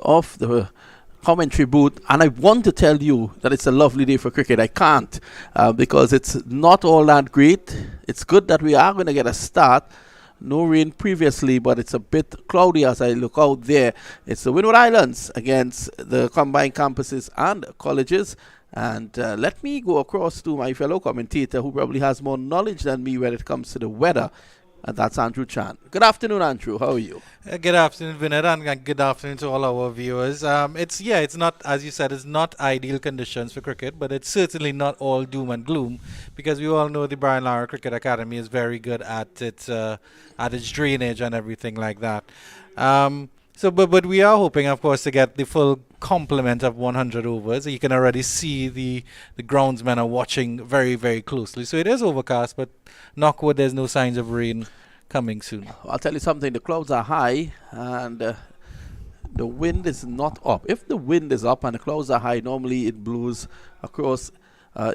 of the commentary booth, and I want to tell you that it's a lovely day for cricket. I can't because it's not all that great. It's good that we are going to get a start. No rain previously, but it's a bit cloudy as I look out there. It's the Windward Islands against the combined campuses and colleges. And let me go across to my fellow commentator who probably has more knowledge than me when it comes to the weather. And that's Andrew Chan. Good afternoon, Andrew. How are you? Good afternoon, Vinod, and good afternoon to all our viewers. It's not, as you said, it's not ideal conditions for cricket, but it's certainly not all doom and gloom, because we all know the Brian Lara Cricket Academy is very good at its drainage and everything like that. But we are hoping, of course, to get the full complement of 100 overs. You can already see the groundsmen are watching very, very closely. So it is overcast, but knock wood, there's no signs of rain coming soon. I'll tell you something. The clouds are high and the wind is not up. If the wind is up and the clouds are high, normally it blows across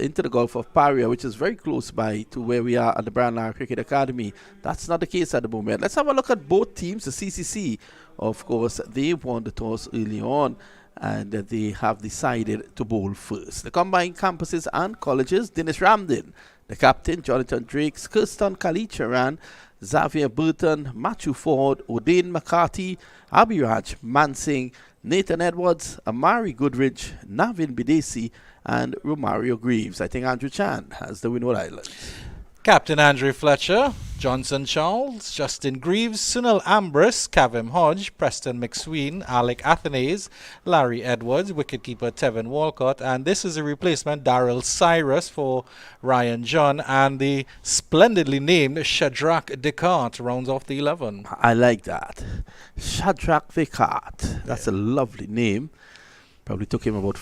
into the Gulf of Paria, which is very close by to where we are at the Brian Lara Cricket Academy. That's not the case at the moment. Let's have a look at both teams. The CCC, of course, they won the toss early on, and they have decided to bowl first. The combined campuses and colleges, Dinesh Ramdin, the captain, Jonathan Drakes, Kirsten Kalicharan, Xavier Burton, Matthew Ford, Odain McCarthy, Abhiraj Mansingh, Nathan Edwards, Amari Goodrich, Navin Bidesi, and Romario Greaves. I think Andrew Chan has the Windward Islands. Captain Andrew Fletcher, Johnson Charles, Justin Greaves, Sunil Ambrose, Kavem Hodge, Preston McSween, Alec Athenaze, Larry Edwards, wicketkeeper Tevin Walcott, and this is a replacement, Daryl Cyrus for Ryan John, and the splendidly named Shadrach Descartes rounds off the 11. I like that. Shadrach Descartes. That's a lovely name. Probably took him about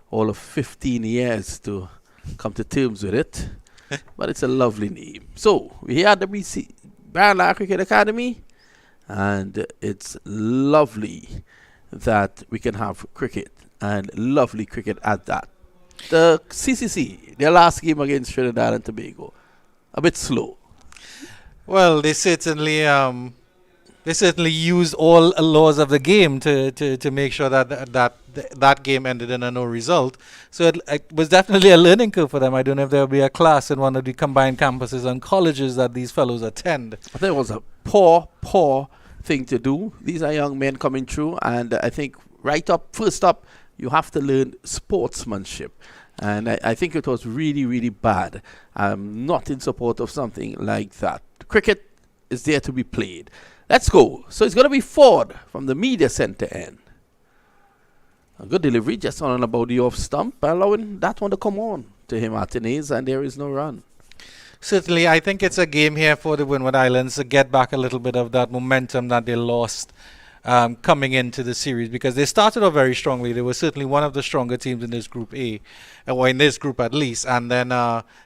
all of 15 years to come to terms with it. But it's a lovely name. So, we're here at the Brian Lara Cricket Academy, and it's lovely that we can have cricket, and lovely cricket at that. The CCC, their last game against Trinidad and Tobago, a bit slow. Well, they certainly used all laws of the game to make sure that game ended in a no result. So it was definitely a learning curve for them. I don't know if there will be a class in one of the combined campuses and colleges that these fellows attend. I think it was a poor thing to do. These are young men coming through, and I think first up, you have to learn sportsmanship. And I think it was really, really bad. I'm not in support of something like that. Cricket is there to be played. Let's go. So it's going to be Ford from the media center end. A good delivery, just on about the off stump, allowing that one to come on to him, Athenaze, and there is no run. Certainly, I think it's a game here for the Windward Islands to get back a little bit of that momentum that they lost coming into the series, because they started off very strongly. They were certainly one of the stronger teams in this Group A, or in this group at least. And then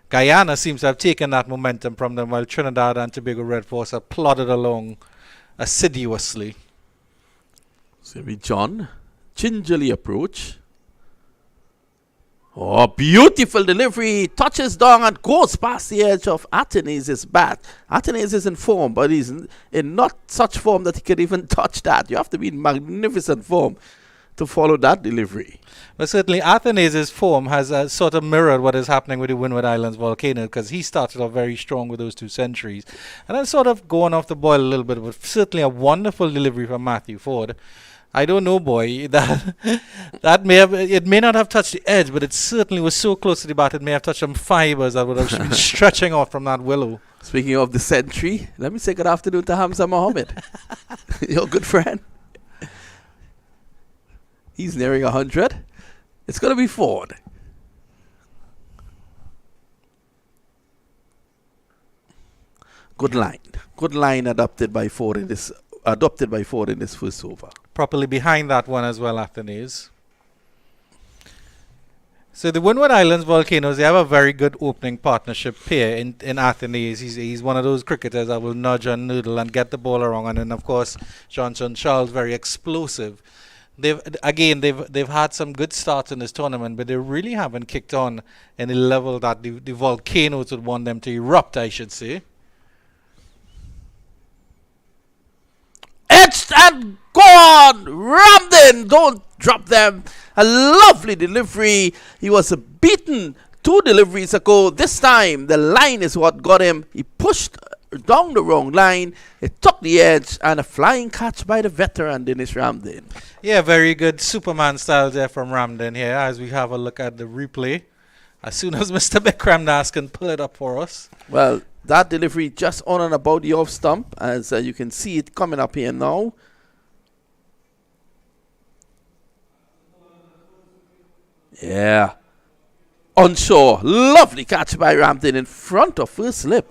Guyana seems to have taken that momentum from them, while Trinidad and Tobago Red Force have plodded along assiduously. So we John gingerly approach. Oh, beautiful delivery. Touches down and goes past the edge of Athenaze's bat. Athenaze is in form, but he's in not such form that he could even touch that. You have to be in magnificent form to follow that delivery. But certainly Athenaze's form has sort of mirrored what is happening with the Windward Islands Volcanoes, because he started off very strong with those 2 centuries. And then sort of going off the boil a little bit, but certainly a wonderful delivery from Matthew Ford. I don't know, boy, it may not have touched the edge, but it certainly was so close to the bat, it may have touched some fibers that would have been stretching off from that willow. Speaking of the century, let me say good afternoon to Hamza Mohammed, your good friend. He's nearing 100. It's going to be Ford. Good line adopted by Ford in this first over. Properly behind that one as well, Athenaze. So the Windward Islands Volcanoes, they have a very good opening partnership pair in Athenaze. He's one of those cricketers that will nudge and noodle and get the ball around. And then, of course, Johnson Charles, very explosive. They've had some good starts in this tournament, but they really haven't kicked on any level that the Volcanoes would want them to erupt, I should say. Edge pushed and gone. Ramden, don't drop them. A lovely delivery. He was beaten 2 deliveries ago. This time, the line is what got him. He pushed down the wrong line. It took the edge, and a flying catch by the veteran, Dennis Ramden. Yeah, very good Superman style there from Ramden here as we have a look at the replay. As soon as Mr. Bikramdas can pull it up for us. Well, that delivery just on and about the off stump, as you can see it coming up here now. Yeah. Onshore. Lovely catch by Ramden in front of first slip.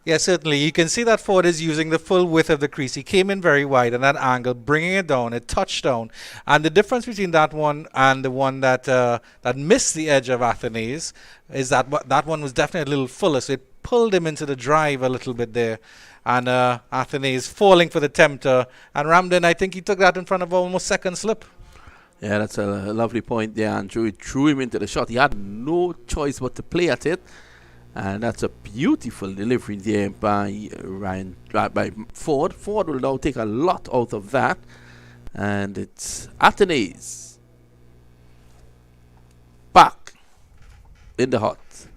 Yeah, certainly. You can see that Ford is using the full width of the crease. He came in very wide at that angle, bringing it down. It touched down. And the difference between that one and the one that that missed the edge of Athenaeus is that that one was definitely a little fuller. So it pulled him into the drive a little bit there. And Athenaeus falling for the tempter. And Ramden, I think he took that in front of almost second slip. Yeah, that's a lovely point there, Andrew. It threw him into the shot. He had no choice but to play at it. And that's a beautiful delivery there by by Ford. Ford will now take a lot out of that. And it's Athenaeus back in the hut.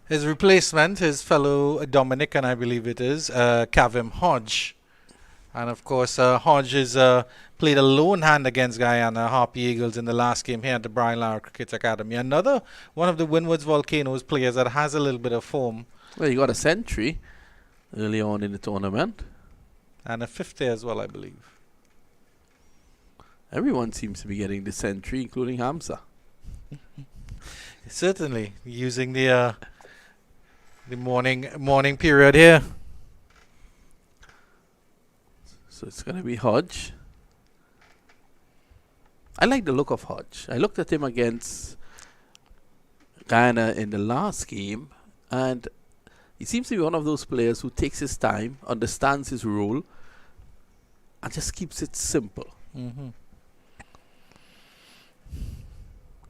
His replacement, his fellow Dominican, I believe it is, Kavim Hodge. And of course, Hodge is played a lone hand against Guyana Harpy Eagles in the last game here at the Brian Lara Cricket Academy. Another one of the Windwards Volcanoes players that has a little bit of form. Well, he got a century early on in the tournament. And a 50 as well, I believe. Everyone seems to be getting the century, including Hamza. Certainly, using the morning period here. So it's going to be Hodge. I like the look of Hodge. I looked at him against Guyana in the last game, and he seems to be one of those players who takes his time, understands his role, and just keeps it simple.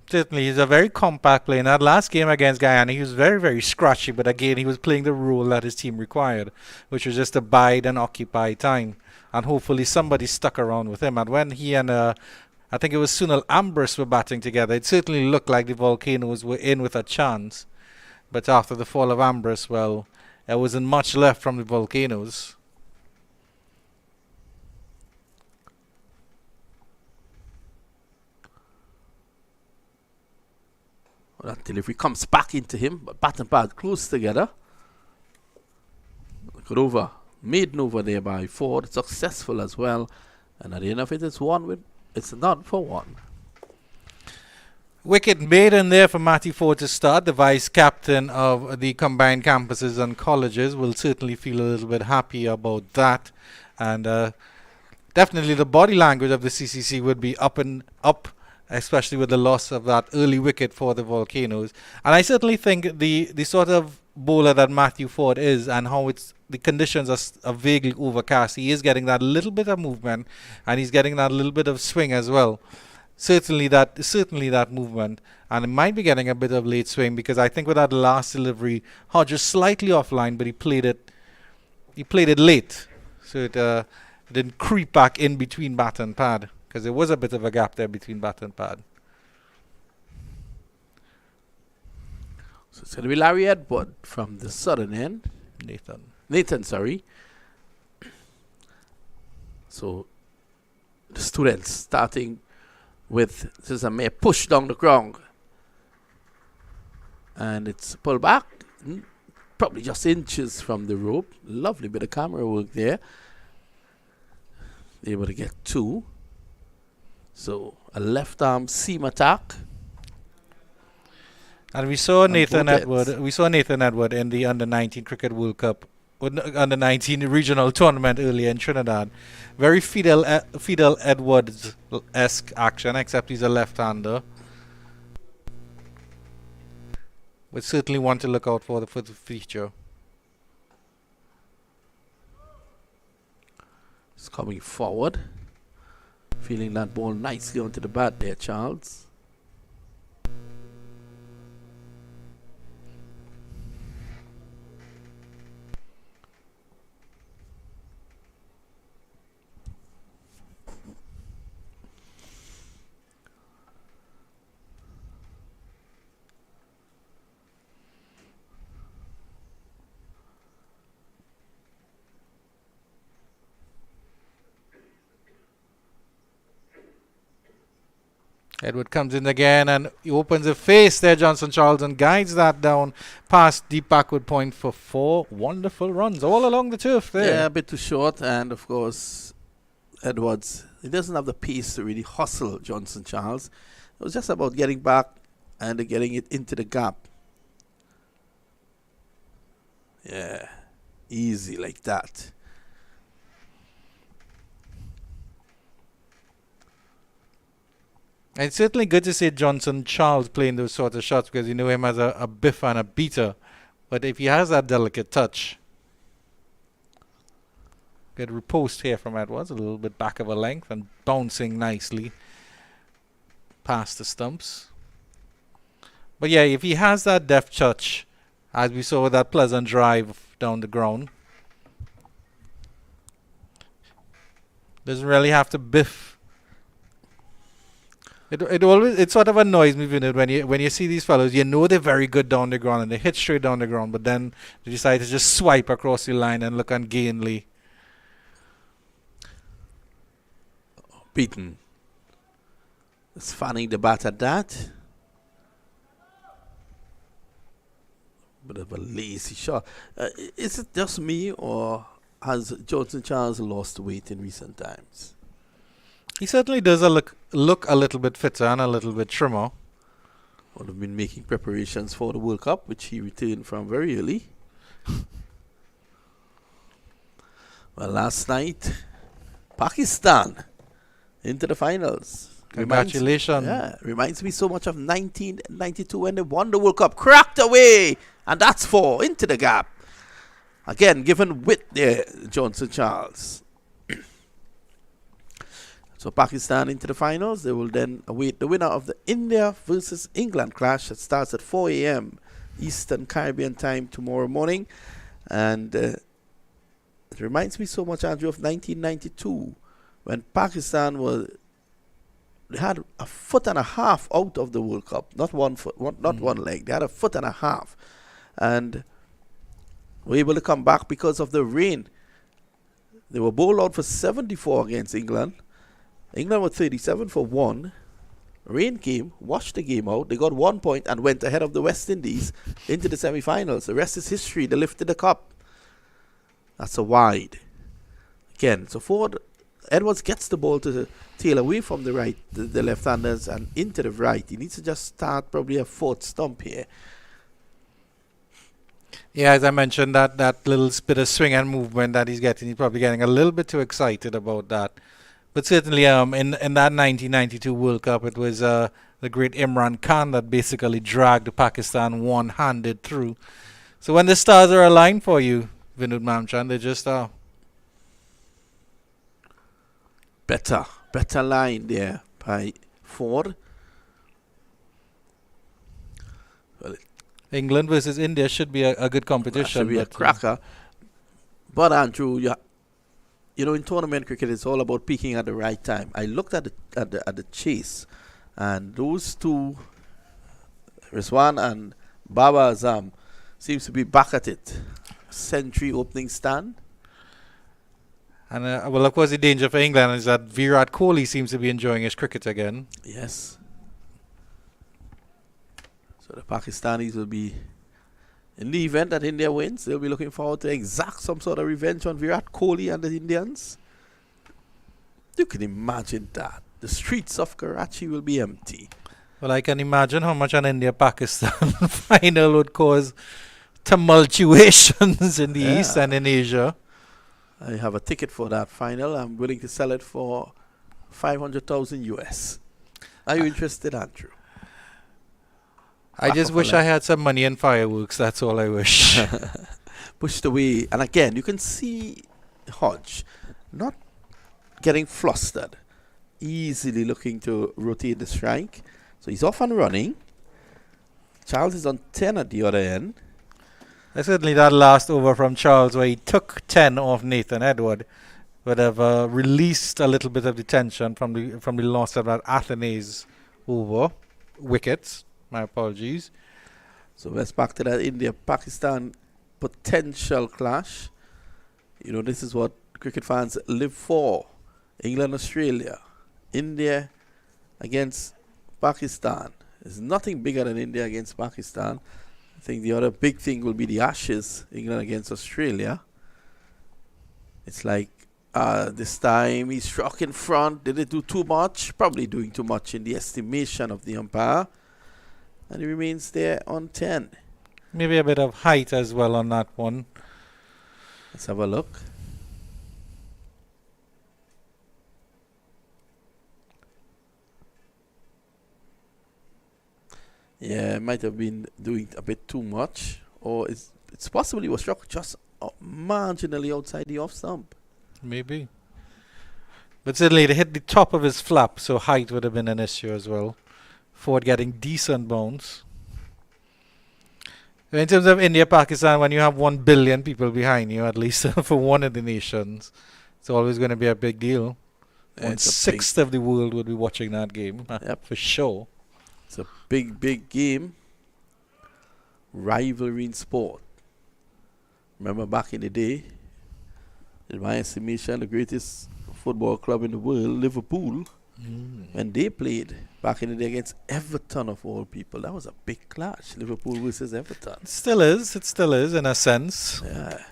Certainly, he's a very compact player. In that last game against Guyana, he was very, very scratchy, but again, he was playing the role that his team required, which was just to bide and occupy time. And hopefully somebody stuck around with him. And when he and I think it was Sunil Ambrose were batting together, it certainly looked like the Volcanoes were in with a chance. But after the fall of Ambrose, well, there wasn't much left from the Volcanoes. Well, that delivery comes back into him, but bat and pad close together. Good over. Maiden over there by Ford, successful as well. And at the end of it, it's not for one. Wicket maiden there for Matty Ford to start. The vice captain of the combined campuses and colleges will certainly feel a little bit happy about that. And definitely the body language of the CCC would be up, especially with the loss of that early wicket for the Volcanoes. And I certainly think the sort of bowler that Matthew Ford is and how the conditions are vaguely overcast, he is getting that little bit of movement and he's getting that little bit of swing as well. Certainly that movement, and it might be getting a bit of late swing because I think with that last delivery, Hodge was slightly offline, but he played it late, so it didn't creep back in between bat and pad because there was a bit of a gap there between bat and pad. So it's going to be Larry Edward from the southern end. Nathan, sorry. So the students starting with this is a mere push down the ground. And it's pulled back. Probably just inches from the rope. Lovely bit of camera work there. Able to get 2. So a left arm seam attack. And we saw Nathan Edward. We saw Nathan Edward in the Under-19 Cricket World Cup, Under-19 regional tournament earlier in Trinidad. Very Fidel Edwards-esque action, except he's a left-hander. But certainly one to look out for the future. It's coming forward, feeling that ball nicely onto the bat there, Charles. Edward comes in again and he opens a face there, Johnson Charles, and guides that down past deep backward point for 4 wonderful runs all along the turf there. Yeah, a bit too short, and of course, Edwards, he doesn't have the pace to really hustle Johnson Charles. It was just about getting back and getting it into the gap. Yeah, easy like that. It's certainly good to see Johnson Charles playing those sort of shots because you know him as a biff and a beater. But if he has that delicate touch, good riposte here from Edwards, a little bit back of a length and bouncing nicely past the stumps. But yeah, if he has that deft touch, as we saw with that pleasant drive down the ground, doesn't really have to biff. It sort of annoys me when you see these fellows, you know they're very good down the ground and they hit straight down the ground, but then they decide to just swipe across the line and look ungainly. Beaten. It's fanning the bat at that. Bit of a lazy shot. Is it just me, or has Johnson Charles lost weight in recent times? He certainly does look a little bit fitter and a little bit trimmer. Would have been making preparations for the World Cup, which he returned from very early. Well, last night, Pakistan into the finals. Congratulations. Reminds me so much of 1992 when they won the World Cup. Cracked away, and that's 4 into the gap. Again, given width there, Johnson Charles. So Pakistan into the finals. They will then await the winner of the India versus England clash that starts at 4 a.m. Eastern Caribbean time tomorrow morning. And it reminds me so much, Andrew, of 1992 when Pakistan they had a foot and a half out of the World Cup. Not one foot, not one leg. They had a foot and a half. And were able to come back because of the rain. They were bowled out for 74 against England. England were 37 for 1. Rain came, washed the game out. They got 1 point and went ahead of the West Indies into the semi-finals. The rest is history. They lifted the cup. That's a wide. Again, so forward, Edwards gets the ball to tail away from the right, the left-handers, and into the right. He needs to just start probably a 4th stump here. Yeah, as I mentioned, that little bit of swing and movement that he's probably getting a little bit too excited about that. But certainly in that 1992 World Cup, it was the great Imran Khan that basically dragged Pakistan one-handed through. So when the stars are aligned for you, Vinod Mamchan, they just are. Better line there by Ford. Well, England versus India should be a good competition. Should be a cracker. But Andrew, you know, in tournament cricket, it's all about peaking at the right time. I looked at the chase, and those two, Rizwan and Baba Azam, seems to be back at it. Century opening stand. And well, of course, the danger for England is that Virat Kohli seems to be enjoying his cricket again. Yes. So the Pakistanis will be, in the event that India wins, they'll be looking forward to exact some sort of revenge on Virat Kohli and the Indians. You can imagine that. The streets of Karachi will be empty. Well, I can imagine how much an India-Pakistan final would cause tumultuations in the East and in Asia. I have a ticket for that final. I'm willing to sell it for 500,000 US. Are you interested, Andrew? I just wish I had some money and fireworks. That's all I wish. Pushed away. And again, you can see Hodge not getting flustered. Easily looking to rotate the strike. So he's off and running. Charles is on 10 at the other end. Certainly that last over from Charles where he took 10 off Nathan Edward would have released a little bit of the tension from the loss of that Athena's over. Wickets. My apologies. So let's back to that India-Pakistan potential clash. You know, this is what cricket fans live for. England, Australia. India against Pakistan. There's nothing bigger than India against Pakistan. I think the other big thing will be the Ashes, England against Australia. It's like this time he struck in front. Did it do too much? Probably doing too much in the estimation of the umpire. And he remains there on 10. Maybe a bit of height as well on that one. Let's have a look. Yeah, might have been doing a bit too much. Or it's possible he was struck just marginally outside the off stump. Maybe. But certainly it hit the top of his flap, so height would have been an issue as well. Ford getting decent bounce. In terms of India, Pakistan, when you have 1 billion people behind you, at least for one of the nations, it's always going to be a big deal. Yeah, 1/6 of the world would be watching that game, for sure. It's a big, big game. Rivalry in sport. Remember back in the day, in my estimation, the greatest football club in the world, Liverpool, when they played back in the day against Everton of all people, that was a big clash. Liverpool versus Everton. It still is in a sense. Yeah.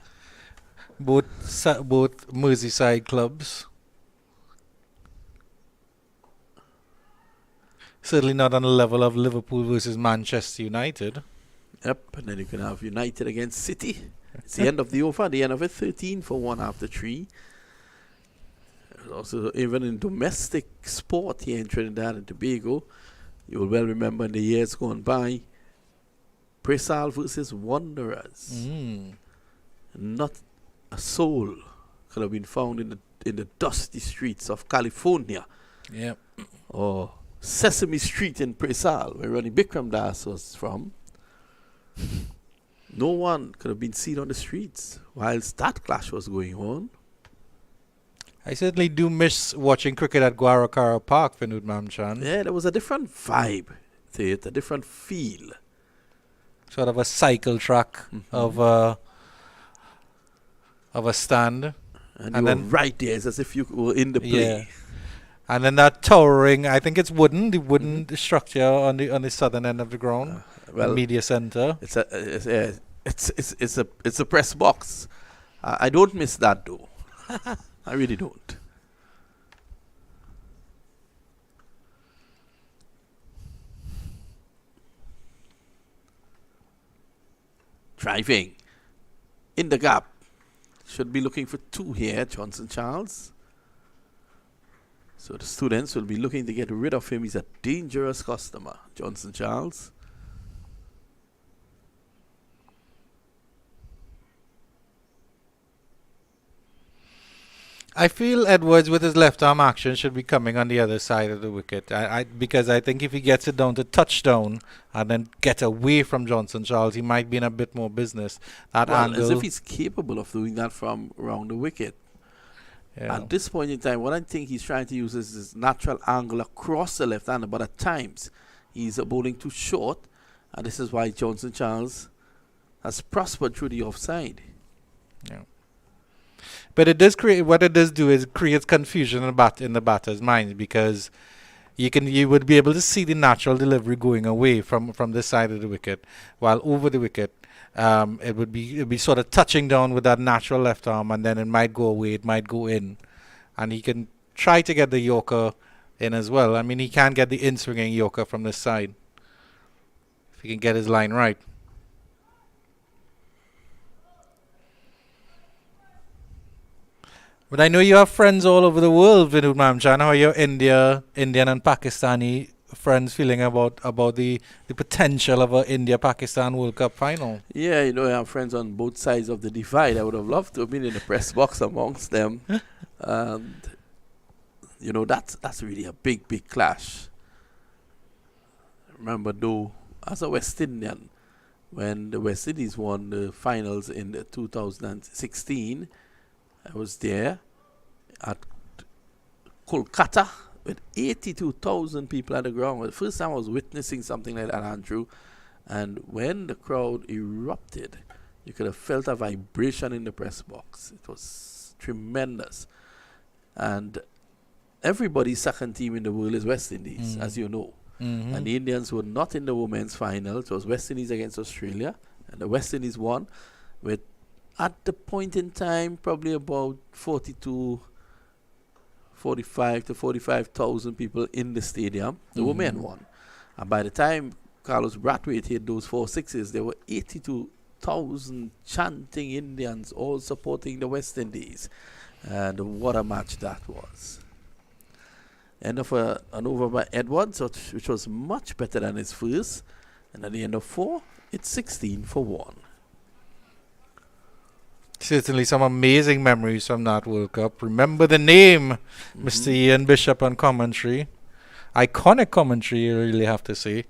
Both Merseyside clubs. Certainly not on the level of Liverpool versus Manchester United. Yep, and then you can have United against City. It's the end of the over, the end of it, 13 for 1 after 3. Also, even in domestic sport here in Trinidad and Tobago, you will well remember in the years gone by, Presal versus Wanderers. Not a soul could have been found in the dusty streets of California. Yep. Or Sesame Street in Presal, where Ronnie Bikram Das was from. No one could have been seen on the streets whilst that clash was going on. I certainly do miss watching cricket at Guarakara Park, Vinod Mamchan. Yeah, there was a different vibe to it, a different feel. Sort of a cycle track of a stand. And you were right there. It's as if you were in the play. Yeah. And then that towering, I think it's wooden, the wooden structure on the southern end of the ground, the media center. It's a press box. I don't miss that though. I really don't. Driving in the gap. Should be looking for 2 here, Johnson Charles. So the students will be looking to get rid of him. He's a dangerous customer, Johnson Charles. I feel Edwards with his left arm action should be coming on the other side of the wicket. Because I think if he gets it down to touchdown and then get away from Johnson Charles, he might be in a bit more business. As if he's capable of doing that from around the wicket. Yeah. At this point in time, what I think he's trying to use is his natural angle across the left hander, but at times he's bowling too short, and this is why Johnson Charles has prospered through the offside. Yeah. But it does create, what it does do is creates confusion in the batter's mind, because you would be able to see the natural delivery going away from this side of the wicket, while over the wicket it would be sort of touching down with that natural left arm, and then it might go away, it might go in, and he can try to get the Yorker in as well. I mean, he can get the in-swinging Yorker from this side if he can get his line right. But I know you have friends all over the world, Vinod Mamchan. How are your Indian and Pakistani friends feeling about the potential of an India-Pakistan World Cup final? Yeah, I have friends on both sides of the divide. I would have loved to have been in the press box amongst them. And, that's really a big, big clash. Remember, though, as a West Indian, when the West Indies won the finals in 2016, I was there at Kolkata with 82,000 people at the ground. The first time I was witnessing something like that, Andrew. And when the crowd erupted, you could have felt a vibration in the press box. It was tremendous. And everybody's second team in the world is West Indies, as you know. And the Indians were not in the women's final. It was West Indies against Australia, and the West Indies won with, at the point in time, probably about 45 to 45,000 people in the stadium. The women won. And by the time Carlos Brathwaite hit those 4 sixes, there were 82,000 chanting Indians, all supporting the West Indies. And what a match that was. End of an over by Edwards, which was much better than his first. And at the end of 4, it's 16 for 1. Certainly some amazing memories from that World Cup. Remember the name, Mr. Ian Bishop on commentary. Iconic commentary, you really have to say.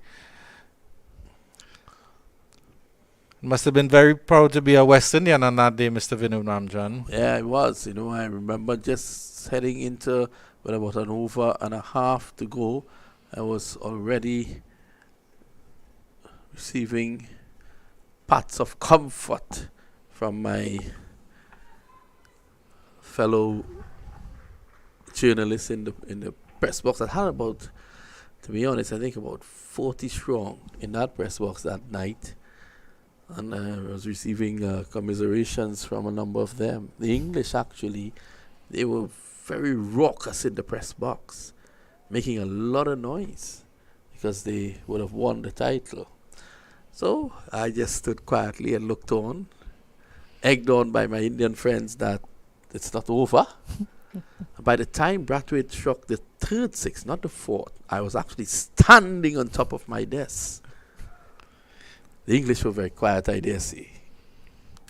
Must have been very proud to be a West Indian on that day, Mr. Vinod Ramjan. Yeah, it was. I remember just heading into with about an over and a half to go. I was already receiving pats of comfort from my fellow journalists in the press box. I had about, to be honest, I think about 40 strong in that press box that night. And I was receiving commiserations from a number of them. The English, actually, they were very raucous in the press box, making a lot of noise because they would have won the title. So I just stood quietly and looked on, egged on by my Indian friends that it's not over. By the time Brathwaite struck the 3rd six, not the 4th, I was actually standing on top of my desk. The English were very quiet, I dare say.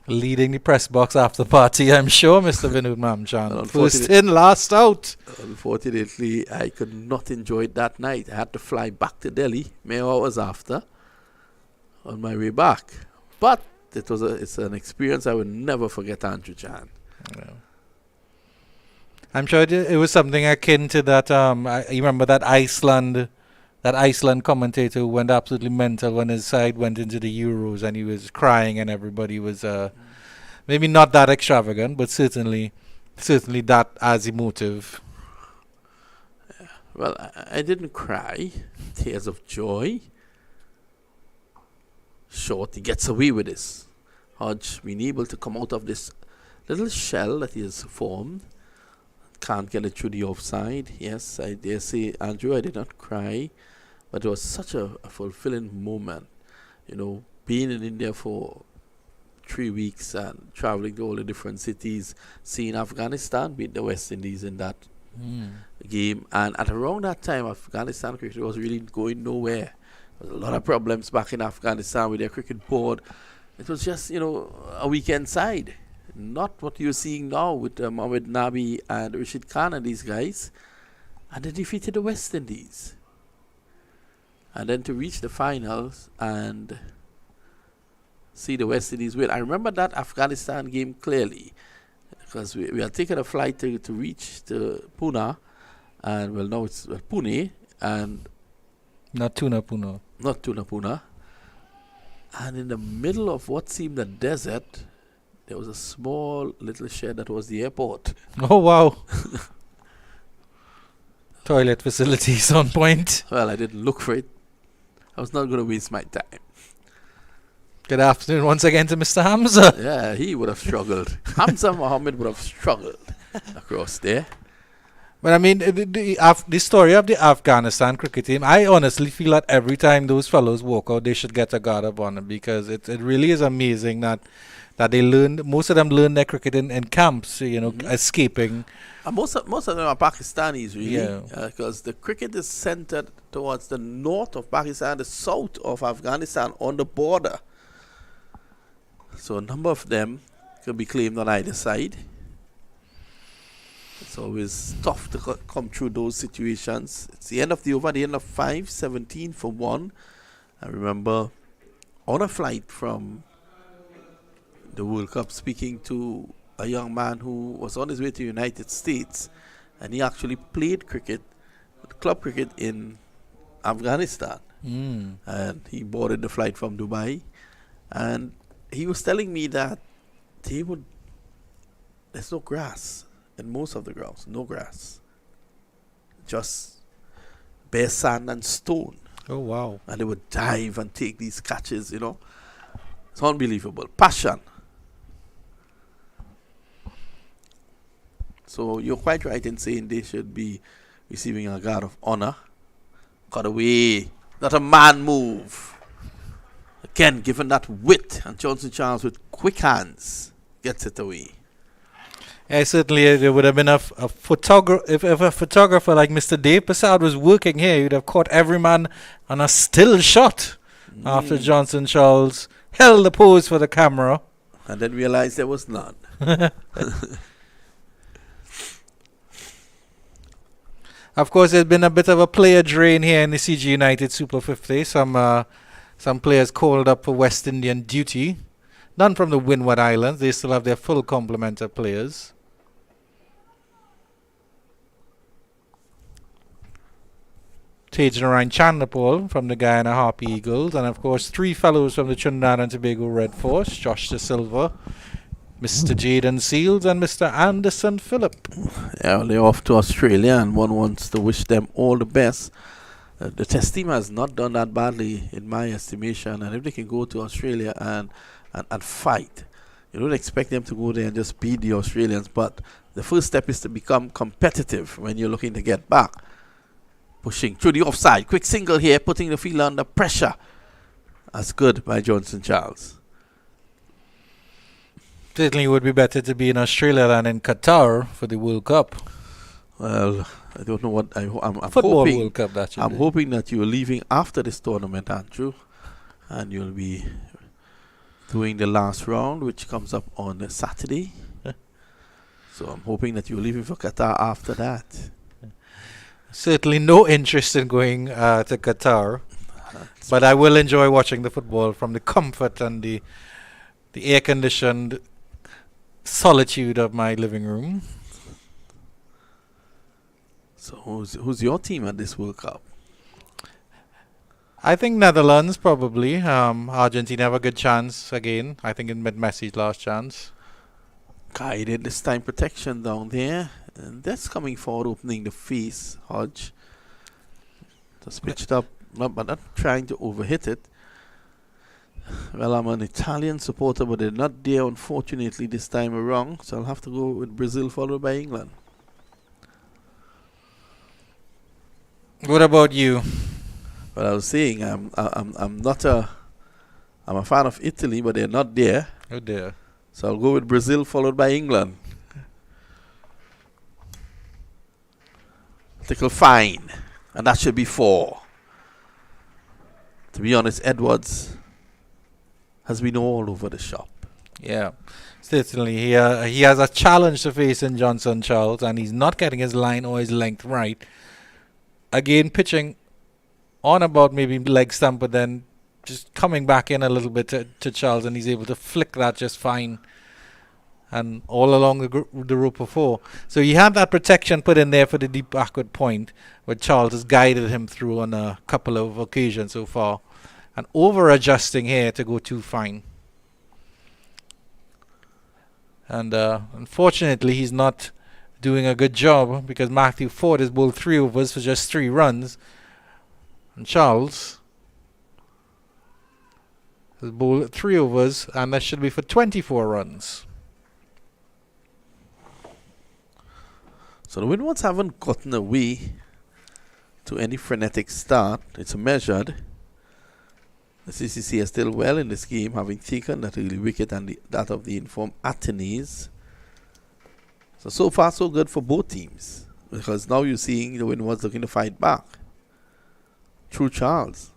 Leading the press box after party, I'm sure, Mr. Vinod Mamchan. First in, last out. Unfortunately, I could not enjoy it that night. I had to fly back to Delhi, many hours after, on my way back. But it's an experience I will never forget, Andrew Chan. Yeah. I'm sure it was something akin to that. You remember that Iceland commentator who went absolutely mental when his side went into the Euros and he was crying and everybody was maybe not that extravagant, but certainly that as emotive. Yeah. Well, I didn't cry. Tears of joy. Shorty gets away with this. Hodge being able to come out of this little shell that he has formed. Can't get it through the offside. Yes, I dare say, Andrew, I did not cry. But it was such a fulfilling moment. Being in India for 3 weeks and traveling to all the different cities, seeing Afghanistan beat the West Indies in that game. And at around that time, Afghanistan cricket was really going nowhere. There was a lot of problems back in Afghanistan with their cricket board. It was just, a weekend side. Not what you're seeing now with Mohammad Nabi and Rashid Khan and these guys. And they defeated the West Indies. And then to reach the finals and see the West Indies win. I remember that Afghanistan game clearly because we had taken a flight to reach to Pune. And, now it's Pune. And Not Pune. And in the middle of what seemed a desert, there was a small little shed that was the airport. Oh, wow. Toilet facilities on point. Well, I didn't look for it. I was not going to waste my time. Good afternoon once again to Mr. Hamza. Yeah, he would have struggled. Hamza Mohammed would have struggled across there. But I mean, the story of the Afghanistan cricket team, I honestly feel that every time those fellows walk out, they should get a guard of honor because it really is amazing that they learned, most of them learned their cricket in camps, escaping. And most of them are Pakistanis, really, because the cricket is centered towards the north of Pakistan, the south of Afghanistan, on the border. So a number of them can be claimed on either side. It's always tough to come through those situations. It's the end of the over, the end of 5, 17 for 1. I remember on a flight from the World Cup speaking to a young man who was on his way to the United States, and he actually played cricket, club cricket in Afghanistan. And he boarded the flight from Dubai, and he was telling me that there's no grass in most of the grounds, no grass, just bare sand and stone. Oh, wow. And they would dive and take these catches, you know. It's unbelievable. Passion. So you're quite right in saying they should be receiving a guard of honor. Cut away. Not a man move. Again, given that width, and Johnson Charles with quick hands gets it away. Yeah, certainly there would have been a photographer. If a photographer like Mr. Dave Passard was working here, he'd have caught every man on a still shot after Johnson Charles held the pose for the camera. And then realized there was none. Of course, there's been a bit of a player drain here in the CG United Super 50. Some players called up for West Indian duty. None from the Windward Islands. They still have their full complement of players. Tej Narayan Chandapal from the Guyana Harpy Eagles. And of course, 3 fellows from the Trinidad and Tobago Red Force. Josh De Silva, Mr. Jaden Seals, and Mr. Anderson Phillip. Yeah, well, they're off to Australia, and one wants to wish them all the best. The test team has not done that badly, in my estimation. And if they can go to Australia and fight, you don't expect them to go there and just beat the Australians. But the first step is to become competitive when you're looking to get back. Pushing through the offside. Quick single here, putting the field under pressure. That's good by Johnson Charles. Certainly would be better to be in Australia than in Qatar for the World Cup. Well, I don't know what I'm Football hoping. World Cup, that should I'm be. hoping that you're leaving after this tournament, Andrew, and you'll be doing the last round, which comes up on Saturday. So I'm hoping that you're leaving for Qatar after that. Certainly no interest in going to Qatar. But I will enjoy watching the football from the comfort and the air-conditioned solitude of my living room. So who's your team at this World Cup? I think Netherlands probably. Argentina have a good chance again. I think in Messi's last chance. Guided this time protection down there. And that's coming forward, opening the face, Hodge. Just pitched up, but not trying to overhit it. Well, I'm an Italian supporter, but they're not there, unfortunately, this time around. So I'll have to go with Brazil, followed by England. What about you? Well, I was saying I'm a fan of Italy, but they're not there. Oh dear. So I'll go with Brazil, followed by England. Tickle fine, and that should be 4. To be honest, Edwards has been all over the shop. Yeah, certainly. He has a challenge to face in Johnson Charles, and he's not getting his line or his length right. Again, pitching on about maybe leg stump, but then just coming back in a little bit to Charles, and he's able to flick that just fine. And all along the rope before. So he had that protection put in there for the deep backward point, where Charles has guided him through on a couple of occasions so far. And over-adjusting here to go too fine. And unfortunately, he's not doing a good job, because Matthew Ford has bowled 3 overs for just 3 runs. And Charles has bowled 3 overs, and that should be for 24 runs. So the Windwards haven't gotten away to any frenetic start. It's measured. The CCC is still well in this game, having taken that early wicket and that of the informed Atenes. So far so good for both teams, because now you're seeing the Windwards looking to fight back. Through Charles.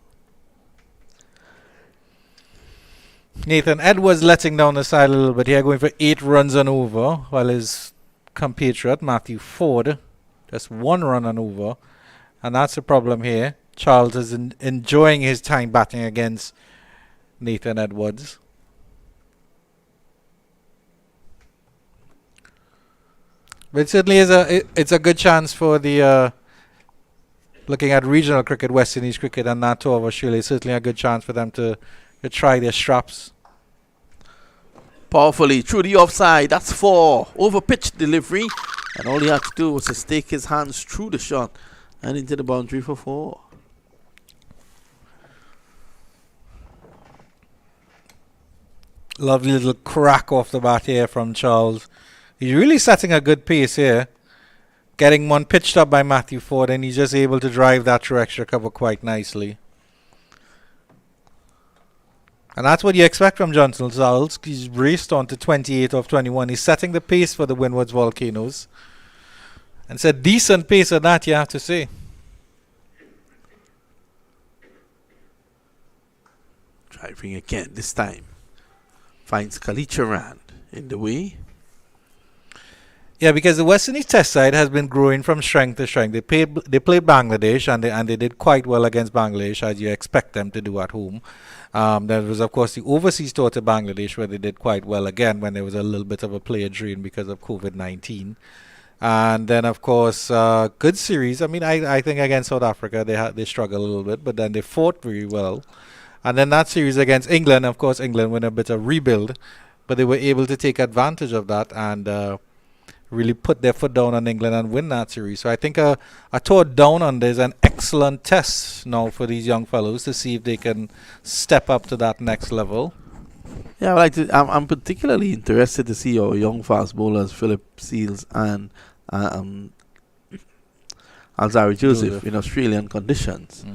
Nathan Edwards letting down the side a little bit here, going for 8 runs and over, while his compatriot Matthew Ford just 1 run and over, and that's the problem here. Charles is enjoying his time batting against Nathan Edwards. But it certainly is it's a good chance for the looking at regional cricket, West Indies cricket, and that tour of Australia. It's certainly a good chance for them to try their straps. Powerfully through the offside. That's 4. Over pitch delivery. And all he had to do was to stake his hands through the shot and into the boundary for 4. Lovely little crack off the bat here from Charles. He's really setting a good pace here. Getting one pitched up by Matthew Ford, and he's just able to drive that through extra cover quite nicely. And that's what you expect from Johnson Charles. He's raced on to 28 of 21. He's setting the pace for the Windwards Volcanoes. And it's a decent pace at that, you have to say. Driving again this time. Finds Kalicharan in the way. Yeah, because the West Indies Test side has been growing from strength to strength. They played Bangladesh, and they did quite well against Bangladesh, as you expect them to do at home. There was, of course, the overseas tour to Bangladesh, where they did quite well again when there was a little bit of a player drain because of COVID-19. And then, of course, good series. I mean, I think against South Africa, they struggled a little bit, but then they fought very well. And then that series against England, of course, England went a bit of rebuild, but they were able to take advantage of that and really put their foot down on England and win that series. So I think a tour down under is an excellent test now for these young fellows to see if they can step up to that next level. Yeah, I'm particularly interested to see our young fast bowlers, Philip Seals and Alzari Joseph in Australian conditions.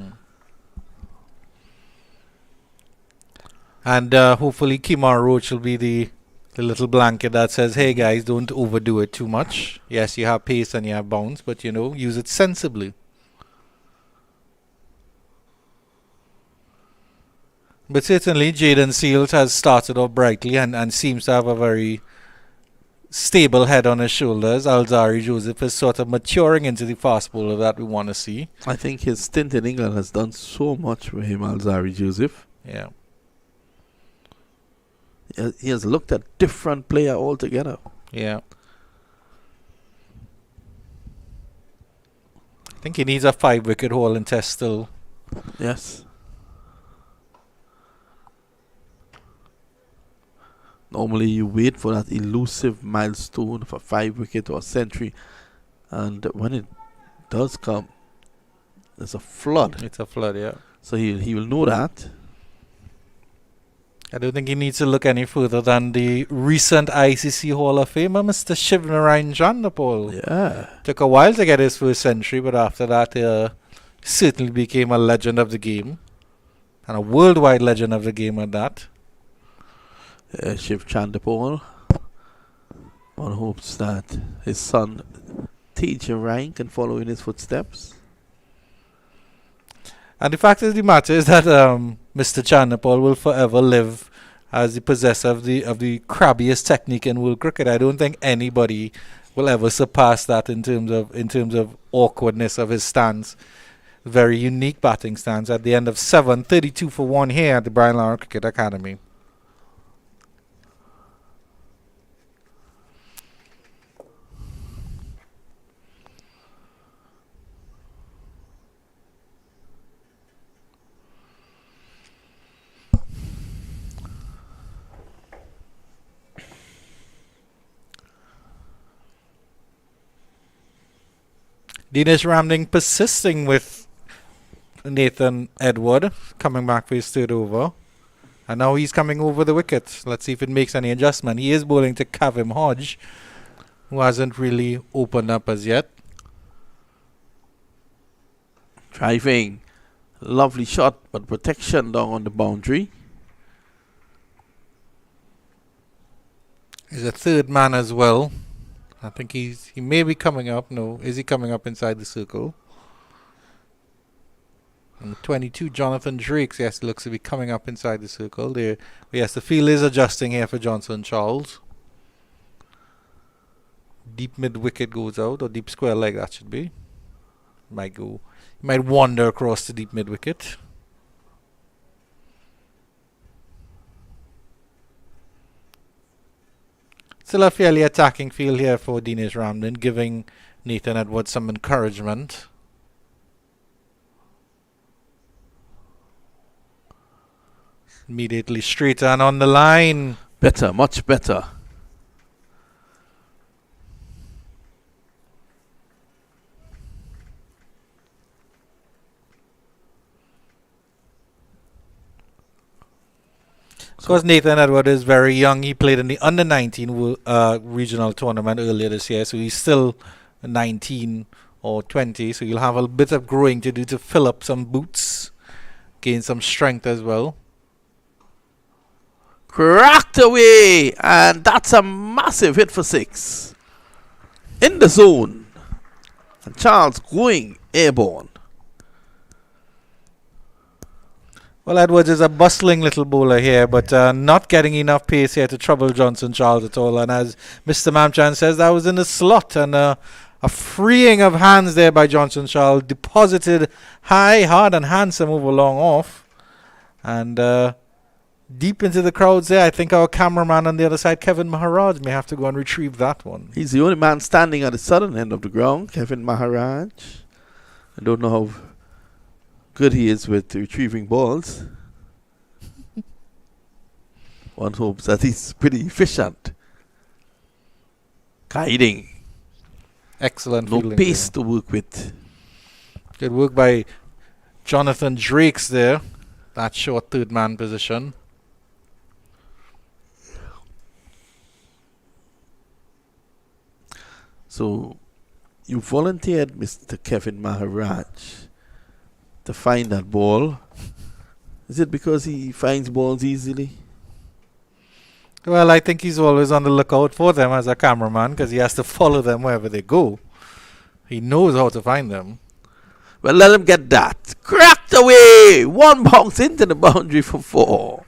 And hopefully Kimar Roach will be the little blanket that says, hey guys, don't overdo it too much. Yes, you have pace and you have bounce, but use it sensibly. But certainly Jaden Seals has started off brightly and seems to have a very stable head on his shoulders. Alzari Joseph is sort of maturing into the fast bowler that we want to see. I think his stint in England has done so much for him, Alzari Joseph. Yeah. He has looked a different player altogether. Yeah. I think he needs a 5-wicket haul in test still. Yes. Normally you wait for that elusive milestone for 5-wicket or a century, and when it does come, there's a flood. It's a flood, yeah. So he will know that. I don't think he needs to look any further than the recent ICC Hall of Famer, Mr. Shivnarine Jandapal. Yeah. Took a while to get his first century, but after that, certainly became a legend of the game. And a worldwide legend of the game at that. Shiv Chandapal. One hopes that his son, Teja Ryan, can follow in his footsteps. And the fact of the matter is that Mr. Chandapal will forever live as the possessor of the crabbiest technique in world cricket. I don't think anybody will ever surpass that in terms of awkwardness of his stance. Very unique batting stance at the end of 7, 32 for 1 here at the Brian Lara Cricket Academy. Dinesh Ramding persisting with Nathan Edward coming back for his third over. And now he's coming over the wicket. Let's see if it makes any adjustment. He is bowling to Kavim Hodge, who hasn't really opened up as yet. Driving. Lovely shot, but protection down on the boundary. He's a third man as well. I think he may be coming up. No, is he coming up inside the circle? And 22, Jonathan Drakes, yes, looks to be coming up inside the circle. There, yes, the field is adjusting here for Johnson Charles. Deep mid wicket goes out, or deep square leg that should be. Might wander across the deep mid wicket. Still a fairly attacking field here for Dinesh Ramdin, giving Nathan Edwards some encouragement. Immediately straight and on the line. Better, much better. course, Nathan Edward is very young. He played in the under-19 regional tournament earlier this year, so he's still 19 or 20. So you'll have a bit of growing to do to fill up some boots, gain some strength as well. Cracked away, and that's a massive hit for 6. In the zone, and Charles going airborne. Well, Edwards is a bustling little bowler here, but not getting enough pace here to trouble Johnson Charles at all. And as Mr. Mamchan says, that was in the slot, and a freeing of hands there by Johnson Charles, deposited high, hard, and handsome over long off, and deep into the crowds there. I think our cameraman on the other side, Kevin Maharaj, may have to go and retrieve that one. He's the only man standing at the southern end of the ground, Kevin Maharaj. I don't know how good he is with retrieving balls. One hopes that he's pretty efficient. Guiding. Excellent. No pace to work with. Good work by Jonathan Drakes there. That short third man position. So you volunteered Mr. Kevin Maharaj to find that ball. Is it because he finds balls easily? Well, I think he's always on the lookout for them as a cameraman, because he has to follow them wherever they go. He knows how to find them. Well, let him get that. Cracked away! One bounce into the boundary for 4.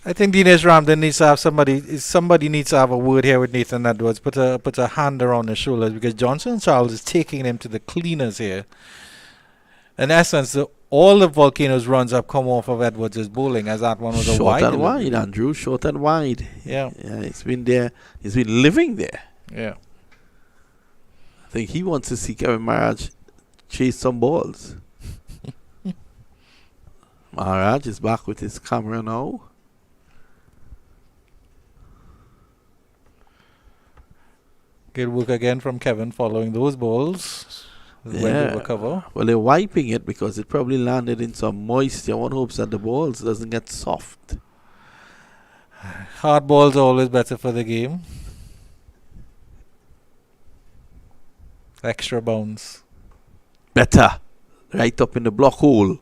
I think Dinesh Ramden needs to have somebody needs to have a word here with Nathan Edwards. Put a hand around his shoulders, because Johnson Charles is taking him to the cleaners here. In essence, all the Volcanoes runs have come off of Edwards' bowling, as that one was a wide. Short and wide, Andrew. Short and wide. Yeah. He's been there. He's been living there. Yeah. I think he wants to see Kevin Maharaj chase some balls. Maharaj is back with his camera now. Good work again from Kevin following those balls. Yeah. Cover. Well, they're wiping it because it probably landed in some moisture. One hopes that the balls doesn't get soft. Hard balls are always better for the game. Extra bounce. Better. Right up in the block hole.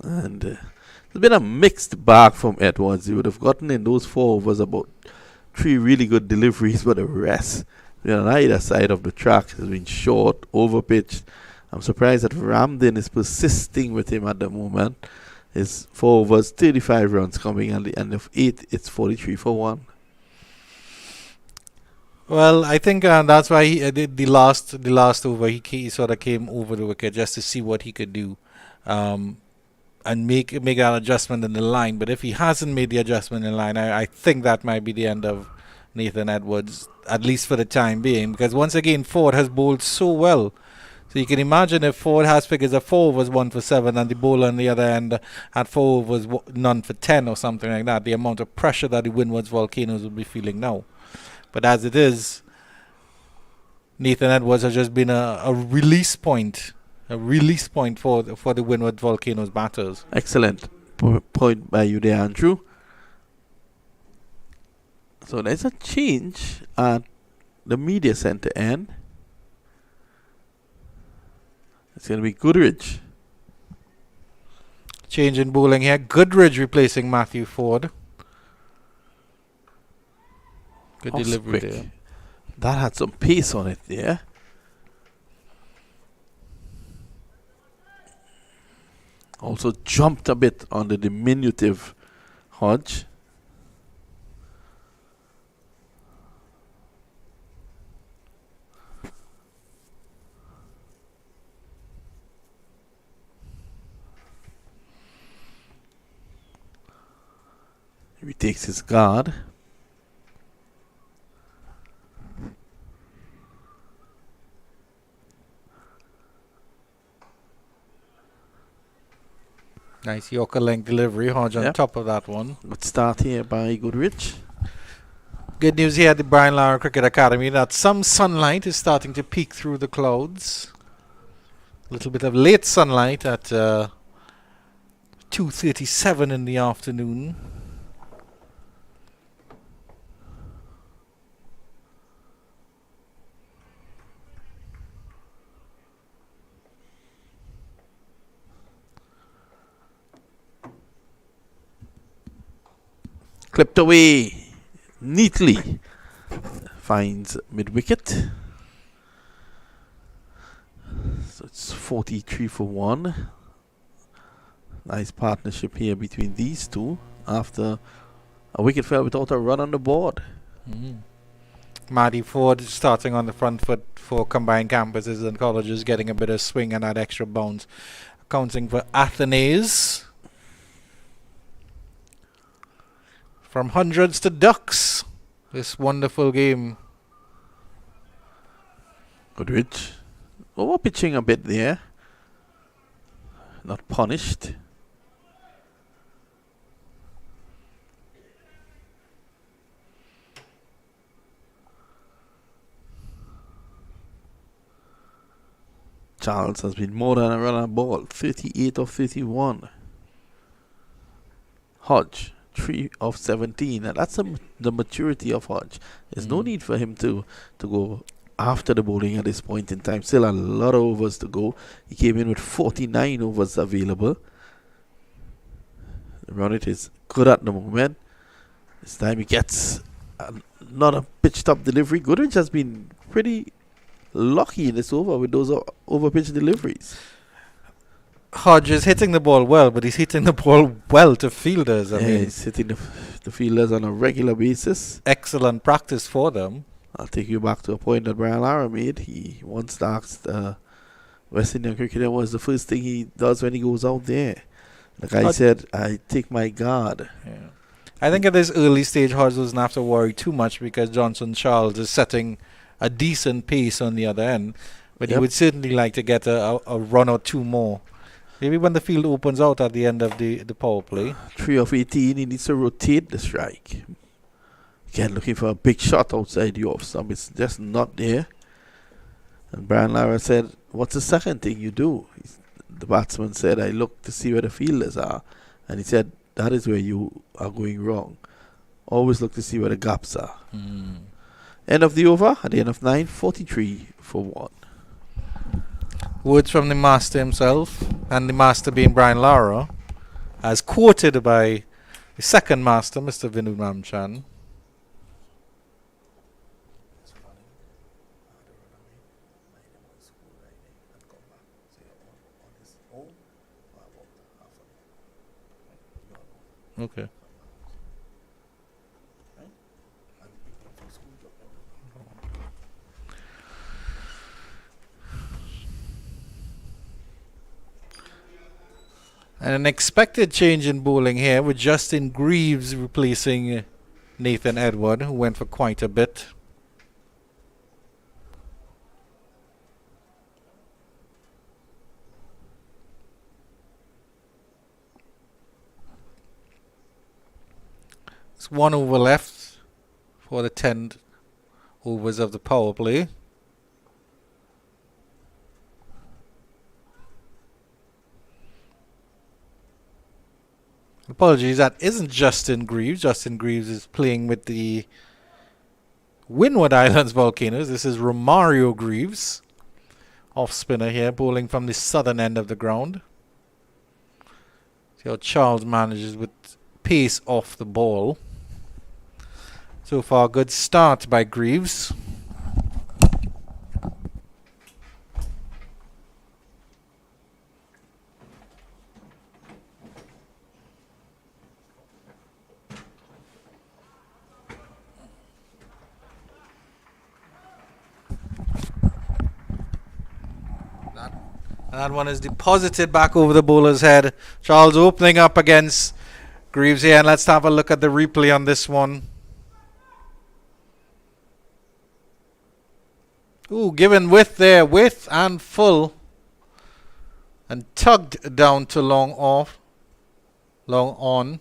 And it's been a mixed bag from Edwards. He would have gotten in those 4 overs about 3 really good deliveries, but the rest on either side of the track has been short, overpitched. I'm surprised that Ramden is persisting with him at the moment. His 4 overs, 35 runs coming, and the end of 8, it's 43 for 1. Well, I think that's why he did the last over. He sort of came over the wicket just to see what he could do, and make an adjustment in the line. But if he hasn't made the adjustment in line, I think that might be the end of Nathan Edwards, at least for the time being. Because once again, Ford has bowled so well. So you can imagine if Ford has figures of 4 overs, 1 for 7, and the bowler on the other end had 4 overs, none for 10 or something like that, the amount of pressure that the Windwards Volcanoes will be feeling now. But as it is, Nathan Edwards has just been a release point. A release point for the Windward Volcanoes batters. Excellent point by you there, Andrew. So there's a change at the media center end. It's going to be Goodrich. Change in bowling here. Goodrich replacing Matthew Ford. Good delivery there. That had some pace on it there. Also jumped a bit on the diminutive Hodge. He takes his guard. Nice Yorker length delivery. Hodge on top of that one. Good start here by Goodrich. Good news here at the Brian Lara Cricket Academy that some sunlight is starting to peek through the clouds. A little bit of late sunlight at 2:37 in the afternoon. Clipped away neatly. Finds mid-wicket. So it's 43 for 1. Nice partnership here between these two after a wicket fell without a run on the board. Marty Ford starting on the front foot for combined campuses and colleges, getting a bit of swing and that extra bounce. Accounting for Athenaeus. From hundreds to ducks. This wonderful game. Goodrich over pitching a bit there. Not punished. Charles has been more than a run on ball. 38 of 31. Hodge 3 of 17. And that's the maturity of Hodge. There's no need for him to go after the bowling at this point in time. Still a lot of overs to go. He came in with 49 overs available. The run it is good at the moment. This time he gets another pitched up delivery. Goodrich has been pretty lucky in this over with those over pitch deliveries. Hodge is hitting the ball well, but he's hitting the ball well to fielders. I mean, he's hitting the fielders on a regular basis. Excellent practice for them. I'll take you back to a point that Brian Lara made. He once asked West Indian cricketer what's the first thing he does when he goes out there. The guy said, I take my guard. Yeah. I think at this early stage, Hodge doesn't have to worry too much because Johnson Charles is setting a decent pace on the other end. But he would certainly like to get a run or two more. Maybe when the field opens out at the end of the power play. 3 of 18, he needs to rotate the strike. Again, looking for a big shot outside the off stump. It's just not there. And Brian Lara said, what's the second thing you do? The batsman said, I look to see where the fielders are. And he said, that is where you are going wrong. Always look to see where the gaps are. End of the over, at the end of 9, 43 for 1. Words from the master himself, and the master being Brian Lara, as quoted by the second master, Mr. Vinod Ramchan. Okay. And an expected change in bowling here with Justin Greaves replacing Nathan Edward, who went for quite a bit. There's 1 over left for the 10 overs of the power play. Apologies, that isn't Justin Greaves. Justin Greaves is playing with the Windward Islands Volcanoes. This is Romario Greaves, off spinner here, bowling from the southern end of the ground. See how Charles manages with pace off the ball. So far, good start by Greaves. That one is deposited back over the bowler's head. Charles opening up against Greaves here. And let's have a look at the replay on this one. Ooh, given width there. Width and full. And tugged down to long off. Long on.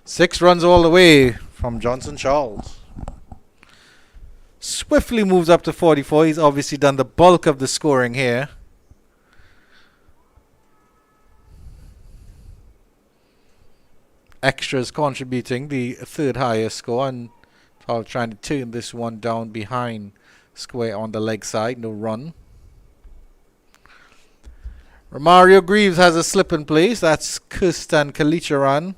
6 runs all the way from Johnson Charles. Swiftly moves up to 44. He's obviously done the bulk of the scoring here. extras contributing the third highest score, and Charles trying to turn this one down behind square on the leg side. No run. Romario Greaves has a slip in place. That's Kirstan Kalicharan.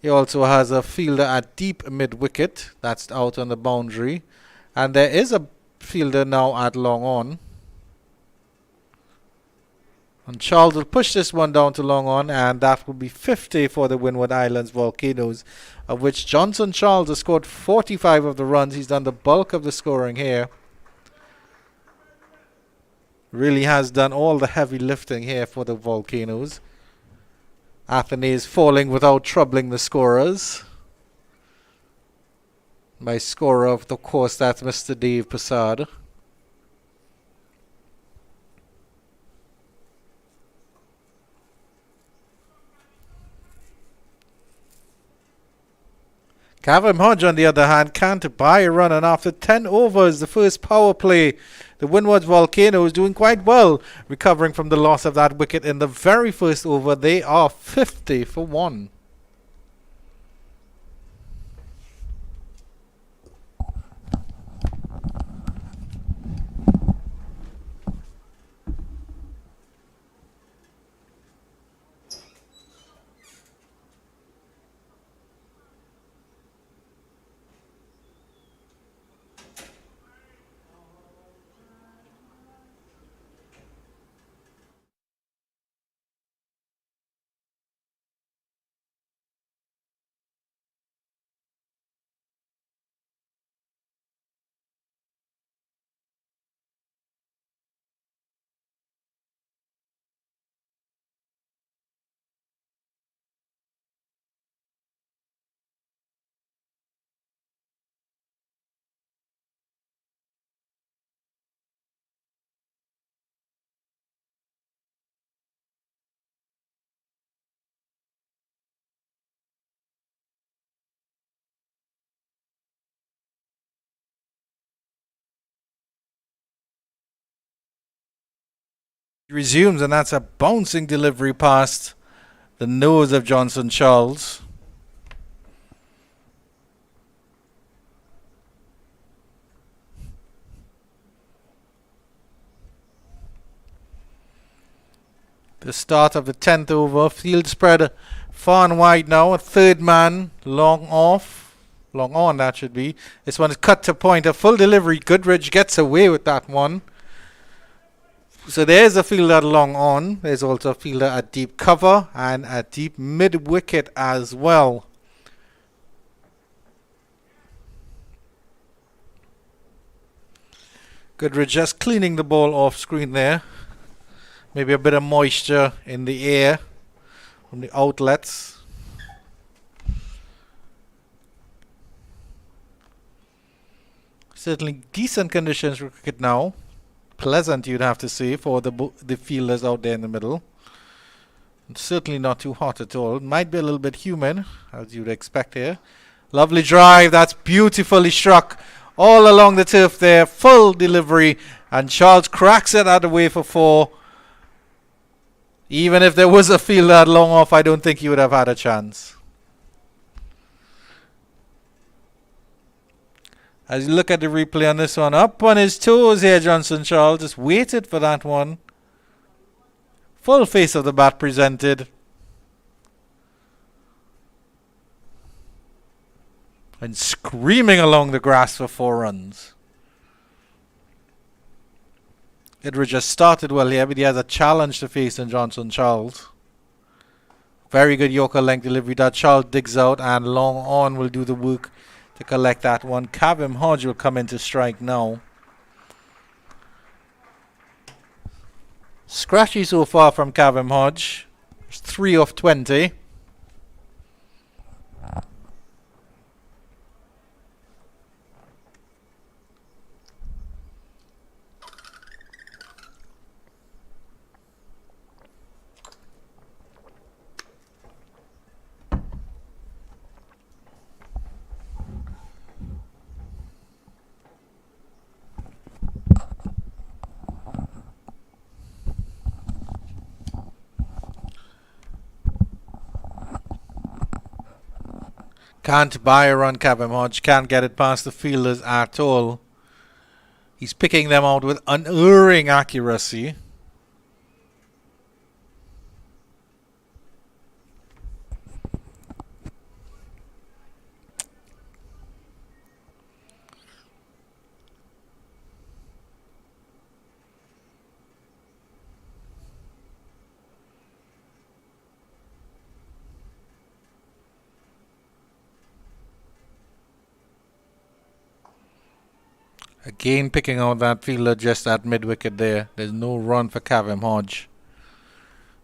He also has a fielder at deep mid wicket. That's out on the boundary. And there is a fielder now at long on. And Charles will push this one down to long on, and that will be 50 for the Windward Islands Volcanoes, of which Johnson Charles has scored 45 of the runs. He's done the bulk of the scoring here. Really has done all the heavy lifting here for the Volcanoes. Athenaeus falling without troubling the scorers. My scorer, of course, that's Mr. Dave Prasad. Kavem Hodge, on the other hand, can't buy a run, and after 10 overs, the first power play, the Windwards Volcanoes doing quite well, recovering from the loss of that wicket in the very first over. They are 50 for 1. Resumes, and that's a bouncing delivery past the nose of Johnson Charles. The start of the 10th over. Field spread far and wide now. A third man long off. Long on, that should be. This one is cut to point. A full delivery. Goodridge gets away with that one. So there's a fielder long on. There's also a fielder at deep cover and at deep mid wicket as well. Goodridge just cleaning the ball off screen there. Maybe a bit of moisture in the air from the outlets. Certainly decent conditions for cricket now. Pleasant, you'd have to say, for the fielders out there in the middle. It's certainly not too hot at all. It might be a little bit humid, as you'd expect here. Lovely drive. That's beautifully struck all along the turf there. Full delivery. And Charles cracks it out of the way for 4. Even if there was a fielder long off, I don't think he would have had a chance. As you look at the replay on this one, up on his toes here, Johnson Charles just waited for that one. Full face of the bat presented. And screaming along the grass for 4 runs. Goodridge just started well here, but he has a challenge to face in Johnson Charles. Very good Yorker length delivery that Charles digs out, and long on will do the work to collect that one. Kavem Hodge will come in to strike now. Scratchy so far from Kavem Hodge. 3 of 20. Can't buy a run, Kevin Hodge. Can't get it past the fielders at all. He's picking them out with unerring accuracy. Again picking out that fielder just at mid-wicket there. There's no run for Kevin Hodge.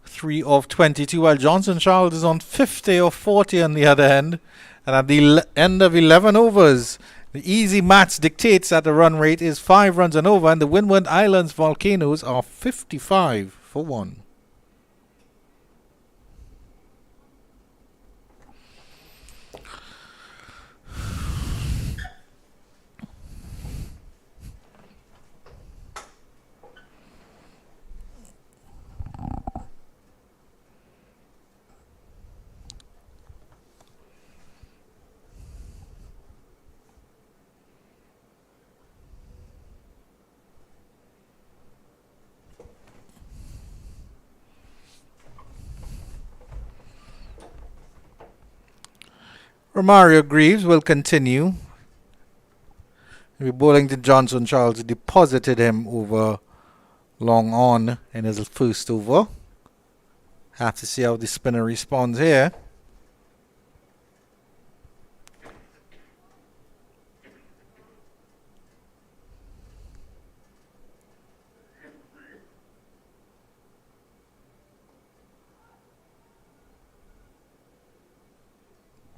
3 of 22, while Johnson Charles is on 50 or 40 on the other end. And at the end of 11 overs, the easy maths dictates that the run rate is 5 runs and over, and the Windward Islands Volcanoes are 55 for 1. Romario Greaves will continue. Bowling to Johnson Charles deposited him over long on in his first over. Have to see how the spinner responds here.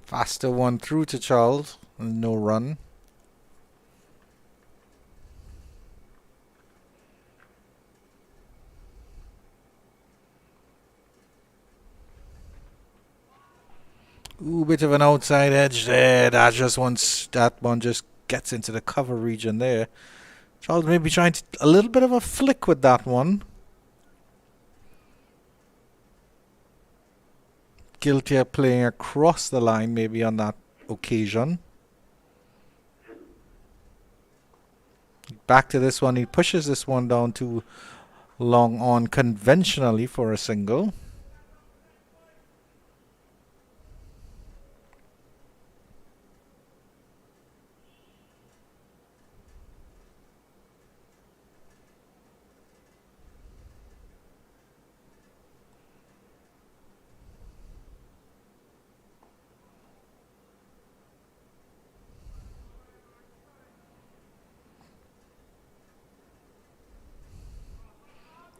Faster one through to Charles. No run. Ooh, bit of an outside edge there. That one just gets into the cover region there. Charles may be trying a little bit of a flick with that one. Guilty of playing across the line maybe on that occasion. Back to this one. He pushes this one down to long on conventionally for a single.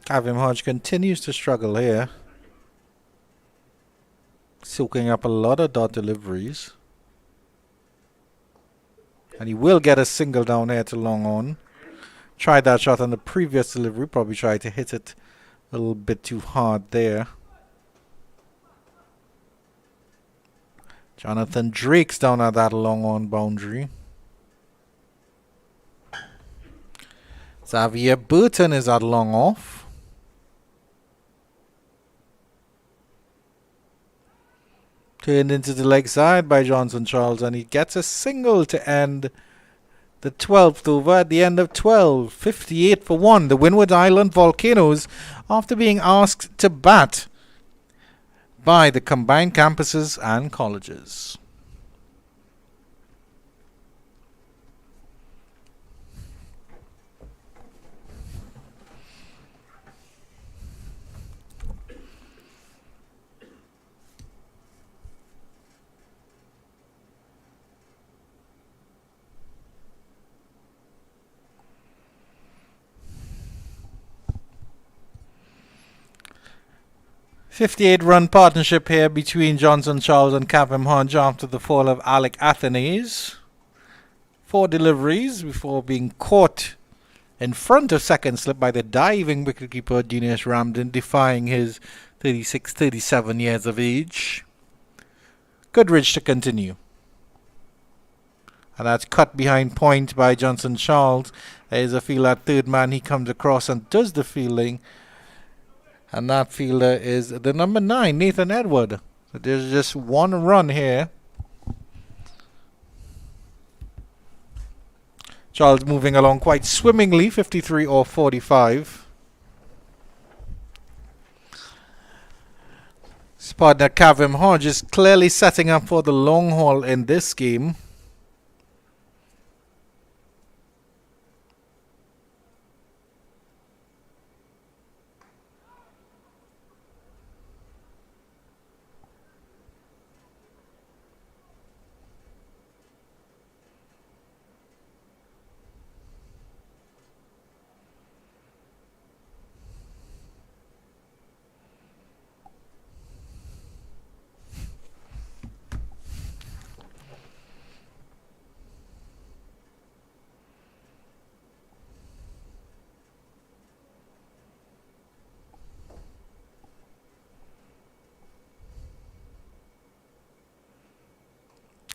Kevin Hodge continues to struggle here. Soaking up a lot of dot deliveries. And he will get a single down here to long on. Tried that shot on the previous delivery. Probably tried to hit it a little bit too hard there. Jonathan Drake's down at that long on boundary. Xavier Burton is at long off. Turned into the leg side by Johnson Charles, and he gets a single to end the 12th over at the end of 12. 58 for 1. The Windward Island Volcanoes, after being asked to bat by the combined campuses and colleges. .58-run partnership here between Johnson Charles and Kevin Hodge after the fall of Alec Athenaeus. 4 deliveries before being caught in front of second slip by the diving wicketkeeper Dinesh Ramden, defying his 36-37 years of age. Goodrich to continue. And that's cut behind point by Johnson Charles. There's a fielder at third man. He comes across and does the fielding. And that fielder is the number 9, Nathan Edward. So there's just one run here. Charles moving along quite swimmingly, 53 or 45. His partner Kavim Hodge is clearly setting up for the long haul in this game.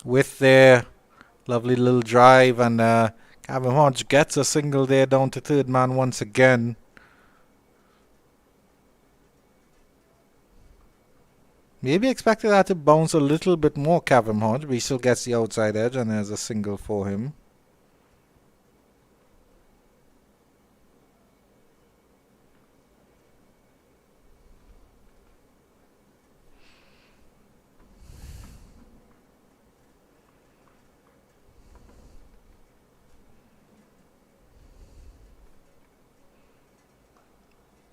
With their lovely little drive, and Kavim Hodge gets a single there down to third man once again. Maybe expected that to bounce a little bit more, Kavim Hodge, but he still gets the outside edge, and there's a single for him.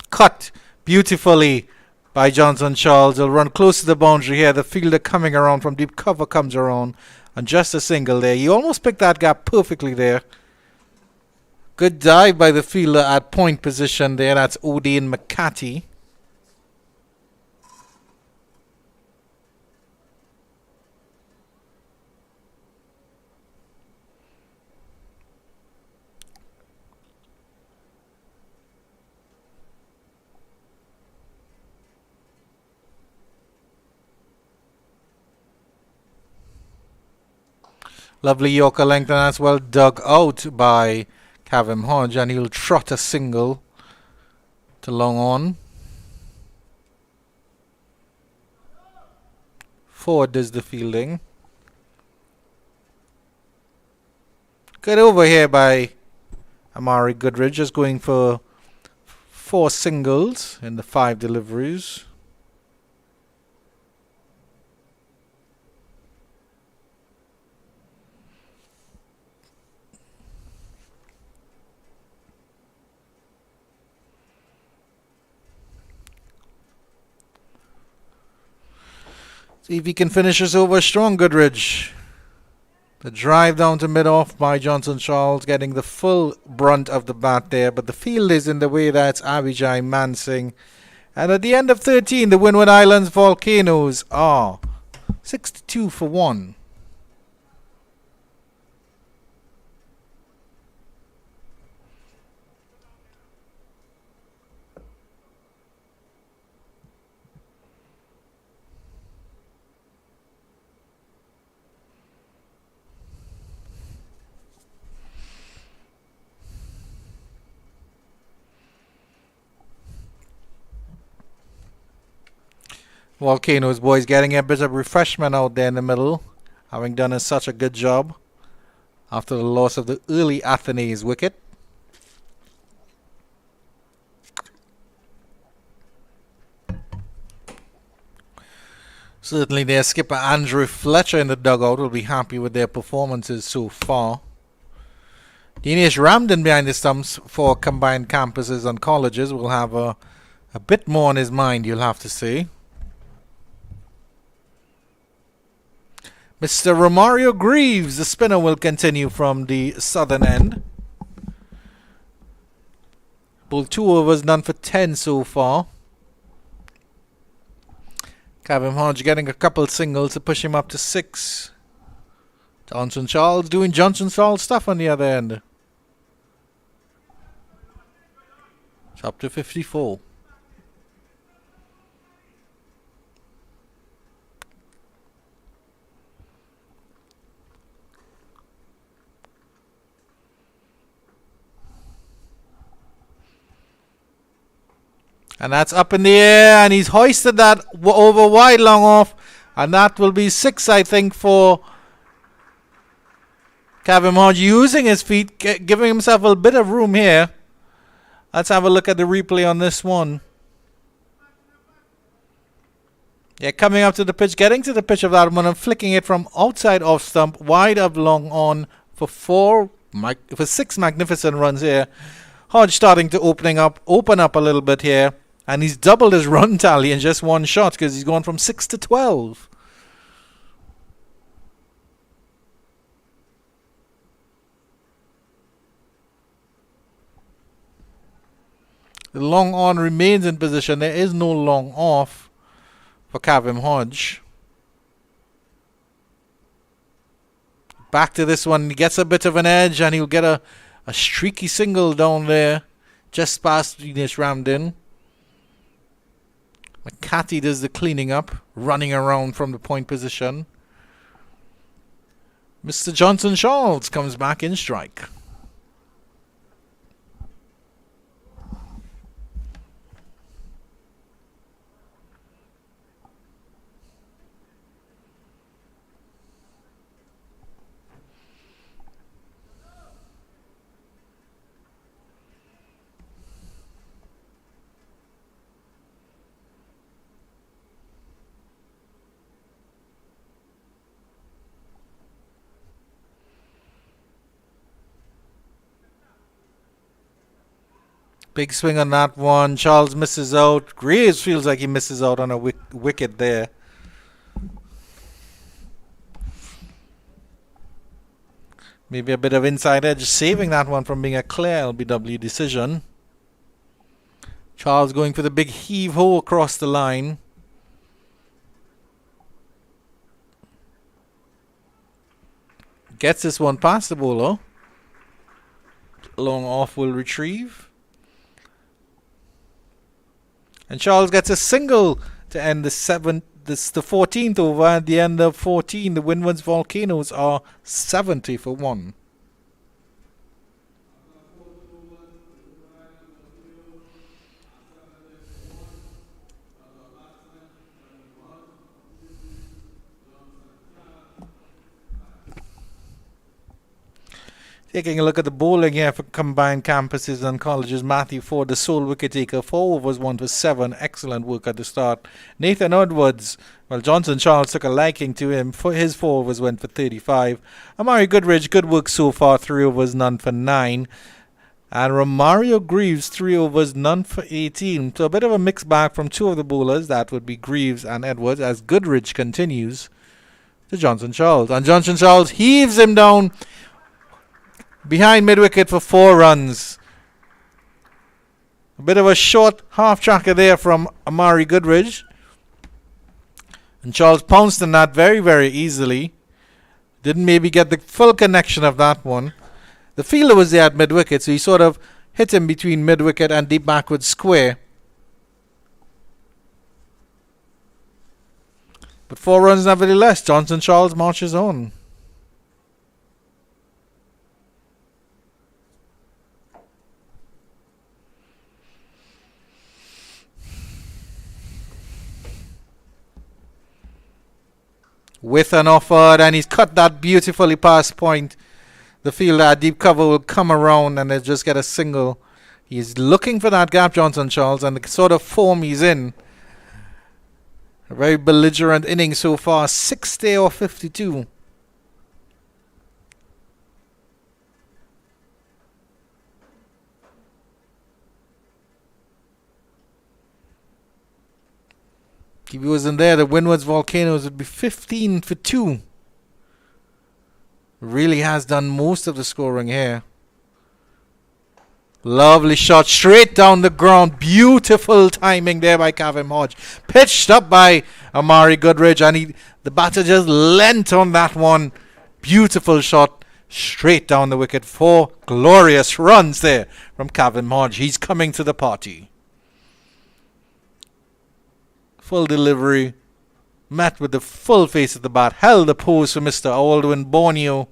Cut beautifully by Johnson Charles. He'll run close to the boundary here. The fielder coming around from deep cover comes around, and just a single there. He almost picked that gap perfectly there. Good dive by the fielder at point position there. That's Odean McCarthy. Lovely Yorker length, and that's well dug out by Kavim Hodge, and he'll trot a single to long on. Forward does the fielding. Good over here by Amari Goodridge, just going for 4 singles in the 5 deliveries. See if he can finish us over strong, Goodridge. The drive down to mid-off by Johnson Charles, getting the full brunt of the bat there, but the field is in the way. That's Abhijay Mansingh. And at the end of 13, the Windward Islands Volcanoes are 62 for 1. Volcanoes boys getting a bit of refreshment out there in the middle, having done such a good job after the loss of the early Athenaeus wicket. Certainly their skipper Andrew Fletcher in the dugout will be happy with their performances so far. Dinesh Ramdan behind the stumps for combined campuses and colleges will have a bit more on his mind, you'll have to say. Mr. Romario Greaves, the spinner, will continue from the southern end. Bowled 2 overs, none for 10 so far. Kavim Hodge getting a couple singles to push him up to 6. Johnson Charles doing Johnson Charles stuff on the other end. It's up to 54. And that's up in the air, and he's hoisted that over wide long off, and that will be 6, I think, for Kevin Hodge using his feet, giving himself a bit of room here. Let's have a look at the replay on this one. Yeah, coming up to the pitch, getting to the pitch of that one and flicking it from outside off stump, wide of long on for 6 magnificent runs here. Hodge starting to open up a little bit here. And he's doubled his run tally in just one shot because he's gone from 6 to 12. The long on remains in position. There is no long off for Kevin Hodge. Back to this one. He gets a bit of an edge and he'll get a streaky single down there just past Venus Ramden. McCarthy does the cleaning up, running around from the point position. Mr. Johnson Charles comes back in strike. Big swing on that one. Charles misses out. Graves feels like he misses out on a wicket there. Maybe a bit of inside edge, saving that one from being a clear LBW decision. Charles going for the big heave-ho across the line. Gets this one past the bowler. Long off will retrieve. And Charles gets a single to end the 14th over. At the end of 14, the Windwards Volcanoes are 70 for 1. Taking a look at the bowling here for combined campuses and colleges. Matthew Ford, the sole wicket taker, 4 overs, 1 for 7. Excellent work at the start. Nathan Edwards, well, Johnson Charles took a liking to him. His 4 overs went for 35. Amari Goodridge, good work so far, 3 overs, none for 9. And Romario Greaves, 3 overs, none for 18. So a bit of a mixed bag from 2 of the bowlers. That would be Greaves and Edwards, as Goodridge continues to Johnson Charles. And Johnson Charles heaves him down behind mid-wicket for 4 runs. A bit of a short half-tracker there from Amari Goodridge. And Charles pounced on that very, very easily. Didn't maybe get the full connection of that one. The fielder was there at mid-wicket, so he sort of hit him between mid-wicket and deep backward square. But 4 runs nevertheless. Johnson Charles marches on. With an offered, and he's cut that beautifully past point. The fielder at deep cover will come around and they'll just get a single. He's looking for that gap, Johnson Charles, and the sort of form he's in. A very belligerent inning so far, 60 or 52. If he wasn't there, the Windwards Volcanoes would be 15 for 2. Really has done most of the scoring here. Lovely shot straight down the ground. Beautiful timing there by Kevin Hodge. Pitched up by Amari Goodridge, and the batter just leant on that one. Beautiful shot straight down the wicket. 4 glorious runs there from Kevin Hodge. He's coming to the party. Full delivery, met with the full face of the bat, held the pose for Mr. Aldwin Borneo,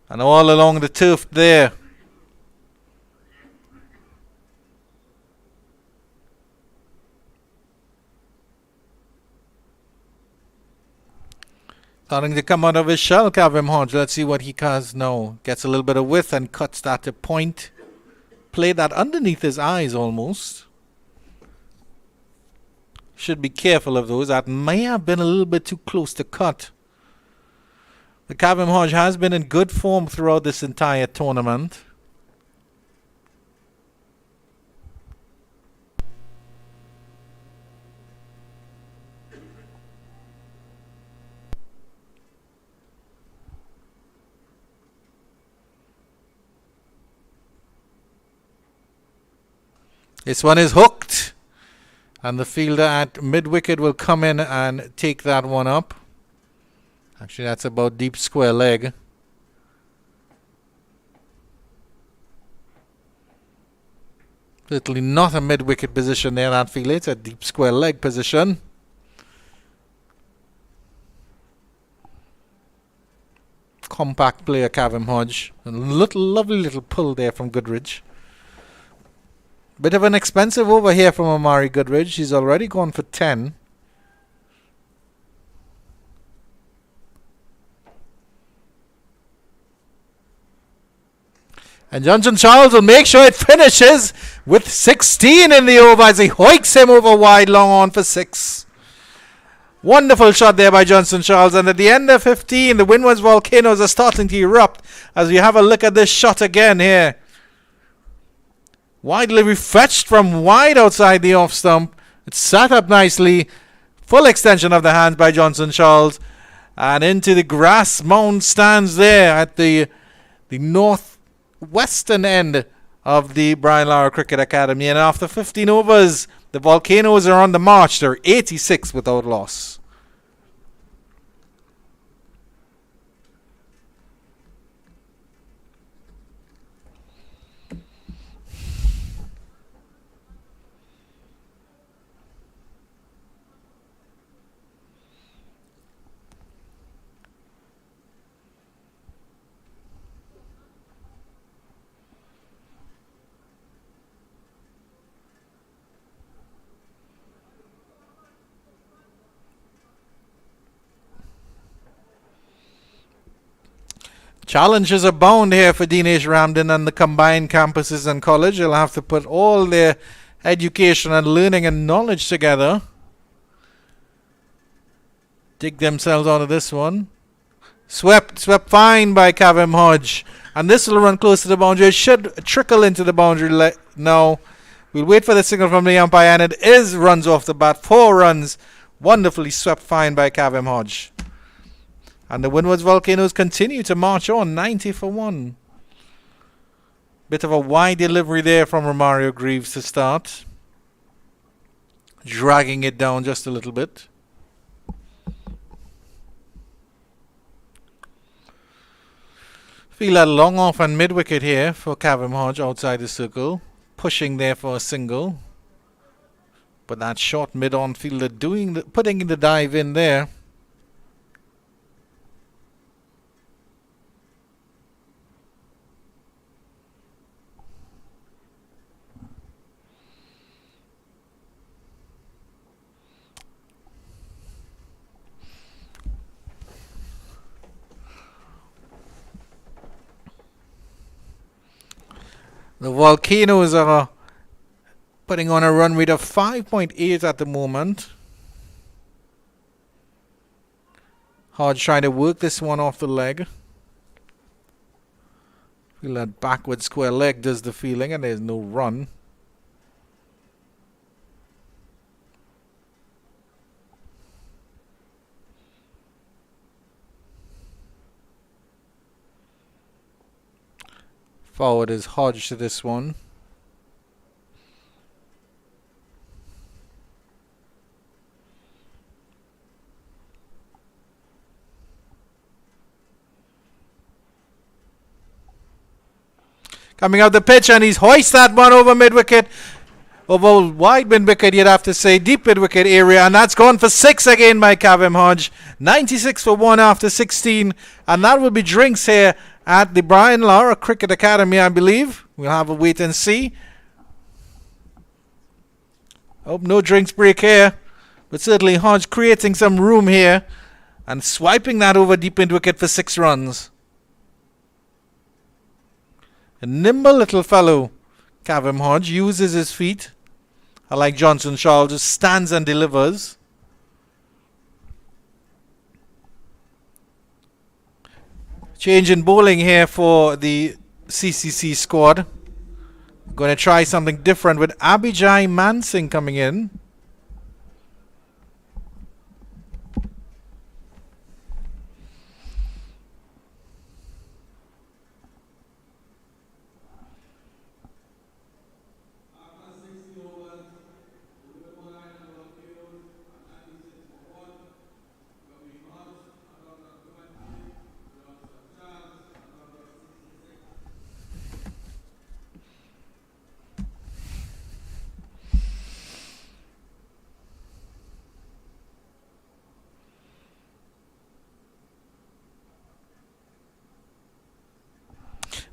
and all along the turf there. Starting to come out of his shell, Kavem Hodge. Let's see what he does now. Gets a little bit of width and cuts that to point. Played that underneath his eyes almost. Should be careful of those. That may have been a little bit too close to cut. The Kavem Hodge has been in good form throughout this entire tournament. This one is hooked. And the fielder at mid-wicket will come in and take that one up. Actually, that's about deep square leg. Certainly not a mid-wicket position there, that fielder. It's a deep square leg position. Compact player, Kavem Hodge. A lovely little pull there from Goodridge. Bit of an expensive over here from Amari Goodridge. He's already gone for 10. And Johnson Charles will make sure it finishes with 16 in the over as he hoiks him over wide long on for 6. Wonderful shot there by Johnson Charles. And at the end of 15, the Windwards Volcanoes are starting to erupt as we have a look at this shot again here. Wide delivery fetched from wide outside the off stump. It's sat up nicely. Full extension of the hands by Johnson Charles. And into the grass mound stands there at the northwestern end of the Brian Lara Cricket Academy. And after 15 overs, the Volcanoes are on the march. They're 86 without loss. Challenges abound here for Dinesh Ramdin and the combined campuses and college. They'll have to put all their education and learning and knowledge together. Dig themselves out of this one. Swept fine by Kavem Hodge. And this will run close to the boundary. It should trickle into the boundary now. We'll wait for the signal from the umpire, and it is runs off the bat. 4 runs. Wonderfully swept fine by Kavem Hodge. And the Windwards Volcanoes continue to march on, 90 for 1. Bit of a wide delivery there from Romario Greaves to start. Dragging it down just a little bit. Feel that long off and mid-wicket here for Kavem Hodge outside the circle. Pushing there for a single. But that short mid-on fielder putting the dive in there. The Volcanoes are putting on a run rate of 5.8 at the moment. Hodge trying to work this one off the leg. Feel that backward square leg does the feeling, and there's no run. Forward is Hodge to this one. Coming out the pitch, and he's hoist that one over mid-wicket. Over wide mid-wicket, you'd have to say. Deep mid-wicket area, and that's gone for 6 again by Kavem Hodge. 96 for 1 after 16. And that will be drinks here at the Brian Lara Cricket Academy, I believe. We'll have a wait and see. Hope no drinks break here. But certainly Hodge creating some room here and swiping that over deep into wicket for 6 runs. A nimble little fellow, Cavem Hodge, uses his feet. Unlike Johnson Charles, just stands and delivers. Change in bowling here for the CCC squad. Going to try something different with Abhijay Mansingh coming in.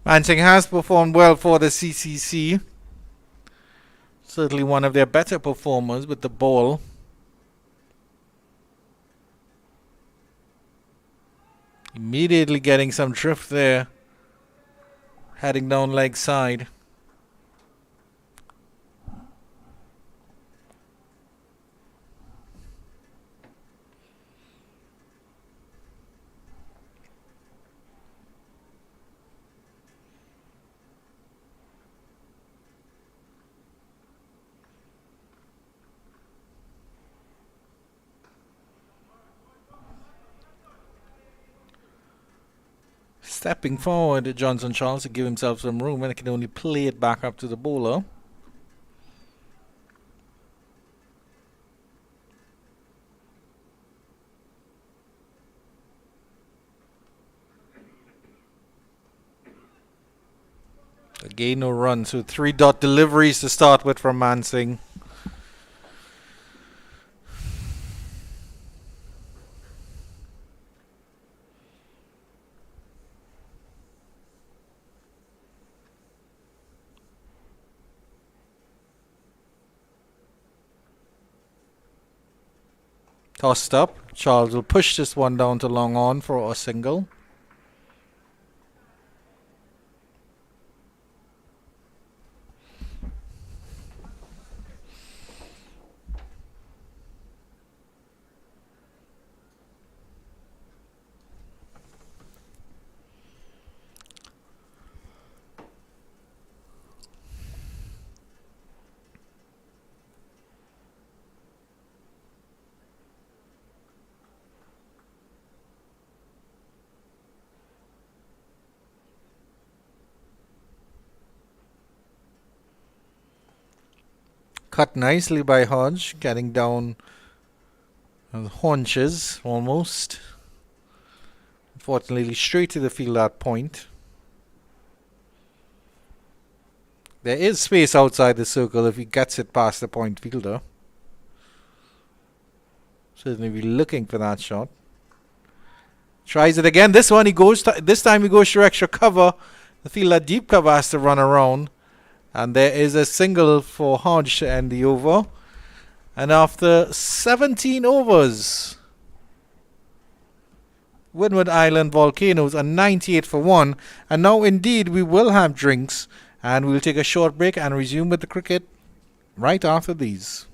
Mansingh has performed well for the CCC. Certainly one of their better performers with the ball. Immediately getting some drift there. Heading down leg side. Stepping forward, Johnson Charles to give himself some room, and he can only play it back up to the bowler. Again, no run, so 3-dot deliveries to start with from Mansingh. Tossed up. Charles will push this one down to long on for a single. Cut nicely by Hodge, getting down on the haunches almost. Unfortunately, straight to the field at point. There is space outside the circle if he gets it past the point fielder. Certainly be looking for that shot. Tries it again. This one he goes. This time he goes to extra cover. The fielder deep cover has to run around. And there is a single for Hodge to end the over. And after 17 overs, Windward Island Volcanoes are 98 for 1. And now indeed we will have drinks. And we'll take a short break and resume with the cricket right after these.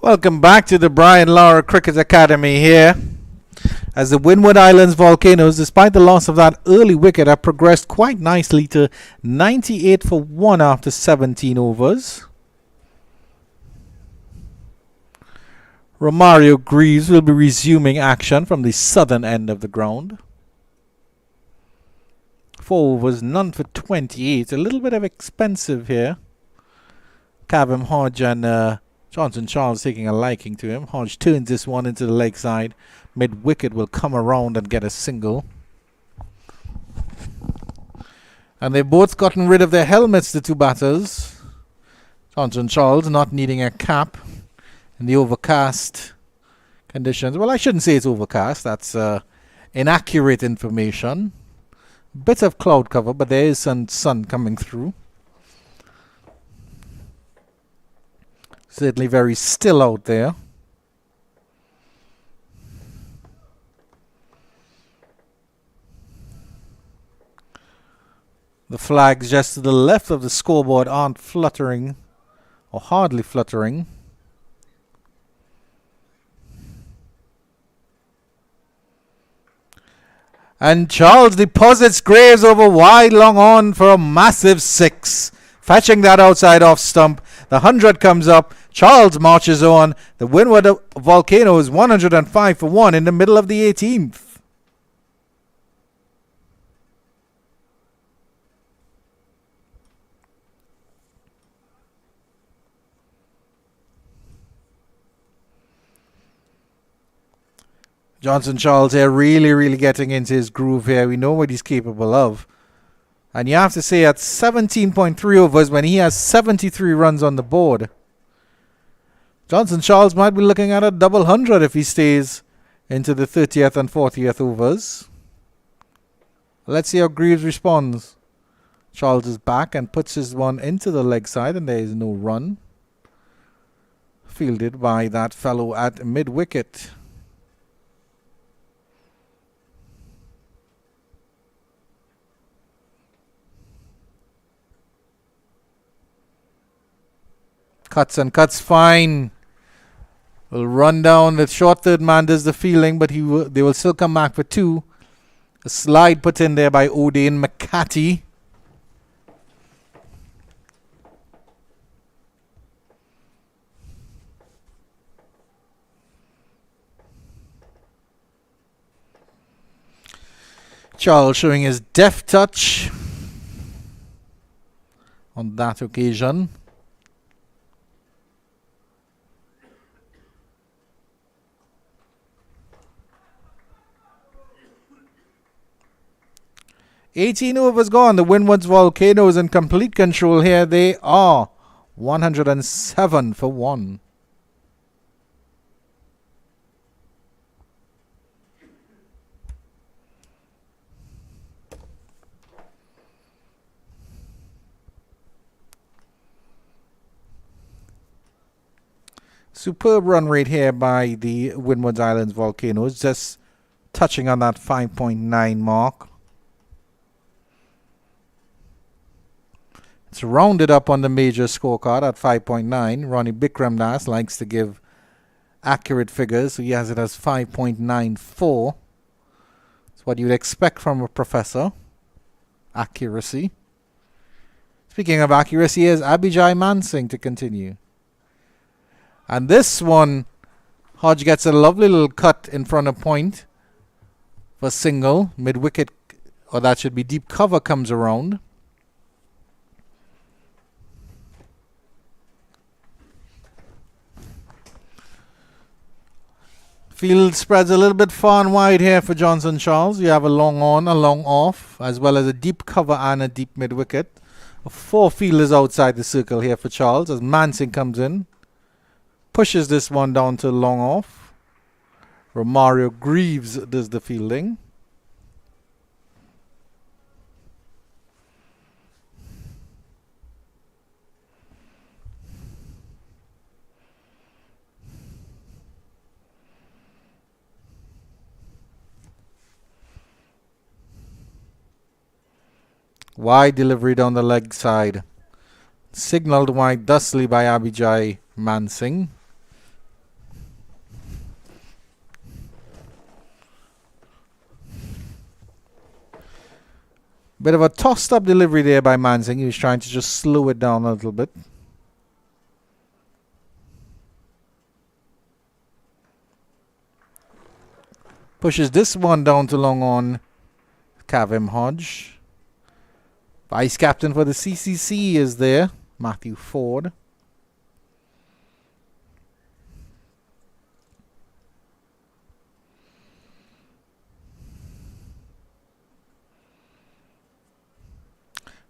Welcome back to the Brian Lara Cricket Academy here. As the Windward Islands Volcanoes, despite the loss of that early wicket, have progressed quite nicely to 98 for 1 after 17 overs. Romario Greaves will be resuming action from the southern end of the ground. 4 overs, none for 28. A little bit of expensive here. Cavum Hodge and Johnson Charles taking a liking to him. Hodge turns this one into the leg side. Mid-wicket will come around and get a single. And they've both gotten rid of their helmets, the two batters. Johnson Charles not needing a cap in the overcast conditions. Well, I shouldn't say it's overcast. That's inaccurate information. Bit of cloud cover, but there is some sun coming through. Certainly very still out there. The flags just to the left of the scoreboard aren't fluttering, or hardly fluttering. And Charles deposits Graves over wide long on for a massive 6. Fetching that outside off stump. The 100 comes up. Charles marches on. The Windward Volcanoes 105 for 1 in the middle of the 18th. Johnson Charles here really getting into his groove here. We know what he's capable of. And you have to say at 17.3 overs when he has 73 runs on the board, Johnson Charles might be looking at a double 100 if he stays into the 30th and 40th overs. Let's see how Greaves responds. Charles is back and puts his one into the leg side, and there is no run. Fielded by that fellow at mid-wicket. Cuts and cuts fine. Will run down. The short third man does the fielding, but they will still come back for 2. A slide put in there by O'Dane McCarty. Charles showing his deft touch on that occasion. $18 overs gone. The Windwards Volcanoes in complete control here. They are 107 for 1. Superb run rate here by the Windwards Islands Volcanoes, just touching on that 5.9 mark. It's rounded up on the major scorecard at 5.9. Ronnie Bikramdas likes to give accurate figures, so he has it as 5.94. It's what you'd expect from a professor. Accuracy. Speaking of accuracy, here's Abhijay Mansingh to continue. And this one, Hodge gets a lovely little cut in front of point for single. Mid-wicket, or that should be deep cover, comes around. Field spreads a little bit far and wide here for Johnson Charles. You have a long on, a long off, as well as a deep cover and a deep mid-wicket. 4 fielders outside the circle here for Charles as Mansingh comes in. Pushes this one down to long off. Romario Greaves does the fielding. Wide delivery down the leg side. Signalled wide thusly by Abhijay Mansingh. Bit of a tossed up delivery there by Mansing. He was trying to just slow it down a little bit. Pushes this one down to long on Kavem Hodge. Vice captain for the CCC is there, Matthew Ford.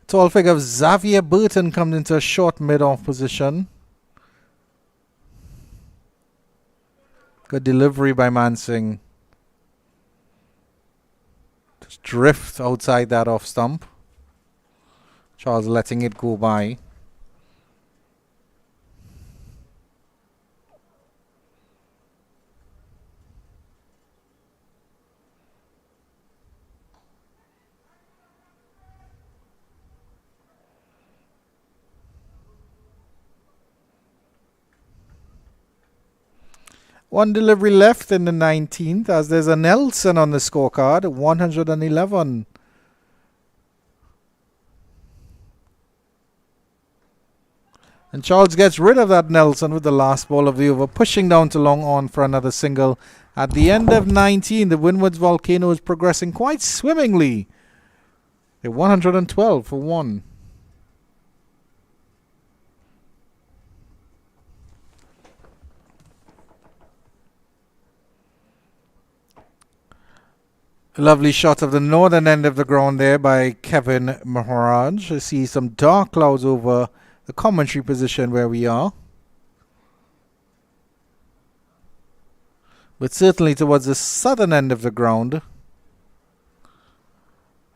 Tall figure of Xavier Burton comes into a short mid-off position. Good delivery by Mansing. Just drift outside that off stump. Charles letting it go by. One delivery left in the 19th as there's a Nelson on the scorecard, 111. And Charles gets rid of that Nelson with the last ball of the over, pushing down to long on for another single. At the end of 19, the Windwards Volcanoes progressing quite swimmingly. They're 112 for 1. A lovely shot of the northern end of the ground there by Kevin Maharaj. I see some dark clouds over the commentary position where we are. But certainly towards the southern end of the ground,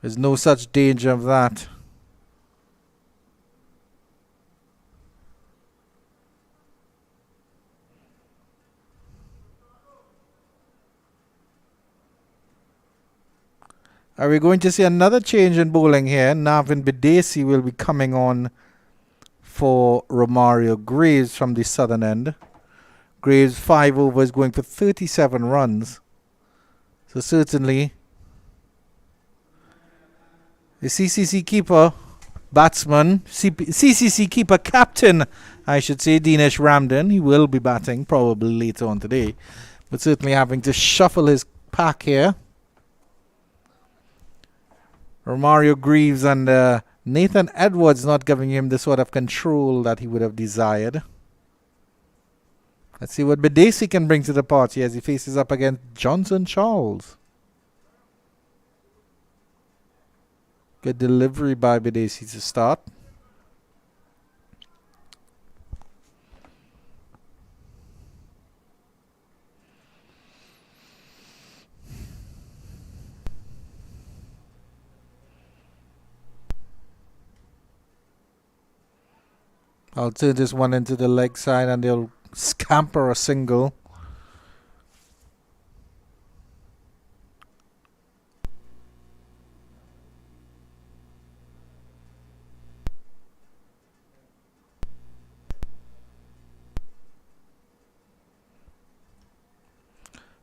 there's no such danger of that. Are we going to see another change in bowling here? Navin Bidesi will be coming on for Romario Graves from the southern end. Graves 5 overs going for 37 runs. So certainly the CCC keeper, batsman, CCC keeper captain, I should say, Dinesh Ramden. He will be batting probably later on today. But certainly having to shuffle his pack here. Romario Greaves and Nathan Edwards not giving him the sort of control that he would have desired. Let's see what Bidesi can bring to the party as he faces up against Johnson Charles. Good delivery by Bidesi to start. I'll turn this one into the leg side and they'll scamper a single.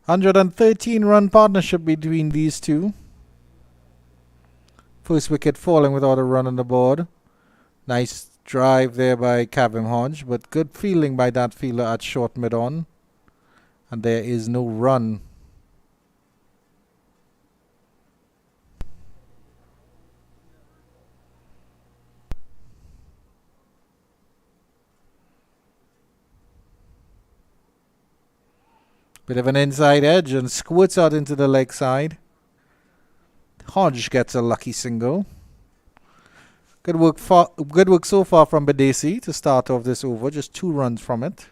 "113-run partnership between these two. First wicket falling without a run on the board. Nice drive there by Kavem Hodge, but good fielding by that fielder at short mid-on. And there is no run. Bit of an inside edge and squirts out into the leg side. Hodge gets a lucky single. Good work so far from Bidesi to start off this over. Just 2 runs from it.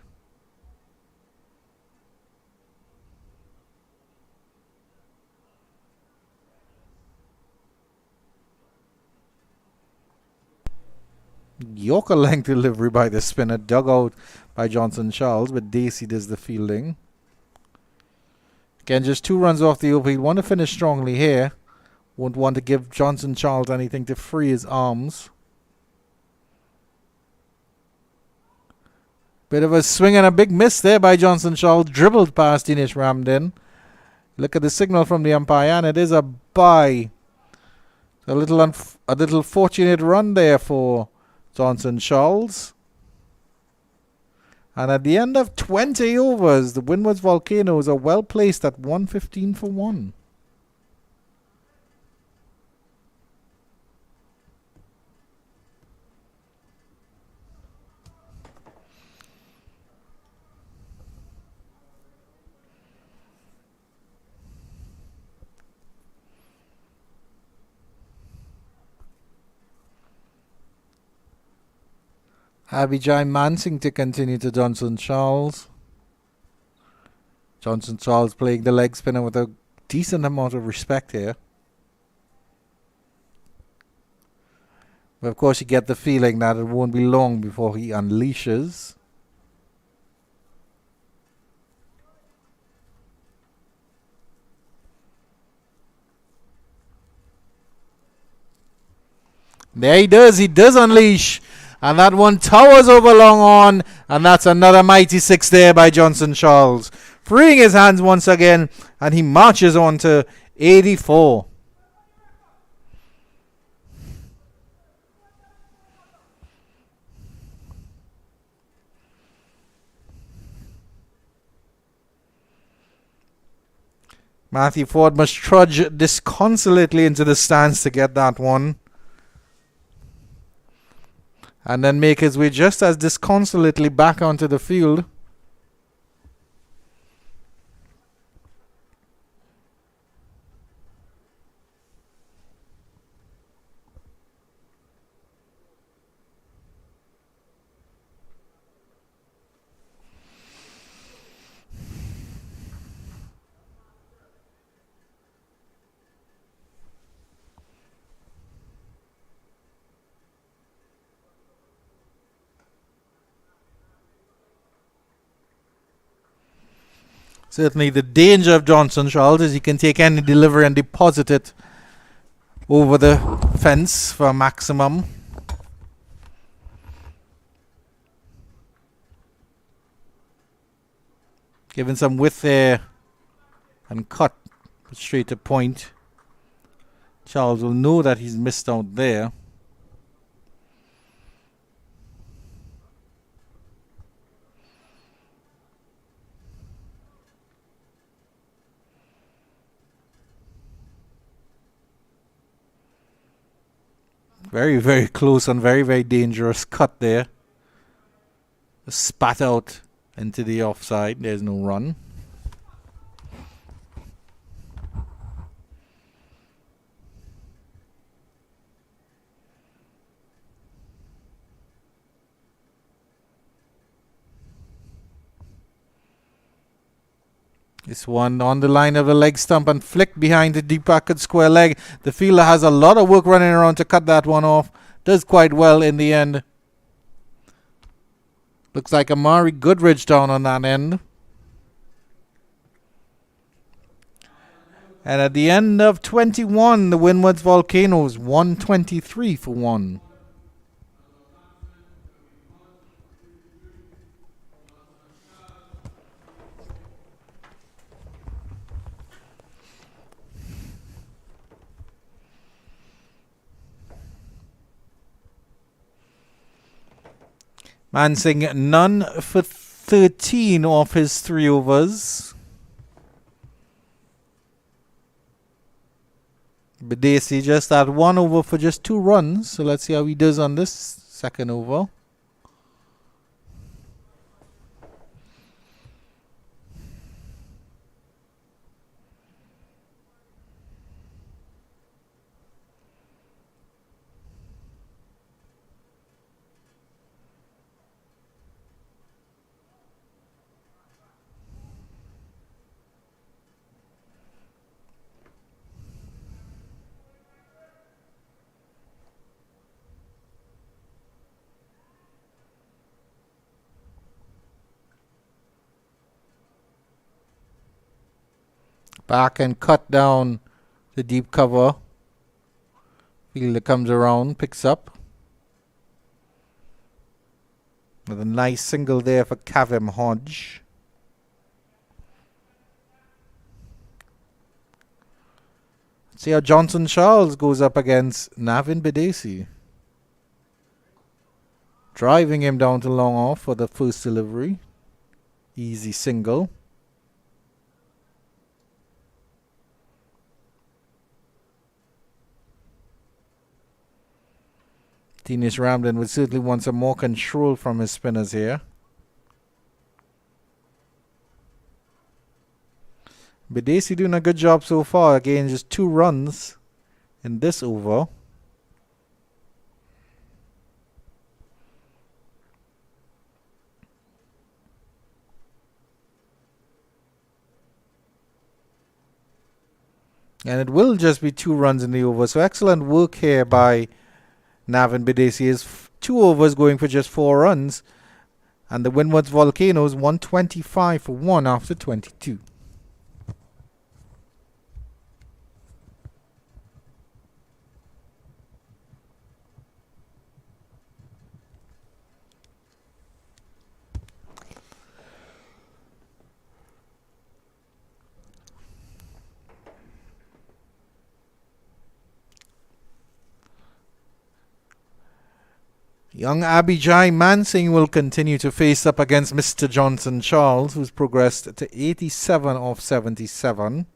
Yorker length delivery by the spinner, dug out by Johnson Charles, but Dacey does the fielding. Again, just 2 runs off the over. He'd want to finish strongly here. Won't want to give Johnson Charles anything to free his arms. Bit of a swing and a big miss there by Johnson Charles. Dribbled past Dinesh Ramden. Look at the signal from the umpire and it is a bye. A little fortunate run there for Johnson Charles. And at the end of 20 overs, the Windwards Volcanoes are well placed at 115 for 1. Abhijay Mansingh to continue to Johnson Charles. Johnson Charles playing the leg spinner with a decent amount of respect here. But of course you get the feeling that it won't be long before he unleashes. There he does unleash. And that one towers over long on. And that's another mighty six there by Johnson Charles. Freeing his hands once again. And he marches on to 84. Matthew Ford must trudge disconsolately into the stands to get that one. And then make his way just as disconsolately back onto the field. Certainly the danger of Johnson Charles is he can take any delivery and deposit it over the fence for a maximum. Given some width there and cut straight to point. Charles will know that he's missed out there. Very, very close and very, very dangerous cut there. Spat out into the offside. There's no run. This one on the line of the leg stump and flicked behind the deep pocket square leg. The fielder has a lot of work running around to cut that one off. Does quite well in the end. Looks like Amari Goodridge down on that end. And at the end of 21, the Windwards Volcanoes 123 for 1. Mansingh none for 13 off his 3 overs. Badesi just at 1 over for just 2 runs. So let's see how he does on this second over. Back and cut down the deep cover. Fielder comes around, picks up. With a nice single there for Kavem Hodge. See how Johnson Charles goes up against Navin Bidesi. Driving him down to long off for the first delivery. Easy single. Dinesh Ramlin would certainly want some more control from his spinners here. Bidesi doing a good job so far. Again, just 2 runs in this over. And it will just be 2 runs in the over. So excellent work here by Navin Bidesi. Is 2 overs going for just 4 runs. And the Windwards Volcanoes 125 for 1 after 22. Young Abijay Mansingh will continue to face up against Mr. Johnson Charles, who's progressed to 87 off 77.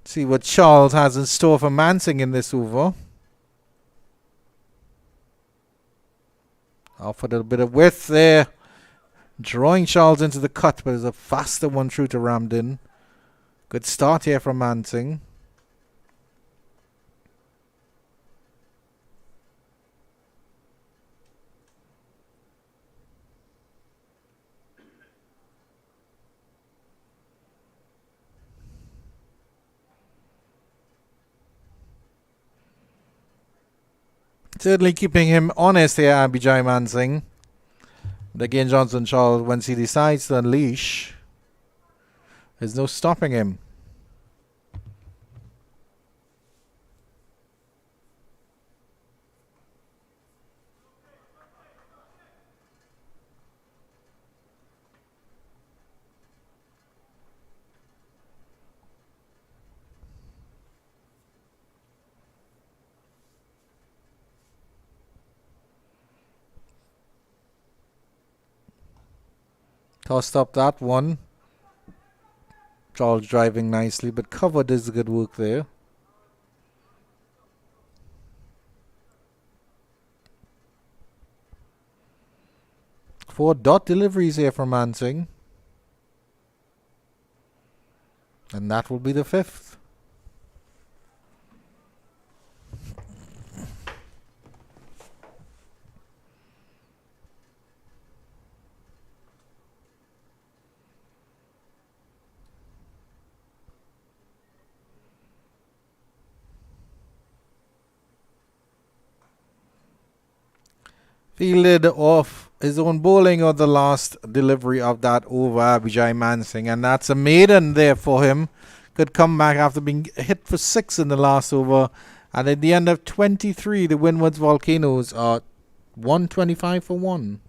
See what Charles has in store for Mansingh in this over. Offered a bit of width there. Drawing Charles into the cut, but it's a faster one through to Ramdin. Good start here from Mansingh. Certainly keeping him honest here, Abijay Mansingh. But again, Johnson Charles, once he decides to unleash, there's no stopping him. Tossed up that one. Charles driving nicely, but covered is good work there. Four dot deliveries here from Mansingh. And that will be the 5th. Fielded off his own bowling or the last delivery of that over, Abijay Mansingh, and that's a maiden there for him. Could come back after being hit for 6 in the last over, and at the end of 23, the Windwards Volcanoes are 125 for 1.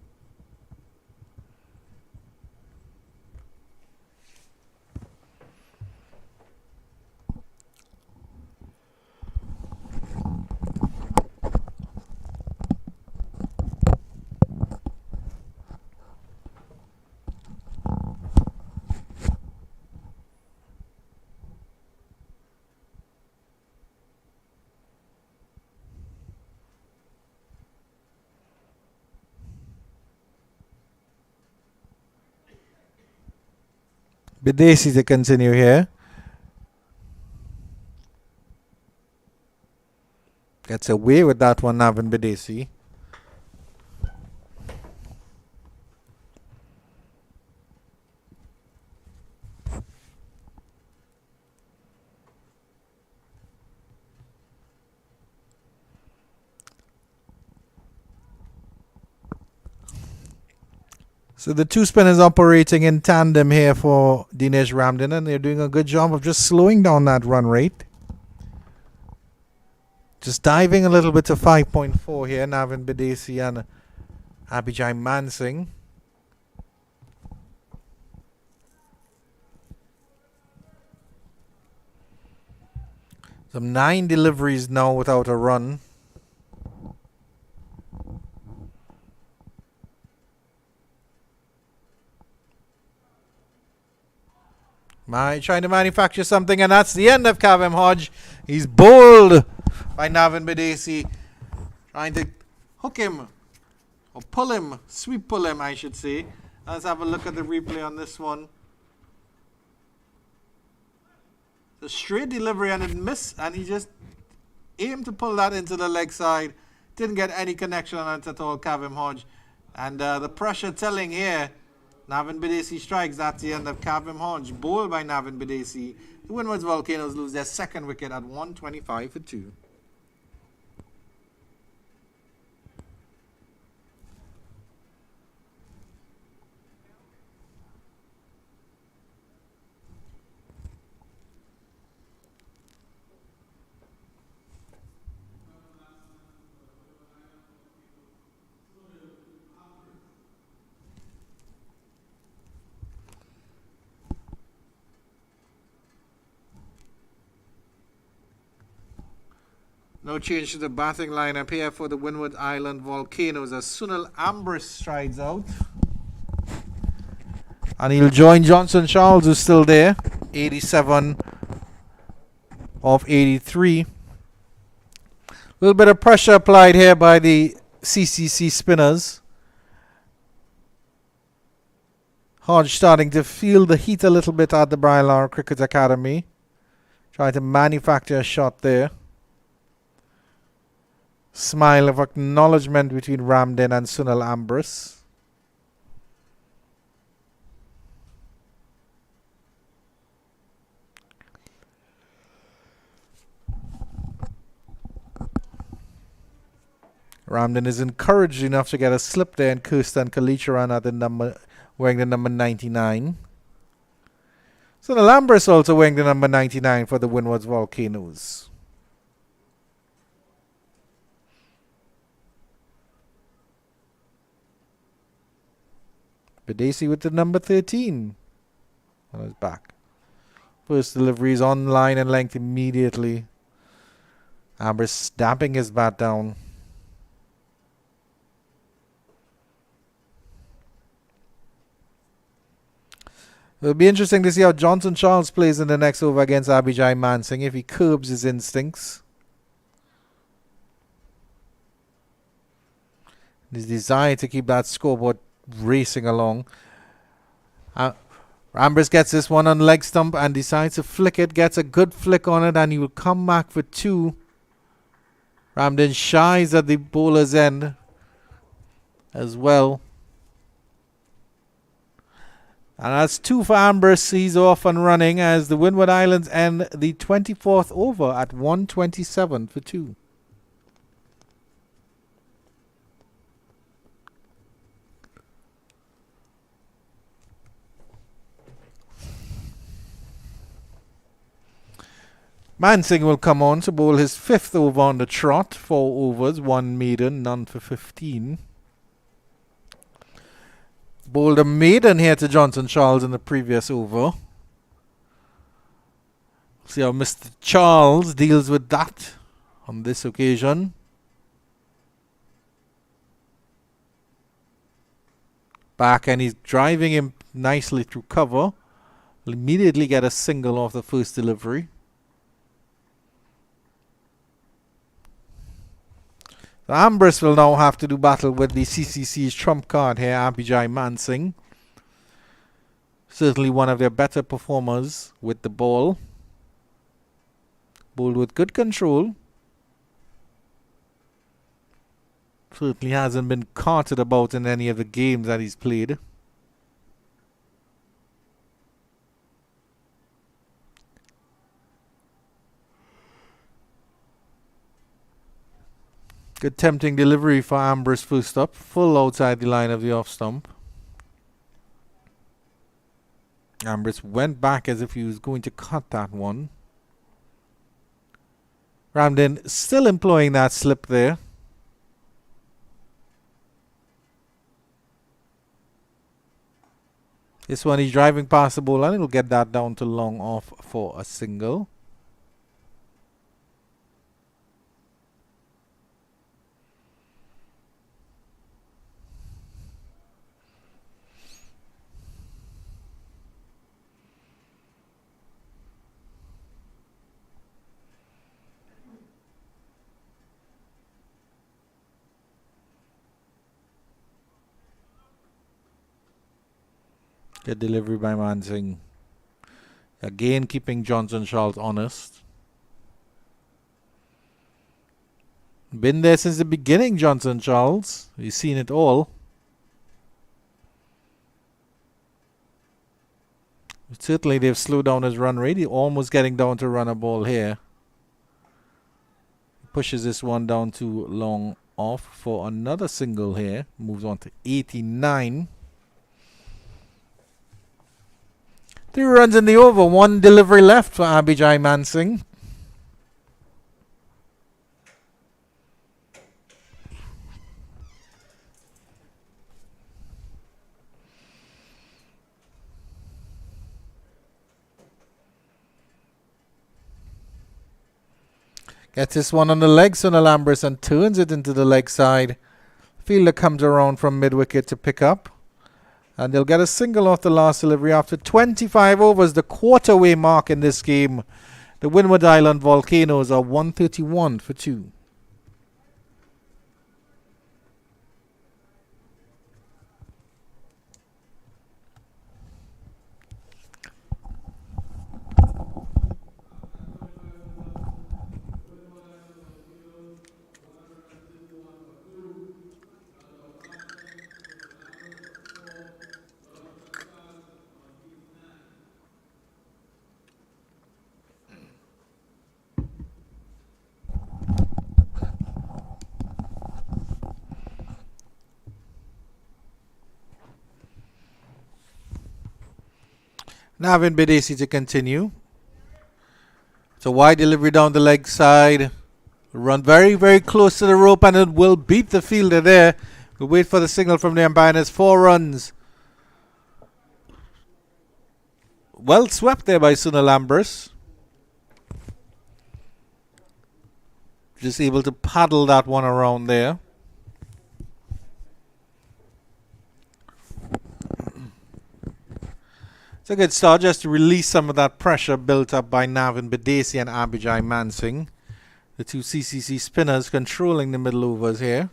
Bidesi to continue here. Gets away with that one, Navin Bidesi. So the 2 spinners operating in tandem here for Dinesh Ramdin, and they're doing a good job of just slowing down that run rate. Just diving a little bit to 5.4 here, Navin Bidesi and Abijay Mansingh. Some 9 deliveries now without a run. Trying to manufacture something, and that's the end of Kavem Hodge. He's bowled by Navin Bidesi. Trying to hook him, or pull him, sweep pull him, I should say. Let's have a look at the replay on this one. The straight delivery and it missed, and he just aimed to pull that into the leg side. Didn't get any connection on it at all, Kavem Hodge. And the pressure telling here. Navin Bidesi strikes. That's the end of Kavem Hodge. Bowled by Navin Bidesi. The Windwards Volcanoes lose their second wicket at 125 for 2. No change to the batting lineup here for the Windward Island Volcanoes as Sunil Ambrose strides out. And he'll join Johnson Charles, who's still there. 87 of 83. A little bit of pressure applied here by the CCC spinners. Hodge starting to feel the heat a little bit at the Brian Lara Cricket Academy. Trying to manufacture a shot there. Smile of acknowledgement between Ramdin and Sunil Ambrose. Ramdin is encouraged enough to get a slip there, and Kirsten Kalicharan at the number, wearing the number 99. Sunil Ambrose also wearing the number 99 for the Windwards Volcanoes. Bidesi with the number 13 on his back. First delivery is on line and length immediately. Ambrose stamping his bat down. It'll be interesting to see how Johnson Charles plays in the next over against Abhijay Mansingh, if he curbs his instincts. His desire to keep that scoreboard racing along. Ambrose gets this one on leg stump and decides to flick it. Gets a good flick on it, and he will come back for 2. Ramdin shies at the bowler's end as well. And that's 2 for Ambrose. He's off and running as the Windward Islands end the 24th over at 127 for 2. Mansingh will come on to bowl his 5th over on the trot. 4 overs, 1 maiden, none for 15. Bowled a maiden here to Johnson Charles in the previous over. See how Mr. Charles deals with that on this occasion. Back, and he's driving him nicely through cover. Will immediately get a single off the first delivery. So Ambrose will now have to do battle with the CCC's trump card here, Abhijay Mansingh. Certainly one of their better performers with the ball. Bowled with good control. Certainly hasn't been carted about in any of the games that he's played. Good tempting delivery for Ambrose first up. Full outside the line of the off stump. Ambrose went back as if he was going to cut that one. Ramdin still employing that slip there. This one he's driving past the ball and he'll get that down to long off for a single. Good delivery by Mansing. Again, keeping Johnson Charles honest. Been there since the beginning, Johnson Charles. He's seen it all. But certainly they've slowed down his run rate. He's almost getting down to run a ball here. Pushes this one down to long off for another single here. Moves on to 89. 3 runs in the over. 1 delivery left for Abhijay Mansing. Gets this one on the leg, Sunalambris, and turns it into the leg side. Fielder comes around from mid-wicket to pick up. And they'll get a single off the last delivery after 25 overs, the quarter-way mark in this game. The Windward Island Volcanoes are 131 for 2. Navin Bidesi to continue. It's a wide delivery down the leg side. Run very, very close to the rope, and it will beat the fielder there. We'll wait for the signal from the umpire. There's 4 runs. Well swept there by Sunalambris. Just able to paddle that one around there. It's a good start just to release some of that pressure built up by Navin Bidesi and Abhijay Mansing. The 2 CCC spinners controlling the middle overs here.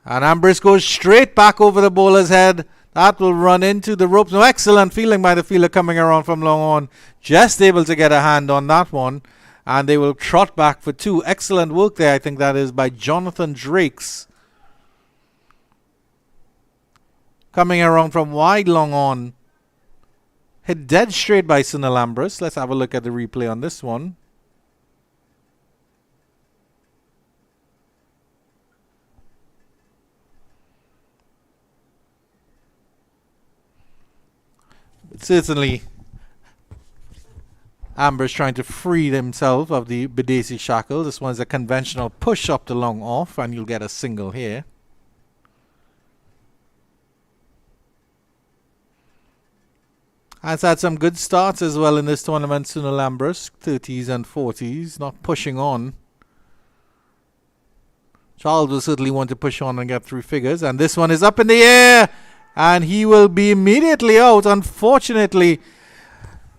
And Ambris goes straight back over the bowler's head. That will run into the ropes. No, excellent fielding by the fielder coming around from long on. Just able to get a hand on that one. And they will trot back for 2. Excellent work there. I think that is by Jonathan Drakes. Coming around from wide long on. Hit dead straight by Sunalambris. Let's have a look at the replay on this one. But certainly, Amber's trying to free himself of the Bidesi shackle. This one's a conventional push up the long off, and you'll get a single here. Has had some good starts as well in this tournament, Sunalambris. 30s and 40s, not pushing on. Charles will certainly want to push on and get through figures. And this one is up in the air. And he will be immediately out, unfortunately.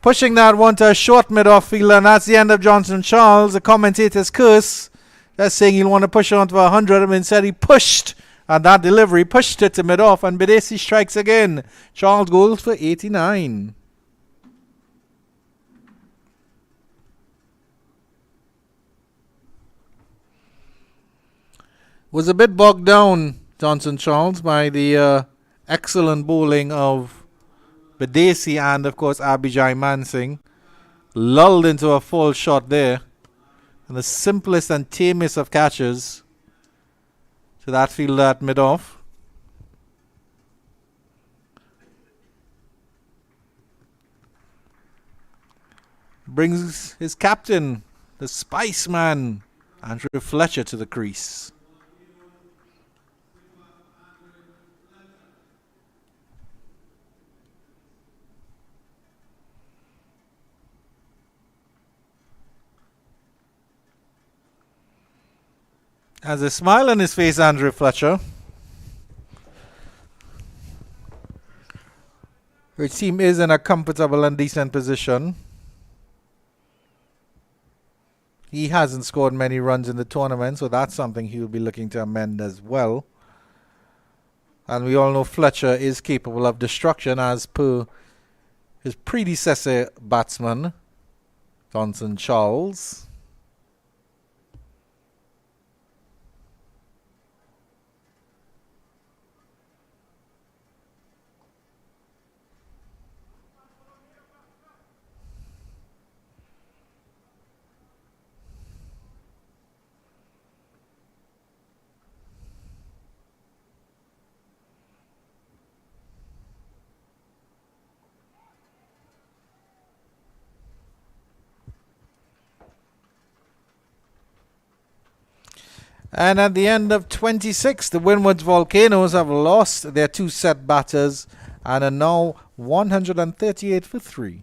Pushing that one to a short mid-off fielder. And that's the end of Johnson Charles. The commentator's curse. Just saying he'll want to push on to 100. And instead he pushed. And that delivery pushed it to mid-off. And Bidesi strikes again. Charles goes for 89. Was a bit bogged down, Johnson Charles, by the excellent bowling of Bidesi and, of course, Abhijay Mansing. Lulled into a full shot there. And the simplest and tamest of catches to that fielder at mid-off. Brings his captain, the Spice Man, Andrew Fletcher, to the crease. Has a smile on his face, Andrew Fletcher. Her team is in a comfortable and decent position. He hasn't scored many runs in the tournament, so that's something he will be looking to amend as well. And we all know Fletcher is capable of destruction as per his predecessor batsman, Johnson Charles. And at the end of 26, the Windwards Volcanoes have lost their 2 set batters and are now 138 for 3.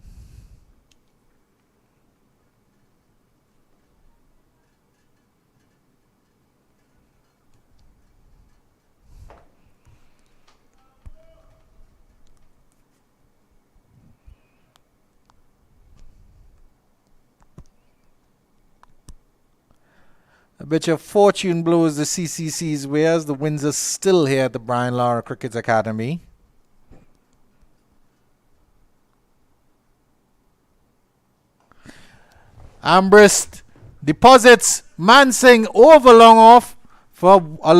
A bit of fortune blows the CCC's way as the winds are still here at the Brian Lara Cricket Academy. Ambrist deposits Mansing over long off for a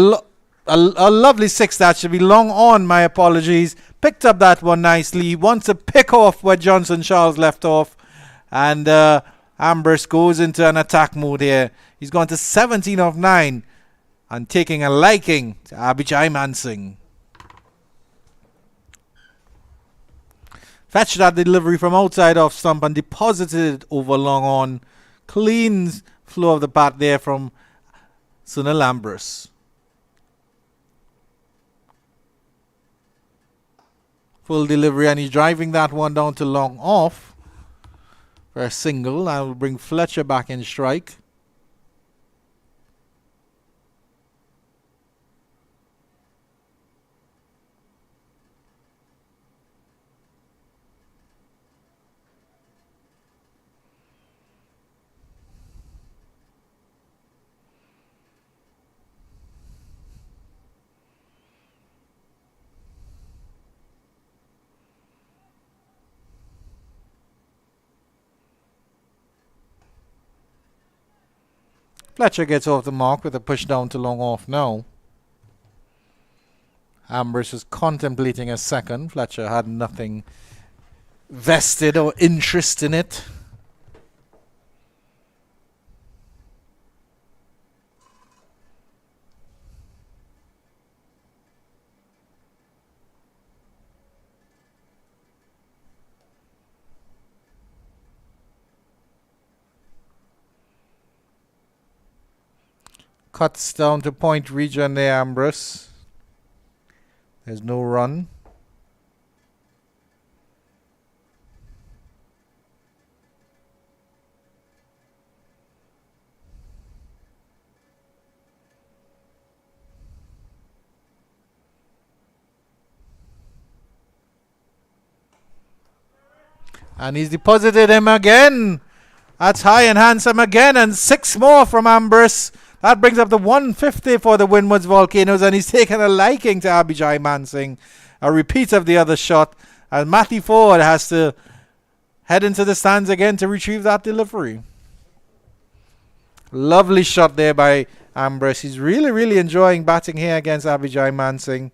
lovely 6. That should be long on, my apologies. Picked up that one nicely. He wants to pick off where Johnson Charles left off. And Ambrist goes into an attack mode here. He's gone to 17 of 9 and taking a liking to Abhijay Mansing. Fetched that delivery from outside off stump and deposited it over long on. Clean flow of the bat there from Sunil Ambrist. Full delivery, and he's driving that one down to long off for a single. I will bring Fletcher back in strike. Fletcher gets off the mark with a push down to long off now. Ambrist is contemplating a second. Fletcher had nothing vested or interest in it. Cuts down to point region there, Ambrist. There's no run. And he's deposited him again. That's high and handsome again. And 6 more from Ambrist. That brings up the 150 for the Windwards Volcanoes, and he's taken a liking to Abhijay Mansing. A repeat of the other shot, and Matthew Ford has to head into the stands again to retrieve that delivery. Lovely shot there by Ambrist. He's really, really enjoying batting here against Abhijay Mansing.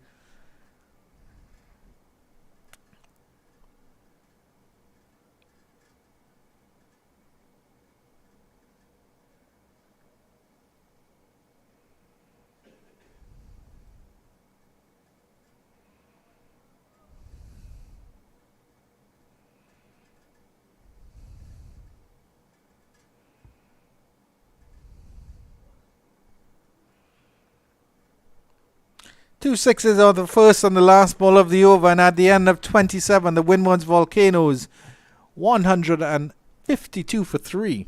Two sixes are the first and the last ball of the over, and at the end of 27, the Windwards Volcanoes 152 for 3.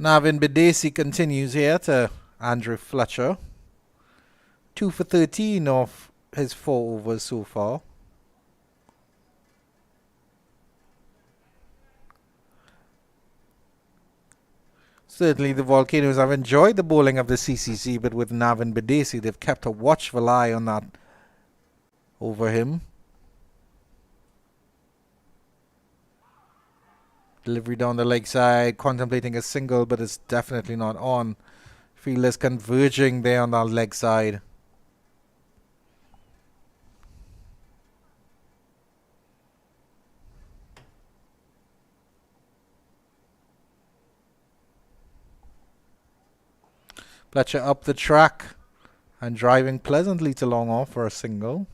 Navin Bidesi continues here to Andrew Fletcher. 2 for 13 off his 4 overs so far. Certainly the Volcanoes have enjoyed the bowling of the CCC, but with Navin Bidesi, they've kept a watchful eye on that over him. Delivery down the leg side, contemplating a single, but it's definitely not on. Fielders converging there on that leg side. Fletcher up the track and driving pleasantly to long off for a single.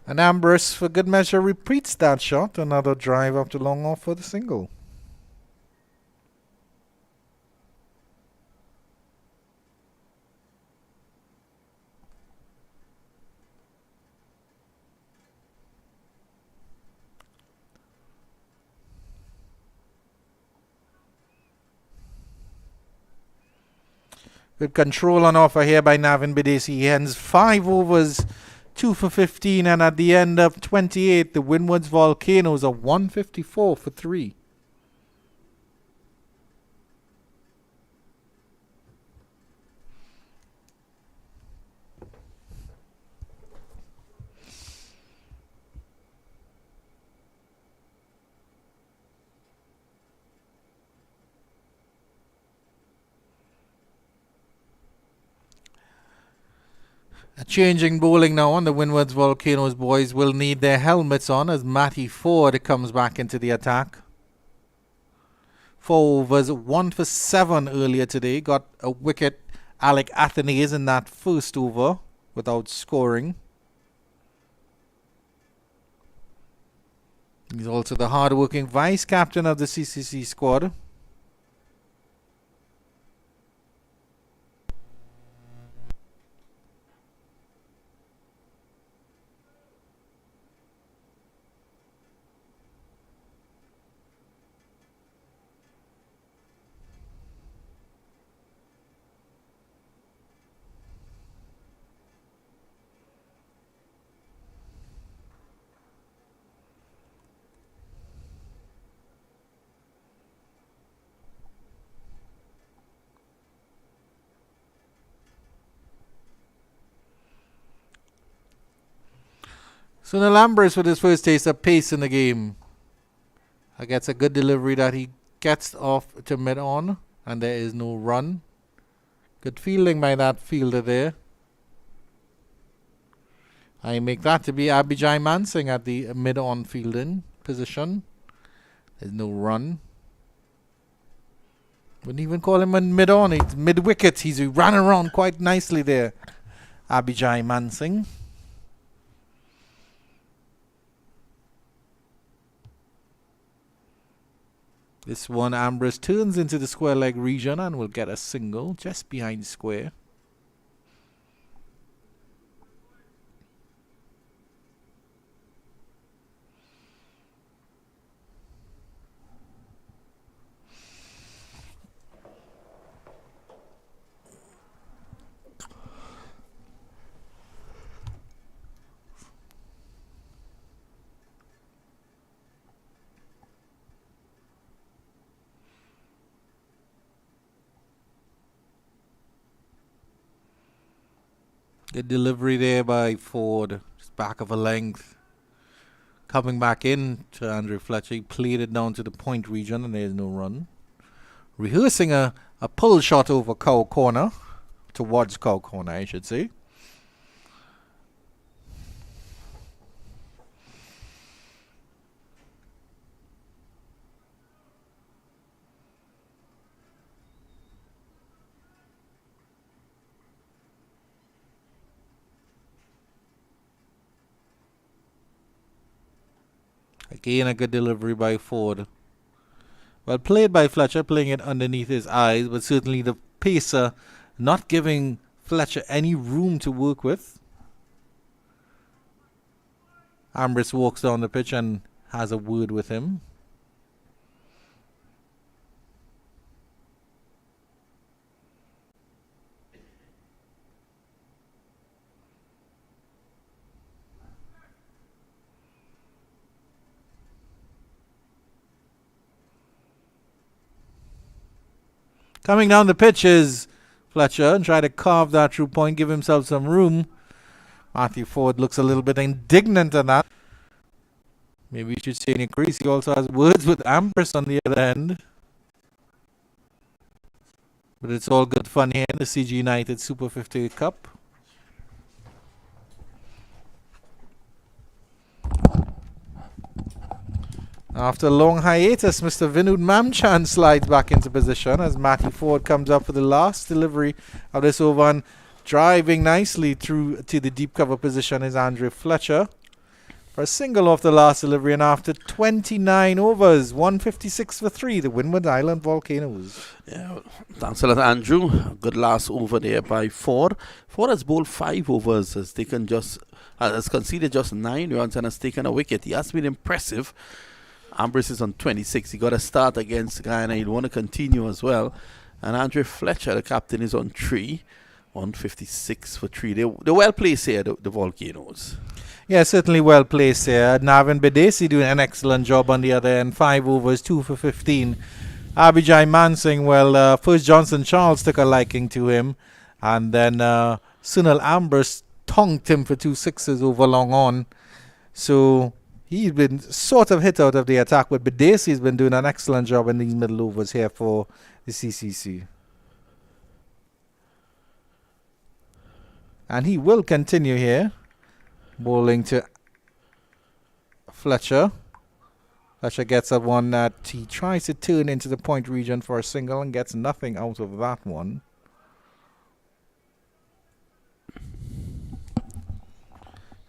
And Ambrose, for good measure, repeats that shot. Another drive up to long off for the single. Good control on offer here by Navin Bidesi. He ends 5 overs, 2 for 15, and at the end of 28, the Windwards Volcanoes are 154 for 3. A changing bowling now on the Windwards Volcanoes. Boys will need their helmets on as Matty Ford comes back into the attack. 4 overs, 1 for 7 earlier today. Got a wicket, Alec Athenaeus, in that first over without scoring. He's also the hard-working vice-captain of the CCC squad. So Nalambris with his first taste of pace in the game. Gets a good delivery that he gets off to mid-on, and there is no run. Good fielding by that fielder there. I make that to be Abhijay Mansingh at the mid-on fielding position. There's no run. Wouldn't even call him a mid-on. It's mid-wicket. He ran around quite nicely there. Abhijay Mansingh. This one, Ambrose turns into the square leg region and will get a single just behind square. Good delivery there by Ford. Just back of a length. Coming back in to Andrew Fletcher. He played it down to the point region and there's no run. Rehearsing a pull shot over Cow Corner. Towards Cow Corner, I should say. Again, a good delivery by Ford. Well played by Fletcher, playing it underneath his eyes, but certainly the pacer not giving Fletcher any room to work with. Ambrose walks down the pitch and has a word with him. Coming down the pitch is Fletcher and try to carve that through point, give himself some room. Matthew Ford looks a little bit indignant at that. Maybe we should say in increase. He also has words with Ambrose on the other end. But it's all good fun here in the CG United Super 58 Cup. After a long hiatus, Mr. Vinod Mamchan slides back into position as Matty Ford comes up for the last delivery of this over, and driving nicely through to the deep cover position is Andre Fletcher for a single off the last delivery. And after 29 overs, 156 for 3, the Windward Island Volcanoes. Yeah, thanks a lot, Andrew. Good last over there by Ford. Ford has bowled 5 overs, has conceded just 9 runs and has taken a wicket. He has been impressive. Ambrose is on 26. He got a start against Guyana. He'd want to continue as well. And Andre Fletcher, the captain, is on 3. 156 for 3. They're well placed here, the Volcanoes. Yeah, certainly well placed here. Navin Bedesi doing an excellent job on the other end. 5 overs, 2 for 15. Abhijay Mansingh, well, first Johnson Charles took a liking to him. And then Sunil Ambrose tonked him for 2 sixes over long on. So he's been sort of hit out of the attack, but Bedesi's been doing an excellent job in these middle overs here for the CCC. And he will continue here, bowling to Fletcher. Fletcher gets a one that he tries to turn into the point region for a single and gets nothing out of that one.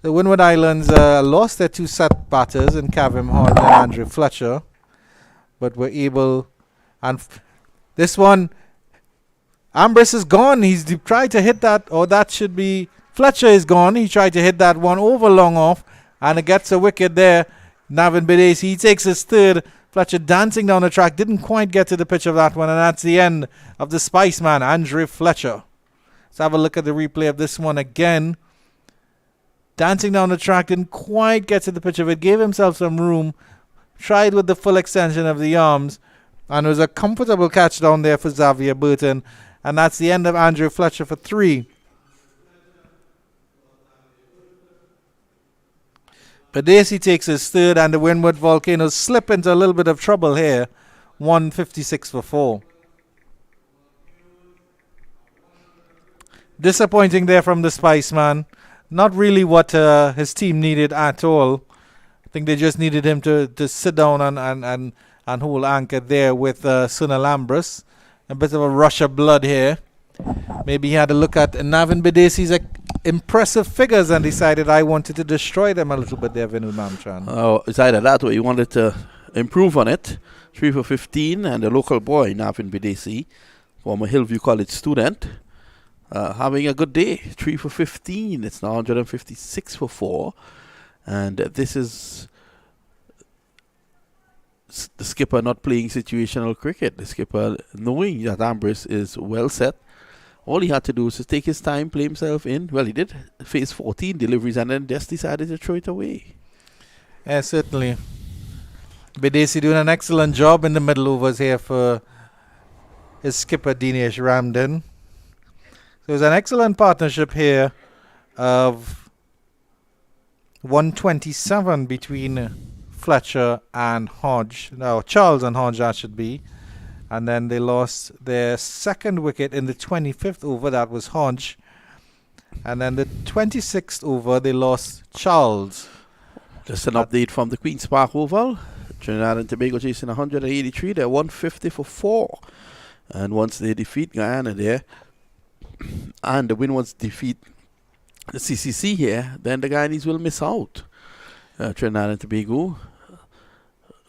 The Windward Islands lost their 2 set batters in Kavim Hodge and Andre Fletcher, but were able, and this one, Ambrose is gone. He's tried to hit that, or that should be, Fletcher is gone. He tried to hit that one over long off, and it gets a wicket there. Navin Bedesi, he takes his 3rd. Fletcher dancing down the track, didn't quite get to the pitch of that one, and that's the end of the Spice Man, Andre Fletcher. Let's have a look at the replay of this one again. Dancing down the track, didn't quite get to the pitch of it, gave himself some room, tried with the full extension of the arms, and it was a comfortable catch down there for Xavier Burton. And that's the end of Andrew Fletcher for 3. Bedesi takes his 3rd, and the Windward Volcanoes slip into a little bit of trouble here. 156 for 4. Disappointing there from the Spice Man. Not really what his team needed at all. I think they just needed him to sit down and hold anchor there with Sunil Ambrose. A bit of a rush of blood here. Maybe he had a look at Navin Bedesi's impressive figures and decided I wanted to destroy them a little bit there, Vinod Mamchan. Oh, it's either that or he wanted to improve on it. 3 for 15, and the local boy, Navin Bedesi, former Hillview College student, having a good day. 3 for 15. It's now 156 for 4. And this is the skipper not playing situational cricket. The skipper knowing that Ambrose is well set. All he had to do was to take his time, play himself in. Well, he did face 14 deliveries and then just decided to throw it away. Yeah, certainly. Bedesi doing an excellent job in the middle overs here for his skipper Dinesh Ramden. So it was an excellent partnership here of 127 between Fletcher and Hodge. No, Charles and Hodge, that should be. And then they lost their 2nd wicket in the 25th over. That was Hodge. And then the 26th over, they lost Charles. Just an update from the Queen's Park Oval. Trinidad and Tobago chasing 183. They're 150 for 4. And once they defeat Guyana there, and the Windwards defeat the CCC here, then the Guyanese will miss out. Trinidad and Tobago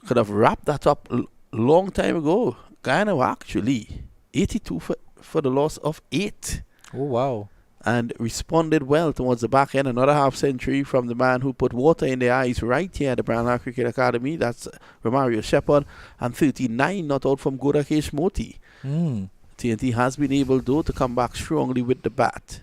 could have wrapped that up long time ago. Guyana actually 82 for the loss of 8. Oh, wow. And responded well towards the back end. Another half century from the man who put water in their eyes right here at the Brownlow Cricket Academy. That's Romario Shepherd. And 39 not out from Godakesh Moti. TNT has been able, though, to come back strongly with the bat.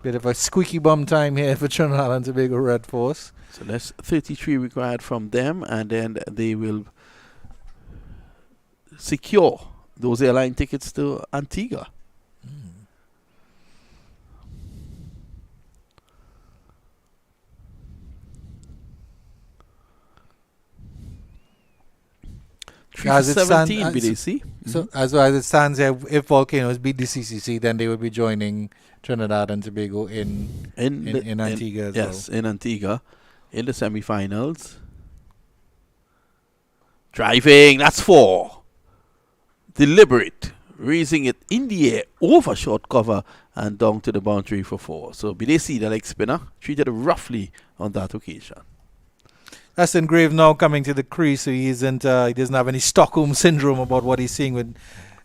Bit of a squeaky bum time here for Trinidad and Tobago Red Force. So that's 33 required from them, and then they will secure those airline tickets to Antigua. As it 17 stands, BDC. so as it stands here, if Volcanoes beat the CCC, then they would be joining Trinidad and Tobago in Antigua as well. Yes, in Antigua, in the semi-finals. Driving, that's 4. Deliberate, raising it in the air, over short cover, and down to the boundary for 4. So BDC, the leg spinner, treated roughly on that occasion. Dustin Graves now coming to the crease, so he doesn't have any Stockholm syndrome about what he's seeing with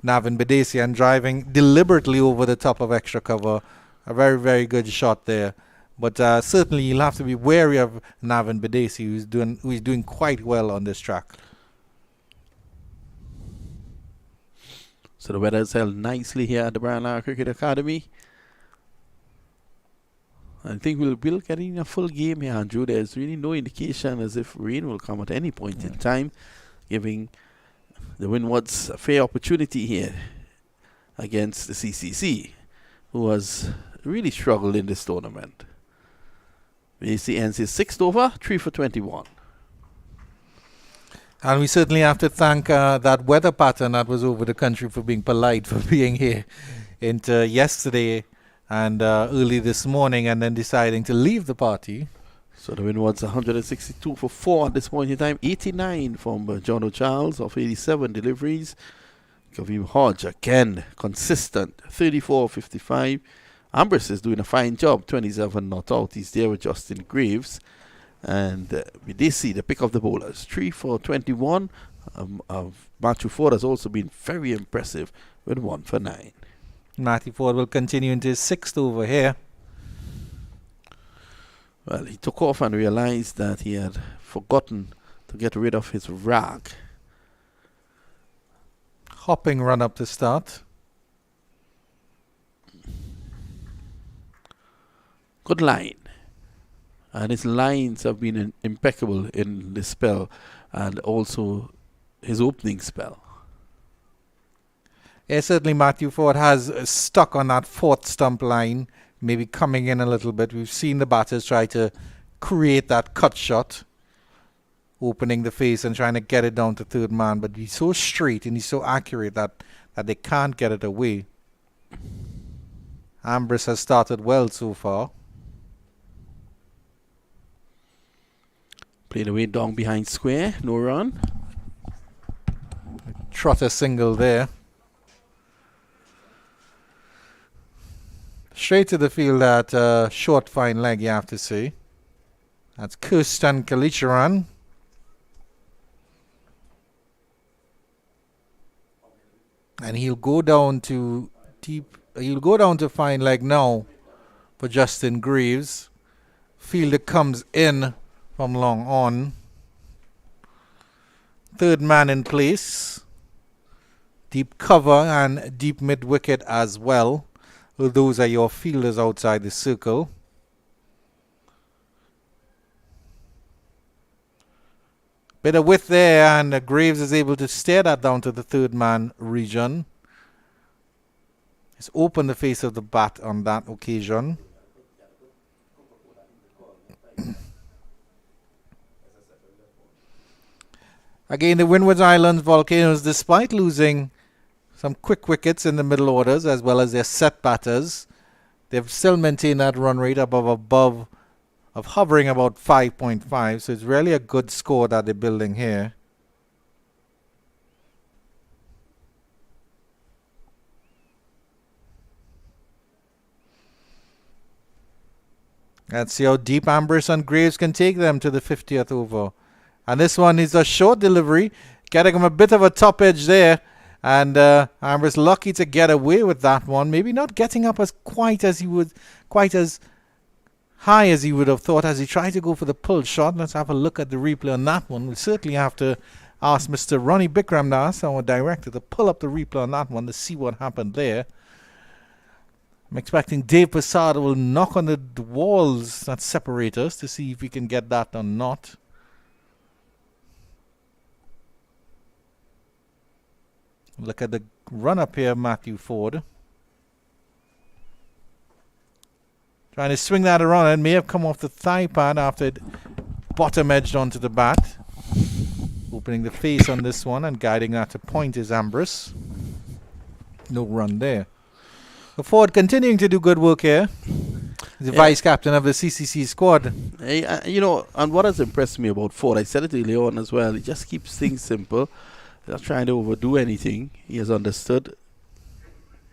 Navin Badesi, and driving deliberately over the top of extra cover. A very, very good shot there. But certainly you'll have to be wary of Navin Badesi, who's doing quite well on this track. So the weather is held nicely here at the Brownlow Cricket Academy. I think we'll be getting a full game here, Andrew. There's really no indication as if rain will come at any point in time, giving the Windwards a fair opportunity here against the CCC, who has really struggled in this tournament. BC ends his 6th over, 3 for 21. And we certainly have to thank that weather pattern that was over the country for being polite, for being here into yesterday and early this morning, and then deciding to leave the party. So the Windwards 162 for 4 at this point in time. 89 from John O'Charles of 87 deliveries. Kavim Hodge again consistent, 34-55. Ambrose is doing a fine job, 27 not out. He's there with Justin Graves. And we did see the pick of the bowlers, 3 for 21. Matthew Ford has also been very impressive with 1 for 9. Matthew Ford will continue into his 6th over here. Well, he took off and realized that he had forgotten to get rid of his rag. Hopping run up to start. Good line. And his lines have been impeccable in this spell, and also his opening spell. Yeah, certainly Matthew Ford has stuck on that 4th stump line, maybe coming in a little bit. We've seen the batters try to create that cut shot, opening the face and trying to get it down to 3rd man, but he's so straight and he's so accurate that they can't get it away. Ambrose has started well so far. Played away down behind square, no run. Trotter single there. Straight to the field at short fine leg, you have to say. That's Kirsten Kalicharan. And he'll go down to deep. He'll go down to fine leg now for Justin Graves. Fielder comes in from long on. 3rd man in place. Deep cover and deep mid wicket as well. Well, those are your fielders outside the circle. Bit of width there, and Graves is able to steer that down to the 3rd man region. He's opened the face of the bat on that occasion. Again, the Windward Islands Volcanoes, despite losing some quick wickets in the middle orders as well as their set batters, they've still maintained that run rate above of hovering about 5.5. So it's really a good score that they're building here. Let's see how deep Ambrose and Graves can take them to the 50th over. And this one is a short delivery, getting him a bit of a top edge there. And Ambrose lucky to get away with that one. Maybe not getting up as quite as high as he would have thought as he tried to go for the pull shot. Let's have a look at the replay on that one. We'll certainly have to ask Mr. Ronnie Bikramdas, our director, to pull up the replay on that one to see what happened there. I'm expecting Dave Posada will knock on the walls that separate us to see if we can get that or not. Look at the run up here, Matthew Ford. Trying to swing that around. It may have come off the thigh pad after it bottom edged onto the bat. Opening the face on this one and guiding that to point is Ambrose. No run there. Ford continuing to do good work here. He's the vice captain of the CCC squad. You know, and what has impressed me about Ford, I said it earlier on as well, he just keeps things simple. He's not trying to overdo anything. He has understood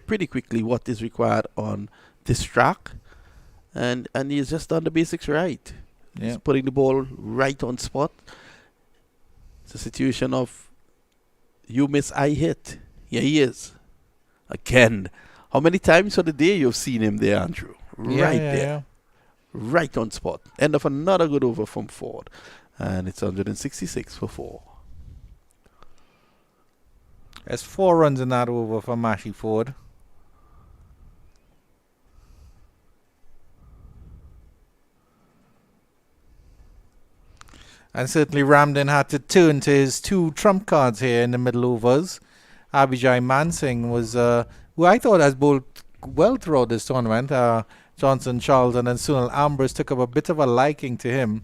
pretty quickly what is required on this track. And he's just done the basics right. Yeah. He's putting the ball right on spot. It's a situation of you miss, I hit. Here he is. Again. How many times for the day you've seen him there, Andrew? Right there. Yeah. Right on spot. End of another good over from Ford. And it's 166 for 4. There's 4 runs in that over for Mashy Ford. And certainly Ramden had to turn to his 2 trump cards here in the middle overs. Abhijay Mansingh was, who I thought has bowled well throughout this tournament. Johnson Charlton and Sunil Ambrose took up a bit of a liking to him.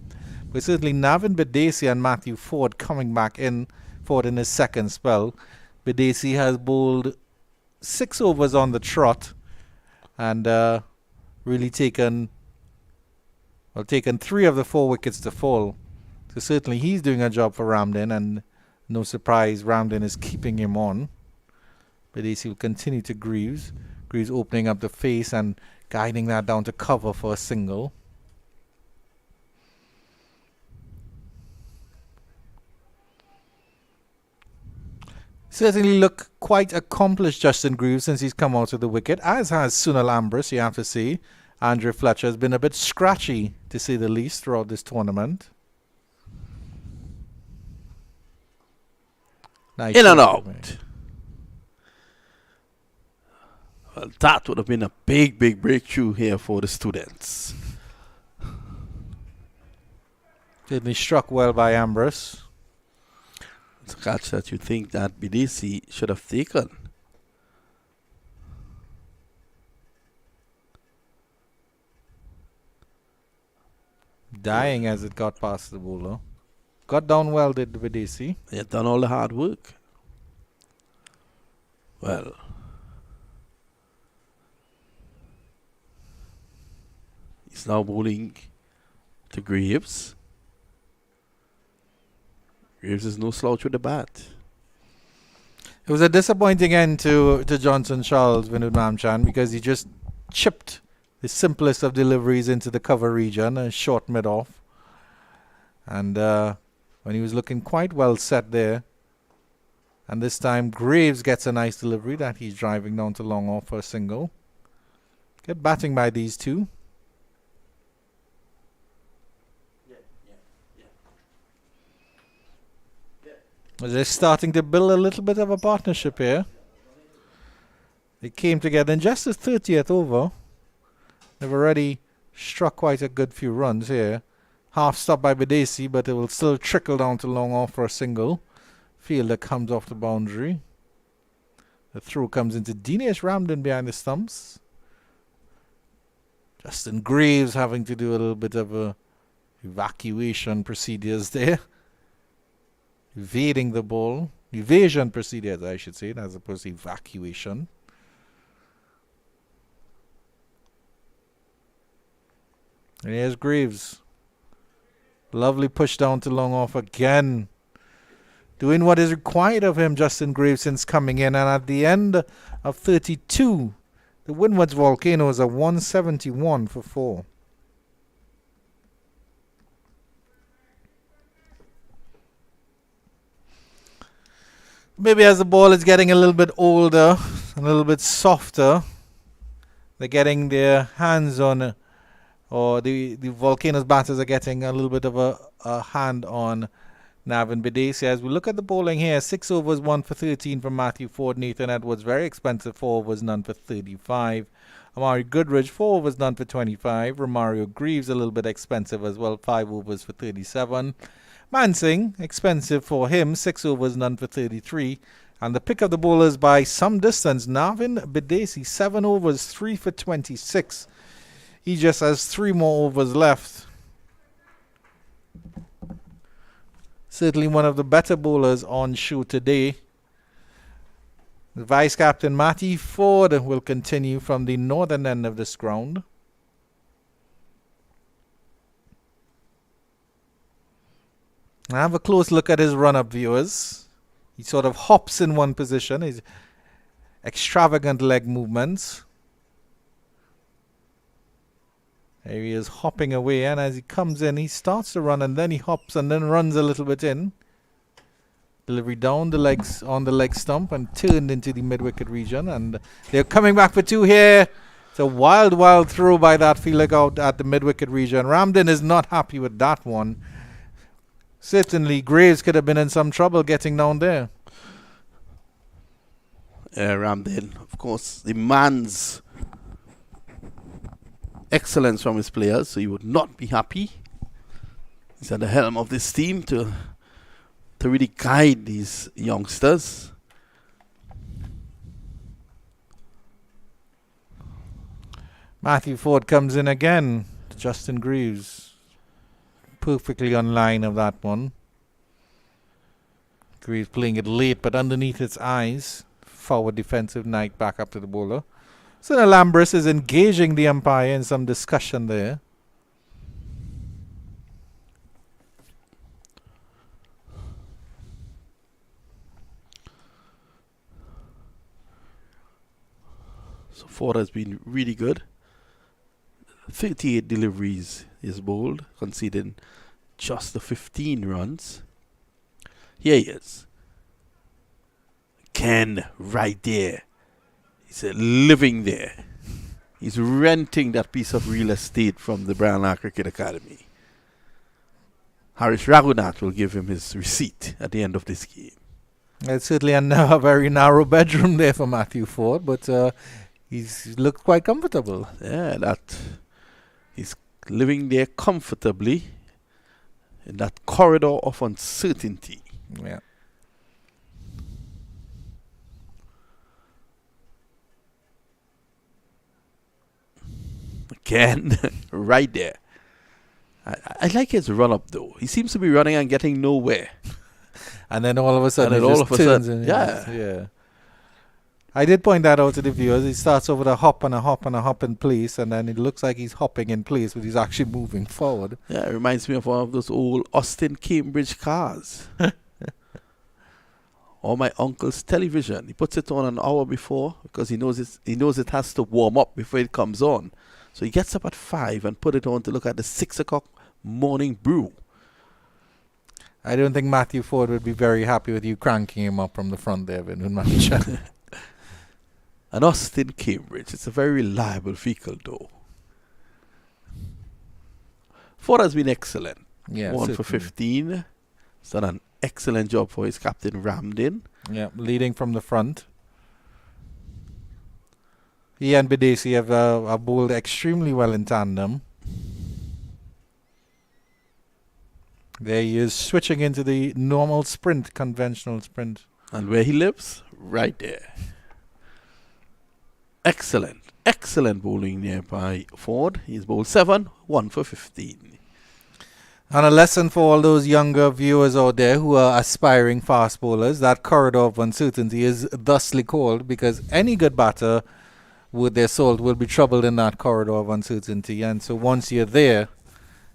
But certainly Navin Bidesi and Matthew Ford coming back in. Ford in his second spell. Bidesi has bowled 6 overs on the trot. And really taken 3 of the 4 wickets to fall. So certainly he's doing a job for Ramden, and no surprise Ramden is keeping him on. Bidesi will continue to Greaves. Greaves opening up the face and guiding that down to cover for a single. Certainly look quite accomplished, Justin Greaves, since he's come out of the wicket, as has Sunil Ambrose, you have to see. Andrew Fletcher has been a bit scratchy, to say the least, throughout this tournament. Nice in and out. Well, that would have been a big breakthrough here for the students. Certainly struck well by Ambrose. It's a catch that you think that Bidesi should have taken. Dying as it got past the bowler. Got down well, did Bidesi. They had done all the hard work. Well, he's now bowling to Greaves. Greaves is no slouch with the bat. It was a disappointing end to Johnson Charles, Vinod Mamchan, because he just chipped the simplest of deliveries into the cover region, a short mid-off. And when he was looking quite well set there. And this time Graves gets a nice delivery that he's driving down to long off for a single. Good batting by these two. They're starting to build a little bit of a partnership here. They came together in just the 30th over. They've already struck quite a good few runs here. Half stop by Bidesi, but it will still trickle down to long off for a single. Fielder comes off the boundary. The throw comes into Dinesh Ramden behind the stumps. Justin Greaves having to do a little bit of evacuation procedures there. Evading the ball. Evasion procedures, I should say, as opposed to evacuation. And here's Greaves. Lovely push down to long off again. Doing what is required of him, Justin Greaves, since coming in. And at the end of 32, the Windwards Volcanoes are 171 for 4. maybe as the ball is getting a little bit older, a little bit softer, they're getting their hands on, or the Volcanoes batters are getting a little bit of a hand on Navin Bidesi. As we look at the bowling here, 6 overs, 1 for 13 from Matthew Ford. Nathan Edwards, very expensive, 4 overs, none for 35. Amari Goodrich, 4 overs, none for 25. Romario Greaves, a little bit expensive as well, 5 overs for 37. Mansingh, expensive for him, 6 overs, none for 33. And the pick of the bowlers by some distance, Navin Bidesi, 7 overs, 3 for 26. He just has 3 more overs left. Certainly one of the better bowlers on show today. The vice captain Matty Ford will continue from the northern end of this ground. Now have a close look at his run-up, viewers. He sort of hops in one position. His extravagant leg movements. There he is hopping away, and as he comes in, he starts to run, and then he hops and then runs a little bit in. Delivery down the legs on the leg stump and turned into the mid-wicket region, and they're coming back for 2 here. It's a wild, wild throw by that fielder out at the mid-wicket region. Ramden is not happy with that one. Certainly, Graves could have been in some trouble getting down there. Ramden, of course, demands excellence from his players, so he would not be happy. He's at the helm of this team to really guide these youngsters. Matthew Ford comes in again. Justin Greaves perfectly on line of that one. Greaves playing it late, but underneath its eyes. Forward defensive night back up to the bowler. So Alambris is engaging the umpire in some discussion there. So Ford has been really good. 38 deliveries is bowled, conceding just the 15 runs. Here he is. Ken right there. He's living there. He's renting that piece of real estate from the Brian Lara Cricket Academy. Harish Raghunath will give him his receipt at the end of this game. It's certainly a very narrow bedroom there for Matthew Ford, but he's looked quite comfortable. Yeah, that he's living there comfortably in that corridor of uncertainty. Yeah. Again, right there. I like his run-up, though. He seems to be running and getting nowhere. And then all of a sudden, yeah. I did point that out to the viewers. He starts over a hop and a hop and a hop in place, and then it looks like he's hopping in place, but he's actually moving forward. Yeah, it reminds me of one of those old Austin Cambridge cars. Or my uncle's television. He puts it on an hour before because he knows it has to warm up before it comes on. So he gets up at 5 and put it on to look at the 6 o'clock morning brew. I don't think Matthew Ford would be very happy with you cranking him up from the front there, Vinod. An Austin Cambridge. It's a very reliable vehicle, though. Ford has been excellent. Yeah, 1 for 15. He's done an excellent job for his captain, Ramden. Yeah, leading from the front. He and Bidesi have bowled extremely well in tandem. There he is, switching into the normal sprint, conventional sprint. And where he lives? Right there. Excellent. Excellent bowling there by Ford. He's bowled 7, 1 for 15. And a lesson for all those younger viewers out there who are aspiring fast bowlers, that corridor of uncertainty is thusly called because any good batter with their salt will be troubled in that corridor of uncertainty. And so once you're there,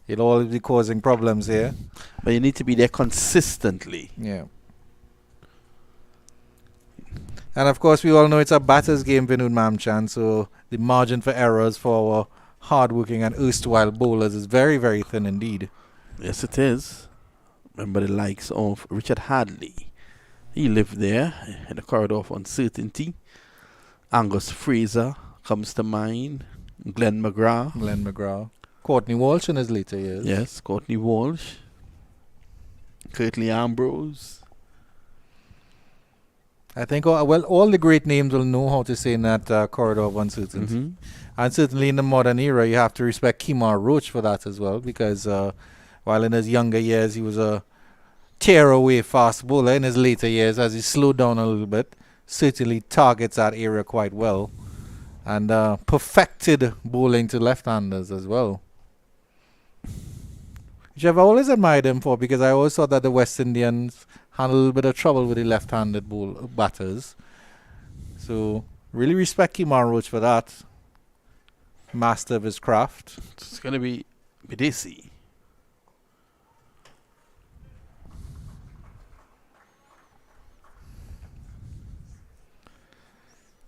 it'll always be causing problems here. But you need to be there consistently. Yeah. And of course, we all know it's a batter's game, Vinod Mamchan, so the margin for errors for our hard-working and erstwhile bowlers is very, very thin indeed. Yes, it is. Remember the likes of Richard Hadley, He lived there in the corridor of uncertainty. Angus Fraser comes to mind. Glenn McGrath. Courtney Walsh in his later years. Yes, Courtney Walsh. Curtly Ambrose. I think, all the great names will know how to say in that corridor of uncertainty. Mm-hmm. And certainly in the modern era, you have to respect Kemar Roach for that as well, because while in his younger years, he was a tear-away fast bowler. In his later years, as he slowed down a little bit, certainly targets that area quite well. And perfected bowling to left-handers as well. Which I've always admired him for, because I always thought that the West Indians had a little bit of trouble with the left-handed batters. So, really respect Kemar Roach for that. Master of his craft. It's going to be Bidesi.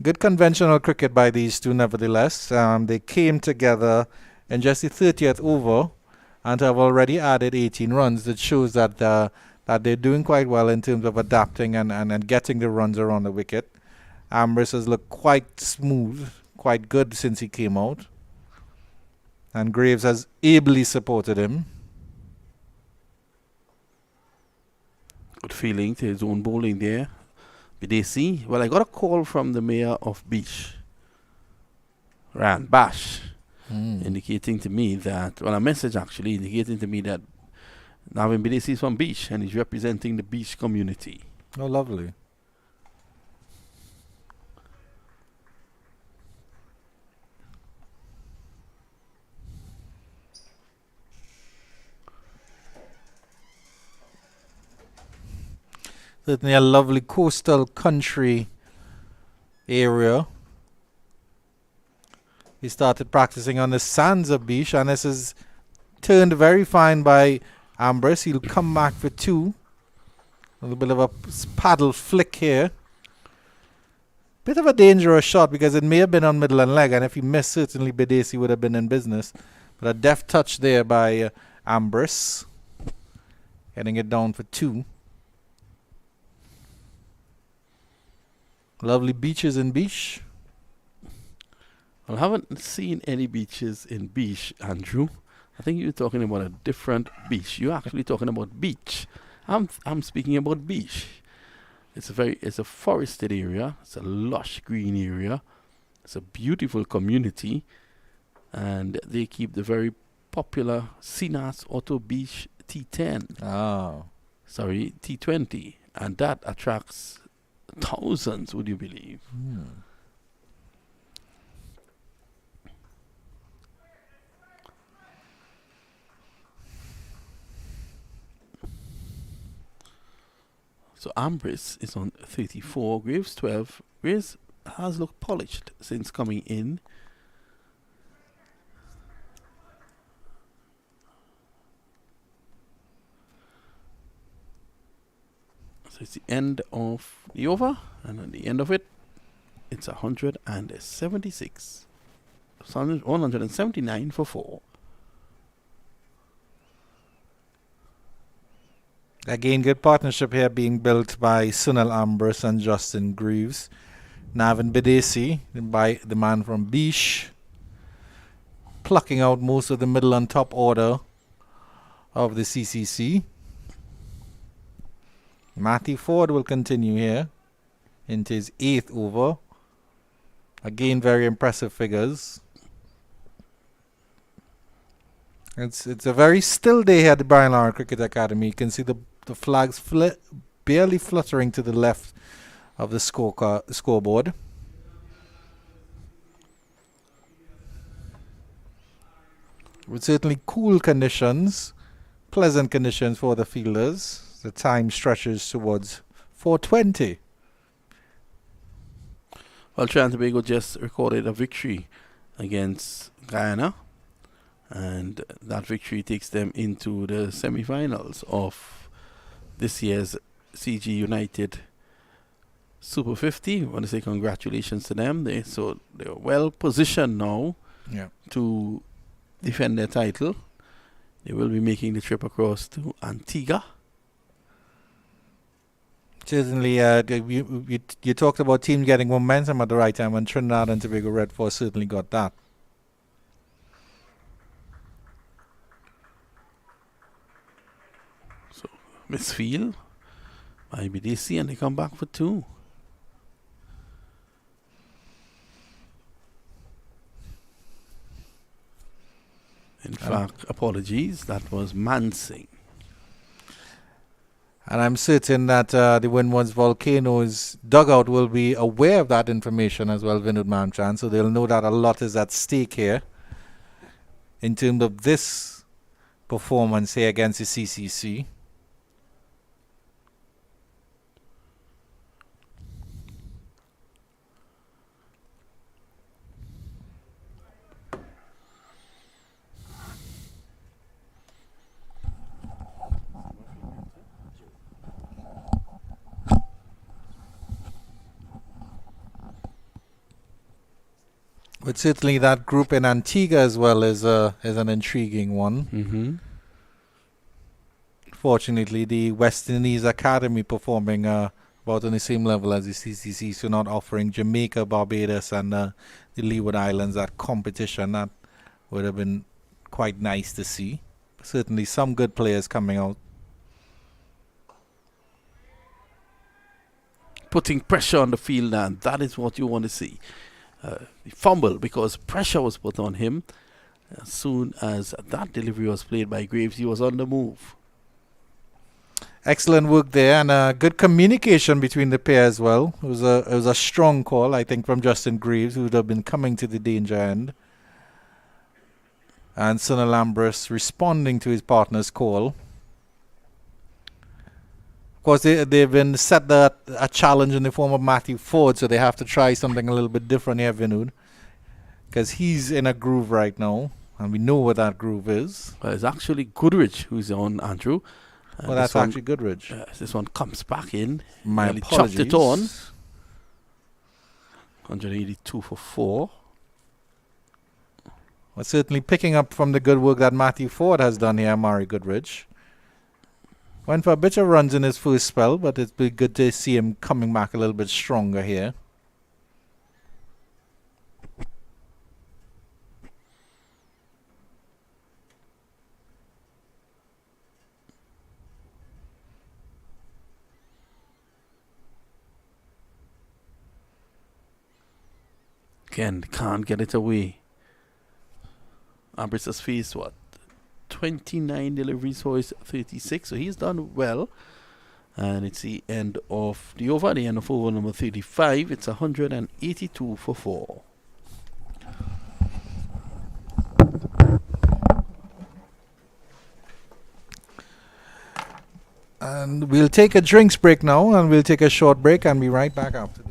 Good conventional cricket by these two, nevertheless. They came together in just the 30th over and have already added 18 runs. That shows that they're doing quite well in terms of adapting and getting the runs around the wicket. Ambrose has looked quite smooth, quite good since he came out. And Graves has ably supported him. Good feeling to his own bowling there. Bidesi. Well, I got a call from the mayor of Beach, Ran Bash, indicating to me that, well, a message actually indicating to me that Navin Bidesi is from Beach and he's representing the Beach community. Oh, lovely. Certainly a lovely coastal country area. He started practicing on the sands of Beach, and this is turned very fine by Ambrose. He'll come back for two. A little bit of a paddle flick here. Bit of a dangerous shot because it may have been on middle and leg, and if he missed, certainly Bidesi would have been in business. But a deft touch there by Ambrose. Getting it down for two. Lovely beaches in Beach. Well, I haven't seen any beaches in Beach, Andrew. I think you're talking about a different beach. You're actually talking about beach. I'm speaking about beach. It's a forested area. It's a lush green area. It's a beautiful community, and they keep the very popular Sinas Auto Beach T10. Oh. Sorry, T20, and that attracts thousands, would you believe? So Ambrose is on 34, Graves 12. Graves has looked polished since coming in. So it's the end of the over, and at the end of it, it's 176. 179 for 4. Again, good partnership here being built by Sunil Ambrose and Justin Greaves. Navin Bidesi, by the man from Beach, plucking out most of the middle and top order of the CCC. Matthew Ford will continue here into his 8th over. Again, very impressive figures. It's a very still day here at the Brian Lara Cricket Academy. You can see the flags barely fluttering to the left of the scoreboard. With certainly cool conditions, pleasant conditions for the fielders. The time stretches towards 4:20. Well, Trinidad and Tobago just recorded a victory against Guyana, and that victory takes them into the semi-finals of this year's CG United Super 50. I want to say congratulations to them. They're well positioned now to defend their title. They will be making the trip across to Antigua. Certainly, you talked about teams getting momentum at the right time, and Trinidad and Tobago Red Force certainly got that. So, misfield by BDC, and they come back for 2. In fact, apologies, that was Mansing. And I'm certain that the Windwards Volcanoes dugout will be aware of that information as well, Vinod Mamchan, so they'll know that a lot is at stake here in terms of this performance here against the CCC. But certainly that group in Antigua as well is an intriguing one. Fortunately, the West Indies Academy performing about on the same level as the CCC, so not offering Jamaica, Barbados, and the Leeward Islands that competition. That would have been quite nice to see. Certainly some good players coming out. Putting pressure on the field, and that is what you want to see. He fumbled because pressure was put on him. As soon as that delivery was played by Graves, he was on the move. Excellent work there, and good communication between the pair as well. It was a strong call, I think, from Justin Graves, who would have been coming to the danger end. And Sunil Lambros responding to his partner's call. Of course, they've been set a challenge in the form of Matthew Ford, so they have to try something a little bit different here, Vinod, because he's in a groove right now, and we know what that groove is. Well, it's actually Goodrich who's on, Andrew. Well, that's actually Goodrich. This one comes back in. My Nearly apologies. chopped it on. 182 for 4. Well, certainly picking up from the good work that Matthew Ford has done here, Murray Goodrich. Went for a bit of runs in his first spell, but it's been good to see him coming back a little bit stronger here. Again, can't get it away. Ambris has faced what? 29 deliveries for his 36, so he's done well. And it's the end of the over, the end of over number 35. It's 182 for 4. And we'll take a drinks break now, and we'll take a short break and be right back after this.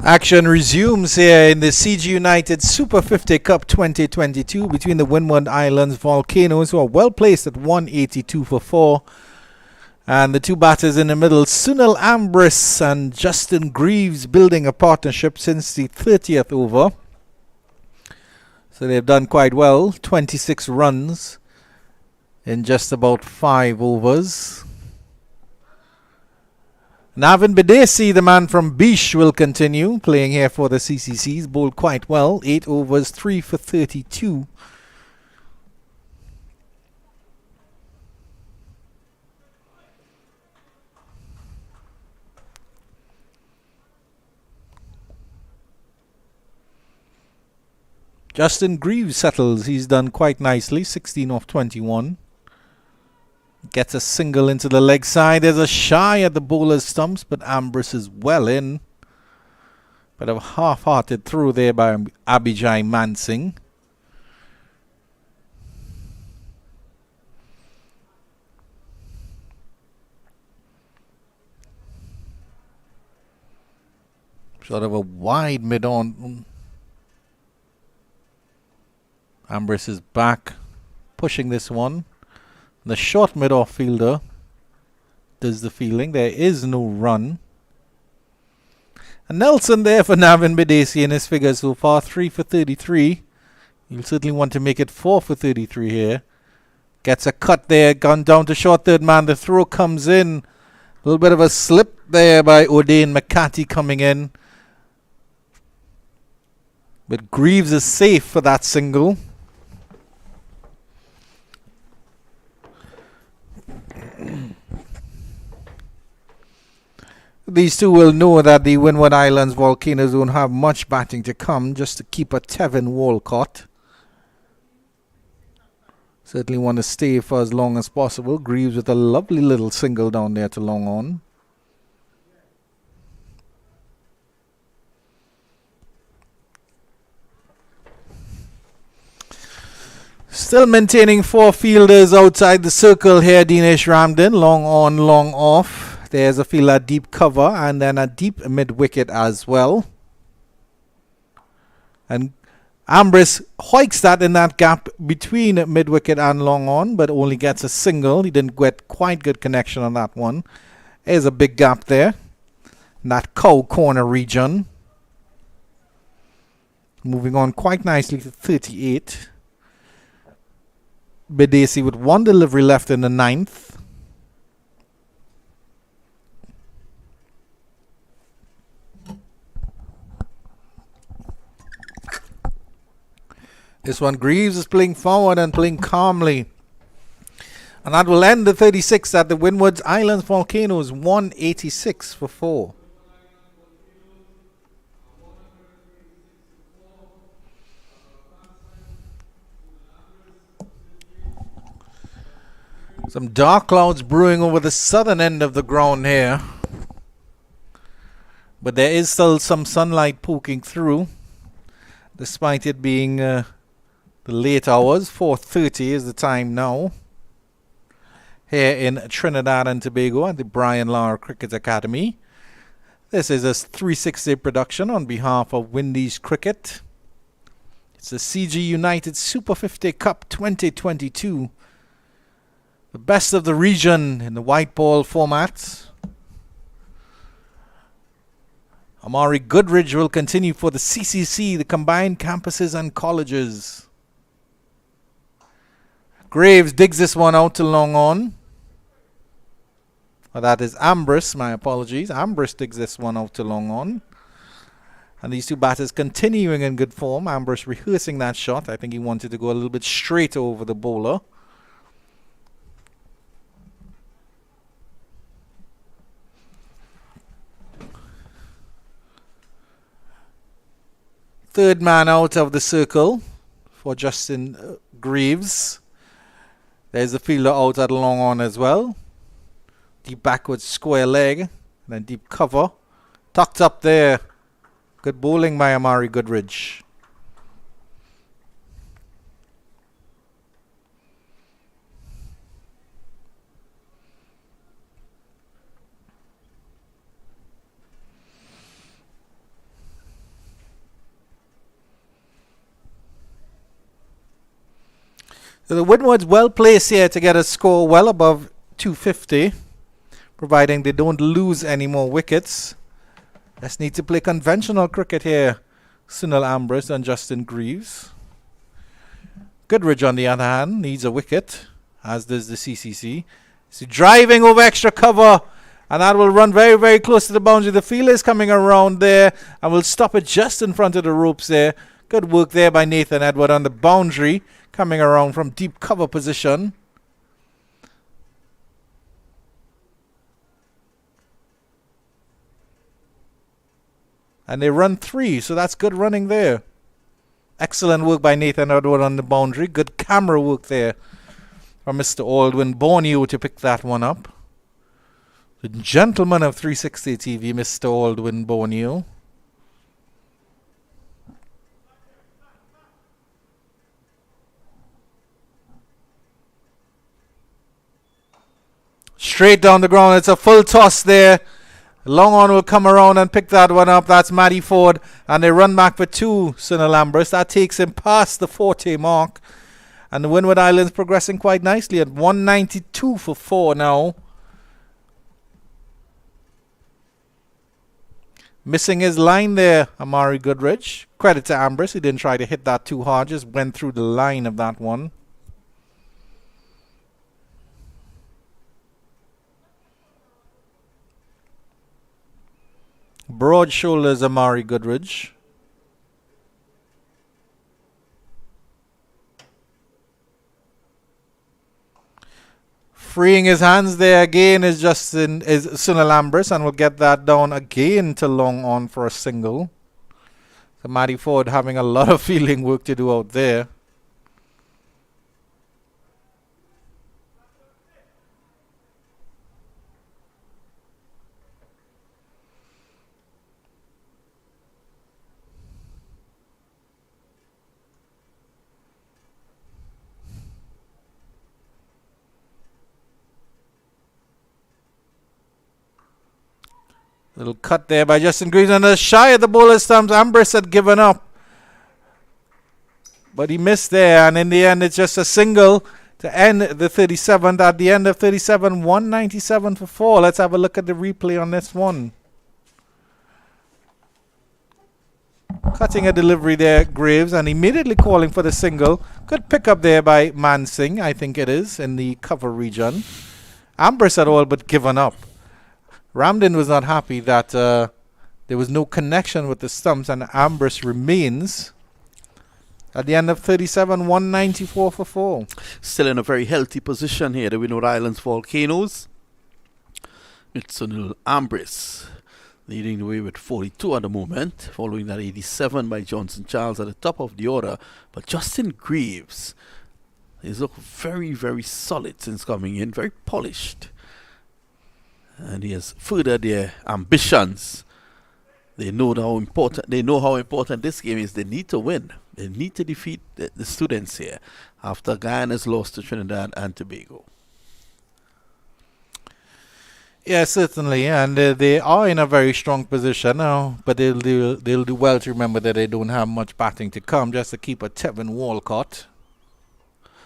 Action resumes here in the CG United Super 50 Cup 2022 between the Windward Islands Volcanoes, who are well placed at 182 for 4. And the two batters in the middle, Sunil Ambris and Justin Greaves, building a partnership since the 30th over. So they've done quite well, 26 runs in just about 5 overs. Navin Bidesi, the man from Bish, will continue playing here for the CCCs. Bowled quite well, 8 overs, 3 for 32. Justin Greaves settles. He's done quite nicely, 16 off 21. Gets a single into the leg side. There's a shy at the bowler's stumps, but Ambris is well in. Bit of a half-hearted throw there by Abhijay Mansingh. Sort of a wide mid-on. Ambris is back, pushing this one. The short mid-off fielder does the fielding. There is no run. And Nelson there for Navin Bidesi in his figures so far. 3 for 33. You'll certainly want to make it 4 for 33 here. Gets a cut there. Gone down to short third man. The throw comes in. A little bit of a slip there by O'Dane McCarthy coming in. But Greaves is safe for that single. These two will know that the Windward Islands Volcanoes don't have much batting to come, just to keep a Tevin Walcott. Certainly want to stay for as long as possible. Greaves with a lovely little single down there to long on. Still maintaining 4 fielders outside the circle here. Dinesh Ramden, long on, long off. There's a fielder deep cover and then a deep mid-wicket as well. And Ambris hoiks that in that gap between mid-wicket and long on, but only gets a single. He didn't get quite good connection on that one. There's a big gap there in that cow corner region. Moving on quite nicely to 38. Bidesi with 1 delivery left in the 9th. This one, Greaves is playing forward and playing calmly. And that will end the 36 at the Windward Islands Volcanoes, 186 for 4. Some dark clouds brewing over the southern end of the ground here. But there is still some sunlight poking through, despite it being the late hours. 4:30 is the time now here in Trinidad and Tobago at the Brian Lara Cricket Academy. This is a 360 production on behalf of Windies Cricket. It's the CG United Super 50 Cup 2022. The best of the region in the white ball format. Amari Goodridge will continue for the CCC, the combined campuses and colleges. Graves digs this one out to long on. Well, that is Ambris, my apologies. Ambris digs this one out to long on. And these two batters continuing in good form. Ambris rehearsing that shot. I think he wanted to go a little bit straight over the bowler. Third man out of the circle for Justin Greaves. There's the fielder out at long on as well. Deep backwards square leg. And then deep cover. Tucked up there. Good bowling by Amari Goodridge. So the Windwards well placed here to get a score well above 250, providing they don't lose any more wickets. Just need to play conventional cricket here. Sunil Ambrose and Justin Greaves. Goodridge, on the other hand, needs a wicket, as does the CCC. So driving over extra cover, and that will run very, very close to the boundary. The fielder is coming around there, and will stop it just in front of the ropes there. Good work there by Nathan Edward on the boundary, coming around from deep cover position. And they run 3, so that's good running there. Excellent work by Nathan Edward on the boundary. Good camera work there from Mr. Aldwin Borneo to pick that one up. The gentleman of 360 TV, Mr. Aldwin Borneo. Straight down the ground. It's a full toss there. Long on will come around and pick that one up. That's Matty Ford. And they run back for 2, Sunil Ambrose. That takes him past the 40 mark. And the Windward Islands progressing quite nicely at 192 for 4 now. Missing his line there, Amari Goodrich. Credit to Ambrose. He didn't try to hit that too hard. Just went through the line of that one. Broad shoulders, Amari Goodridge. Freeing his hands there again is Sunil Ambrose, and will get that down again to long on for a single. So Matty Ford having a lot of fielding work to do out there. Little cut there by Justin Greaves, and a shy of the bowler's thumbs. Ambrose had given up, but he missed there, and in the end it's just a single to end the 37th. At the end of 37, 197 for 4. Let's have a look at the replay on this one. Cutting a delivery there, Graves, and immediately calling for the single. Good pick up there by Mansingh, I think it is, in the cover region. Ambrose had all but given up. Ramden was not happy that there was no connection with the stumps, and Ambrose remains at the end of 37, 194 for 4. Still in a very healthy position here, the Windward Islands Volcanoes. It's Sunil Ambrose leading the way with 42 at the moment, following that 87 by Johnson Charles at the top of the order. But Justin Greaves, he's looked very, very solid since coming in, very polished. And he has furthered their ambitions. They know how important this game is. They need to win. They need to defeat the students here after Guyana's lost to Trinidad and Tobago. Yeah, certainly, and they are in a very strong position now, but they'll do well to remember that they don't have much batting to come, just to keep a Tevin Walcott.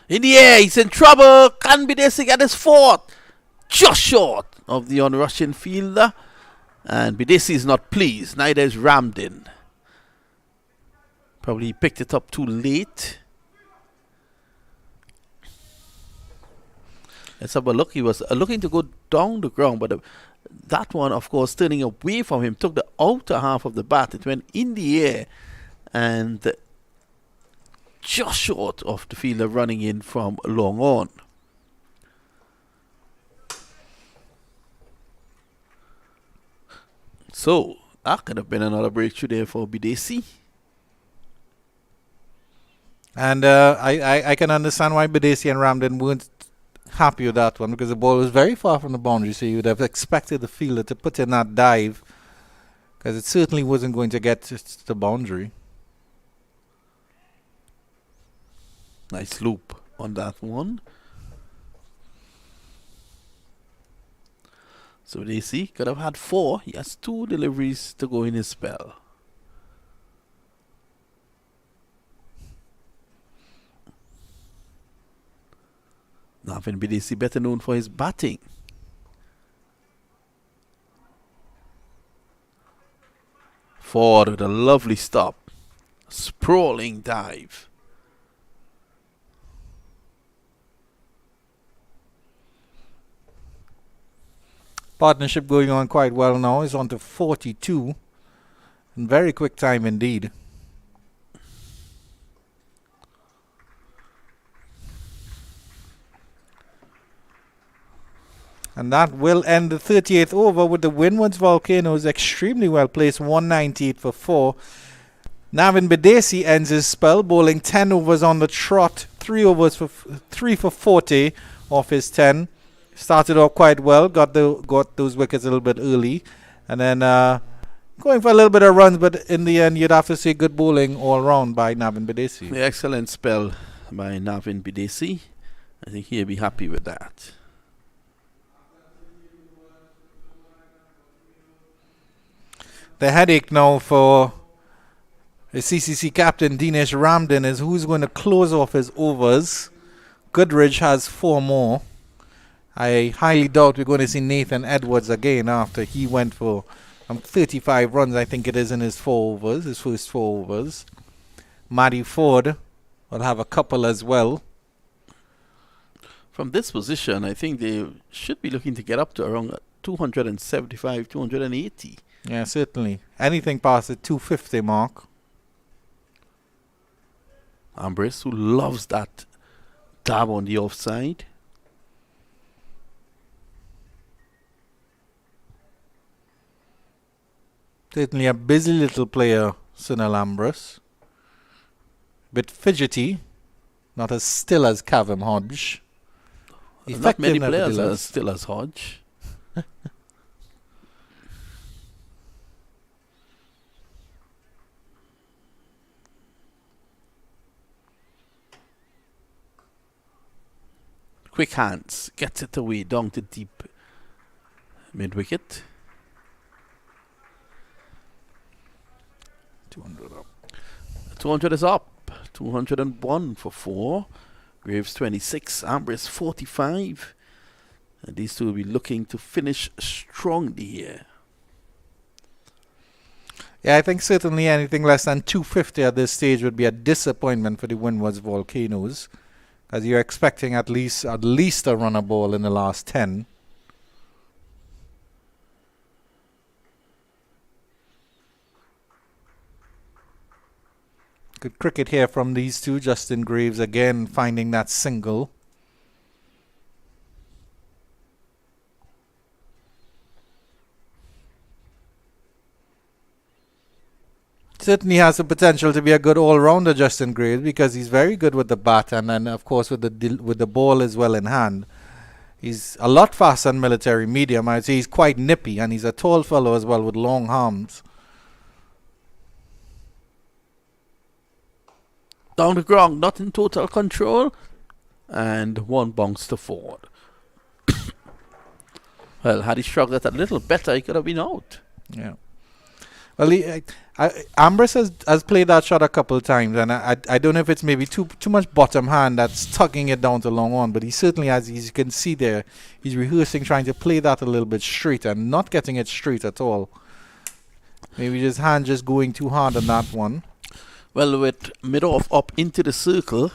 In the air, he's in trouble. Can be this at his 4th. Just short of the on-rushing fielder, and Bidesi is not pleased. Neither is Ramden. Probably he picked it up too late. Let's have a look. He was looking to go down the ground, but that one, of course, turning away from him, took the outer half of the bat. It went in the air and just short of the fielder running in from long on. So that could have been another breakthrough there for Bidesi. And I can understand why Bidesi and Ramden weren't happy with that one, because the ball was very far from the boundary, so you would have expected the fielder to put in that dive, because it certainly wasn't going to get to the boundary. Nice loop on that one. So Bidesi could have had 4. He has 2 deliveries to go in his spell. Navin Bidisi better known for his batting. Ford with a lovely stop. Sprawling dive. Partnership going on quite well now. It's on to 42. In very quick time indeed. And that will end the 38th over with the Windwards Volcanoes extremely well placed, 198 for 4. Navin Bidesi ends his spell, bowling 10 overs on the trot, 3 overs for 3 for 40 off his 10. Started off quite well, got those wickets a little bit early, and then going for a little bit of runs, but in the end you'd have to say good bowling all round by Navin Bidesi. The excellent spell by Navin Bidesi. I think he'll be happy with that. The headache now for the CCC captain Dinesh Ramden is who's going to close off his overs. Goodridge has 4 more. I highly doubt we're going to see Nathan Edwards again after he went for 35 runs, I think it is, in his 4 overs, his first 4 overs. Matty Ford will have a couple as well. From this position, I think they should be looking to get up to around 275, 280. Yeah, certainly. Anything past the 250 mark. Ambrose, who loves that dab on the offside. Certainly a busy little player, Sunil Ambrose. Bit fidgety, not as still as Cavum Hodge. Not many players are still as Hodge. Quick hands, gets it away down to deep mid wicket. 200 up. 200 is up. 201 for 4. Graves 26. Ambrose 45. And these two will be looking to finish strongly here. Yeah, I think certainly anything less than 250 at this stage would be a disappointment for the Windwards Volcanoes, because you're expecting at least a runner ball in the last 10. Good cricket here from these two. Justin Graves again finding that single. Certainly has the potential to be a good all-rounder, Justin Graves, because he's very good with the bat and then of course with the ball as well in hand. He's a lot faster than military medium. I'd say he's quite nippy, and he's a tall fellow as well with long arms. Down the ground, not in total control, and 1 bounce to Ford. Well, had he struggled that a little better, he could have been out. Yeah. Well, Ambrose has played that shot a couple of times, and I don't know if it's maybe too much bottom hand that's tugging it down to long on, but he certainly has, as you can see there, he's rehearsing trying to play that a little bit straight and not getting it straight at all. Maybe his hand just going too hard on that one. Well, with mid-off up into the circle,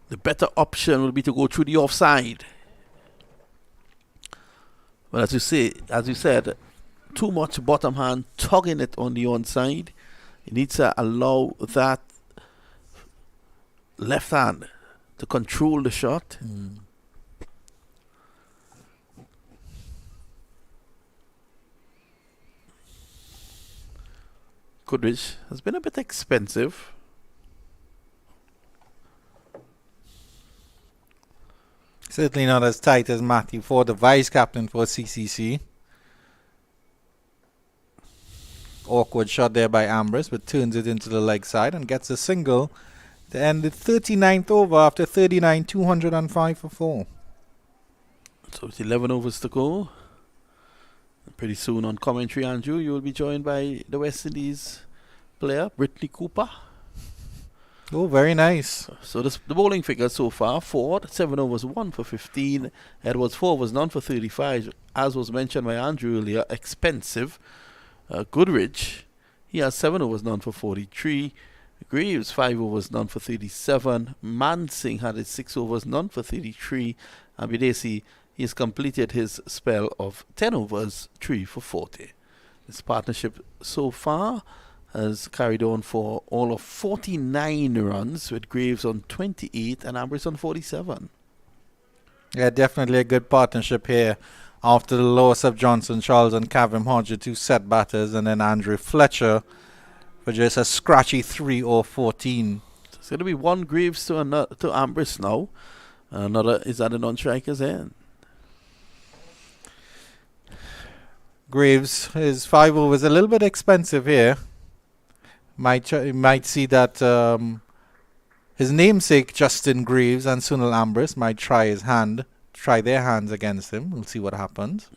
the better option will be to go through the offside. Well, as you said, too much bottom hand tugging it on the onside. You need to allow that left hand to control the shot. Goodrich has been a bit expensive. Certainly not as tight as Matthew Ford, the vice captain for CCC. Awkward shot there by Ambrose, but turns it into the leg side and gets a single to end the 39th over after 39, 205 for 4. So it's 11 overs to go. Pretty soon on commentary, Andrew, you will be joined by the West Indies player, Brittany Cooper. Oh, very nice. So the bowling figures so far: Ford 7 overs 1 for 15, Edwards 4 overs none for 35. As was mentioned by Andrew earlier, expensive. Goodrich, he has 7 overs none for 43. Graves 5 overs none for 37. Mansing had his 6 overs none for 33. And Bidesi, he has completed his spell of 10 overs 3 for 40. This partnership so far has carried on for all of 49 runs, with Graves on 28 and Ambrose on 47. Yeah, definitely a good partnership here. After the loss of Johnson Charles and Kavim Hodge, 2 set batters, and then Andrew Fletcher for just a scratchy 3 or 14. It's going to be one Graves to Ambrose now. Another is at the non-striker's end. Graves, his 5 overs a little bit expensive here. Might see that his namesake Justin Graves and Sunil Ambrose might try their hands against him. We'll see what happens.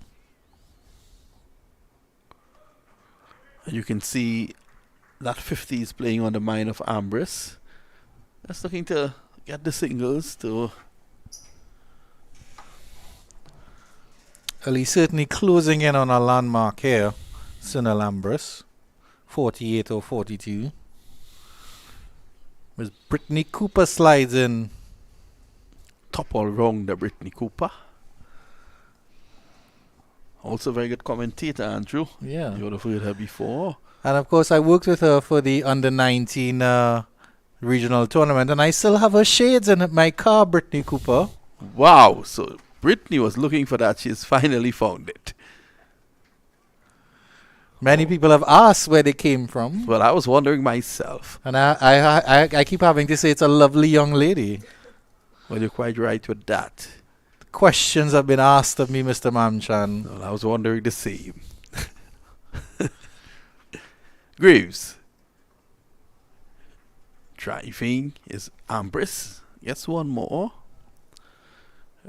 You can see that 50 is playing on the mind of Ambrose. Just looking to get the singles to. Well, he's certainly closing in on a landmark here, Sunil Ambrose. 48 or 42. As Brittany Cooper slides in. Top all round the Brittany Cooper. Also very good commentator, Andrew. Yeah. You would have heard her before. And of course, I worked with her for the under-19 regional tournament, and I still have her shades in my car, Brittany Cooper. Wow. So Brittany was looking for that. She's finally found it. Many people have asked where they came from. Well, I was wondering myself. And I keep having to say it's a lovely young lady. Well, you're quite right with that. Questions have been asked of me, Mr. Mamchan. Well, I was wondering the same. Graves. Driving is Ambrose. Yes, one more.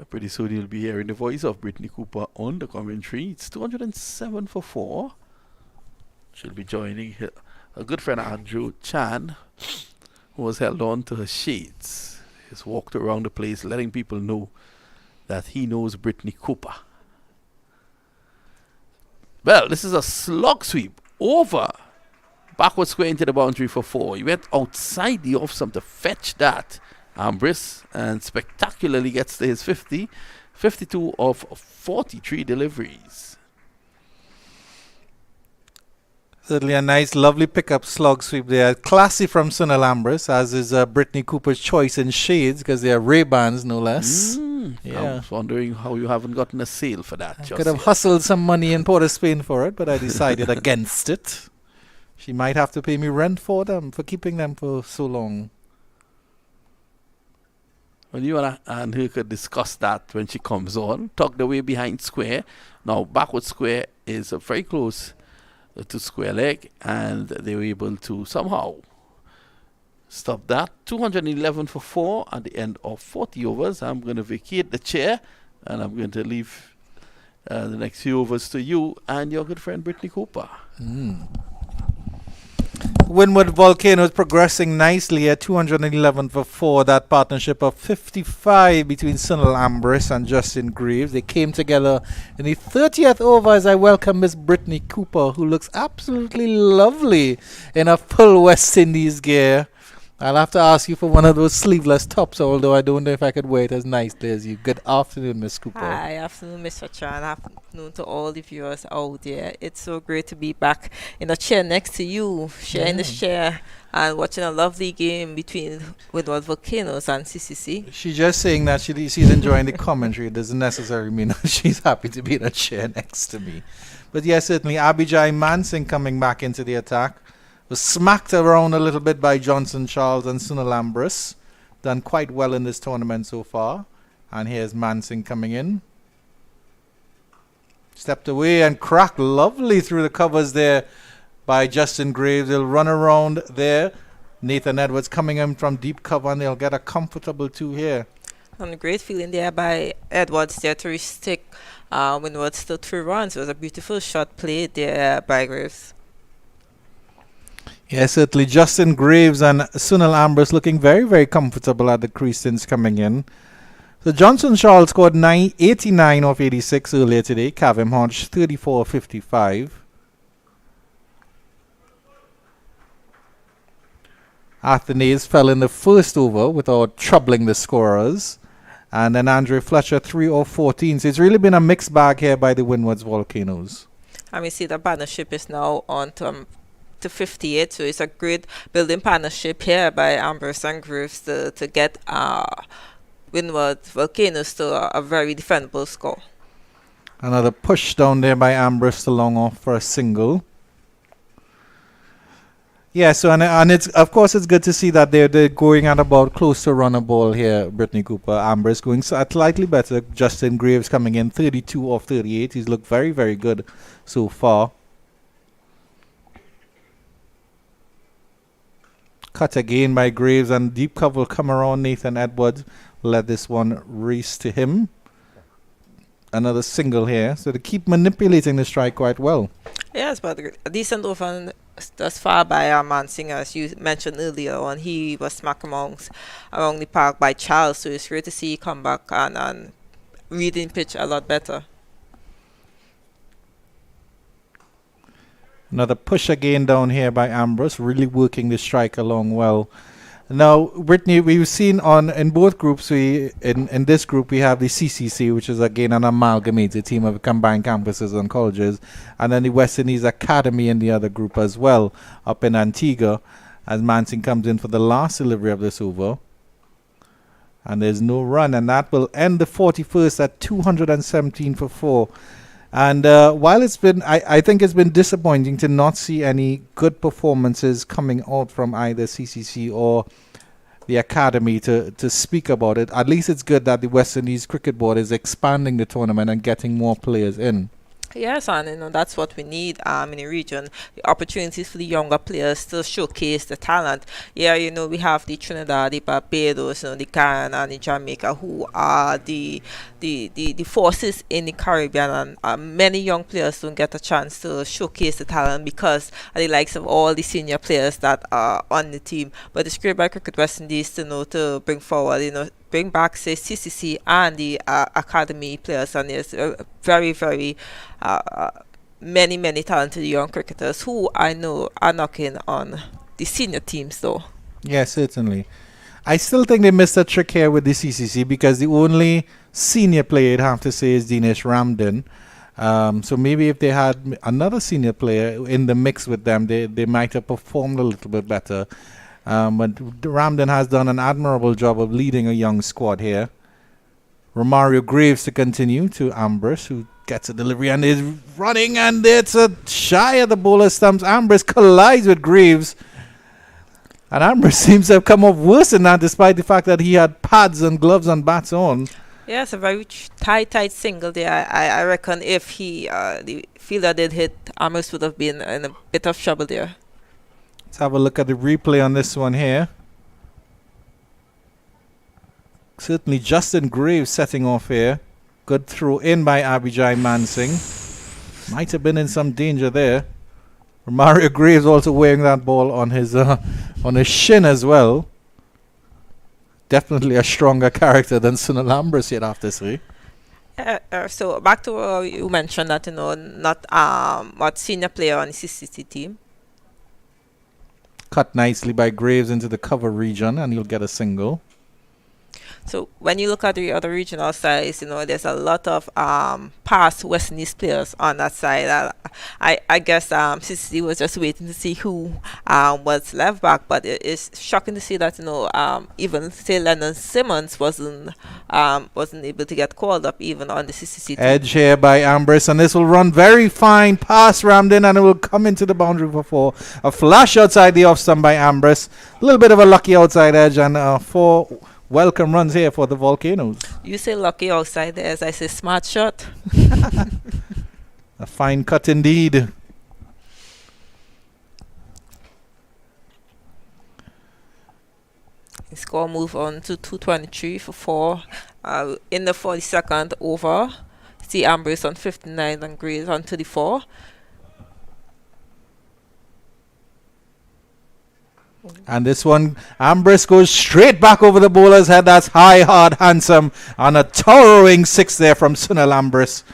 Pretty soon you'll be hearing the voice of Brittany Cooper on the commentary. It's 207 for 4. She'll be joining a good friend Andrew Chan, who was held on to her shades. He's walked around the place letting people know that he knows Brittany Cooper. Well, this is a slog sweep over. Backward square into the boundary for 4. He went outside the off stump to fetch that. Ambrose, and spectacularly gets to his 50. 52 of 43 deliveries. Certainly a nice, lovely pickup slog sweep there. Classy from Sunil Ambrose, as is Brittany Cooper's choice in shades, because they are Ray-Bans, no less. Yeah. I was wondering how you haven't gotten a sale for that. I could have hustled some money in Port of Spain for it, but I decided against it. She might have to pay me rent for them, for keeping them for so long. Well, you and her could discuss that when she comes on. Tucked away behind square. Now, backward square is very close to square leg, and they were able to somehow stop that. 211 for 4 at the end of 40 overs. I'm going to vacate the chair, and I'm going to leave the next few overs to you and your good friend Brittany Cooper. Windward Volcanoes progressing nicely at 211 for 4. That partnership of 55 between Sunil Ambrose and Justin Graves. They came together in the 30th over as I welcome Miss Brittany Cooper, who looks absolutely lovely in a full West Indies gear. I'll have to ask you for one of those sleeveless tops, although I don't know if I could wear it as nicely as you. Good afternoon, Miss Cooper. Hi, afternoon, Mr. Chan. Afternoon to all the viewers out there. It's so great to be back in a chair next to you, sharing this chair and watching a lovely game between Windward Volcanoes and CCC. She's just saying that she's enjoying the commentary. It doesn't necessarily mean that she's happy to be in a chair next to me. But yes, certainly Abijay Mansingh coming back into the attack. Was smacked around a little bit by Johnson Charles and Sunil Ambrose. Done quite well in this tournament so far. And here's Mansingh coming in. Stepped away and cracked lovely through the covers there by Justin Graves. He'll run around there. Nathan Edwards coming in from deep cover, and they'll get a comfortable 2 here. And a great feeling there by Edwards there to restrict Windwards to 3 runs. It was a beautiful shot played there by Graves. Yes, certainly. Justin Graves and Sunil Ambrose looking very, very comfortable at the crease since coming in. So Johnson Shaw scored 89 off 86 earlier today. Kavim Hodge 34 of 55. Athenaeus fell in the first over without troubling the scorers. And then Andre Fletcher 3 off 14. So it's really been a mixed bag here by the Windwards Volcanoes. And we see the partnership is now on to 58, so it's a great building partnership here by Ambrose and Graves to get Windward Volcanoes to a very defendable score. Another push down there by Ambrose to long off for a single. Yeah, so and it's of course it's good to see that they're going at about close to run a ball here. Brittany Cooper, Ambrose going slightly better. Justin Graves coming in 32 off 38. He's looked very, very good so far. Cut again by Graves, and deep cover will come around. Nathan Edwards let this one race to him. Another single here, so they keep manipulating the strike quite well. Yes, but a decent over thus far by Mansing, as you mentioned earlier on. He was smack around the park by Charles, so it's great to see he come back and reading pitch a lot better. Another push again down here by Ambrose, really working the strike along well. Now, Brittany, we've seen in both groups, in this group we have the CCC, which is again an amalgamated team of combined campuses and colleges, and then the West Indies Academy in the other group as well, up in Antigua, as Mansing comes in for the last delivery of this over. And there's no run, and that will end the 41st at 217 for 4. And while it's been, I think it's been disappointing to not see any good performances coming out from either CCC or the academy to speak about it. At least it's good that the West Indies Cricket Board is expanding the tournament and getting more players in. Yes, and that's what we need in the region. The opportunities for the younger players to showcase the talent. Yeah, we have the Trinidad, the Barbados, the Guyana, and the Jamaica, who are the forces in the Caribbean, and many young players don't get a chance to showcase the talent because of the likes of all the senior players that are on the team. But it's great by Cricket West Indies to bring forward, bring back, say, CCC and the academy players, and there's very, very many talented young cricketers who I know are knocking on the senior teams, though. Yes, certainly. I still think they missed a trick here with the CCC because the only senior player I'd have to say is Dinesh Ramden. So maybe if they had another senior player in the mix with them, they might have performed a little bit better. But Ramden has done an admirable job of leading a young squad here. Romario Graves to continue to Ambrose, who gets a delivery and is running, and it's a shy of the bowler stumps. Ambrose collides with Graves, and Ambrose seems to have come off worse than that, despite the fact that he had pads and gloves and bats on. Yes, a very tight single there. I reckon if the fielder did hit, Ambrose would have been in a bit of trouble there. Let's have a look at the replay on this one here. Certainly Justin Graves setting off here. Good throw in by Abhijay Mansing. Might have been in some danger there. Romario Graves also wearing that ball on his shin as well. Definitely a stronger character than Sunil Ambrose yet after 3. So back to what you mentioned that not what senior player on the CCC team. Cut nicely by Graves into the cover region, and he'll get a single. So when you look at the other regional sides, there's a lot of past West Indies players on that side. I guess CCC was just waiting to see who was left back, but it is shocking to see that even say Lennon Simmons wasn't able to get called up even on the CCC team. Edge here by Ambrose, and this will run very fine past Ramden, and it will come into the boundary for 4. A flash outside the off stump by Ambrose. A little bit of a lucky outside edge, and 4 welcome runs here for the Volcanoes. You say lucky outside there, as I say smart shot. A fine cut indeed. The score move on to 223 for 4. In the 42nd over, see Ambrose on 59 and Graves on 34. And this one, Ambrose goes straight back over the bowler's head. That's high, hard, handsome. And a towering 6 there from Sunil Ambrose.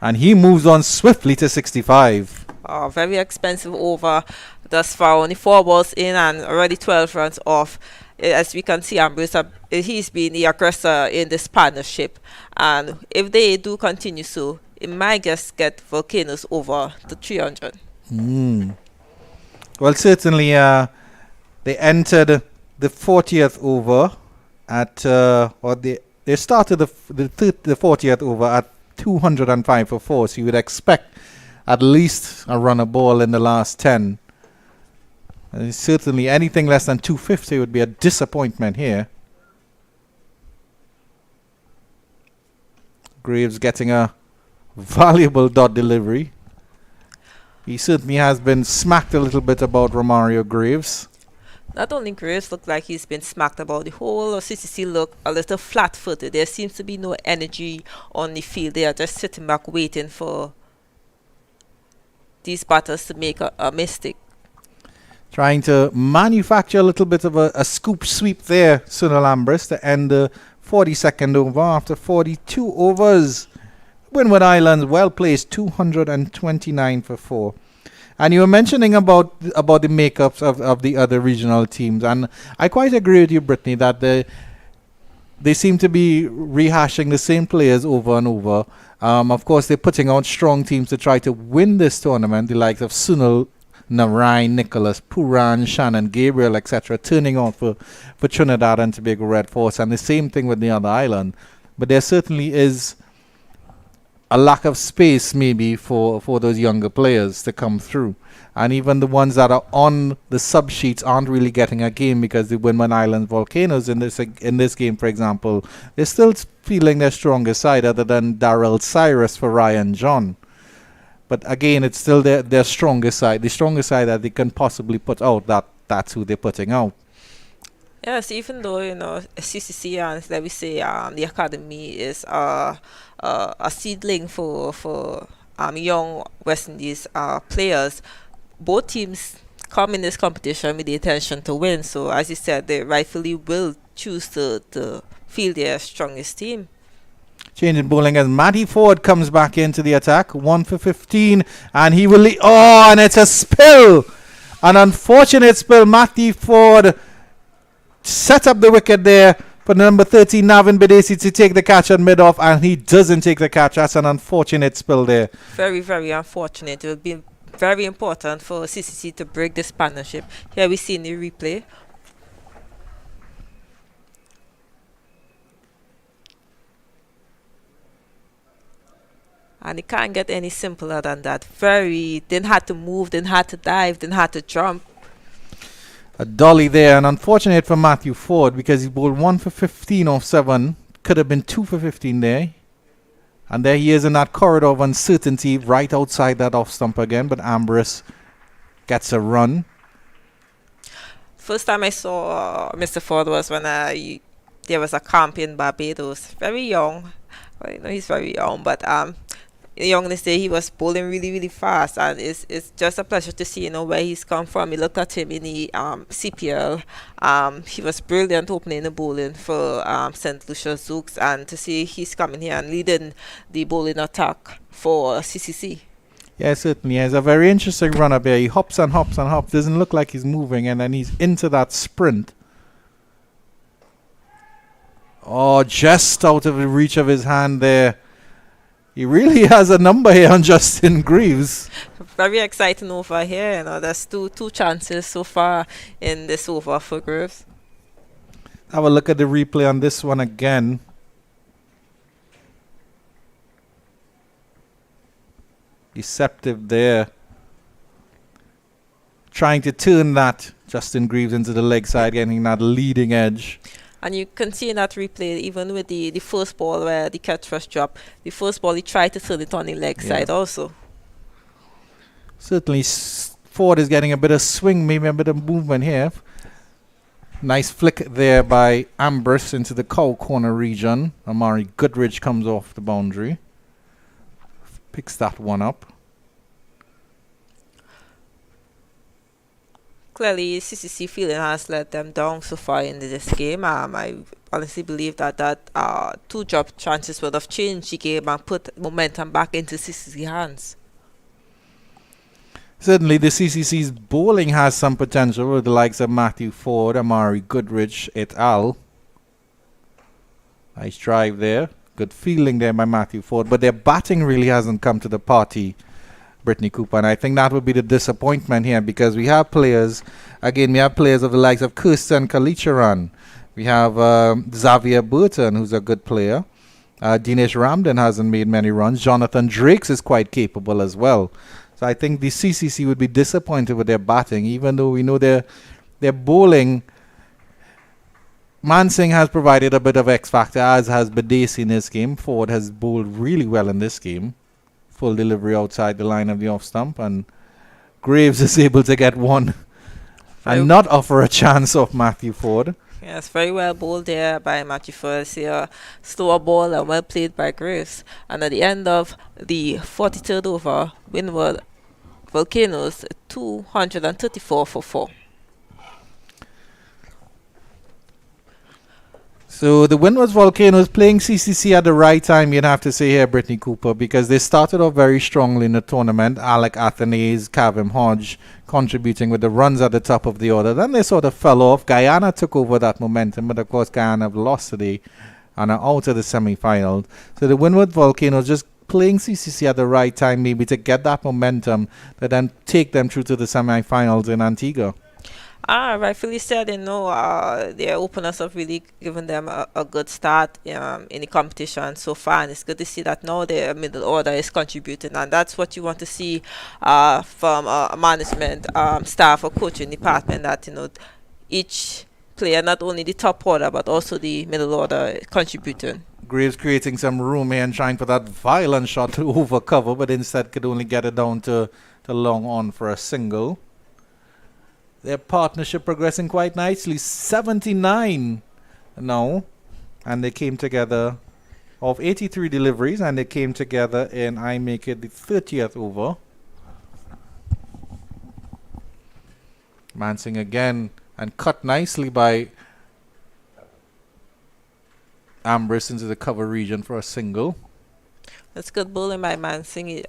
And he moves on swiftly to 65. Oh, very expensive over thus far. Only 4 balls in and already 12 runs off. As we can see, Ambrose, he's been the aggressor in this partnership. And if they do continue so, it might just get Volcanoes over the 300. Well, certainly they entered the 40th over at, they started the 40th over at 205 for 4. So you would expect at least a run a ball in the last 10. And certainly anything less than 250 would be a disappointment here. Graves getting a valuable dot delivery. He certainly has been smacked a little bit about Romario Graves. Not only Graves look like he's been smacked about, the whole of CCC look a little flat-footed. There seems to be no energy on the field. They are just sitting back waiting for these batters to make a mistake. Trying to manufacture a little bit of a scoop sweep there, Sunil Ambrose, to end the 42nd over after 42 overs. Windward Islands well placed, 229 for 4. And you were mentioning about the makeups of the other regional teams, and I quite agree with you, Brittany, that they seem to be rehashing the same players over and over. Of course, they're putting out strong teams to try to win this tournament, the likes of Sunil, Narayan, Nicholas, Puran, Shannon, Gabriel, etc., turning out for Trinidad and Tobago Red Force, and the same thing with the other island. But there certainly is a lack of space maybe for those younger players to come through. And even the ones that are on the sub sheets aren't really getting a game because the Windward Islands Volcanoes in this game, for example, they're still feeling their strongest side other than Darrell Cyrus for Ryan John. But again, it's still their strongest side, the strongest side that they can possibly put out. That's who they're putting out. Yes, even though, CCC and let me say the academy is a seedling for young West Indies players, both teams come in this competition with the intention to win. So as you said, they rightfully will choose to field their strongest team. Changing bowling as Matty Ford comes back into the attack. 1 for 15. And he will and it's a spill. An unfortunate spill. Matty Ford set up the wicket there for number 13, Navin Bidesi, to take the catch at mid-off. And he doesn't take the catch. That's an unfortunate spill there. Very, very unfortunate. It will be very important for CCC to break this partnership. Here we see in the replay. And it can't get any simpler than that. Didn't have to move, didn't have to dive, didn't have to jump. A dolly there, and unfortunate for Matthew Ford because he bowled 1 for 15 off 7. Could have been 2 for 15 there. And there he is in that corridor of uncertainty right outside that off stump again. But Ambrose gets a run. First time I saw Mr. Ford was when there was a camp in Barbados. Very young. Well, he's very young, but young this day he was bowling really, really fast, and it's just a pleasure to see where he's come from. You look at him in the CPL. He was brilliant opening the bowling for St. Lucia Zooks, and to see he's coming here and leading the bowling attack for CCC. Yeah, certainly. He has a very interesting run up here. He hops and hops and hops. Doesn't look like he's moving, and then he's into that sprint. Oh, just out of the reach of his hand there. He really has a number here on Justin Greaves. Very exciting over here. There's two chances so far in this over for Greaves. Have a look at the replay on this one again. Deceptive there. Trying to turn that Justin Greaves into the leg side, getting that leading edge. And you can see in that replay, even with the first ball where the catch was dropped, the first ball he tried to turn it on the leg side also. Certainly Ford is getting a bit of swing, maybe a bit of movement here. Nice flick there by Ambrose into the cow corner region. Amari Goodridge comes off the boundary. Picks that one up. clearly CCC feeling has let them down so far in this game. I honestly believe that two drop chances would have changed the game and put momentum back into CCC hands. Certainly, the CCC's bowling has some potential with the likes of Matthew Ford, Amari Goodrich, et al. Nice drive there. Good fielding there by Matthew Ford. But their batting really hasn't come to the party, Brittany Cooper. And I think that would be the disappointment here because we have players, again, we have players of the likes of Kirsten Kalicharan. We have Xavier Burton, who's a good player. Dinesh Ramdan hasn't made many runs. Jonathan Drakes is quite capable as well. So I think the CCC would be disappointed with their batting, even though we know their bowling. Mansingh has provided a bit of X factor, as has Badesi in this game. Ford has bowled really well in this game. Full delivery outside the line of the off stump, and Graves is able to get one and not offer a chance off Matthew Ford. Yes, very well bowled there by Matthew Ford. Slower ball and well played by Graves. And at the end of the 43rd over, Windward Volcanoes 234 for 4. So the Windwards Volcanoes playing CCC at the right time, you'd have to say here, Brittany Cooper, because they started off very strongly in the tournament. Alec Athanaze, Kavim Hodge contributing with the runs at the top of the order. Then they sort of fell off. Guyana took over that momentum, but of course Guyana have lost today and are out of the semi-finals. So the Windward Volcanoes just playing CCC at the right time, maybe to get that momentum that then take them through to the semi-finals in Antigua. Rightfully said, their openers have really given them a good start in the competition so far, and it's good to see that now their middle order is contributing, and that's what you want to see from a management, staff, or coaching department, that each player, not only the top order but also the middle order, contributing. Graves creating some room here and trying for that violent shot to overcover, but instead could only get it down to long on for a single. Their partnership progressing quite nicely. 79 now. And they came together of 83 deliveries. And they came together in, I make it the 30th over. Mansingh again. And cut nicely by Ambrose into the cover region for a single. That's good bowling by Mansingh.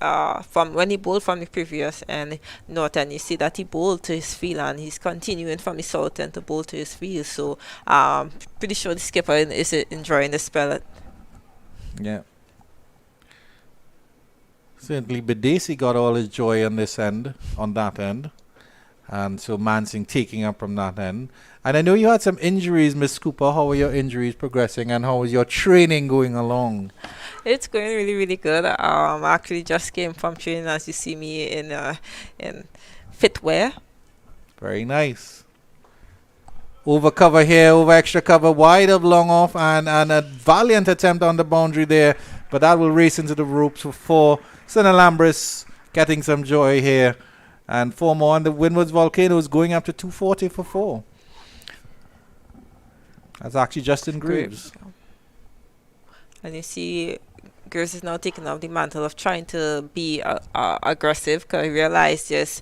From when he bowled from the previous and north, and you see that he bowled to his field, and he's continuing from the south end to bowl to his field. So pretty sure the skipper is enjoying the spell. Yeah. Certainly Badesi got all his joy on this end, on that end. And so Mansingh taking up from that end. And I know you had some injuries, Miss Cooper. How are your injuries progressing, and how is your training going along? It's going really, really good. I actually just came from training, as you see me in fit wear. Very nice. Over cover here, over extra cover, wide of long off, and a valiant attempt on the boundary there. But that will race into the ropes for 4. St. Alambris getting some joy here. And 4 more, and the Windwards Volcanoes going up to 240 for 4. That's actually Justin Graves. And you see Graves is now taking up the mantle of trying to be aggressive, because he realized there's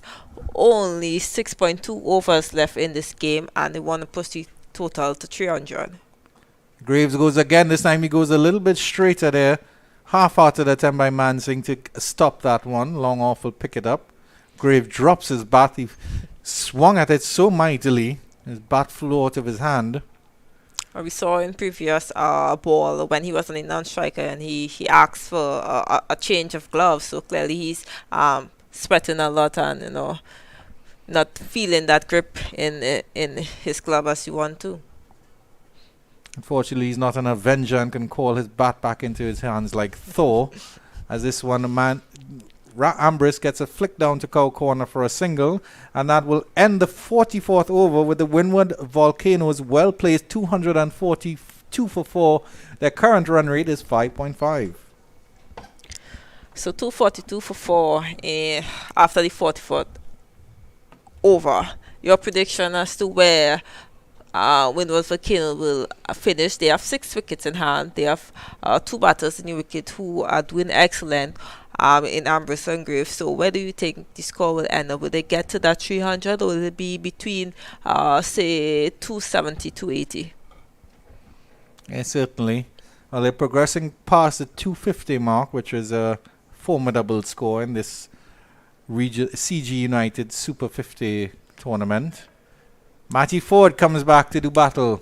only 6.2 overs left in this game, and they want to push the total to 300. Graves goes again. This time he goes a little bit straighter there. Half-hearted attempt by Mansingh to stop that one. Long off will pick it up. Graves drops his bat. He swung at it so mightily. His bat flew out of his hand. We saw in previous ball when he was on a non-striker, and he asked for a change of gloves. So clearly he's sweating a lot, and not feeling that grip in his glove as you want to. Unfortunately, he's not an Avenger and can call his bat back into his hands like Thor. As this one, Ambrose gets a flick down to cow corner for a single, and that will end the 44th over with the Windward Volcanoes well placed 242 for 4. Their current run rate is 5.5. So 242 for 4 after the 44th over. Your prediction as to where Windward Volcano will finish? They have 6 wickets in hand. They have 2 batters in the wicket who are doing excellent. in Ambrose and Graves. So where do you think the score will end up? Will they get to that 300, or will it be between, say, 270, 280? Yeah, certainly. Well, they're progressing past the 250 mark, which is a formidable score in this CG United Super 50 tournament. Matty Ford comes back to do battle.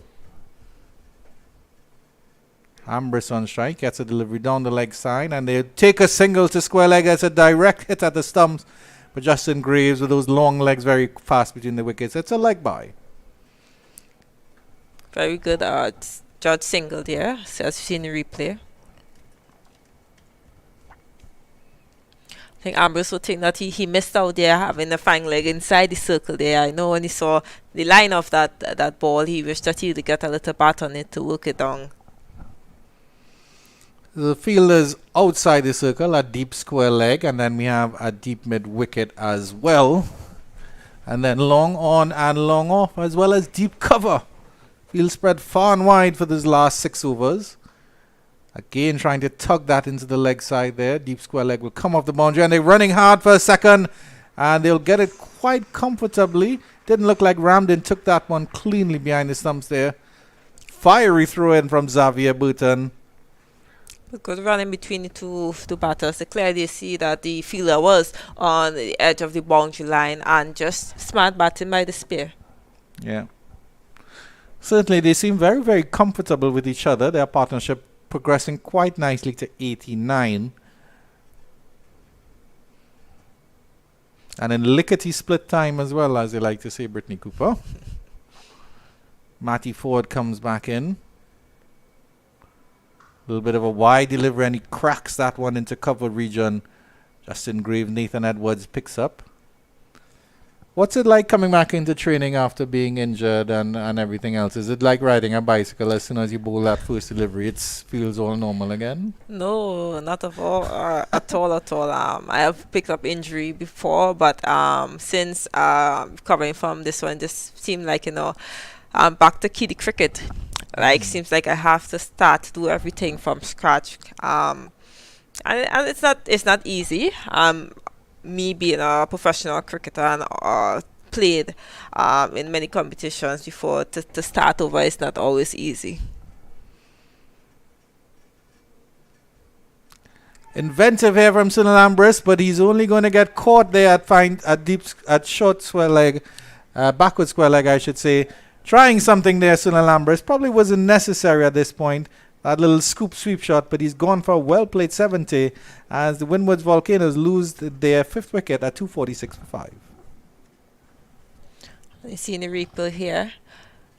Ambrose on strike, gets a delivery down the leg side, and they take a single to square leg. It's a direct hit at the stumps, but Justin Graves with those long legs very fast between the wickets. It's a leg by. Very good judge single there, so as you've seen the replay. I think Ambrose would think that he missed out there having the fang leg inside the circle there. I know when he saw the line of that ball, he wished that he would get a little bat on it to work it down. The fielders outside the circle, a deep square leg, and then we have a deep mid wicket as well. And then long on and long off, as well as deep cover. Field spread far and wide for these last 6 overs. Again, trying to tug that into the leg side there. Deep square leg will come off the boundary, and they're running hard for a second, and they'll get it quite comfortably. Didn't look like Ramden took that one cleanly behind the stumps there. Fiery throw in from Xavier Burton. A good run in between the two batters. They clearly see that the fielder was on the edge of the boundary line, and just smart batting by the spear. Yeah. Certainly, they seem very, very comfortable with each other. Their partnership progressing quite nicely to 89. And in lickety split time as well, as they like to say, Brittany Cooper. Matty Ford comes back in. A little bit of a wide delivery, and he cracks that one into cover region. Justin Graves, Nathan Edwards picks up. What's it like coming back into training after being injured and everything else? Is it like riding a bicycle? As soon as you bowl that first delivery, it feels all normal again? No, not at all. At all. I have picked up injury before, but since recovering from this one, just seemed like, I'm back to kiddie cricket. Like, seems like I have to start to do everything from scratch. And it's not easy. Me being a professional cricketer and played in many competitions before, to start over is not always easy. Inventive here from Sunil Ambrose, but he's only going to get caught there at short square leg, backward square leg, I should say. Trying something there, Sunil Ambrose. Probably wasn't necessary at this point. That little scoop sweep shot, but he's gone for a well-played 70 as the Windwards Volcanoes lose their 5th wicket at 246 for 5. You see in the replay here,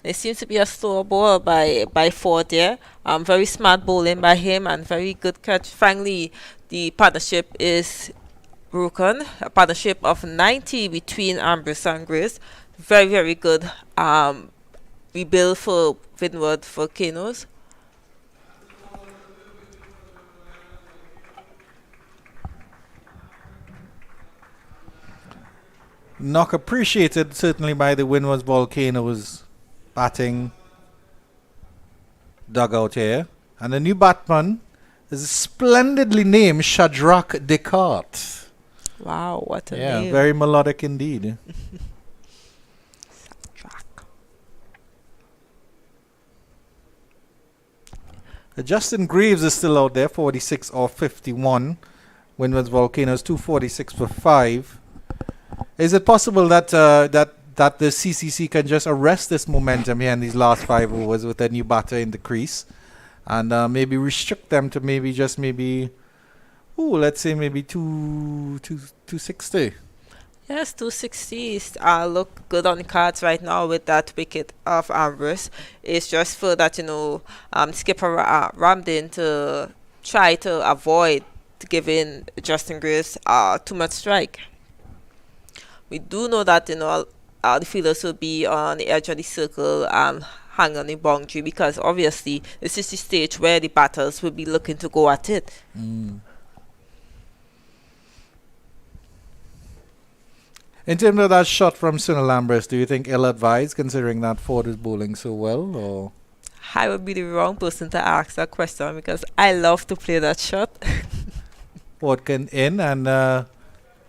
there seems to be a slow ball by Ford there. Very smart bowling by him and very good catch. Finally, the partnership is broken. A partnership of 90 between Ambrose and Grace. Very, very good rebuild for Windward Volcanoes. Knock appreciated certainly by the Windwards Volcanoes batting dugout here. And the new batsman is splendidly named Shadrach Descartes. Wow, what a name. Yeah, very melodic indeed. Justin Graves is still out there, 46 or 51. Windwards Volcanoes 246 for 5. Is it possible that the CCC can just arrest this momentum here in these last 5 overs with a new batter in the crease, and maybe restrict them to let's say maybe 260? Yes, 260 look good on the cards right now with that wicket of Ambrose. It's just for that, skipper Ramden to try to avoid giving Justin Graves too much strike. We do know that, the fielders will be on the edge of the circle and hang on the boundary, because obviously this is the stage where the batters will be looking to go at it. In terms of that shot from Sunil Ambrose, do you think ill-advised, considering that Ford is bowling so well? Or I would be the wrong person to ask that question, because I love to play that shot. Ford in and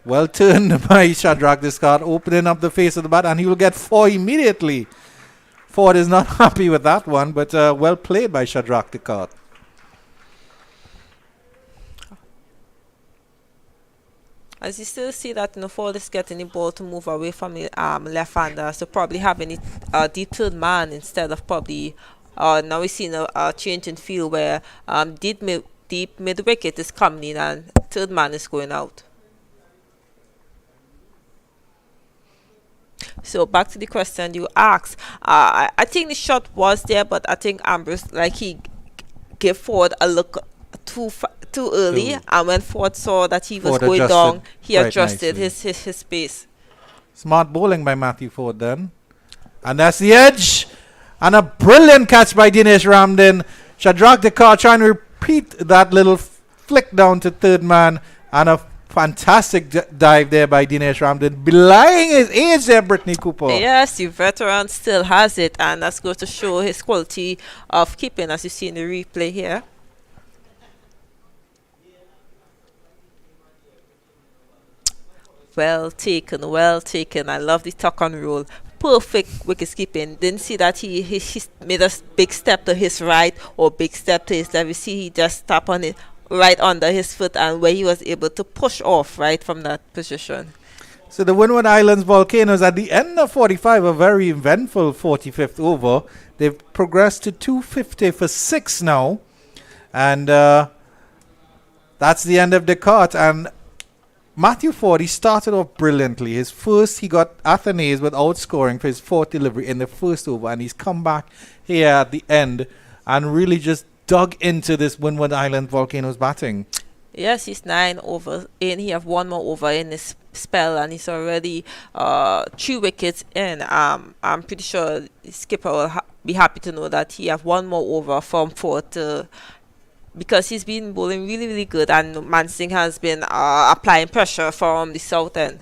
well turned by Shadrach Discard, opening up the face of the bat, and he will get 4 immediately. Ford is not happy with that one, but well played by Shadrach Discard. As you still see that Ford is getting the ball to move away from the left-hander, so probably having it the third man instead of probably now we're seeing a change in field where deep mid wicket is coming in and third man is going out. So back to the question you asked, I think the shot was there, but I think Ambrose he gave Ford a look too early, and when Ford saw that he was going down, he adjusted his pace. Smart bowling by Matthew Ford then. And that's the edge. And a brilliant catch by Dinesh Ramdin. Shadrach Dekar trying to repeat that little flick down to third man. And a fantastic dive there by Dinesh Ramdin. Belying his age there, Brittany Cooper. Yes, the veteran still has it. And that's going to show his quality of keeping, as you see in the replay here. Well taken. I love the tuck and roll. Perfect wicket keeping. Didn't see that he made a big step to his right or big step to his left. You see he just tapped on it right under his foot, and where he was able to push off right from that position. So the Windward Islands Volcanoes at the end of 45, a very eventful 45th over. They've progressed to 250 for 6 now. And that's the end of the cut. And Matthew Ford, he started off brilliantly. His first, he got Athenaeus without scoring for his 4th delivery in the first over, and he's come back here at the end and really just dug into this Windward Island Volcanoes batting. Yes, he's 9 overs in. He have 1 more over in this spell, and he's already 3 wickets in. I'm pretty sure the skipper will be happy to know that he have 1 more over from 4 to, because he's been bowling really, really good, and Mansingh has been applying pressure from the south end.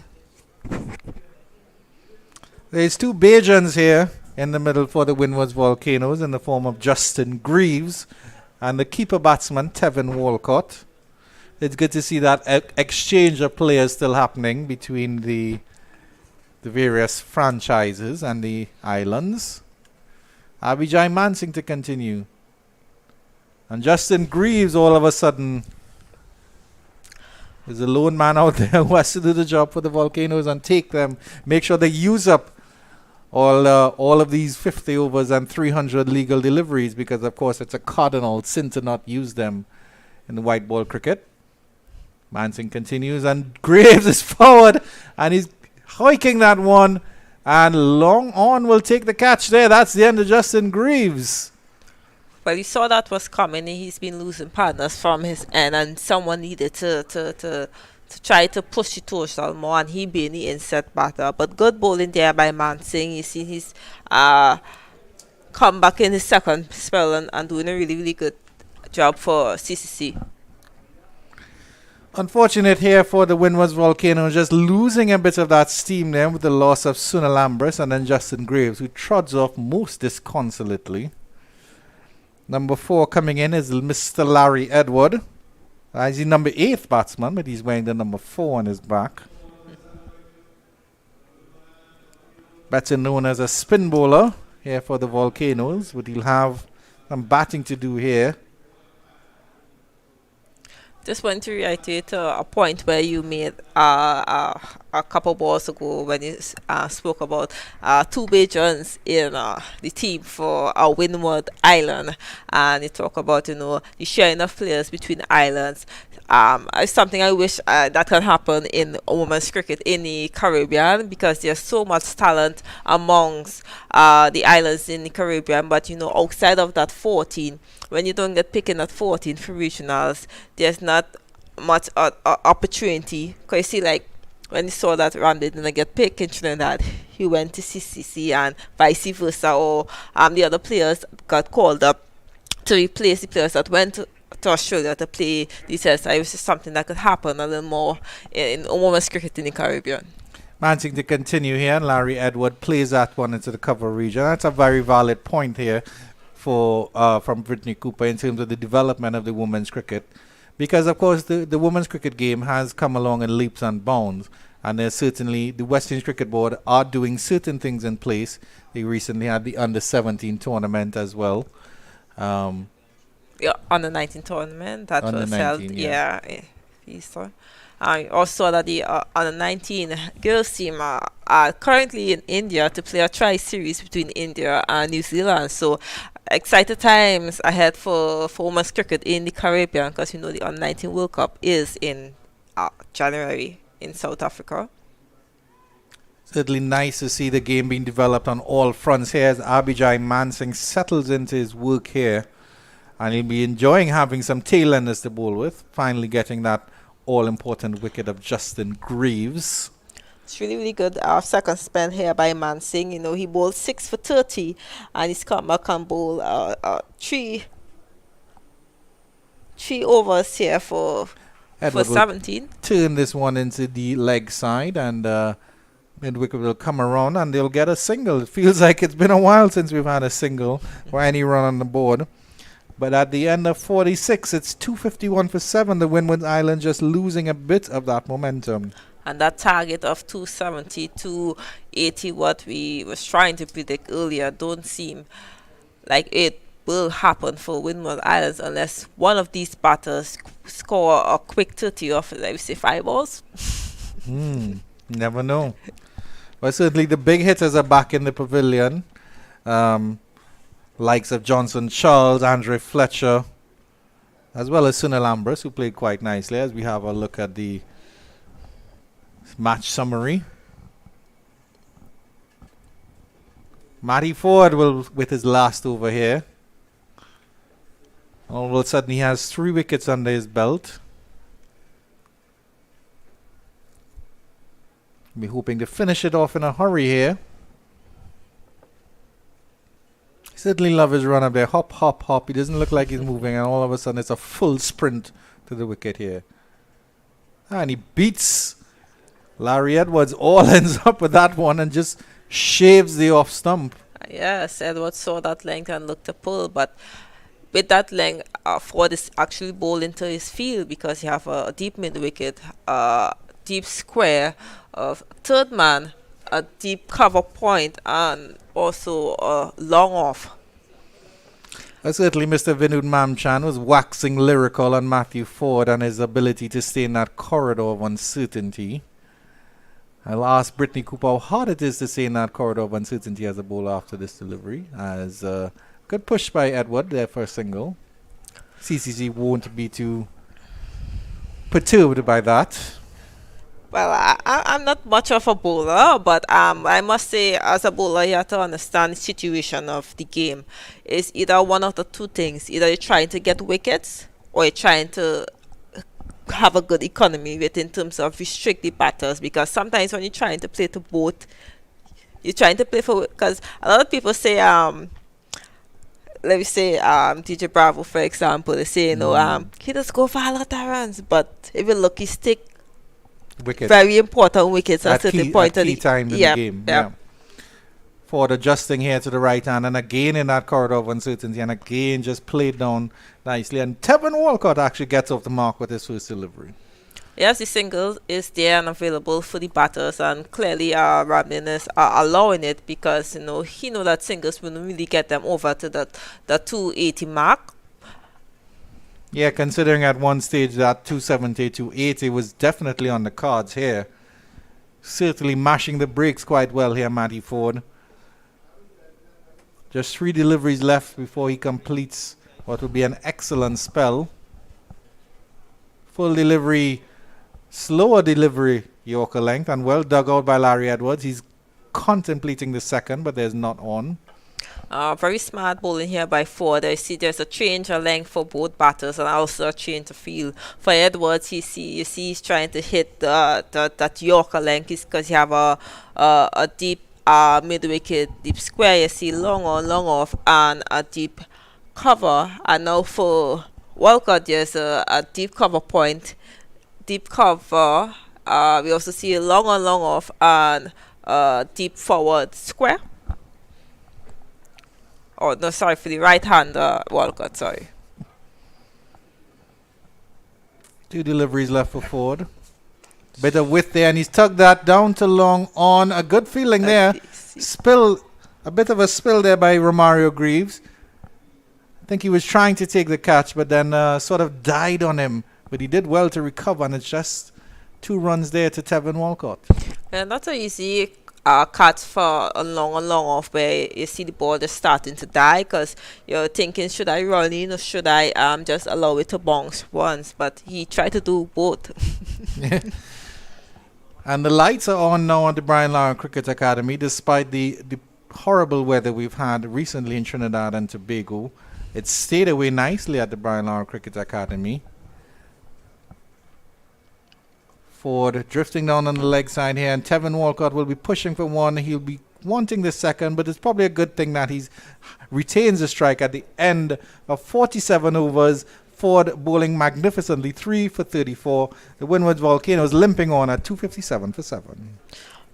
There's 2 Bajans here in the middle for the Windwards Volcanoes in the form of Justin Greaves and the keeper batsman Tevin Walcott. It's good to see that exchange of players still happening between the various franchises and the islands. Abhijay Mansingh to continue. And Justin Greaves all of a sudden is a lone man out there who has to do the job for the Volcanoes and take them, make sure they use up all of these 50 overs and 300 legal deliveries, because of course it's a cardinal sin to not use them in the white ball cricket. Mansingh continues and Greaves is forward and he's hiking that one, and long on will take the catch there. That's the end of Justin Greaves. Well, you saw that was coming. He's been losing partners from his end, and someone needed to try to push it towards more, and he being the inset batter. But good bowling there by Mansingh. You see he's come back in his second spell and doing a really, really good job for CCC. Unfortunate here for the Windwards Volcanoes, just losing a bit of that steam there with the loss of Sunil Ambris and then Justin Greaves, who trods off most disconsolately. Number 4 coming in is Mr. Larry Edward. He's the number 8th batsman, but he's wearing the number 4 on his back. Better known as a spin bowler here for the Volcanoes, but he'll have some batting to do here. Just want to reiterate a point where you made a couple balls ago when you spoke about 2 Bajans in the team for Windward Island, and you talk about the sharing of players between islands. It's something I wish that can happen in women's cricket in the Caribbean, because there's so much talent amongst the islands in the Caribbean. But outside of that 14, when you don't get picked in at 14 for regionals, there's not much opportunity. Because you see, like when you saw that Randy didn't get picked in Trinidad, he went to CCC, and vice versa, or the other players got called up to replace the players that went to Australia to play the test. I wish it's something that could happen a little more in women's cricket in the Caribbean. Mansingh to continue here, and Larry Edward plays that one into the cover region. That's a very valid point here for from Brittany Cooper in terms of the development of the women's cricket. Because, of course, the women's cricket game has come along in leaps and bounds. And there's certainly, the West Indies Cricket Board are doing certain things in place. They recently had the Under-17 tournament as well. Yeah, Under-19 tournament that Under was 19, held. yeah. Easter. I also saw that the Under-19 girls team are currently in India to play a tri-series between India and New Zealand. So excited times ahead for women's cricket in the Caribbean, because you know the Under-19 World Cup is in January in South Africa. Certainly nice to see the game being developed on all fronts here as Abhijay Mansingh settles into his work here. And he'll be enjoying having some tailenders to bowl with. Finally getting that all-important wicket of Justin Greaves. It's really, really good. Our second spell here by Mansingh. You know, he bowled 6 for 30, and he's come back and bowl three overs here for Edward 17. Turn this one into the leg side, and mid-wicket will come around and they'll get a single. It feels like it's been a while since we've had a single or any run on the board. But at the end of 46, it's 251 for 7. The Windward Island just losing a bit of that momentum. And that target of 270, 280, what we was trying to predict earlier, don't seem like it will happen for Windward Islands unless one of these batters score a quick 30 off, let me say, 5 balls. Never know. But certainly the big hitters are back in the pavilion. Likes of Johnson Charles, Andre Fletcher, as well as Sunil Ambrose, who played quite nicely, as we have a look at the match summary. Matty Ford will with his last over here. All of a sudden he has 3 wickets under his belt. Be hoping to finish it off in a hurry here. Certainly love his run up there. Hop, hop, hop. He doesn't look like he's moving, and all of a sudden it's a full sprint to the wicket here. And he beats Larry Edwards. All ends up with that one and just shaves the off stump. Yes, Edwards saw that length and looked to pull, but with that length, Ford is actually bowled into his field because you have a deep mid wicket, deep square, third man, a deep cover point, and also a long off. Certainly Mr. Vinod Mamchan was waxing lyrical on Matthew Ford and his ability to stay in that corridor of uncertainty. I'll ask Brittany Cooper how hard it is to stay in that corridor of uncertainty as a bowler after this delivery. As good push by Edward there for a single. CCC won't be too perturbed by that. Well, I'm not much of a bowler, but I must say, as a bowler, you have to understand the situation of the game. It's either one of the two things. Either you're trying to get wickets, or you're trying to have a good economy with in terms of restrict the batters. Because sometimes when you're trying to play to both, you're trying to play for... Because a lot of people say... let me say DJ Bravo, for example, they say, he does go for a lot of runs, but if you look, he stick wickets. Very important wickets at a certain point at key time in the game. Yeah. Ford adjusting here to the right hand, and again in that corridor of uncertainty, and again just played down nicely. And Tevin Walcott actually gets off the mark with his first delivery. Yes, the single is there and available for the batters, and clearly Ramlin is allowing it because he know that singles will really get them over to the 280 mark. Yeah, considering at one stage that 270, 280 was definitely on the cards here. Certainly mashing the brakes quite well here, Matty Ford. Just 3 deliveries left before he completes what will be an excellent spell. Full delivery, slower delivery, Yorker length, and well dug out by Larry Edwards. He's contemplating the second, but there's not on. Very smart bowling here by Ford. I see there's a change of length for both batters and also a change of field. For Edwards, you see he's trying to hit that Yorker length because you have a deep mid-wicket, deep square. You see long on, long off, and a deep cover. And now for Walcott, there's a deep cover point, deep cover. We also see a long on, long off, and deep forward square. Oh, no, sorry, for the right hand, Walcott, sorry. 2 deliveries left for Ford. Bit of width there, and he's tugged that down to long on. A good feeling there. Spill, a bit of a spill there by Romario Greaves. I think he was trying to take the catch, but then sort of died on him. But he did well to recover, and it's just 2 runs there to Tevin Walcott. And that's a easy catch for a long off where you see the ball just starting to die because you're thinking, should I run in or should I just allow it to bounce once? But he tried to do both. Yeah. And the lights are on now on the Brian Lara Cricket Academy, despite the horrible weather we've had recently in Trinidad and Tobago. It stayed away nicely at the Brian Lara Cricket Academy. Ford drifting down on the leg side here, and Tevin Walcott will be pushing for one. He'll be wanting the second, but it's probably a good thing that he retains the strike at the end of 47 overs. Ford bowling magnificently, 3 for 34. The Windwards Volcanoes limping on at 257 for 7.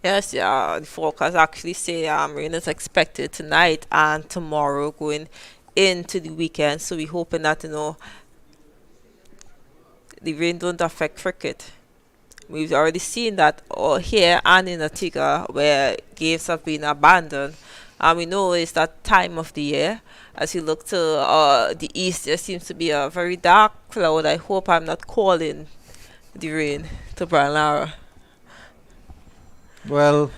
Yes, the forecast actually say rain is expected tonight and tomorrow going into the weekend. So we're hoping that, the rain don't affect cricket. We've already seen that here and in Antigua where games have been abandoned. And we know it's that time of the year. As you look to the east, there seems to be a very dark cloud. I hope I'm not calling the rain to Brian Lara. Well,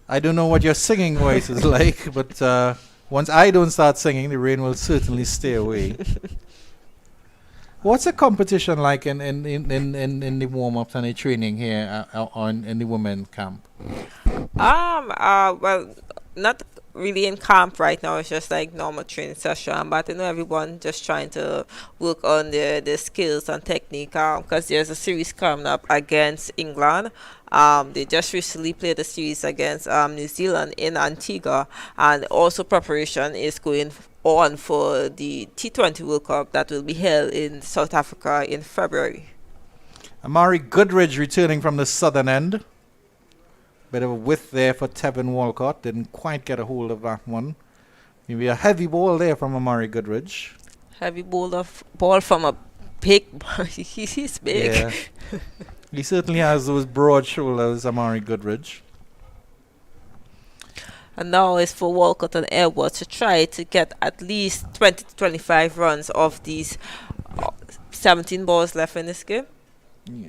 I don't know what your singing voice is like, but once I don't start singing, the rain will certainly stay away. What's the competition like in the warm-ups and the training here in the women camp? Well, not really in camp right now. It's just like normal training session. But everyone just trying to work on their skills and technique. Because there's a series coming up against England. They just recently played a series against New Zealand in Antigua, and also preparation is going on for the T20 World Cup that will be held in South Africa in February. Amari Goodridge returning from the southern end. Bit of a width there for Tevin Walcott. Didn't quite get a hold of that one. Maybe a heavy ball there from Amari Goodridge. Heavy ball from a big boy. He's big. Yeah. He certainly has those broad shoulders, Amari Goodridge. And now it's for Walcott and Edwards to try to get at least 20 to 25 runs of these 17 balls left in this game. Yeah.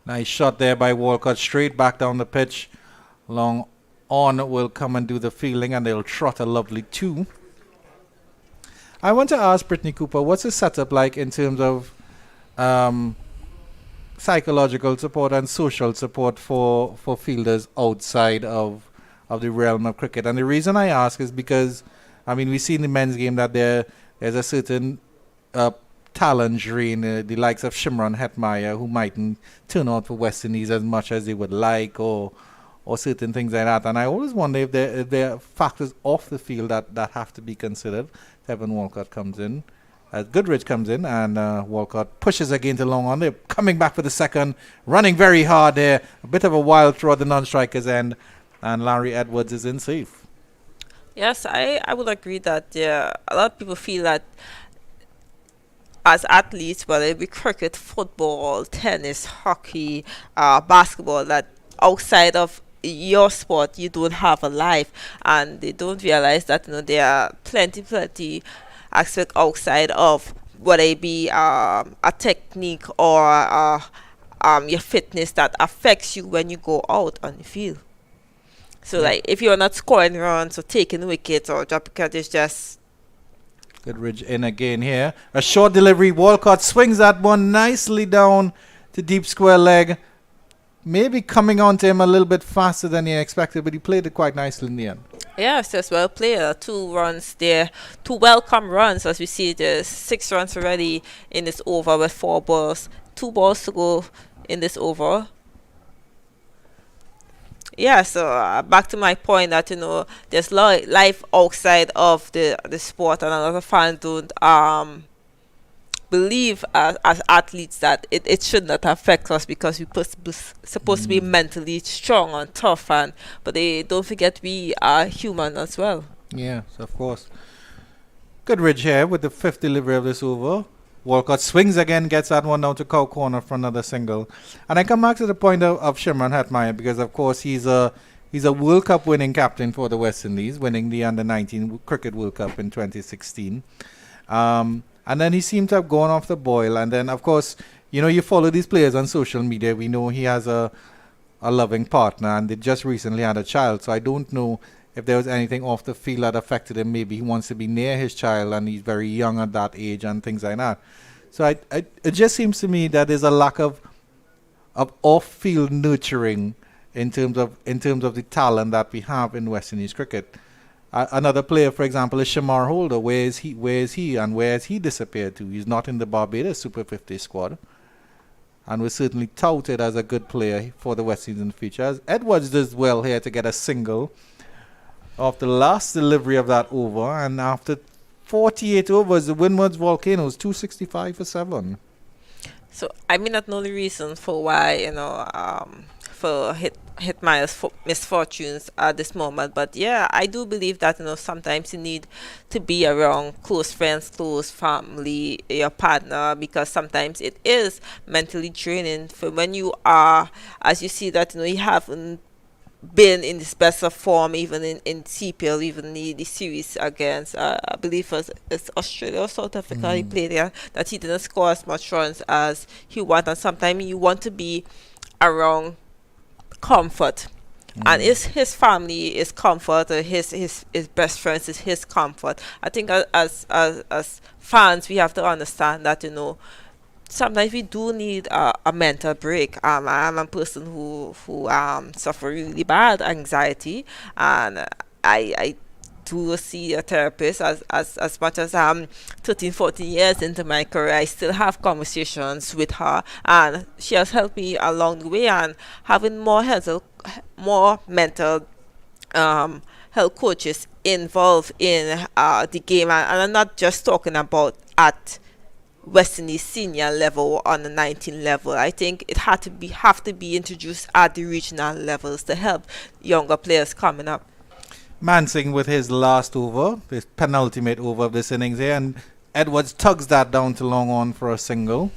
Nice shot there by Walcott, straight back down the pitch. Long on will come and do the fielding, and they'll trot a lovely 2. I want to ask Brittany Cooper, what's the setup like in terms of psychological support and social support for fielders outside of the realm of cricket? And the reason I ask is because, we see in the men's game that there's a certain talent drain, the likes of Shimron Hetmeyer, who mightn't turn out for West Indies as much as they would like, or certain things like that. And I always wonder if there are factors off the field that have to be considered. Tevin Walcott comes in, as Goodridge comes in, and Walcott pushes again to long on. They're coming back for the second, running very hard there. A bit of a wild throw at the non-striker's end, and Larry Edwards is in safe. Yes, I would agree that a lot of people feel that as athletes, whether it be cricket, football, tennis, hockey, basketball, that outside of your sport you don't have a life, and they don't realize that there are plenty aspects outside of whether it be a technique or your fitness that affects you when you go out on the field. So like if you're not scoring runs or taking wickets or dropping catch, it's just Goodridge in again here. A short delivery. Walcott swings that one nicely down to deep square leg. Maybe coming on to him a little bit faster than he expected, but he played it quite nicely in the end. Yes, just well played. 2 runs there. 2 welcome runs. As we see, there's 6 runs already in this over with 4 balls. 2 balls to go in this over. Yeah, so back to my point that there's life outside of the sport, and a lot of fans don't believe as athletes that it should not affect us because supposed to be mentally strong and tough, but they don't forget we are human as well. Yes, of course. Good ridge here with the fifth delivery of this over. Walcott swings again, gets that one down to cow corner for another single. And I come back to the point of Shimron Hetmeyer because, of course, he's a World Cup winning captain for the West Indies, winning the Under-19 Cricket World Cup in 2016. And then he seemed to have gone off the boil. And then, of course, you follow these players on social media. We know he has a loving partner, and they just recently had a child. So I don't know if there was anything off the field that affected him. Maybe he wants to be near his child, and he's very young at that age and things like that. So it just seems to me that there's a lack of off-field nurturing in terms of the talent that we have in West Indies cricket. Another player, for example, is Shamar Holder. Where is he and where has he disappeared to? He's not in the Barbados Super 50 squad, and was certainly touted as a good player for the West Indies in the future. As Edwards does well here to get a single off the last delivery of that over, and after 48 overs, the Windwards Volcanoes 265 for 7. So I may not know the reason for why for Hetmeyer's misfortunes at this moment, but yeah, I do believe that sometimes you need to be around close friends, close family, your partner, because sometimes it is mentally draining for when you are, as you see that you haven't been in this best of form, even in CPL, even the series against I believe it's Australia or South Africa he played there, that he didn't score as much runs as he wanted, and sometimes you want to be around comfort, and his family is comfort, or his best friends is his comfort. I think as fans we have to understand that sometimes we do need a mental break. I'm a person who suffer really bad anxiety, and I do see a therapist as much as I'm 13-14 years into my career. I still have conversations with her, and she has helped me along the way, and having more mental health coaches involved in the game, and I'm not just talking about at West Indies senior level or on the 19 level. I think it have to be introduced at the regional levels to help younger players coming up. Mansing with his last over, his penultimate over of this innings here, and Edwards tugs that down to long on for a single.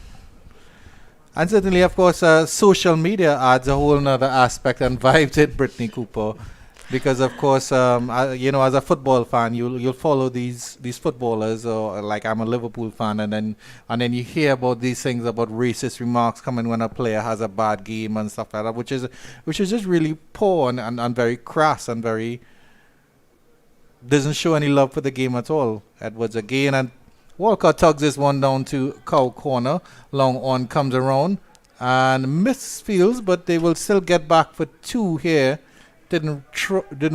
And certainly, of course, social media adds a whole nother aspect and vibe to it, Brittany Cooper, because of course, as a football fan, you'll follow these footballers, or like I'm a Liverpool fan, and then you hear about these things about racist remarks coming when a player has a bad game and stuff like that, which is just really poor and very crass and very doesn't show any love for the game at all. Edwards again, and Walcott tugs this one down to cow corner. Long on comes around and misfields, but they will still get back for 2 here. Didn't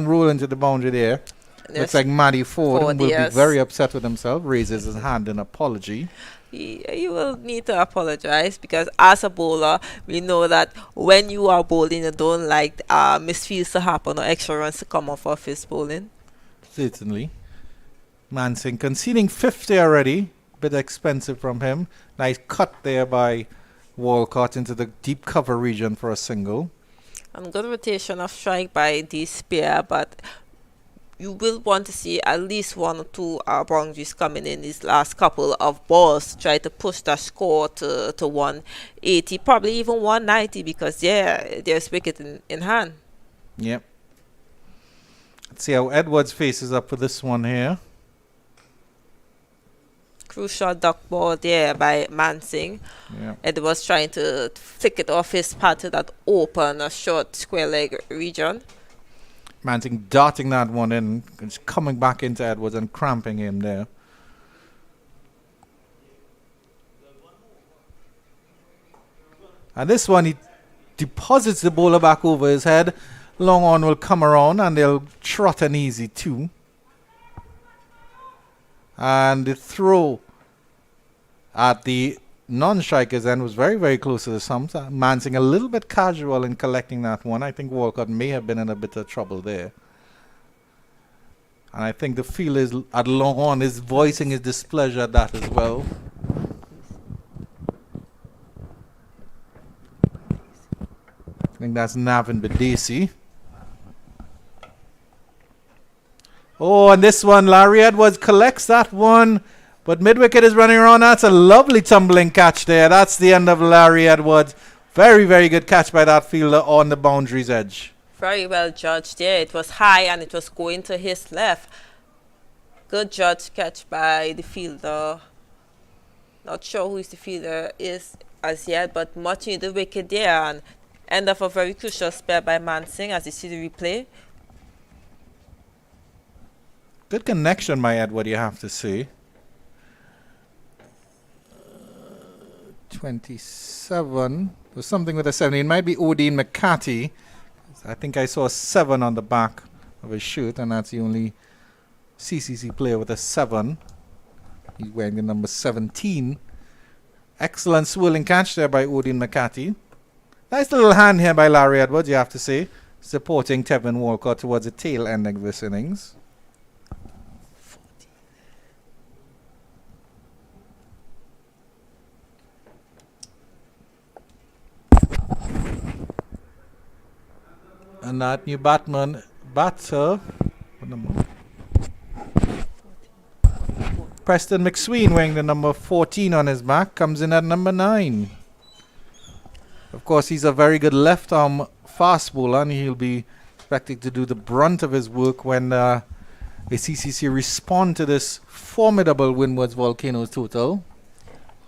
roll into the boundary there. Yes. Looks like Matty Ford will be very upset with himself. Raises his hand in apology. He will need to apologize, because as a bowler, we know that when you are bowling, you don't like misfields to happen or extra runs to come off of his bowling. Certainly. Mansing conceding 50 already. Bit expensive from him. Nice cut there by Walcott into the deep cover region for a single. And good rotation of strike by the spear, but you will want to see at least 1 or 2 boundaries coming in these last couple of balls to try to push the score to 180, probably even 190, because there's wicket in hand. Yep. Let's see how Edwards faces up for this one here. Crucial duck ball there by Mansing. Yeah. Edwards trying to flick it off his pad to that open, short square leg region. Mansing darting that one in, just coming back into Edwards and cramping him there. And this one, he deposits the bowler back over his head. Long on will come around and they'll trot an easy 2. And the throw at the non-striker's end was very, very close to the stumps. Mansing a little bit casual in collecting that one. I think Walcott may have been in a bit of trouble there. And I think the field is at long on is voicing his displeasure at that as well. think that's Navin Badesi. Oh, and this one, Larry Edwards collects that one. But mid-wicket is running around. That's a lovely tumbling catch there. That's the end of Larry Edwards. Very, very good catch by that fielder on the boundary's edge. Very well judged there. It was high and it was going to his left. Good judge catch by the fielder. Not sure who the fielder is as yet, but much in the wicket there. And end of a very crucial spell by Mansingh as you see the replay. Good connection by Edward, you have to say. 27. There's something with a 7. It might be Odin McCarthy. I think I saw a 7 on the back of his shirt, and that's the only CCC player with a 7. He's wearing the number 17. Excellent swirling catch there by Odin McCarthy. Nice little hand here by Larry Edwards, you have to say, supporting Tevin Walcott towards the tail end of this innings. And that new batter, Preston McSween, wearing the number 14 on his back, comes in at number 9. Of course, he's a very good left-arm fast bowler, and he'll be expected to do the brunt of his work when the CCC respond to this formidable Windwards Volcanoes total.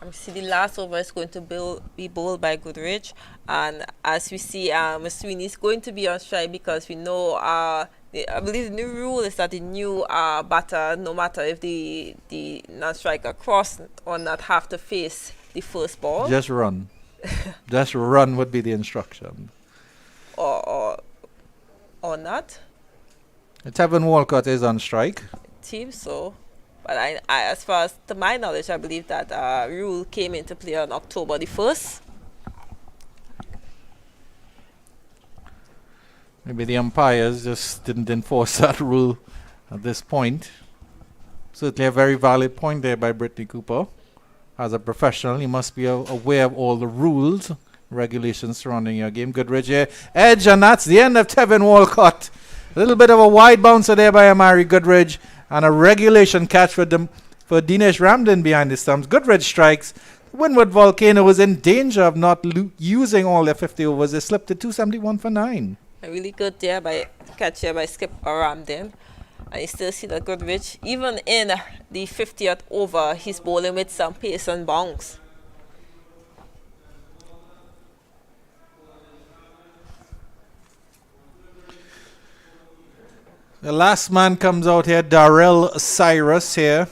See, the last over is going to be bowled by Goodrich, and as we see, Sweeney is going to be on strike because we know, I believe the new rule is that the new batter, no matter if the non-striker cross or not, have to face the first ball. Just run. Just run would be the instruction. Or not. Tevin Walcott is on strike. Seems so. But I, as far as to my knowledge, I believe that rule came into play on October the 1st. Maybe the umpires just didn't enforce that rule at this point. Certainly a very valid point there by Brittany Cooper. As a professional, you must be aware of all the rules, regulations surrounding your game. Goodrich here, edge, and that's the end of Tevin Walcott. A little bit of a wide bouncer there by Amari Goodrich. And a regulation catch for Dinesh Ramden behind the stumps. Goodrich strikes. Windward Volcano was in danger of not using all their 50 overs. They slipped to 271 for 9. A really good catch here by Skip Ramden. And you still see that Goodrich, even in the 50th over, he's bowling with some pace and bounce. The last man comes out here, Darrell Cyrus here.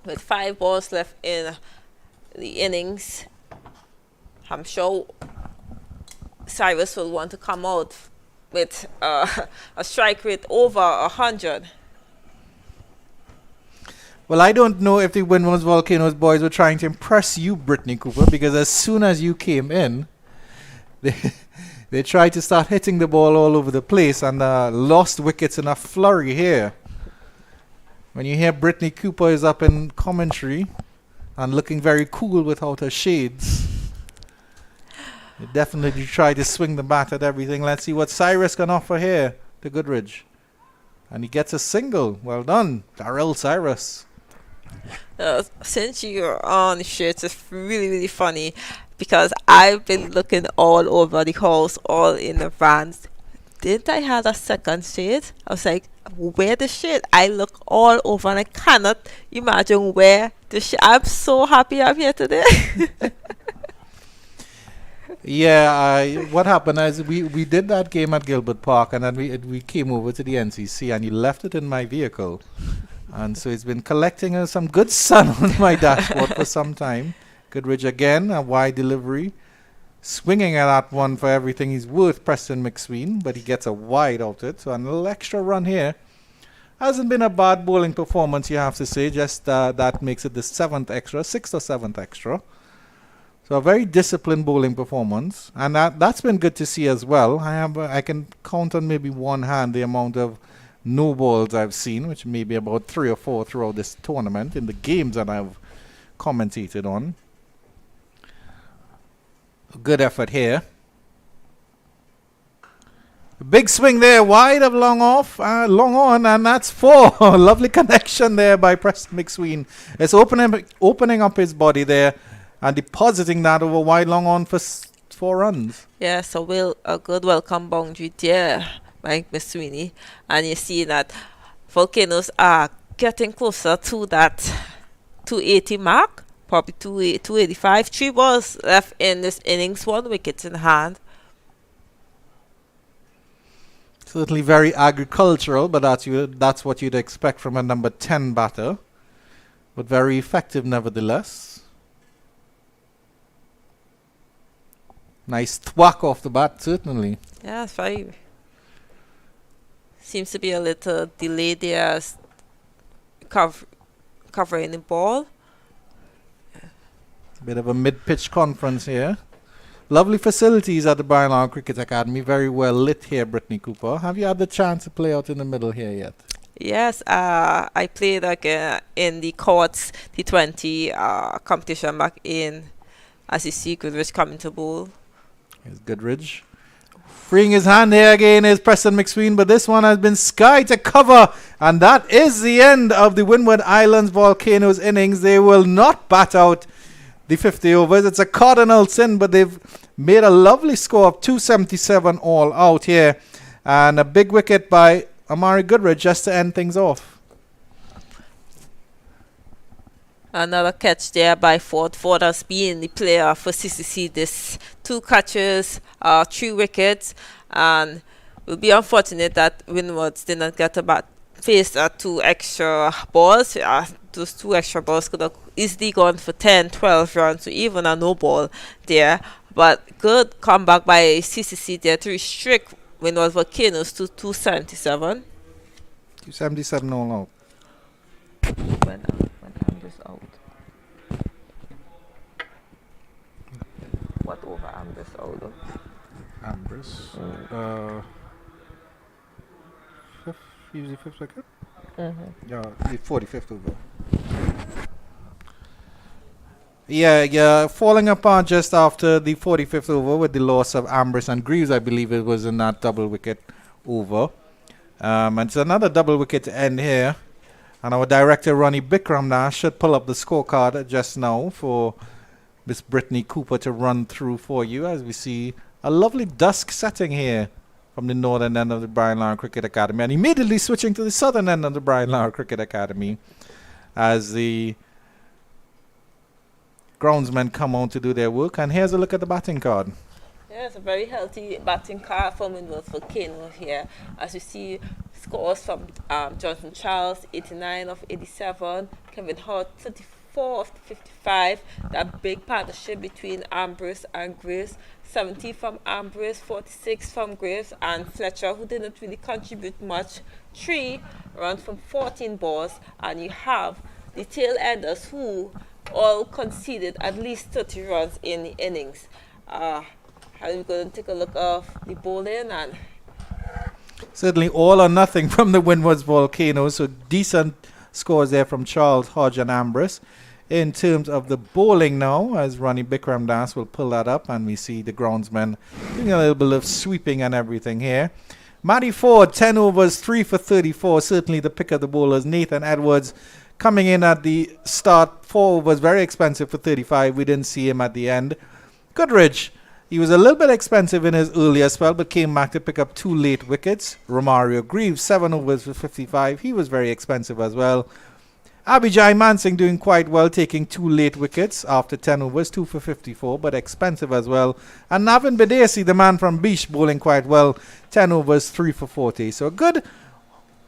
With 5 balls left in the innings, I'm sure Cyrus will want to come out with a strike rate over 100. Well, I don't know if the Windwards Volcanoes boys were trying to impress you, Brittany Cooper, because as soon as you came in, they tried to start hitting the ball all over the place and lost wickets in a flurry here. When you hear Brittany Cooper is up in commentary and looking very cool without her shades, they definitely try to swing the bat at everything. Let's see what Cyrus can offer here to Goodrich. And he gets a single. Well done, Darrell Cyrus. Since you're on the shirts, it's really, really funny because I've been looking all over the house, all in the vans. Didn't I have a second shade? I was like, where the shade? I look all over and I cannot imagine where the shade. I'm so happy I'm here today. Yeah, what happened is we did that game at Gilbert Park, and then we came over to the NCC, and you left it in my vehicle. And so it's been collecting some good sun on my dashboard for some time. Goodrich again, a wide delivery. Swinging at that one for everything he's worth, Preston McSween, but he gets a wide out it. So a little extra run here. Hasn't been a bad bowling performance, you have to say. Just that makes it the 7th extra, 6th or 7th extra. So a very disciplined bowling performance. And that's been good to see as well. I can count on maybe one hand the amount of no balls I've seen, which may be about 3 or 4 throughout this tournament in the games that I've commentated on. Good effort here. Big swing there, wide of long off, long on, and that's 4. Lovely connection there by Preston McSween. It's opening up his body there and depositing that over wide long on for 4 runs. Yeah, so a good welcome boundary there by McSweeney. And you see that Volcanoes are getting closer to that 280 mark, probably 285. 3 balls left in this innings, 1 wicket in hand. Certainly very agricultural, but that's what you'd expect from a number 10 batter. But very effective nevertheless. Nice thwack off the bat, certainly. Yeah, it's very... Seems to be a little delay there, covering the ball. Bit of a mid-pitch conference here. Lovely facilities at the Brian Lara Cricket Academy. Very well lit here, Brittany Cooper. Have you had the chance to play out in the middle here yet? Yes, I played in the courts T20 competition back in, as you see, Goodrich coming to bowl. Here's Goodrich. Freeing his hand here again is Preston McSween, but this one has been sky to cover. And that is the end of the Windward Islands Volcanoes innings. They will not bat out the 50 overs. It's a cardinal sin, but they've made a lovely score of 277 all out here. And a big wicket by Amari Goodrich just to end things off. Another catch there by Ford. Ford has been the player for CCC. This 2 catches, 3 wickets, and it will be unfortunate that Windwards did not get a face 2 extra balls. Those 2 extra balls could have easily gone for 10, 12 runs, or even a no ball there. But good comeback by CCC there to restrict Windward Volcanoes to 277. 277 all out. When Amber's out. What over Amber's out? Ambrose. Fifth, usually 5th wicket? Yeah, the 45th over. Yeah, falling apart just after the 45th over with the loss of Ambrose and Greaves, I believe it was in that double wicket over. And it's another double wicket to end here. And our director, Ronnie Bikram, should pull up the scorecard just now for Miss Brittany Cooper to run through for you, as we see a lovely dusk setting here from the northern end of the Brian Lara Cricket Academy, and immediately switching to the southern end of the Brian Lara Cricket Academy as the groundsmen come on to do their work. And here's a look at the batting card. Yeah, it's a very healthy batting card from Windward Volcano here. As you see, scores from Jonathan Charles, 89 of 87, Kevin Hart, 34 of 55. That big partnership between Ambrose and Graves, 70 from Ambrose, 46 from Graves, and Fletcher, who didn't really contribute much, 3 runs from 14 balls. And you have the tail enders who all conceded at least 30 runs in the innings. I'm going to take a look of the bowling, and certainly all or nothing from the Windwards Volcanoes. So decent scores there from Charles, Hodge and Ambrose. In terms of the bowling now, as Ronnie Bikram Das will pull that up, and we see the groundsmen doing a little bit of sweeping and everything here. Matty Ford, 10 overs, 3 for 34. Certainly the pick of the bowlers. Nathan Edwards coming in at the start, 4 overs, very expensive for 35. We didn't see him at the end. Goodrich, he was a little bit expensive in his earlier spell, but came back to pick up 2 late wickets. Romario Greaves, 7 overs for 55. He was very expensive as well. Abhijay Mansingh doing quite well, taking 2 late wickets after 10 overs, 2 for 54, but expensive as well. And Navin Bidesi, the man from Beach, bowling quite well, 10 overs, 3 for 40. So a good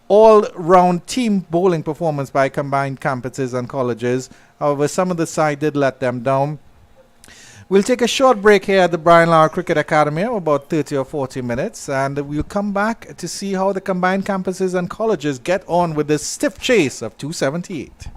all-round team bowling performance by combined campuses and colleges. However, some of the side did let them down. We'll take a short break here at the Brian Lara Cricket Academy, about 30 or 40 minutes, and we'll come back to see how the combined campuses and colleges get on with this stiff chase of 278.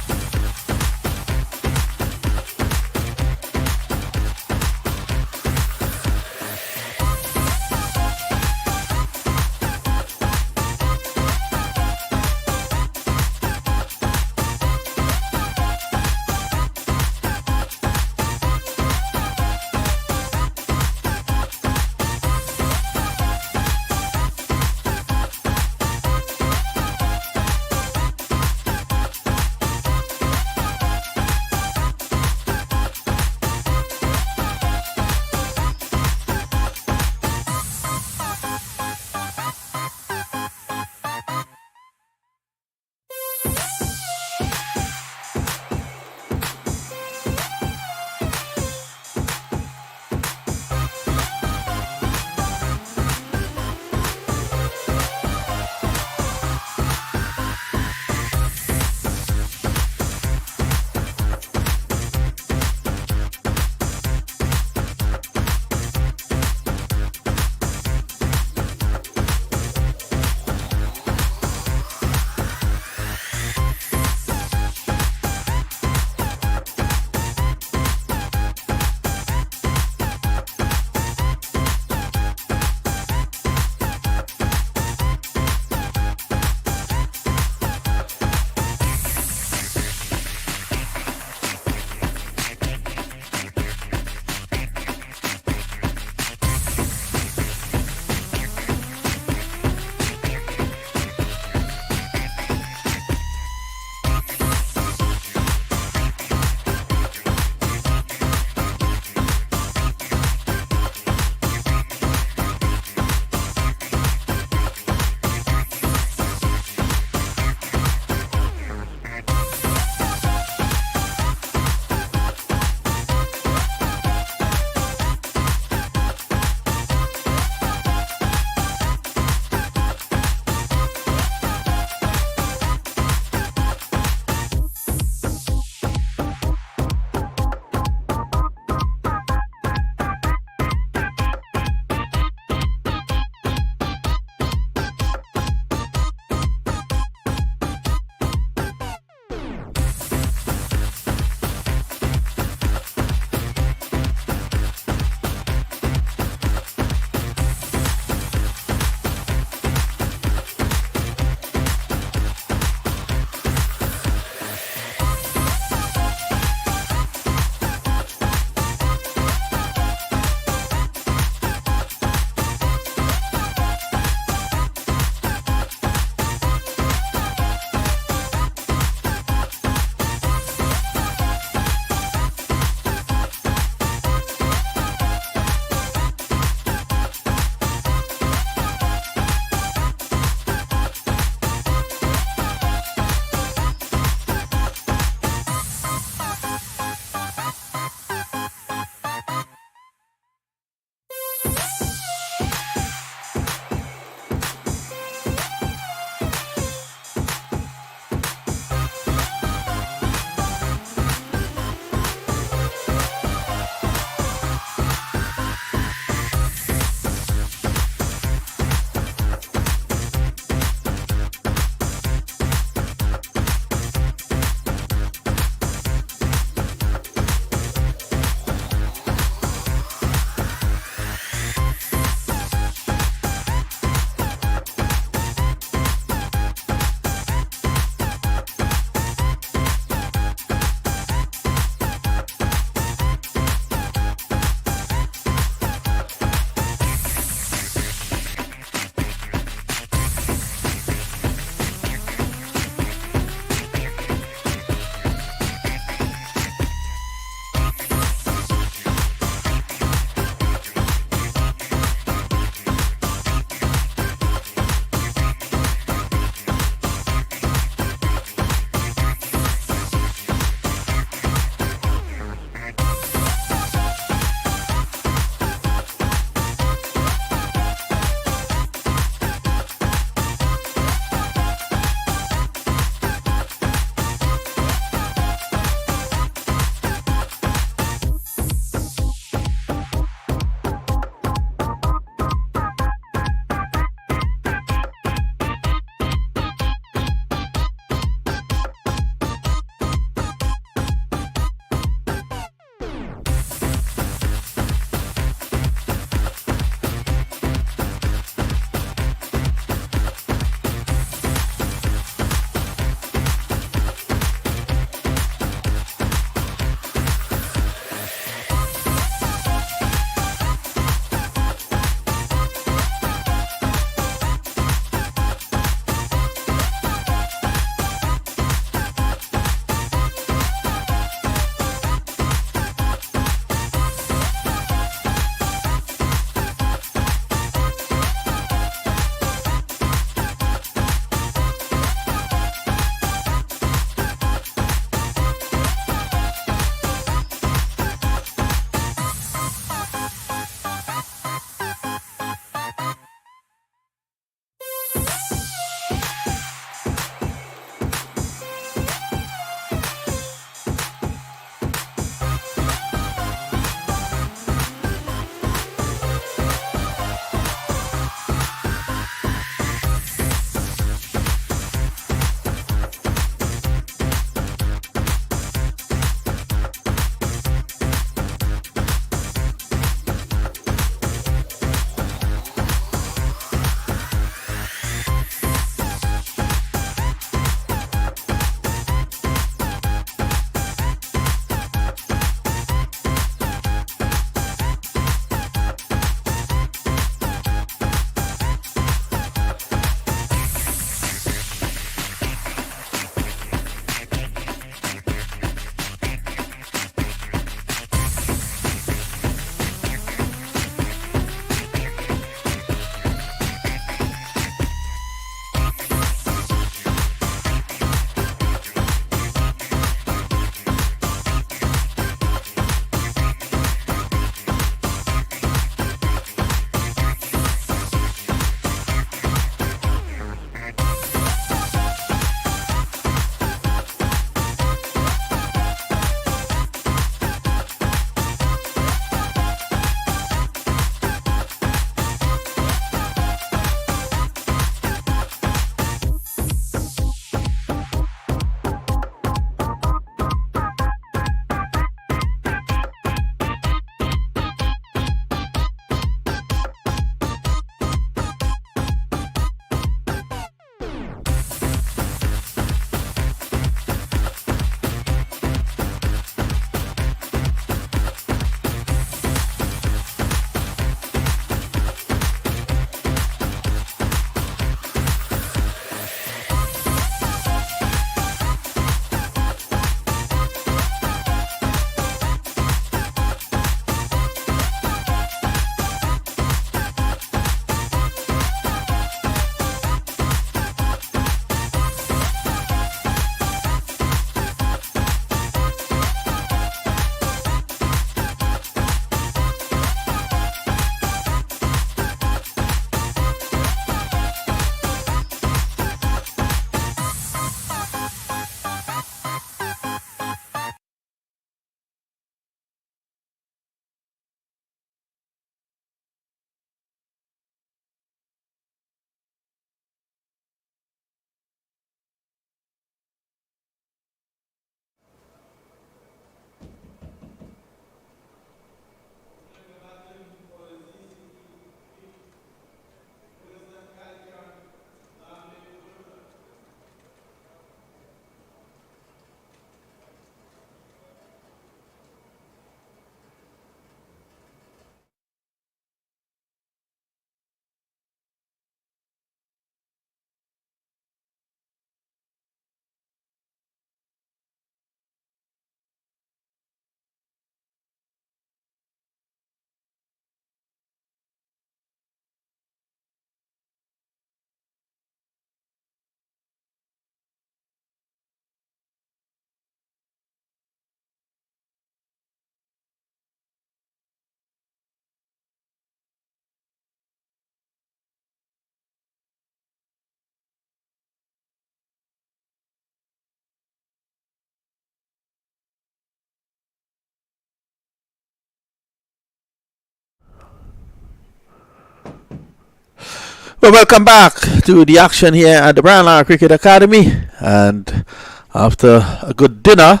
Well, welcome back to the action here at the Brian Lara Cricket Academy. And after a good dinner,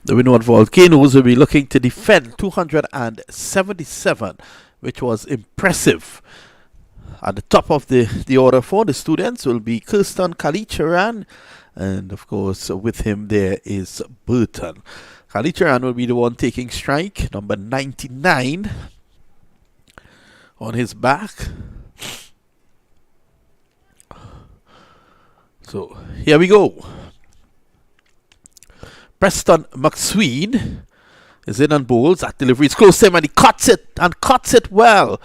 the Windward Volcanoes will be looking to defend 277, which was impressive. At the top of the order for the students will be Kirsten Kalicharan, and of course with him there is Burton. Kalicharan will be the one taking strike, number 99 on his back. So here we go. Preston McSween is in and bowls. That delivery is close to him and he cuts it well.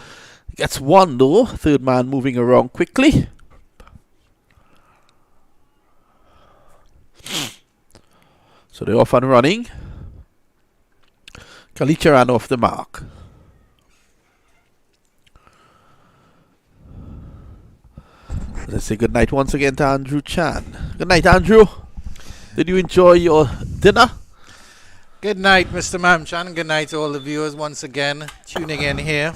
Gets one though. Third man moving around quickly. So they're off and running. Kalicharan off the mark. Let's say good night once again to Andrew Chan. Good night, Andrew. Did you enjoy your dinner? Good night, Mr. Mamchan. Good night to all the viewers once again tuning in here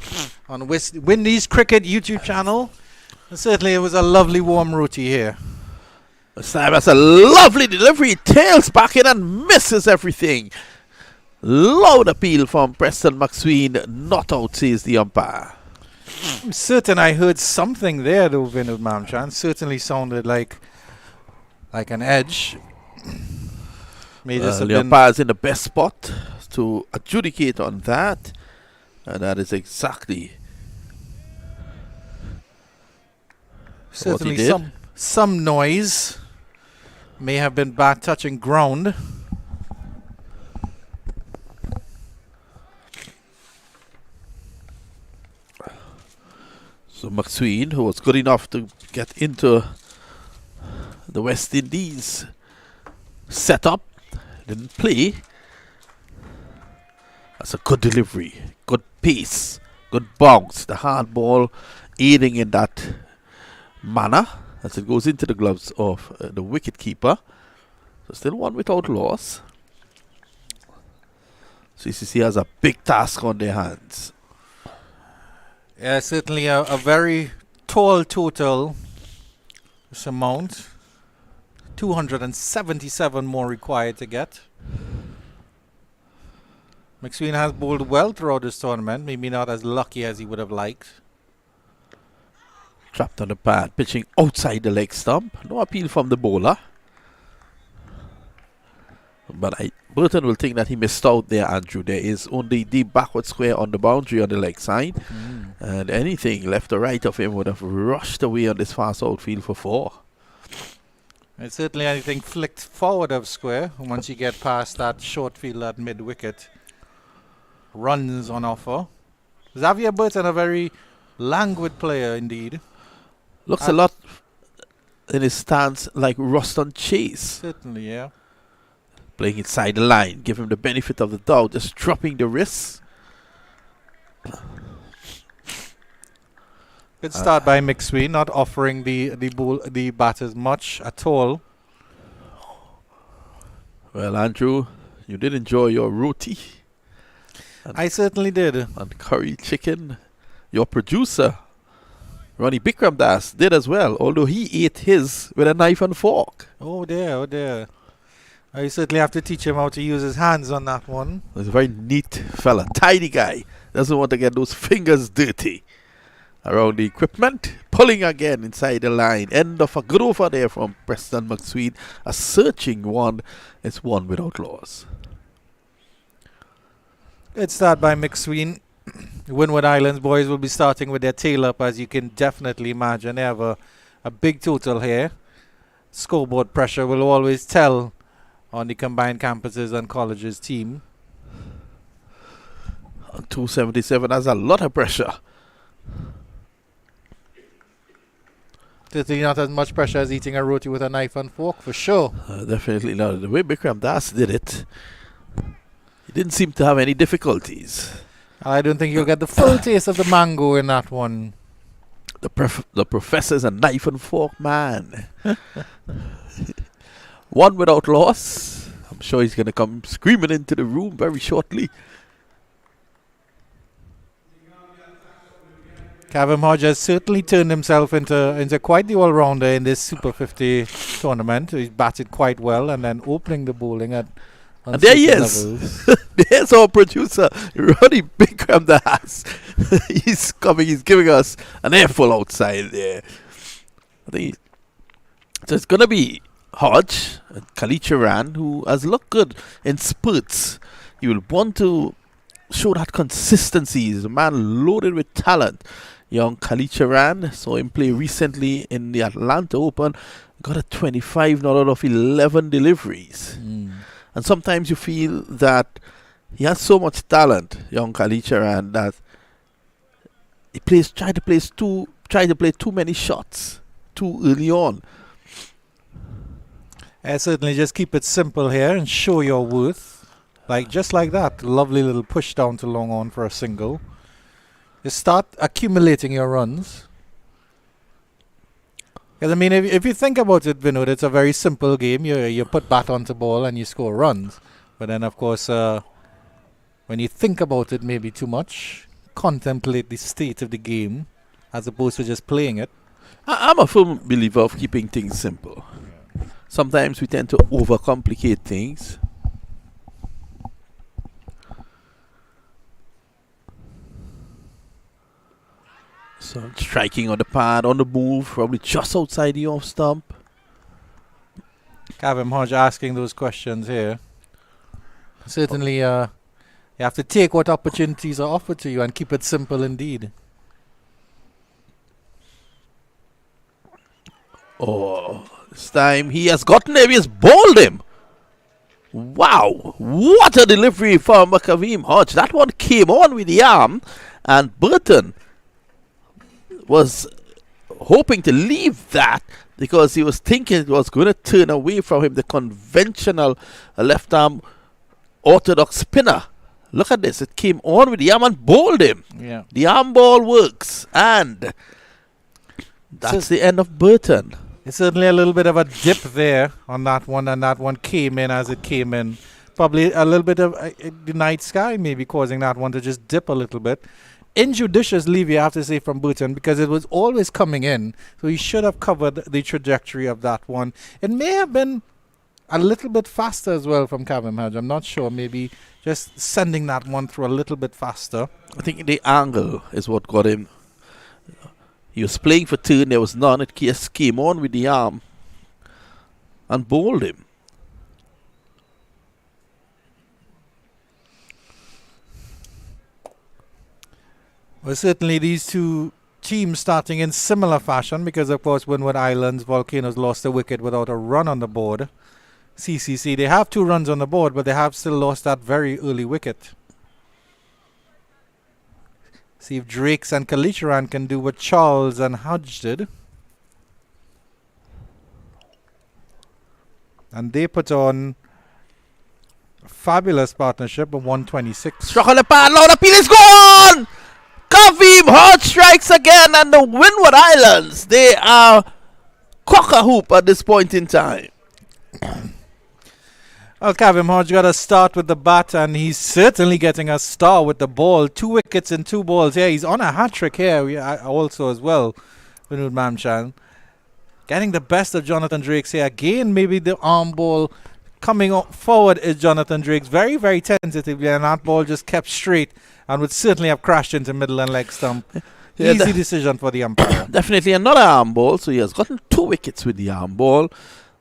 on Windies Cricket YouTube channel. And certainly it was a lovely warm roti here. This time that's a lovely delivery. Tails back in and misses everything. Loud appeal from Preston McSween. Not out, says the umpire. I'm certain I heard something there though, Vinod Mamchan. Certainly sounded like an edge. The umpire is in the best spot to adjudicate on that. And that is exactly certainly what he did. Some noise. May have been bat touching ground. So McSween, who was good enough to get into the West Indies setup, didn't play. That's a good delivery, good pace, good bounce. The hard ball aiding in that manner as it goes into the gloves of the wicket keeper. So still one without loss. CCC has a big task on their hands. Yeah, certainly a very tall total. This amount. 277 more required to get. McSween has bowled well throughout this tournament. Maybe not as lucky as he would have liked. Trapped on the pad, pitching outside the leg stump. No appeal from the bowler. But Burton will think that he missed out there, Andrew. There is only the backward square on the boundary on the leg side. And anything left or right of him would have rushed away on this fast outfield for 4. It's certainly anything flicked forward of square. Once you get past that short field at mid-wicket. Runs on offer. Xavier Burton, a very languid player indeed. Looks a lot in his stance like Ruston Chase. Certainly, yeah. Playing inside the line. Give him the benefit of the doubt. Just dropping the wrists. Good start by McSween, not offering the batters much at all. Well, Andrew, you did enjoy your roti. I certainly did. And curry chicken. Your producer, Ronnie Bikram Das, did as well, although he ate his with a knife and fork. Oh dear, oh dear. I certainly have to teach him how to use his hands on that one. He's a very neat fella, tidy guy. Doesn't want to get those fingers dirty around the equipment. Pulling again inside the line. End of a good over there from Preston McSween. A searching one. It's one without loss. Good start by McSween. Windward Islands boys will be starting with their tail up, as you can definitely imagine. They have a big total here. Scoreboard pressure will always tell on the combined campuses and colleges team. 277 has a lot of pressure. Certainly not as much pressure as eating a roti with a knife and fork, for sure. Definitely not. The way Bikram Das did it, he didn't seem to have any difficulties. I don't think you'll get the full taste of the mango in that one. The professor's a knife and fork man. One without loss. I'm sure he's going to come screaming into the room very shortly. Kevin Hodge has certainly turned himself into quite the all-rounder in this Super 50 tournament. He's batted quite well and then opening the bowling at and there he is. There's our producer, Ronnie Bikram Das. He's coming, he's giving us an airful outside there. I think so it's going to be Hodge and Kalicharan, who has looked good in spurts. He will want to show that consistency. He's a man loaded with talent. Young Kalicharan, saw him play recently in the Atlanta Open, got a 25 not out of 11 deliveries. And sometimes you feel that he has so much talent, young Kalicharan, that he try to play too many shots too early on. Certainly just keep it simple here and show your worth. Just like that. Lovely little push down to long on for a single. Just start accumulating your runs. Because, I mean, if you think about it, Vinod, it's a very simple game. You put bat onto ball and you score runs. But then, of course, when you think about it maybe too much, contemplate the state of the game as opposed to just playing it. I'm a firm believer of keeping things simple. Sometimes we tend to overcomplicate things. So striking on the pad, on the move, probably just outside the off stump. Kevin Hodge asking those questions here. Certainly, you have to take what opportunities are offered to you and keep it simple indeed. Oh, this time he has gotten him, he has bowled him. Wow, what a delivery from Kavim Hodge. That one came on with the arm, and Burton was hoping to leave that because he was thinking it was going to turn away from him, the conventional left arm orthodox spinner. Look at this, it came on with the arm and bowled him. Yeah. The arm ball works, and that's the end of Burton. It's certainly a little bit of a dip there on that one, and that one came in as it came in. Probably a little bit of the night sky maybe causing that one to just dip a little bit. Injudicious leave, you have to say, from Burton, because it was always coming in, so he should have covered the trajectory of that one. It may have been a little bit faster as well from Kevin Hodge. I'm not sure. Maybe just sending that one through a little bit faster. I think the angle is what got him. He was playing for turn, there was none. It just came on with the arm and bowled him. Well, certainly these two teams starting in similar fashion because, of course, Windward Islands, Volcanoes lost a wicket without a run on the board. CCC, they have 2 runs on the board, but they have still lost that very early wicket. See if Drakes and Kalicharan can do what Charles and Hodge did. And they put on a fabulous partnership of 126. Struck on the pad, loud appeal is gone! Kavim Hodge strikes again, and the Windward Islands, they are cock-a-hoop at this point in time. Well, Kevin Hodge got a start with the bat, and he's certainly getting a star with the ball. 2 wickets and 2 balls. Yeah, he's on a hat-trick here also as well, Vinod Mamchan. Getting the best of Jonathan Drakes here. Again, maybe the arm ball coming forward is Jonathan Drakes very, very tentatively, and that ball just kept straight and would certainly have crashed into middle and leg stump. Yeah, easy decision for the umpire. Definitely another arm ball, so he has gotten 2 wickets with the arm ball.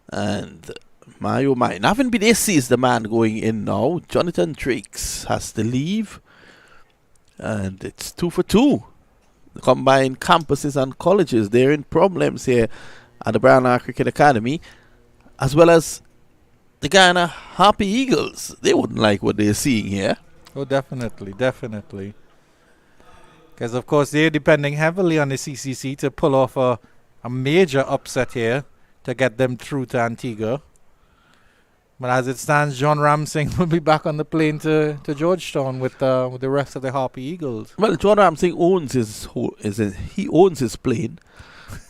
And my oh my, Navin Bidesi is the man going in now. Jonathan Drakes has to leave, and it's 2 for 2. The combined campuses and colleges, they're in problems here at the Brown Eye Cricket Academy, as well as the Guyana Harpy Eagles. They wouldn't like what they're seeing here. Oh, definitely, definitely. Because, of course, they're depending heavily on the CCC to pull off a major upset here to get them through to Antigua. But as it stands, John Ramsing will be back on the plane to Georgetown with the rest of the Harpy Eagles. Well, John Ramsing owns he owns his plane,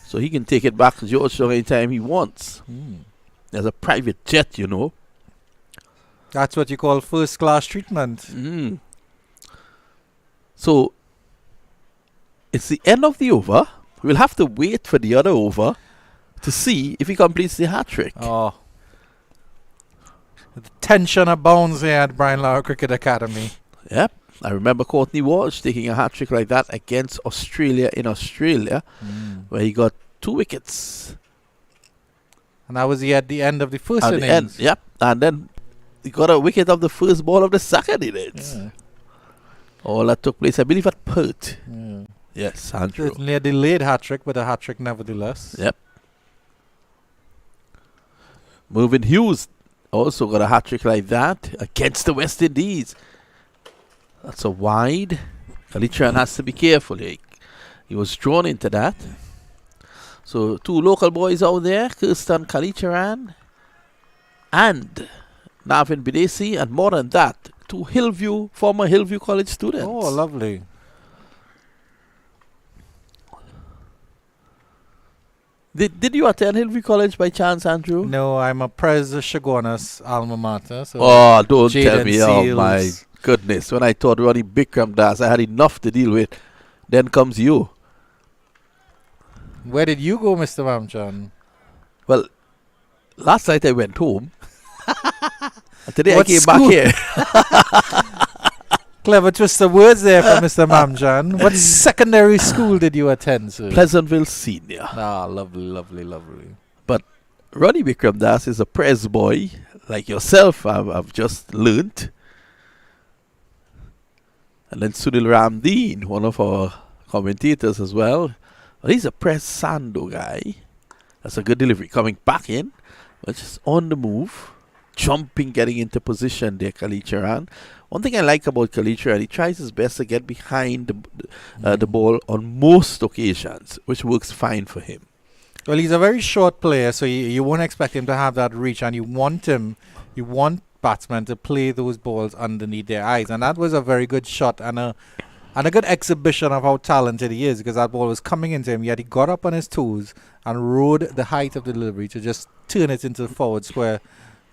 so he can take it back to Georgetown anytime he wants. There's a private jet, you know. That's what you call first-class treatment. So, it's the end of the over. We'll have to wait for the other over to see if he completes the hat trick. Oh. The tension abounds here at Brian Lara Cricket Academy. Yep. I remember Courtney Walsh taking a hat trick like that against Australia in Australia, where he got 2 wickets. And that was at the end of the first At innings. the end, yep. And then he got a wicket of the first ball of the second innings. Yeah. All that took place, I believe, at Perth. Yeah. Yes, Andrew. Certainly a delayed hat trick, but a hat trick nevertheless. Yep. Mervyn Hughes also got a hat trick like that against the West Indies. That's a wide. Kalicharan has to be careful. He was drawn into that. So 2 local boys out there, Kirsten Kalicharan and Navin Bidesi, and more than that, 2 former Hillview College students. Oh, lovely. Did you attend Hillview College by chance, Andrew? No, I'm a Prez Shagona's alma mater. So Oh, don't tell Jaden me. Oh, Seals. my goodness. When I thought Ronnie Bikram Das, I had enough to deal with. Then comes you. Where did you go, Mr. Mamchan? Well, last night I went home. And today What I came school? back here. Clever twist of words there from Mr. Mamjan. What secondary school did you attend, sir? Pleasantville Senior. Ah, lovely, lovely, lovely. Ronnie Bikram Das is a press boy, like yourself, I've just learnt. And then Sunil Ramdeen, one of our commentators as well. Well, he's a press Sando guy. That's a good delivery. Coming back in, but just on the move. Jumping, getting into position there, Kalicharan. One thing I like about Kalicharan, he tries his best to get behind the ball on most occasions, which works fine for him. Well, he's a very short player, so you won't expect him to have that reach, and you want batsmen to play those balls underneath their eyes, and that was a very good shot and a good exhibition of how talented he is, because that ball was coming into him, yet he got up on his toes and rode the height of the delivery to just turn it into the forward square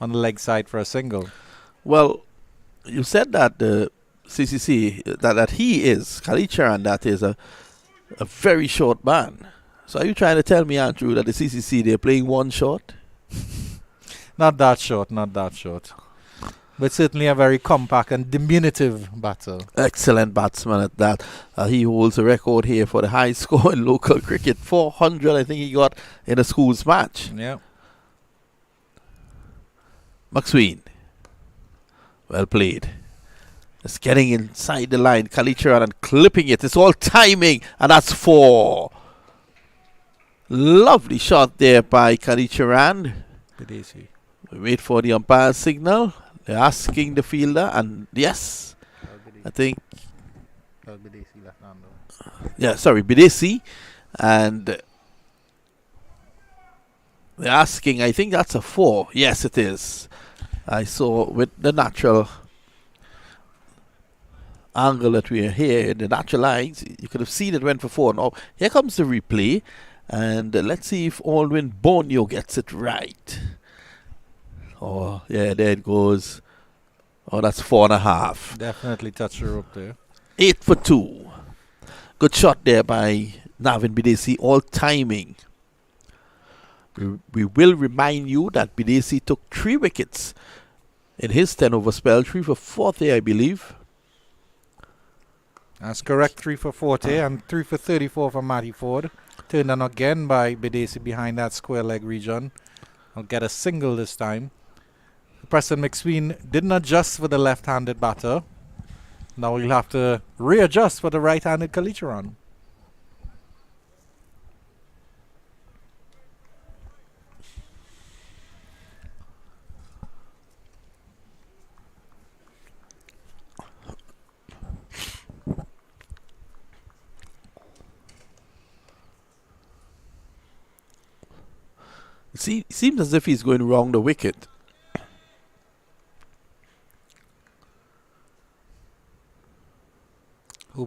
on the leg side for a single. Well, you said that the CCC, that he is, Kalicharan, that is a very short man. So are you trying to tell me, Andrew, that the CCC, they're playing one shot? Not that short. But certainly a very compact and diminutive batter. Excellent batsman at that. He holds a record here for the high score in local cricket. 400, I think he got in a schools match. Yeah. McSween. Well played. Just getting inside the line. Kalicharan and clipping it. It's all timing. And that's 4. Lovely shot there by Kalicharan. Bidesi. We wait for the umpire signal. They're asking the fielder. And yes, I think. Yeah, sorry, Bidesi. And they're asking, I think that's a 4. Yes, it is. I saw with the natural angle that we are here, the natural lines, you could have seen it went for 4. Now, here comes the replay. And let's see if Alwyn Borneo gets it right. Oh, yeah, there it goes. Oh, that's 4.5. Definitely touched her up there. 8 for 2. Good shot there by Navin Bidesi, all timing. We will remind you that Bidesi took 3 wickets in his 10-over spell. 3 for 40, I believe. That's correct. 3 for 40 and 3 for 34 for Matty Ford. Turned on again by Bidesi behind that square leg region. I'll get a single this time. Preston McSween didn't adjust for the left-handed batter. Now he'll have to readjust for the right-handed Kalicharan. See, it seems as if he's going wrong the wicket.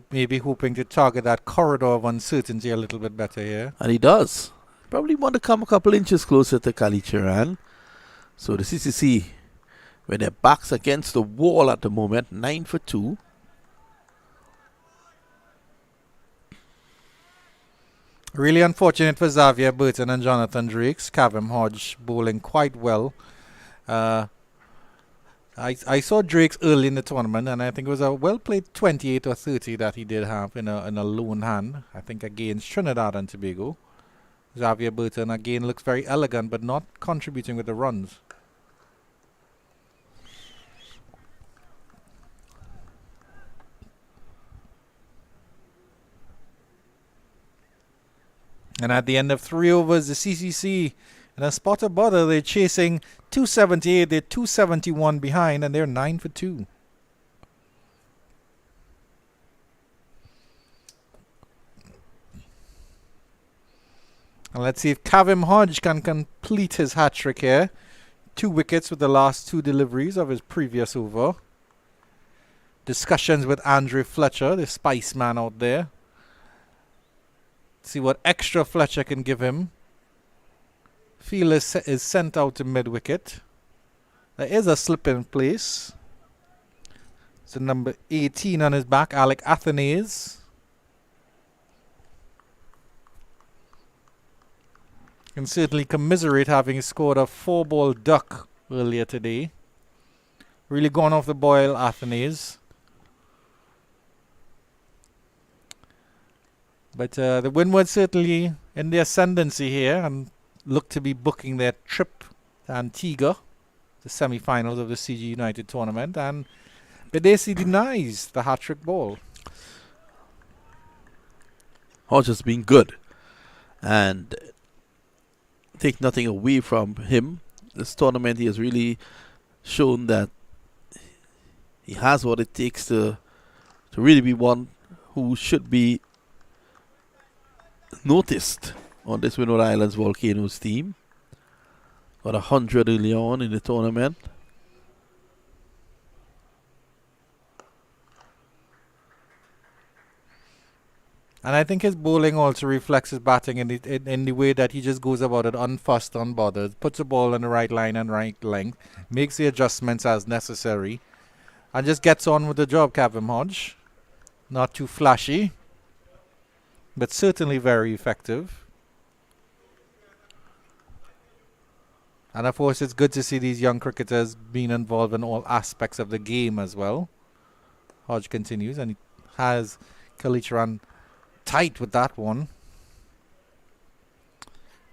Maybe hoping to target that corridor of uncertainty a little bit better here. And he does. Probably want to come a couple inches closer to Kalicharan. So the CCC, with their backs against the wall at the moment, 9 for 2. Really unfortunate for Xavier Burton and Jonathan Drakes. Cavem Hodge bowling quite well. I saw Drakes early in the tournament, and I think it was a well-played 28 or 30 that he did have in a lone hand, I think against Trinidad and Tobago. Xavier Burton again looks very elegant, but not contributing with the runs. And at the end of 3 overs, the CCC in a spot of bother, they're chasing 278. They're 271 behind, and they're 9 for 2. And let's see if Cavem Hodge can complete his hat trick here. 2 wickets with the last 2 deliveries of his previous over. Discussions with Andrew Fletcher, the spice man out there. See what extra Fletcher can give him. Field is sent out to mid-wicket. There is a slip in place. So number 18 on his back, Alec Athenaeus. Can certainly commiserate having scored a 4-ball duck earlier today. Really gone off the boil, Athenaeus. But the Windwards certainly in the ascendancy here and look to be booking their trip to Antigua, the semi-finals of the CG United tournament, and Bedesi denies the hat-trick ball. Hodge has been good, and take nothing away from him. This tournament, he has really shown that he has what it takes to really be one who should be noticed on this Windward Islands Volcanoes team. Got 100 early on in the tournament. And I think his bowling also reflects his batting in the way that he just goes about it unfussed, unbothered, puts the ball on the right line and right length, makes the adjustments as necessary, and just gets on with the job, Cavem Hodge. Not too flashy, but certainly very effective. And of course, it's good to see these young cricketers being involved in all aspects of the game as well. Hodge continues, and he has Kalicharan tight with that one.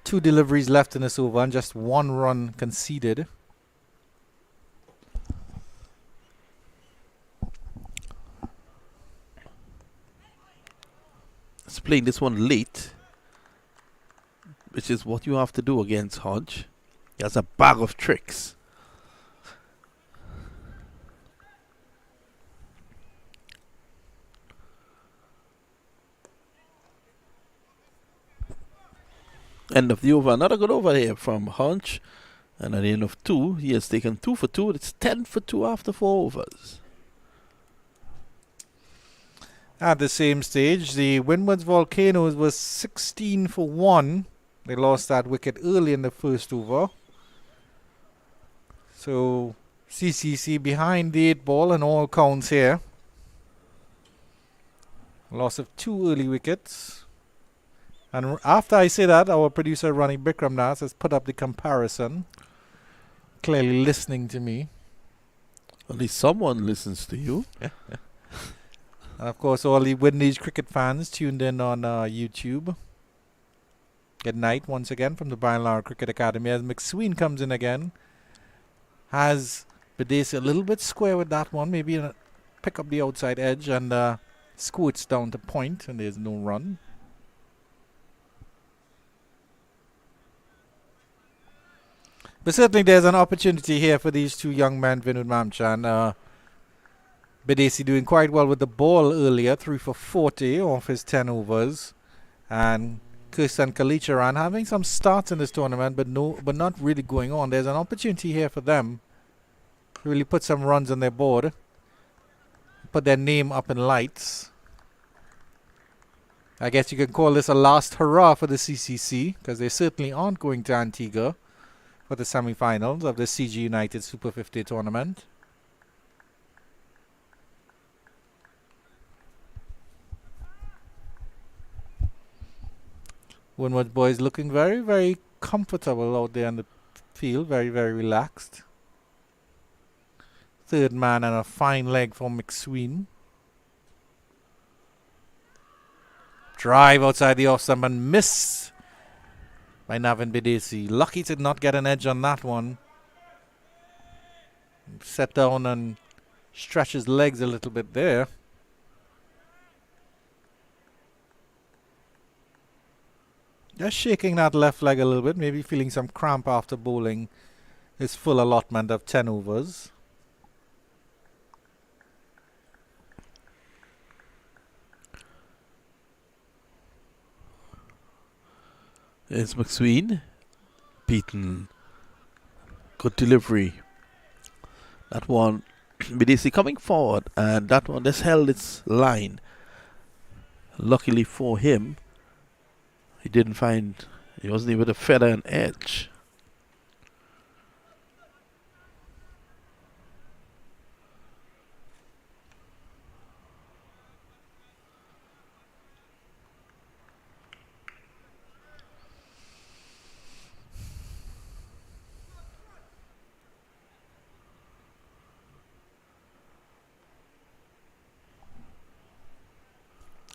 2 deliveries left in this over and just 1 run conceded. He's playing this one late, which is what you have to do against Hodge. He has a bag of tricks. End of the over. Another good over here from Hodge. And at the end of 2, he has taken 2 for 2. It's 10 for 2 after 4 overs. At the same stage, the Windwards Volcanoes was 16 for 1. They lost that wicket early in the first over. So CCC behind the 8 ball and all counts here. Loss of 2 early wickets. And after I say that, our producer Ronnie Bikramdas has put up the comparison. Clearly listening to me. At least someone listens to you. And of course, all the Windies cricket fans tuned in on YouTube. Good night once again from the Brian Lara Cricket Academy as McSween comes in again. Has Bedesi a little bit square with that one. Maybe pick up the outside edge and squirts down to point, and there's no run. But certainly there's an opportunity here for these 2 young men, Vinod Mamchan. Bedesi doing quite well with the ball earlier, 3 for 40 off his 10 overs. And Kirsten Kalicharan having some starts in this tournament, but not really going on. There's an opportunity here for them to really put some runs on their board, put their name up in lights. I guess you can call this a last hurrah for the CCC, because they certainly aren't going to Antigua for the semi-finals of the CG United Super 50 tournament. Windward boys looking very, very comfortable out there on the field. Very, very relaxed. Third man and a fine leg for McSween. Drive outside the off stump and miss by Navin Bidesi. Lucky to not get an edge on that one. Set down and stretch his legs a little bit there. Just shaking that left leg a little bit, maybe feeling some cramp after bowling his full allotment of 10 overs. It's McSween. Beaten. Good delivery. That one, Bidesi coming forward, and that one just held its line. Luckily for him, he wasn't able to feather an edge.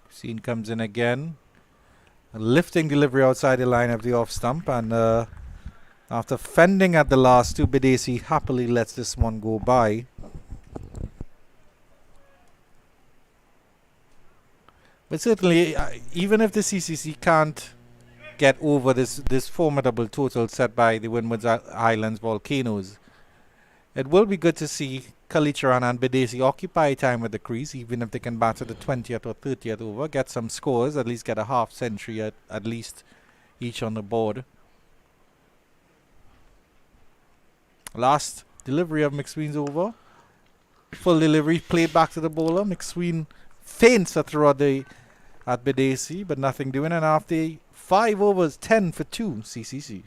Scene comes in again. A lifting delivery outside the line of the off stump, and after fending at the last two, Bidesi happily lets this one go by. But certainly, even if the CCC can't get over this formidable total set by the Windwards Islands Volcanoes, it will be good to see Kalicharan and Bidesi occupy time at the crease, even if they can bat at the 20th or 30th over, get some scores, at least get a half century at least each on the board. Last delivery of McSween's over. Full delivery played back to the bowler. McSween feints a throw at Bidesi, but nothing doing. And after 5 overs, 10 for 2, CCC.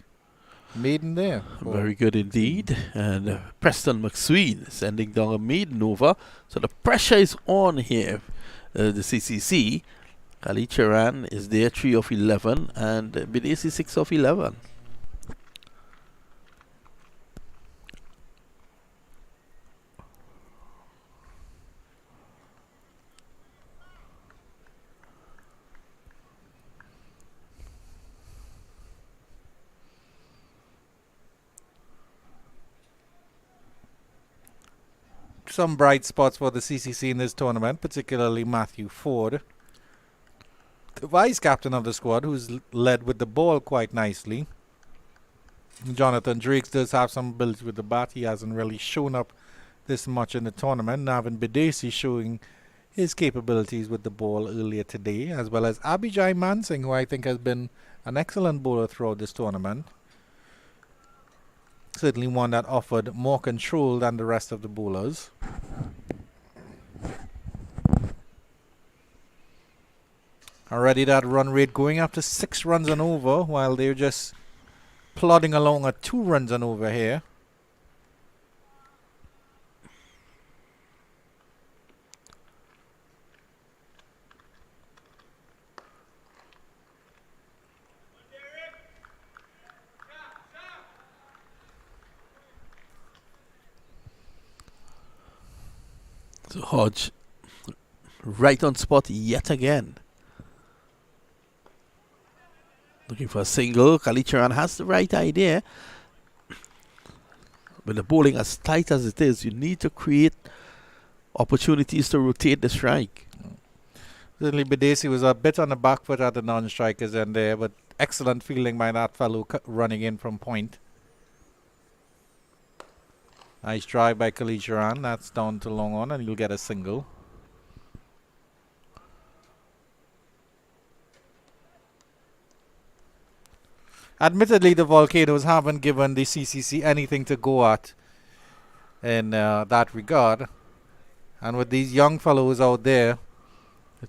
Maiden there. Very good indeed. And Preston McSween sending down a maiden over. So the pressure is on here. The CCC. Kalicharan is there, 3 of 11. And Bidesi 6 of 11. Some bright spots for the CCC in this tournament, particularly Matthew Ford, the vice captain of the squad, who's led with the ball quite nicely. Jonathan Drakes does have some ability with the bat. He hasn't really shown up this much in the tournament. Navin Bidesi showing his capabilities with the ball earlier today, as well as Abhijay Mansingh, who I think has been an excellent bowler throughout this tournament. Certainly one that offered more control than the rest of the bowlers. Already that run rate going up to 6 runs and over, while they're just plodding along at 2 runs and over here. So Hodge right on spot yet again. Looking for a single. Kalicharan has the right idea. With the bowling as tight as it is, you need to create opportunities to rotate the strike. Certainly Bidesi was a bit on the back foot at the non-strikers end there, but excellent fielding by that fellow running in from point. Nice drive by Kalicharan. That's down to long on, and you'll get a single. Admittedly, the Volcanoes haven't given the CCC anything to go at in that regard. And with these young fellows out there,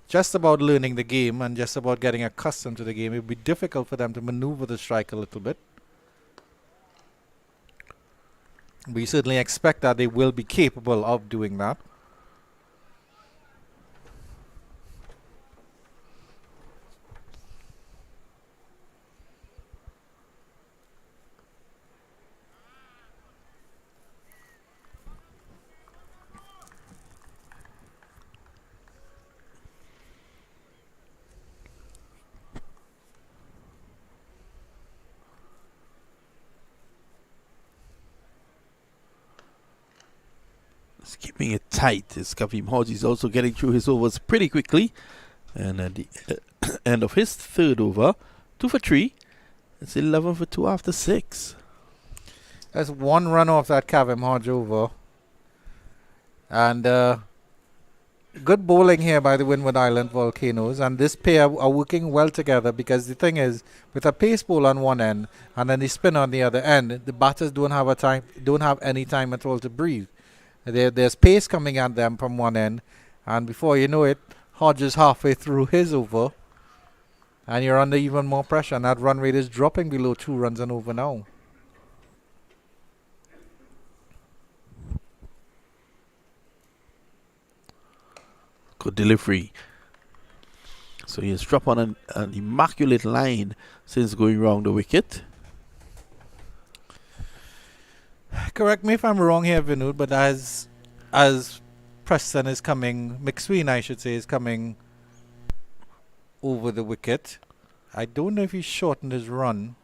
just about learning the game and just about getting accustomed to the game, it would be difficult for them to maneuver the strike a little bit. We certainly expect that they will be capable of doing that. He's keeping it tight. His Kavim Hodge is also getting through his overs pretty quickly. And at the end of his third over, 2 for 3. It's 11 for 2 after 6. That's 1 run off that Kavim Hodge over. And good bowling here by the Windward Island Volcanoes. And this pair are working well together, because the thing is, with a pace bowl on one end and then the spin on the other end, the batters don't have any time at all to breathe. There's pace coming at them from one end, and before you know it, Hodge is halfway through his over, and you're under even more pressure, and that run rate is dropping below 2 runs and over now. Good delivery. So he has dropped on an immaculate line since going round the wicket. Correct me if I'm wrong here, Vinod, but as Preston is coming, McSween I should say, is coming over the wicket. I don't know if he's shortened his run.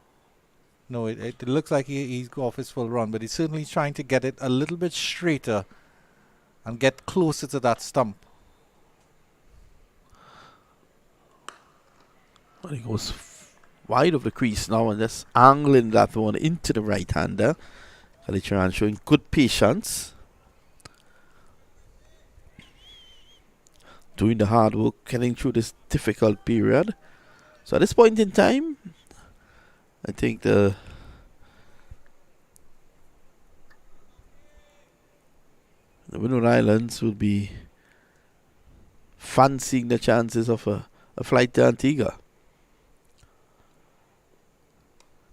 No, it looks like he's off his full run, but he's certainly trying to get it a little bit straighter and get closer to that stump. Well, he goes wide of the crease now and just angling that one into the right-hander. Kalicharan showing good patience. Doing the hard work, getting through this difficult period. So at this point in time, I think the Windward Islands will be fancying the chances of a flight to Antigua.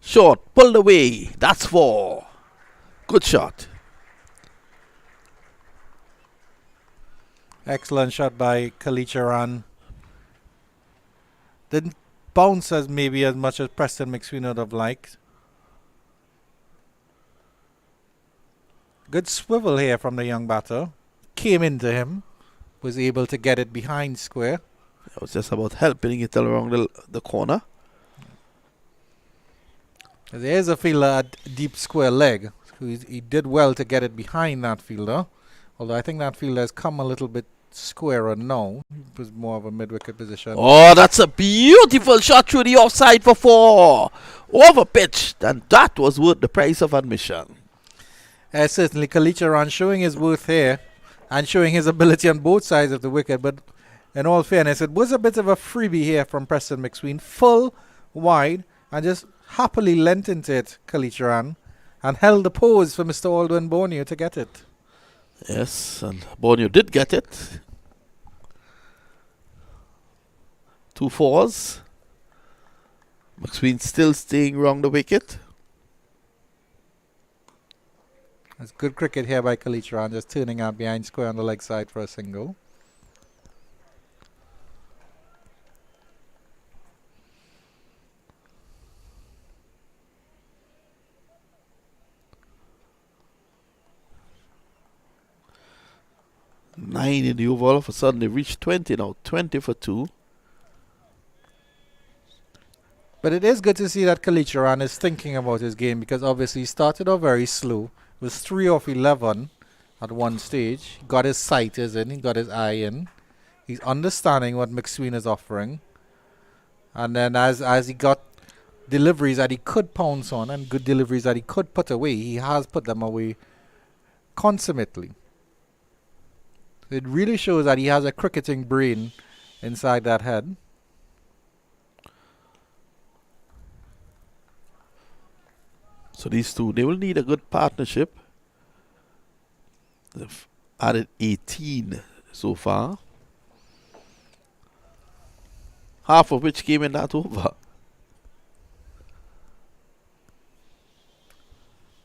Short, pulled away. That's 4. Good shot. Excellent shot by Kalicharan. Didn't bounce as much as Preston McSween would have liked. Good swivel here from the young batter. Came into him. Was able to get it behind square. It was just about helping it along the corner. There's a fielder at deep square leg. So he did well to get it behind that fielder. Although I think that fielder has come a little bit squarer now. It was more of a mid-wicket position. Oh, that's a beautiful shot through the offside for 4. Over pitched, and that was worth the price of admission. Certainly, Kalicharan showing his worth here and showing his ability on both sides of the wicket. But in all fairness, it was a bit of a freebie here from Preston McSween. Full, wide, and just happily lent into it, Kalicharan, and held the pose for Mr. Aldwin Borneo to get it. Yes, and Borneo did get it. 2 4s. McSween still staying round the wicket. That's good cricket here by Kalicharan, just turning out behind square on the leg side for a single. Nine in the over. All of a sudden, they reached 20 now. 20 for 2. But it is good to see that Kalicharan is thinking about his game, because obviously he started off very slow. Was 3 off 11 at one stage. He got his sighters in. He got his eye in. He's understanding what McSween is offering. And then as he got deliveries that he could pounce on and good deliveries that he could put away, he has put them away consummately. It really shows that he has a cricketing brain inside that head. So these two, they will need a good partnership. They've added 18 so far. Half of which came in that over.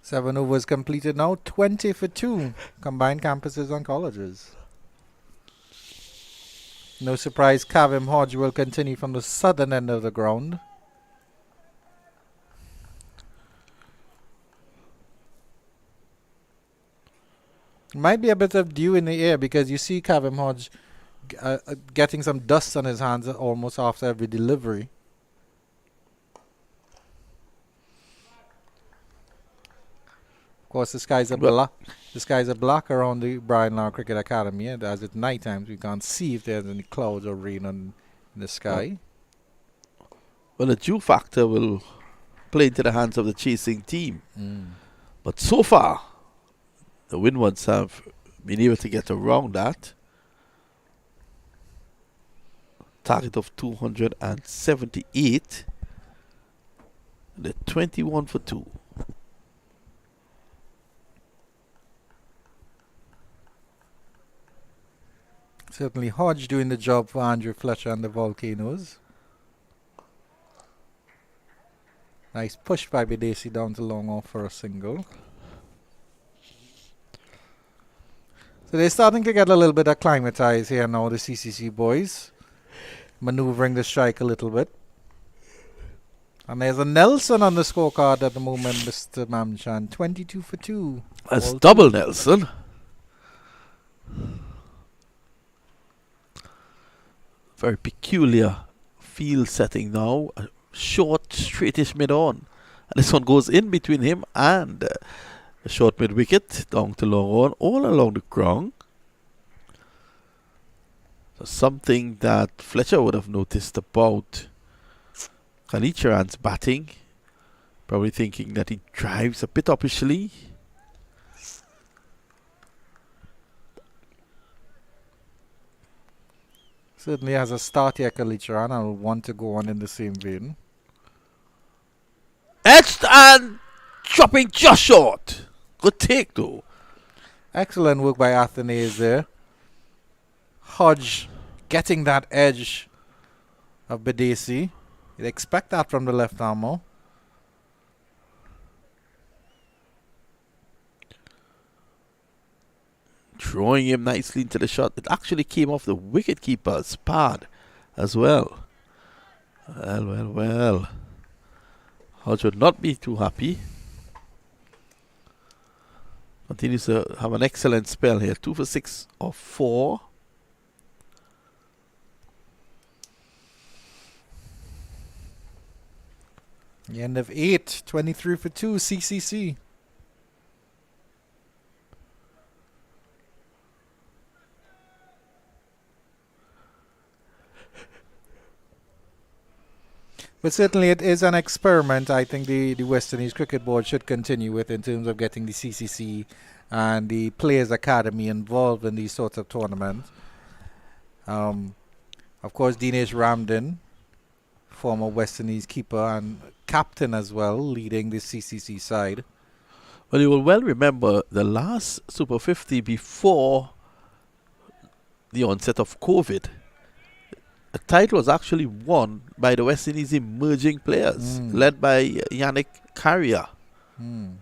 7 overs completed now. 20 for 2. Combined campuses and colleges. No surprise, Kavim Hodge will continue from the southern end of the ground. Might be a bit of dew in the air, because you see Kavim Hodge getting some dust on his hands almost after every delivery. Of course, the skies are The skies are black around the Brian Lara Cricket Academy, and as it's night times, we can't see if there's any clouds or rain in the sky. Well, the dew factor will play into the hands of the chasing team. But so far, the Windwards have been able to get around that. Target of 278. The 21 for 2. Certainly Hodge doing the job for Andrew Fletcher and the Volcanoes. Nice push by Bidesi down to long off for a single. So they're starting to get a little bit acclimatized here now, the CCC boys. Maneuvering the strike a little bit. And there's a Nelson on the scorecard at the moment, Mr. Mamchan. 22 for 2. That's double Nelson. Very peculiar field setting now. A short, straightish mid-on. And this one goes in between him and the short mid-wicket, down to long on, all along the ground. So something that Fletcher would have noticed about Kalicharan's batting. Probably thinking that he drives a bit officially. Certainly has a start here, Kalicharan, and will want to go on in the same vein. Edged and dropping just short. Good take though. Excellent work by Athenaeus there. Hodge getting that edge of Bidesi. You'd expect that from the left armour. Throwing him nicely into the shot. It actually came off the wicket-keeper's pad as well. Well. Hodge would not be too happy. Continues to have an excellent spell here. 2 for 6 or 4. The end of 8. 23 for 2. CCC. But certainly it is an experiment I think the West Indies Cricket Board should continue with in terms of getting the CCC and the Players Academy involved in these sorts of tournaments. Of course, Dinesh Ramdin, former West Indies keeper and captain as well, leading the CCC side. Well, you will well remember the last Super 50 before the onset of COVID. The title was actually won by the West Indies emerging players, led by Yannick Carrier. And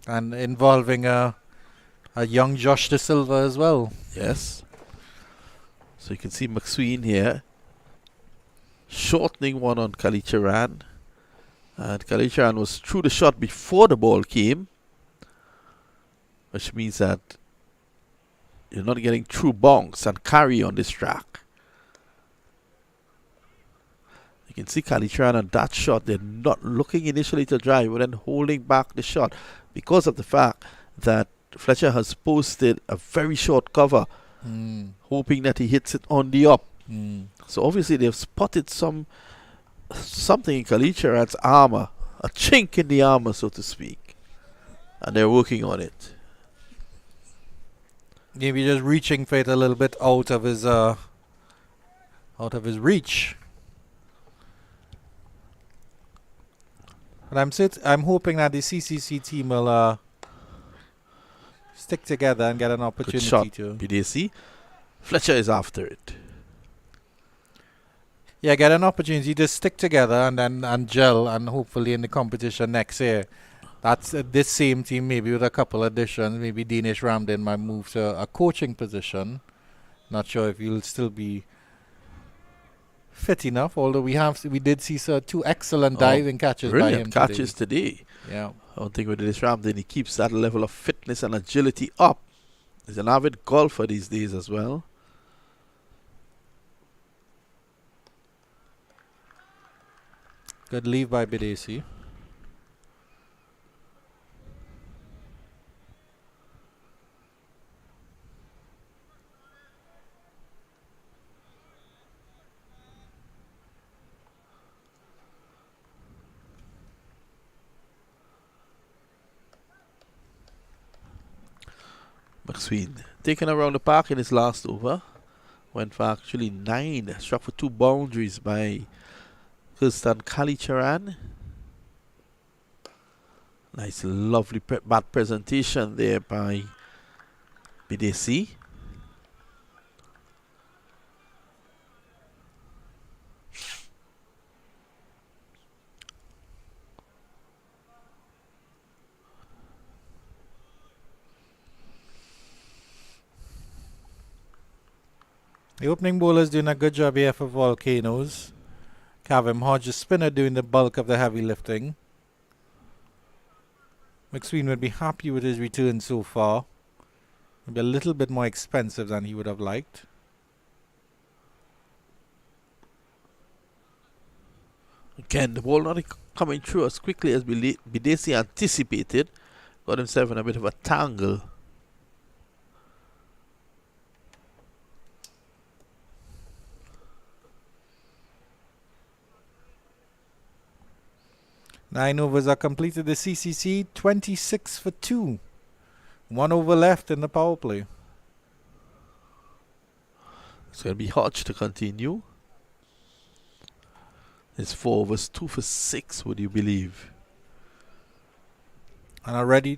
involving a young Josh De Silva as well. Yes. So you can see McSween here, shortening one on Kalicharan. And Kalicharan was through the shot before the ball came, which means that you're not getting true bonks and carry on this track. You can see Kalicharan on that shot. They're not looking initially to drive, but then holding back the shot because of the fact that Fletcher has posted a very short cover, hoping that he hits it on the up. So obviously they've spotted something in Kalicharan's armour, a chink in the armour, so to speak, and they're working on it. Maybe just reaching for it a little bit out of his reach. But I'm hoping that the CCC team will stick together and get an opportunity Good shot, to. Bidesi. Fletcher is after it. Yeah, get an opportunity to stick together and gel, and hopefully in the competition next year, that's this same team maybe with a couple additions. Maybe Dinesh Ramdin might move to a coaching position. Not sure if he'll still be fit enough, although we did see two excellent diving catches by him Brilliant catches today. Yeah. I don't think with Dinesh Ramdin he keeps that level of fitness and agility up. He's an avid golfer these days as well. Good leave by Bidesi. McSween taken around the park in his last over. Went for actually 9. Struck for 2 boundaries by Kirsten Kalicharan. Nice, lovely bat presentation there by Bidesi. The opening bowlers doing a good job here for Volcanoes. Kavim Hodge, the spinner, doing the bulk of the heavy lifting. McSween would be happy with his return so far. Maybe a little bit more expensive than he would have liked. Again, the ball not coming through as quickly as Bidesi anticipated. Got himself in a bit of a tangle. Nine overs are completed. The CCC 26 for 2. 1 over left in the power play. It's going to be Hodge to continue. It's 4 overs, 2 for 6, would you believe? And already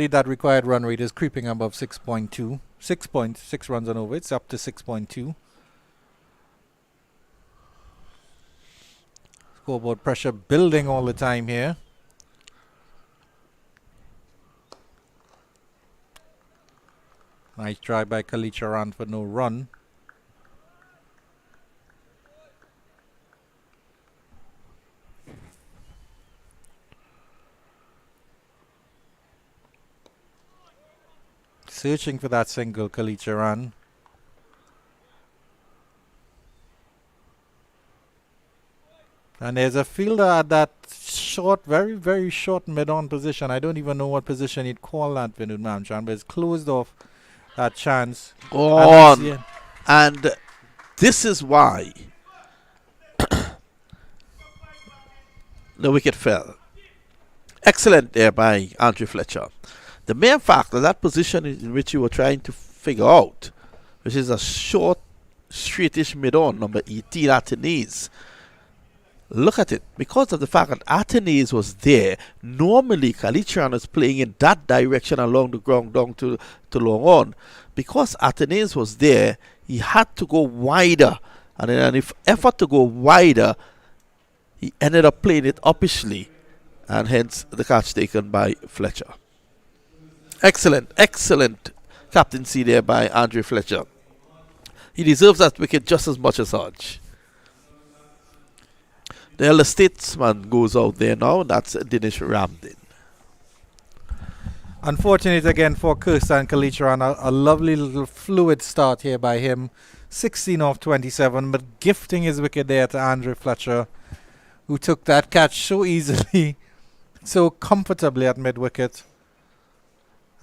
that required run rate is creeping above 6.2. 6 runs on over. It's up to 6.2. Scoreboard pressure building all the time here. Nice try by Kalicharan for no run. Searching for that single, Kalicharan. And there's a fielder at that short, very, very short mid-on position. I don't even know what position you'd call that, Vinod Mamchan, but it's closed off that chance. Go on. And this is why the wicket fell. Excellent there by Andrew Fletcher. The main factor, that position in which you were trying to figure out, which is a short, straightish mid-on, number 18, Atenese. Look at it. Because of the fact that Atenese was there, normally Kalicharan is playing in that direction along the ground down to long on. Because Atenese was there, he had to go wider. And in an effort to go wider, he ended up playing it uppishly. And hence the catch taken by Fletcher. Excellent, excellent captaincy there by Andrew Fletcher. He deserves that wicket just as much as Hodge. The elder statesman goes out there now, and that's Dinesh Ramdin. Unfortunate again for Kirsten Kalicharan. A lovely little fluid start here by him. 16 off 27, but gifting his wicket there to Andrew Fletcher, who took that catch so easily, so comfortably at mid-wicket.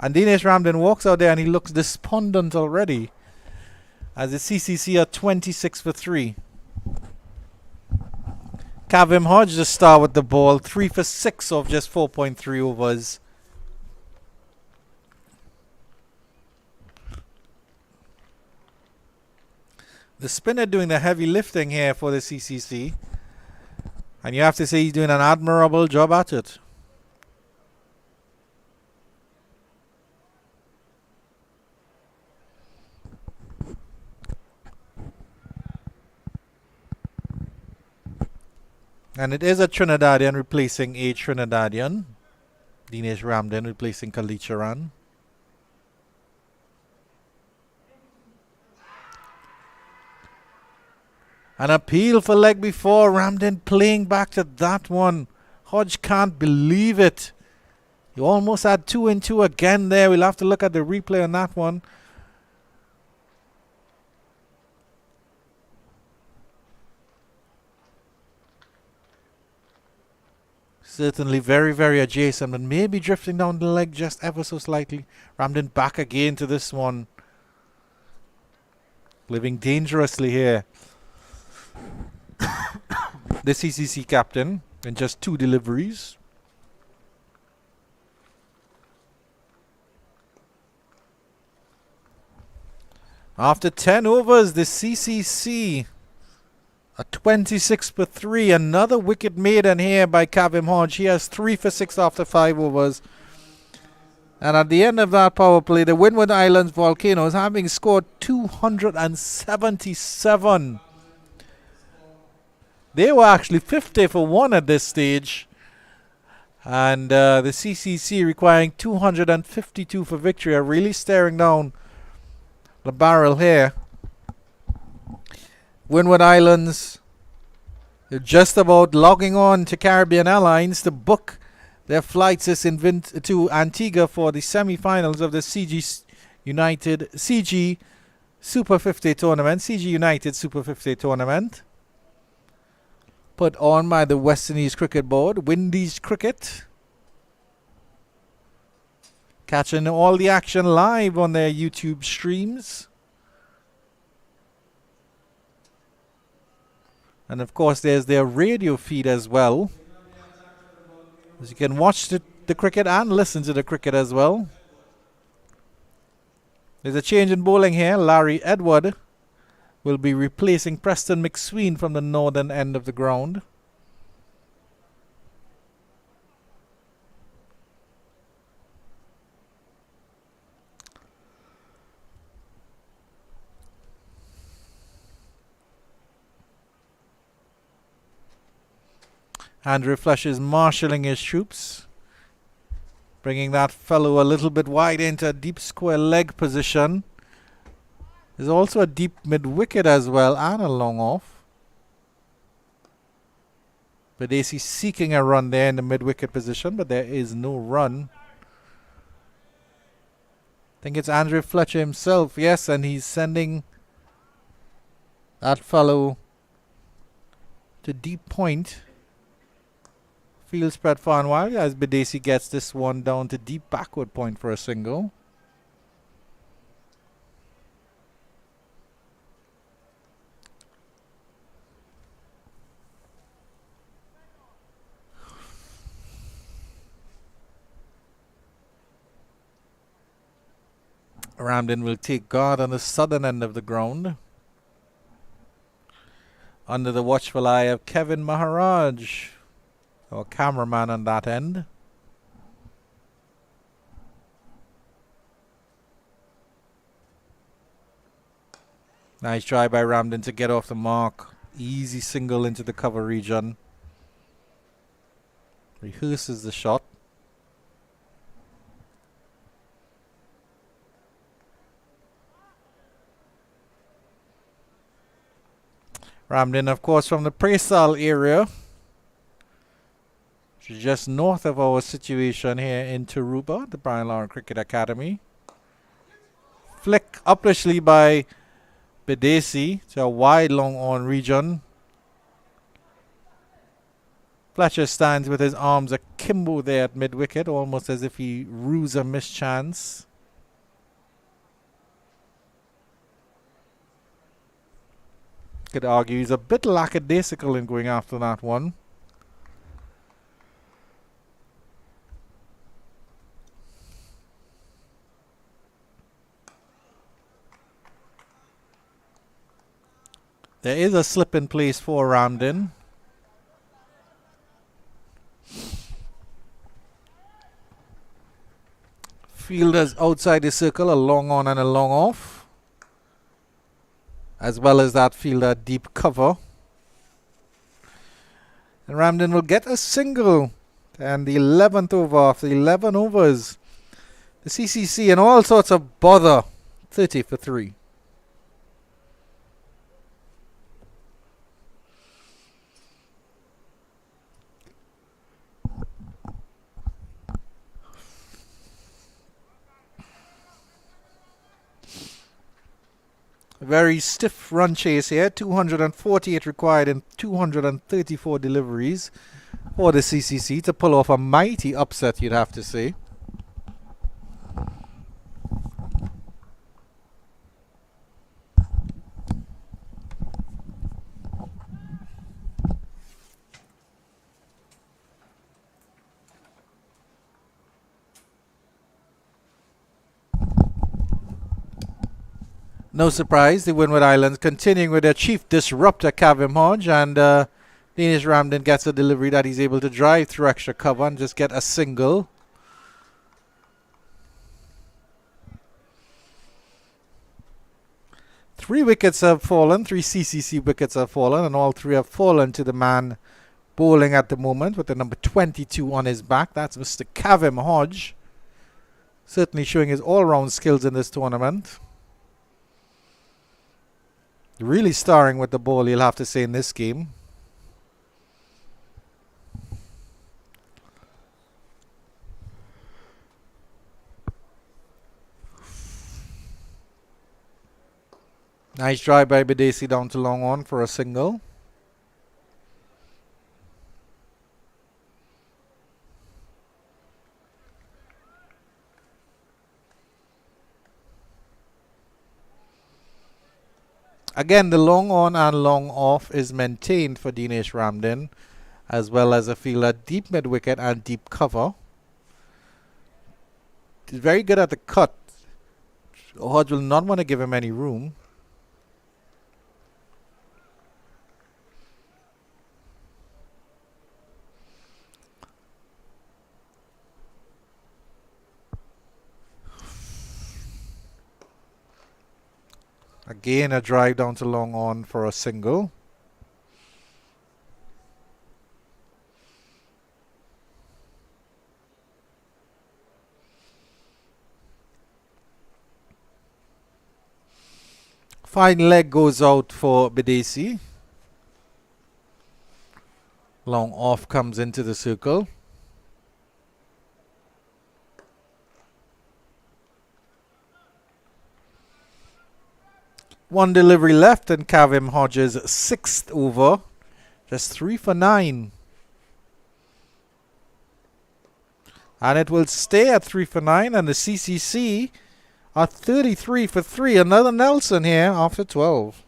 And Dinesh Ramdin walks out there and he looks despondent already, as the CCC are 26 for 3. Kavim Hodge, the star with the ball, 3 for 6 of just 4.3 overs. The spinner doing the heavy lifting here for the CCC. And you have to say he's doing an admirable job at it. And it is a Trinidadian replacing a Trinidadian. Dinesh Ramdin replacing Kalicharan. An appeal for leg before. Ramdin playing back to that one. Hodge can't believe it. He almost had 2 and 2 again there. We'll have to look at the replay on that one. Certainly very, very adjacent, but maybe drifting down the leg just ever so slightly. Ramdin back again to this one. Living dangerously here. The CCC captain in just 2 deliveries. After 10 overs, the CCC a 26 for 3. Another wicket maiden here by Kavim Hodge. He has 3 for 6 after 5 overs. And at the end of that power play, the Windward Islands Volcanoes, having scored 277. They were actually 50 for 1 at this stage. And the CCC requiring 252 for victory, are really staring down the barrel here. Windward Islands, they're just about logging on to Caribbean Airlines to book their flights to Antigua for the semi-finals of the CG Super 50 tournament, CG United Super 50 tournament, put on by the West Indies Cricket Board, Windies Cricket, catching all the action live on their YouTube streams. And of course, there's their radio feed as well. So you can watch the cricket and listen to the cricket as well. There's a change in bowling here. Larry Edward will be replacing Preston McSween from the northern end of the ground. Andrew Flush is marshalling his troops, bringing that fellow a little bit wide into a deep square leg position. There's also a deep mid-wicket as well and a long off. Badesi seeking a run there in the mid-wicket position, but there is no run. I think it's Andrew Fletcher himself, yes, and he's sending that fellow to deep point. Field spread far and wide as Badesi gets this one down to deep backward point for a single. Ramden will take guard on the southern end of the ground, under the watchful eye of Kevin Maharaj, our cameraman on that end. Nice try by Ramden to get off the mark. Easy single into the cover region. Rehearses the shot. Ramden, of course, from the Praisal area, which is just north of our situation here in Taruba, the Brian Lara Cricket Academy. Flick upishly by Badesi to a wide long on region. Fletcher stands with his arms akimbo there at mid-wicket, almost as if he rues a mischance. Could argue he's a bit lackadaisical in going after that one. There is a slip in place for Ramden. Fielders outside the circle, a long on and a long off, as well as that fielder deep cover. And Ramden will get a single. And the 11th over after 11 overs. The CCC in all sorts of bother. 30 for 3. Very stiff run chase here. 248 required in 234 deliveries for the CCC to pull off a mighty upset, you'd have to say. No surprise, the Windward Islands continuing with their chief disruptor, Kavim Hodge, and Danish Ramden gets a delivery that he's able to drive through extra cover and just get a single. Three wickets have fallen, 3 CCC wickets have fallen, and all 3 have fallen to the man bowling at the moment with the number 22 on his back. That's Mr. Kavim Hodge. Certainly showing his all-round skills in this tournament. Really starring with the ball, you'll have to say, in this game. Nice drive by Bidesi down to long on for a single. Again, the long on and long off is maintained for Dinesh Ramden, as well as a fielder deep mid wicket and deep cover. He's very good at the cut. Hodge will not want to give him any room. Again, a drive down to long on for a single. Fine leg goes out for Bidesi. Long off comes into the circle. One delivery left and Kavim Hodges' 6th over. Just 3 for 9. And it will stay at 3 for 9, and the CCC are 33 for 3. Another Nelson here after 12.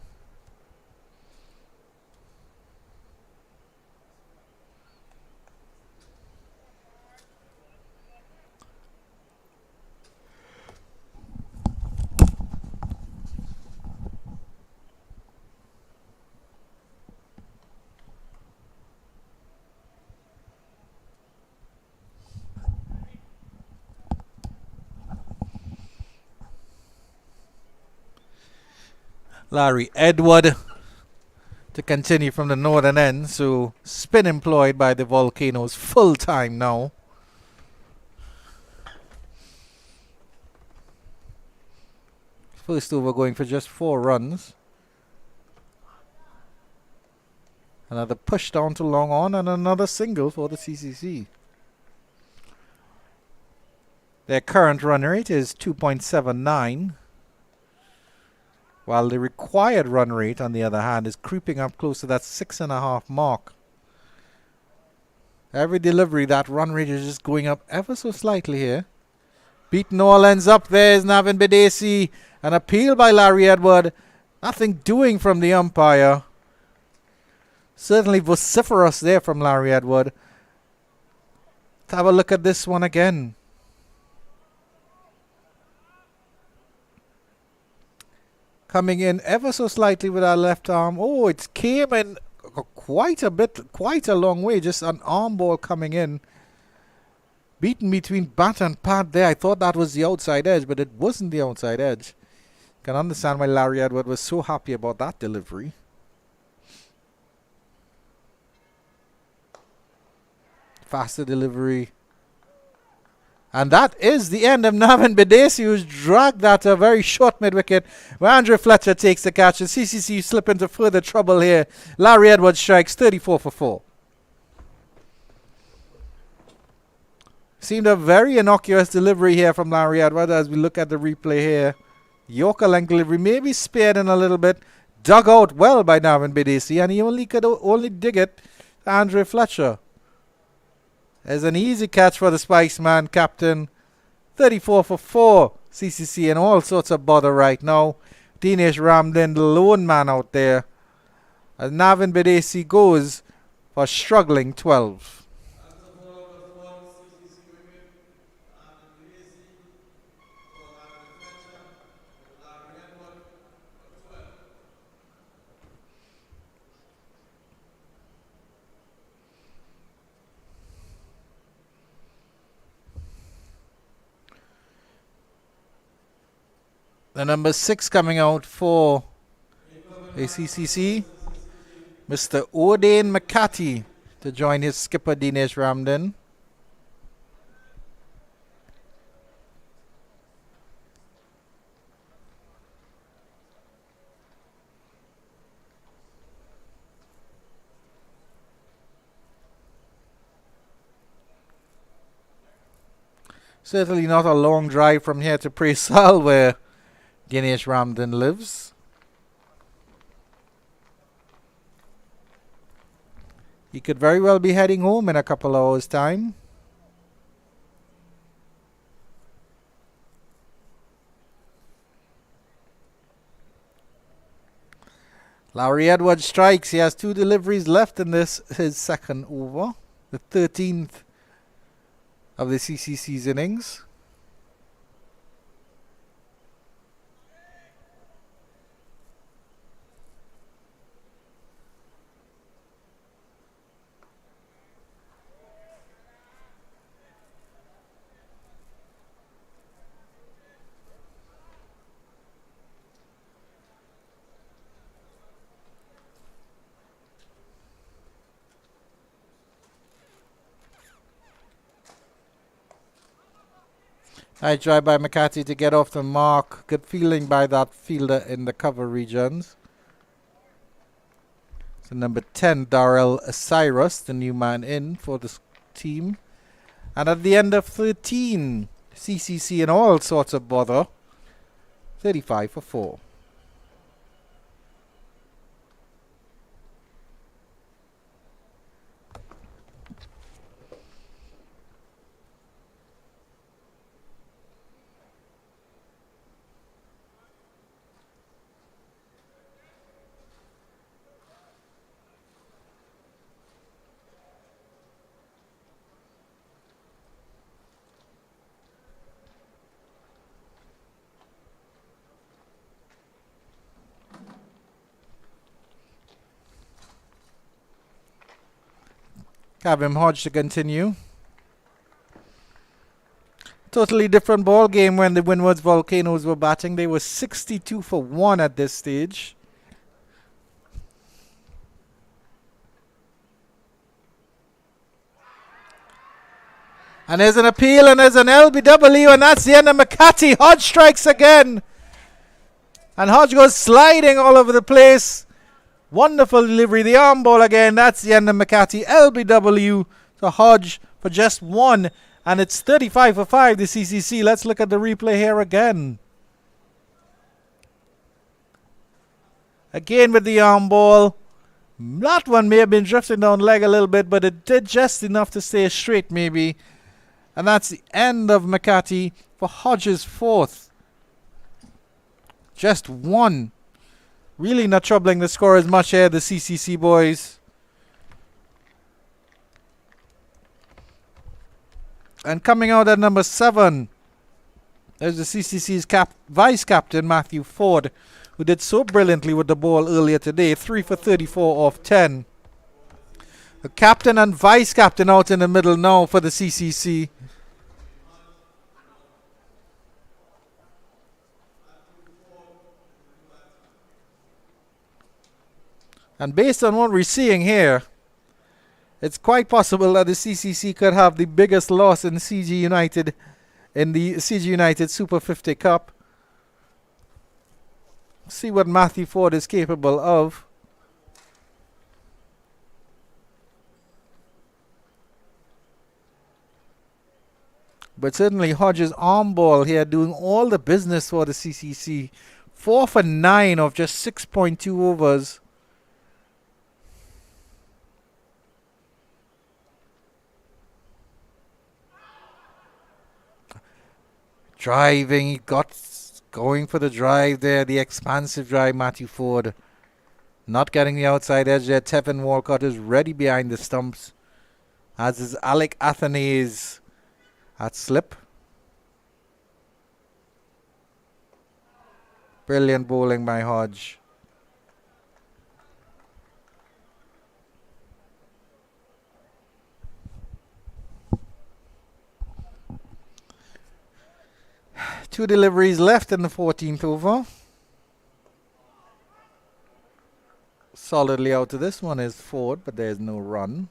Larry Edward to continue from the northern end, so spin employed by the Volcanoes full time now. First over going for just 4 runs. Another push down to long on and another single for the CCC. Their current run rate is 2.79. While the required run rate, on the other hand, is creeping up close to that 6.5 mark. Every delivery, that run rate is just going up ever so slightly here. Beaten all ends up. There's Navin Bidesi. An appeal by Larry Edward. Nothing doing from the umpire. Certainly vociferous there from Larry Edward. Let's have a look at this one again. Coming in ever so slightly with our left arm. Oh, it came in quite a long way. Just an arm ball coming in. Beaten between bat and pad there. I thought that was the outside edge, but it wasn't the outside edge. Can understand why Larry Edward was so happy about that delivery. Faster delivery. And that is the end of Navin Bidesi, who's dragged that a very short mid-wicket, where Andrew Fletcher takes the catch. And CCC slip into further trouble here. Larry Edwards strikes 34 for 4. Seemed a very innocuous delivery here from Larry Edwards as we look at the replay here. Yorker length delivery, maybe spared in a little bit. Dug out well by Navin Bidesi, and he only could dig it to Andrew Fletcher. There's an easy catch for the Spice Man captain. 34 for 4. CCC in all sorts of bother right now. Dinesh Ramden, the lone man out there. As Navin Bidesi goes for struggling 12. The number 6 coming out for ACCC, Mr. Odane McCarthy, to join his skipper Dinesh Ramden. Certainly not a long drive from here to Presal, where Dinesh Ramden lives. He could very well be heading home in a couple hours' time. Larry Edwards strikes. He has 2 deliveries left in his second over, the 13th of the CCC's innings. Nice try by McCarthy to get off the mark. Good feeling by that fielder in the cover regions. So number 10, Darrell Cyrus, the new man in for the team. And at the end of 13, CCC in all sorts of bother. 35 for 4. Kevin Hodge to continue. Totally different ball game when the Windwards Volcanoes were batting. They were 62 for 1 at this stage. And there's an appeal and there's an LBW, and that's the end of McCarthy. Hodge strikes again. And Hodge goes sliding all over the place. Wonderful delivery. The arm ball again. That's the end of McCarthy. LBW to Hodge for just 1. And it's 35 for 5, the CCC. Let's look at the replay here again. Again with the arm ball. That one may have been drifting down leg a little bit, but it did just enough to stay straight maybe. And that's the end of McCarthy for Hodge's 4th. Just 1. Really not troubling the score as much here, the CCC boys. And coming out at number 7, there's the CCC's vice captain, Matthew Ford, who did so brilliantly with the ball earlier today. 3 for 34 off 10. The captain and vice captain out in the middle now for the CCC. And based on what we're seeing here, it's quite possible that the CCC could have the biggest loss in CG United in the CG United Super 50 Cup. See what Matthew Ford is capable of. But certainly Hodges' arm ball here doing all the business for the CCC. 4 for 9 of just 6.2 overs. Driving, he got going for the drive there, the expansive drive, Matthew Ford. Not getting the outside edge there. Tevin Walcott is ready behind the stumps, as is Alec Athanaze at slip. Brilliant bowling by Hodge. 2 deliveries left in the 14th over. Solidly out to this one is Ford, but there's no run.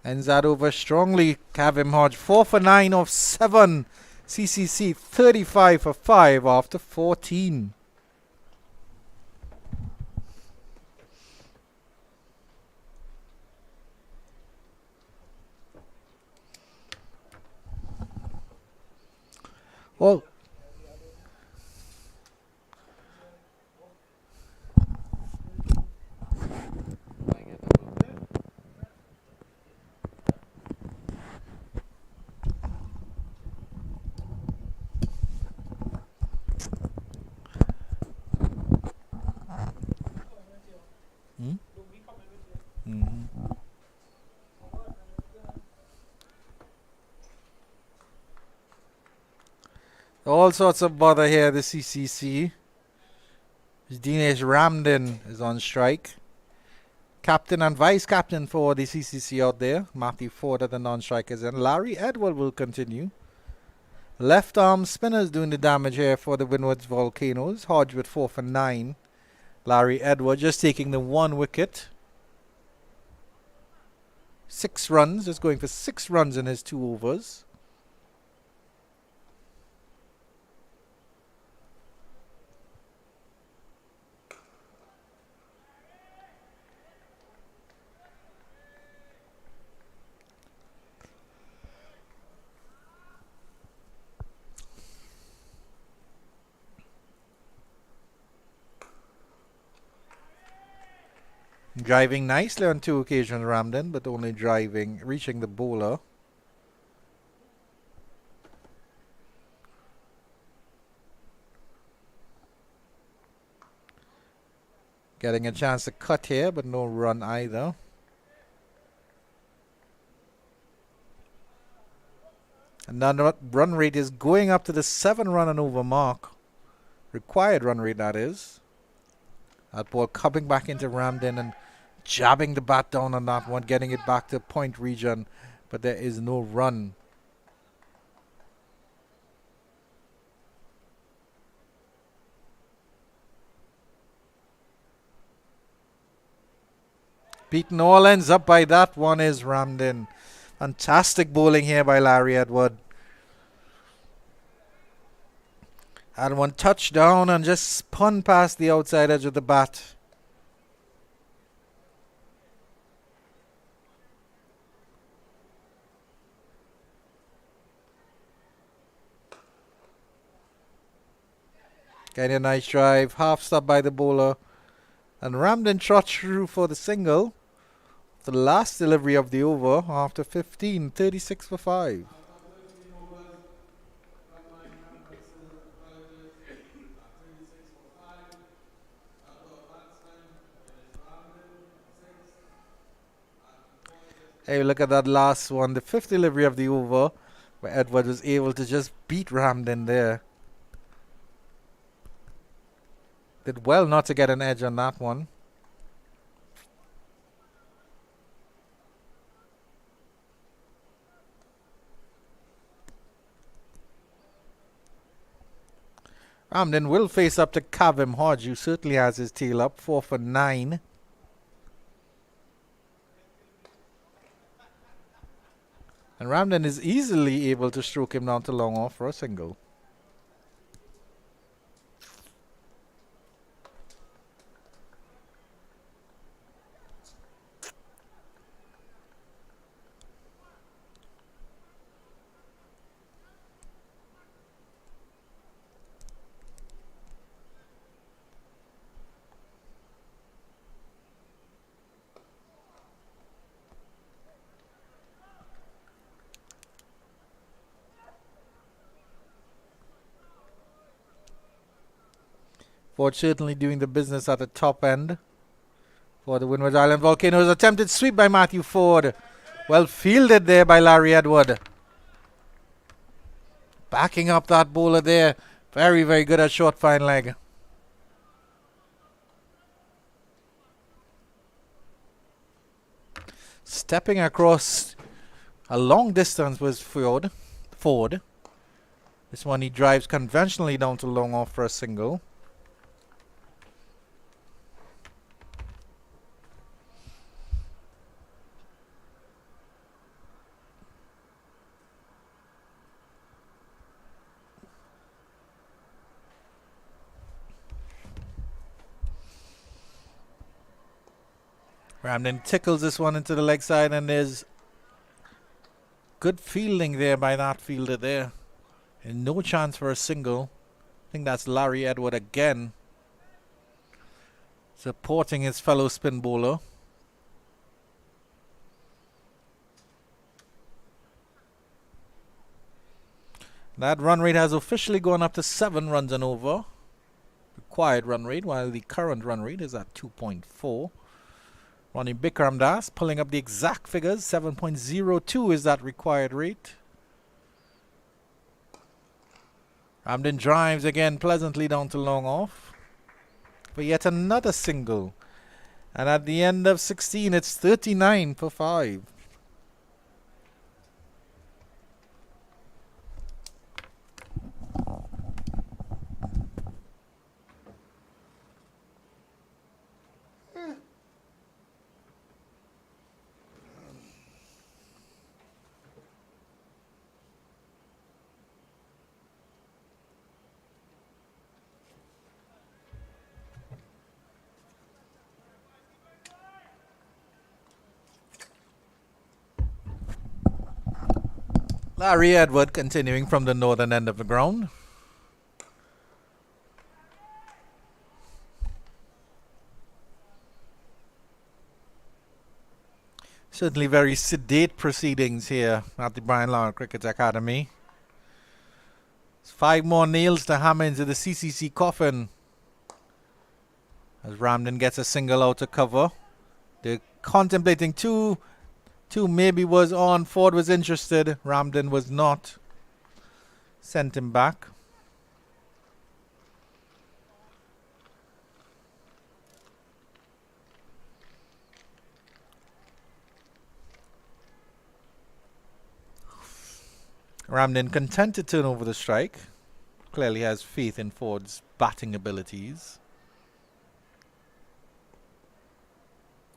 Ends that over strongly. Kavim Hodge 4 for 9 of 7. CCC 35 for 5 after 14. Well, all sorts of bother here, the CCC. Dinesh Ramdin is on strike. Captain and vice captain for the CCC out there. Matthew Ford at the non-strikers, and Larry Edward will continue. Left arm spinners doing the damage here for the Windwards Volcanoes. Hodge with 4 for 9. Larry Edward just taking the 1 wicket. 6 runs, just going for 6 runs in his 2 overs. Driving nicely on 2 occasions, Ramden, but only reaching the bowler. Getting a chance to cut here, but no run either. And the run rate is going up to the 7 run and over mark. Required run rate, that is. That ball coming back into Ramden and jabbing the bat down on that one, getting it back to point region, but there is no run. Beaten all ends up by that one is Ramden. Fantastic bowling here by Larry Edward. Had one touchdown and just spun past the outside edge of the bat. Getting a nice drive, half stop by the bowler. And Ramden trots through for the single. The last delivery of the over after 15, 36 for 5. Hey, look at that last one, the 5th delivery of the over, where Edward was able to just beat Ramden there. Did well not to get an edge on that one. Ramden will face up to Kavim Hodge, who certainly has his tail up, 4 for 9. And Ramden is easily able to stroke him down to long off for a single. Ford certainly doing the business at the top end for the Windward Island Volcanoes. Attempted sweep by Matthew Ford. Well fielded there by Larry Edward. Backing up that bowler there. Very, very good at short fine leg. Stepping across a long distance was Ford. This one he drives conventionally down to long off for a single. Ramden tickles this one into the leg side, and there's good fielding there by that fielder there. And no chance for a single. I think that's Larry Edward again, supporting his fellow spin bowler. That run rate has officially gone up to 7 runs and over. Required run rate, while the current run rate is at 2.4. Ronnie Bikram Das pulling up the exact figures. 7.02 is that required rate. Ramden drives again pleasantly down to long off for yet another single. And at the end of 16, it's 39 for 5. Larry Edward continuing from the northern end of the ground. Certainly very sedate proceedings here at the Brian Lara Cricket Academy. 5 more nails to hammer into the CCC coffin as Ramden gets a single out to cover. They're contemplating two maybe was on. Ford was interested. Ramden was not. Sent him back. Ramden content to turn over the strike. Clearly has faith in Ford's batting abilities.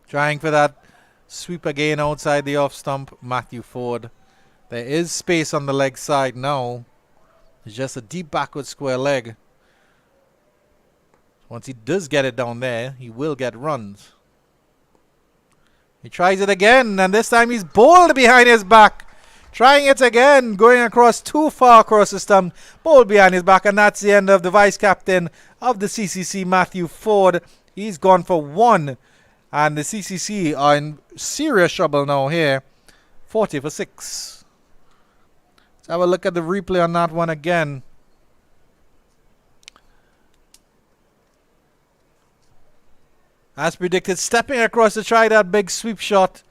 Trying for that sweep again outside the off stump, Matthew Ford. There is space on the leg side now. It's just a deep backward square leg. Once he does get it down there, he will get runs. He tries it again, and this time he's bowled behind his back. Trying it again, going across too far across the stump, bowled behind his back, and that's the end of the vice captain of the CCC, Matthew Ford. He's gone for 1. And the CCC are in serious trouble now here. 40 for 6. Let's have a look at the replay on that one again. As predicted, stepping across to try that big sweep shot.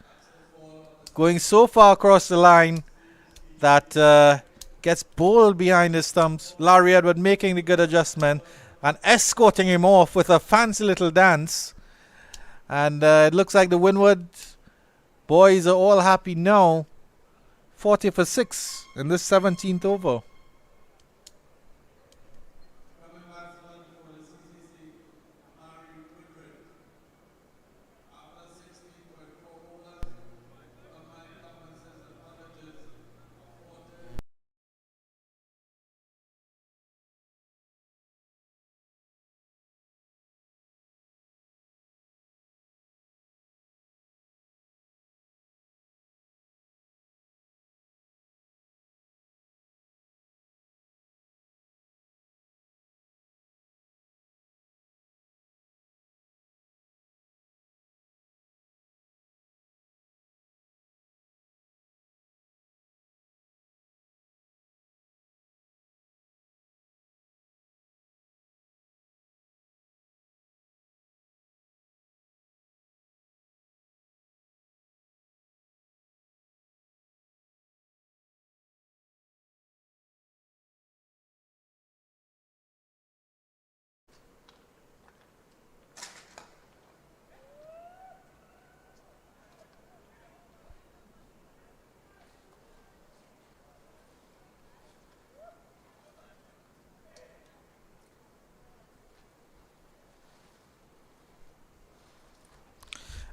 Going so far across the line that gets bowled behind his stumps. Larry Edward making the good adjustment and escorting him off with a fancy little dance. And it looks like the Windward boys are all happy now. 40 for 6 in this 17th over.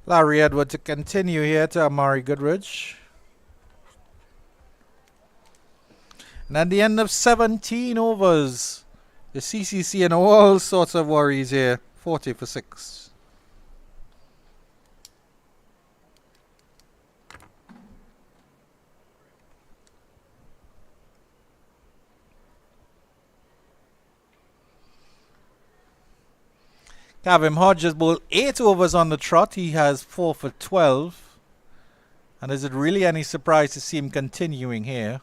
Larry Edward to continue here to Amari Goodrich. And at the end of 17 overs, the CCC and all sorts of worries here. 40 for 6. Gavin Hodge has bowled 8 overs on the trot. He has 4 for 12. And is it really any surprise to see him continuing here?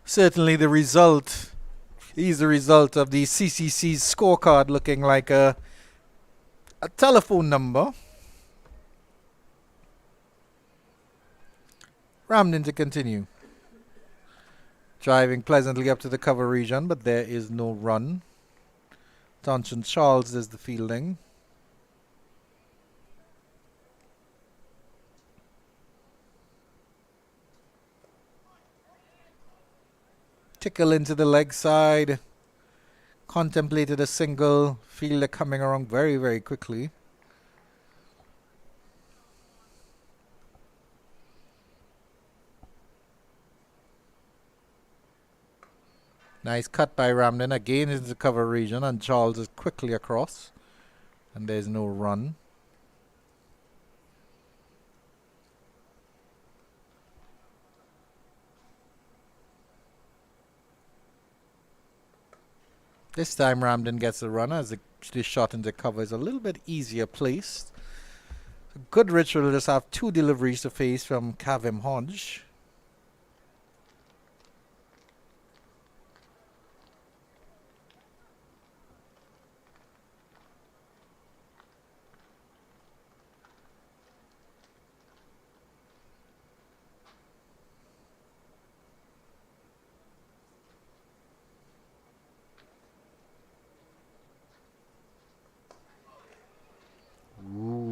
Certainly the result is the result of the CCC's scorecard looking like a telephone number. Ramden to continue. Driving pleasantly up to the cover region, but there is no run. Duncan Charles does the fielding. Tickle into the leg side. Contemplated a single. Fielder coming around very, very quickly. Nice cut by Ramden. Again into the cover region, and Charles is quickly across. And there's no run. This time Ramden gets a run as the shot into cover is a little bit easier placed. So Goodrich will just have 2 deliveries to face from Kavim Hodge.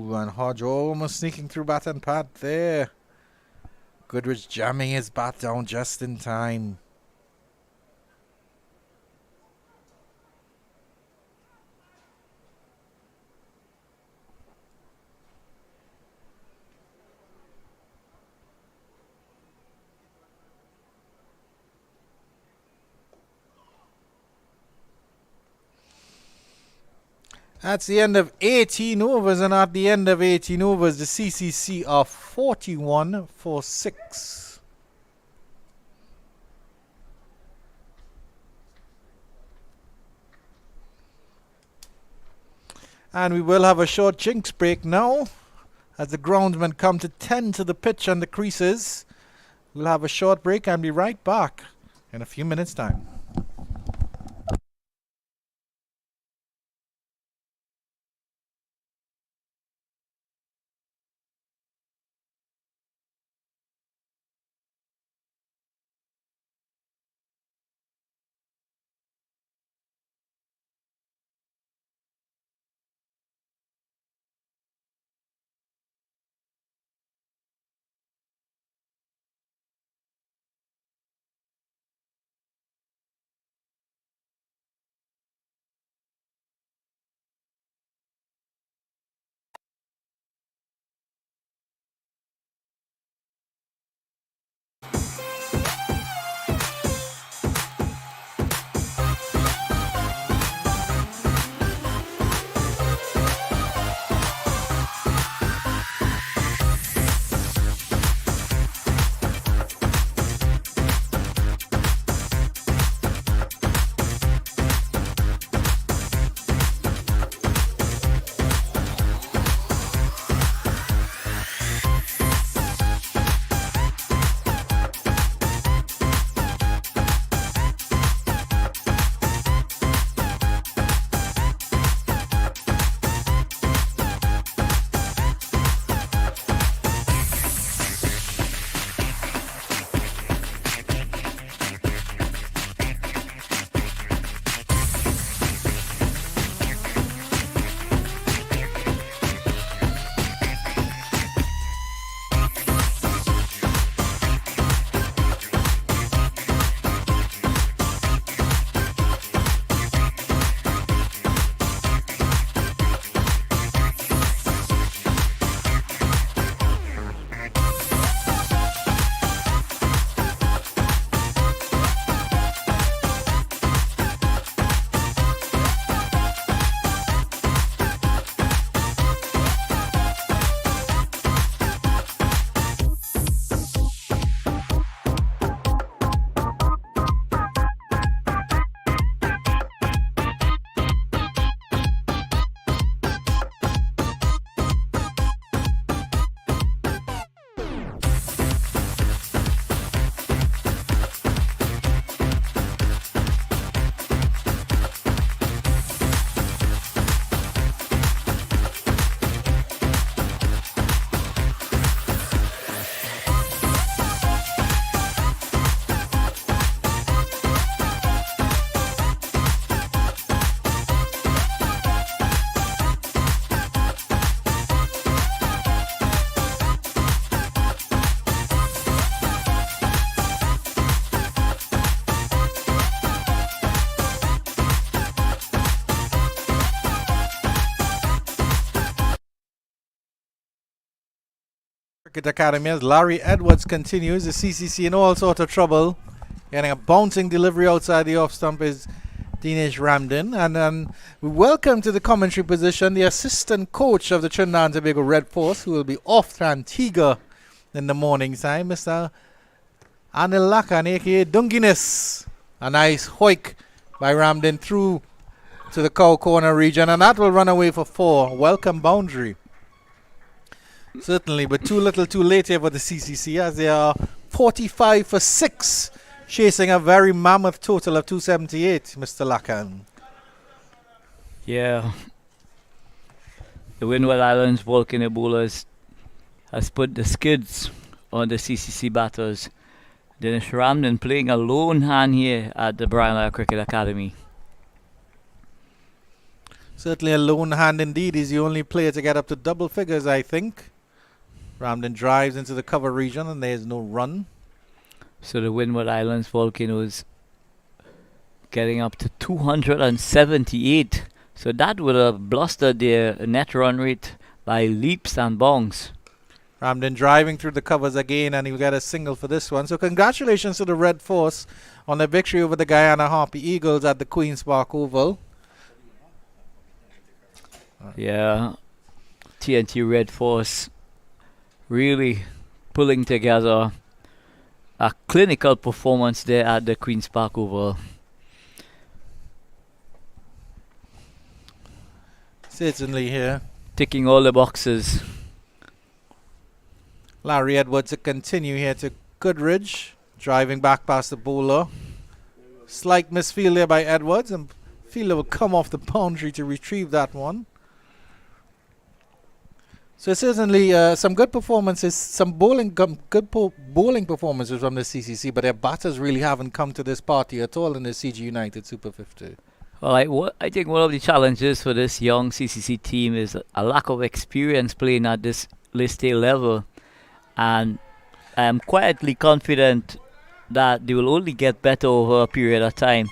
And Hodge almost sneaking through bat and pad there. Goodrich jamming his bat down just in time. That's the end of 18 overs, and at the end of 18 overs, the CCC are 41 for 6. And we will have a short jinx break now, as the groundsmen come to tend to the pitch and the creases. We'll have a short break and be right back in a few minutes' time. Cricket Academy as Larry Edwards continues. The CCC in all sorts of trouble. Getting a bouncing delivery outside the off stump is Dinesh Ramden. And we welcome to the commentary position the assistant coach of the Trinidad and Tobago Red Force, who will be off to Antigua in the morning time, Mr. Anil Lakan, a.k.a. Dunginess. A nice hoik by Ramden through to the cow corner region, and that will run away for 4. Welcome boundary. Certainly, but too little too late here for the CCC as they are 45 for 6, chasing a very mammoth total of 278, Mr. Lakan. Yeah. The Windward Islands Volcano bowlers has put the skids on the CCC batters. Dinesh Ramden playing a lone hand here at the Brian Lara Cricket Academy. Certainly a lone hand indeed. He's the only player to get up to double figures, I think. Ramden drives into the cover region and there's no run. So the Windward Islands Volcanoes getting up to 278. So that would have blustered their net run rate by leaps and bounds. Ramden driving through the covers again, and he'll get a single for this one. So congratulations to the Red Force on their victory over the Guyana Harpy Eagles at the Queen's Park Oval. Yeah, TNT Red Force really pulling together a clinical performance there at the Queen's Park Oval. Certainly here. Ticking all the boxes. Larry Edwards to continue here to Goodridge, driving back past the bowler. Slight misfield there by Edwards, and fielder will come off the boundary to retrieve that one. So certainly some good performances, some bowling performances from the CCC, but their batters really haven't come to this party at all in the CG United Super 50. Well, I think one of the challenges for this young CCC team is a lack of experience playing at this list A level. And I am quietly confident that they will only get better over a period of time.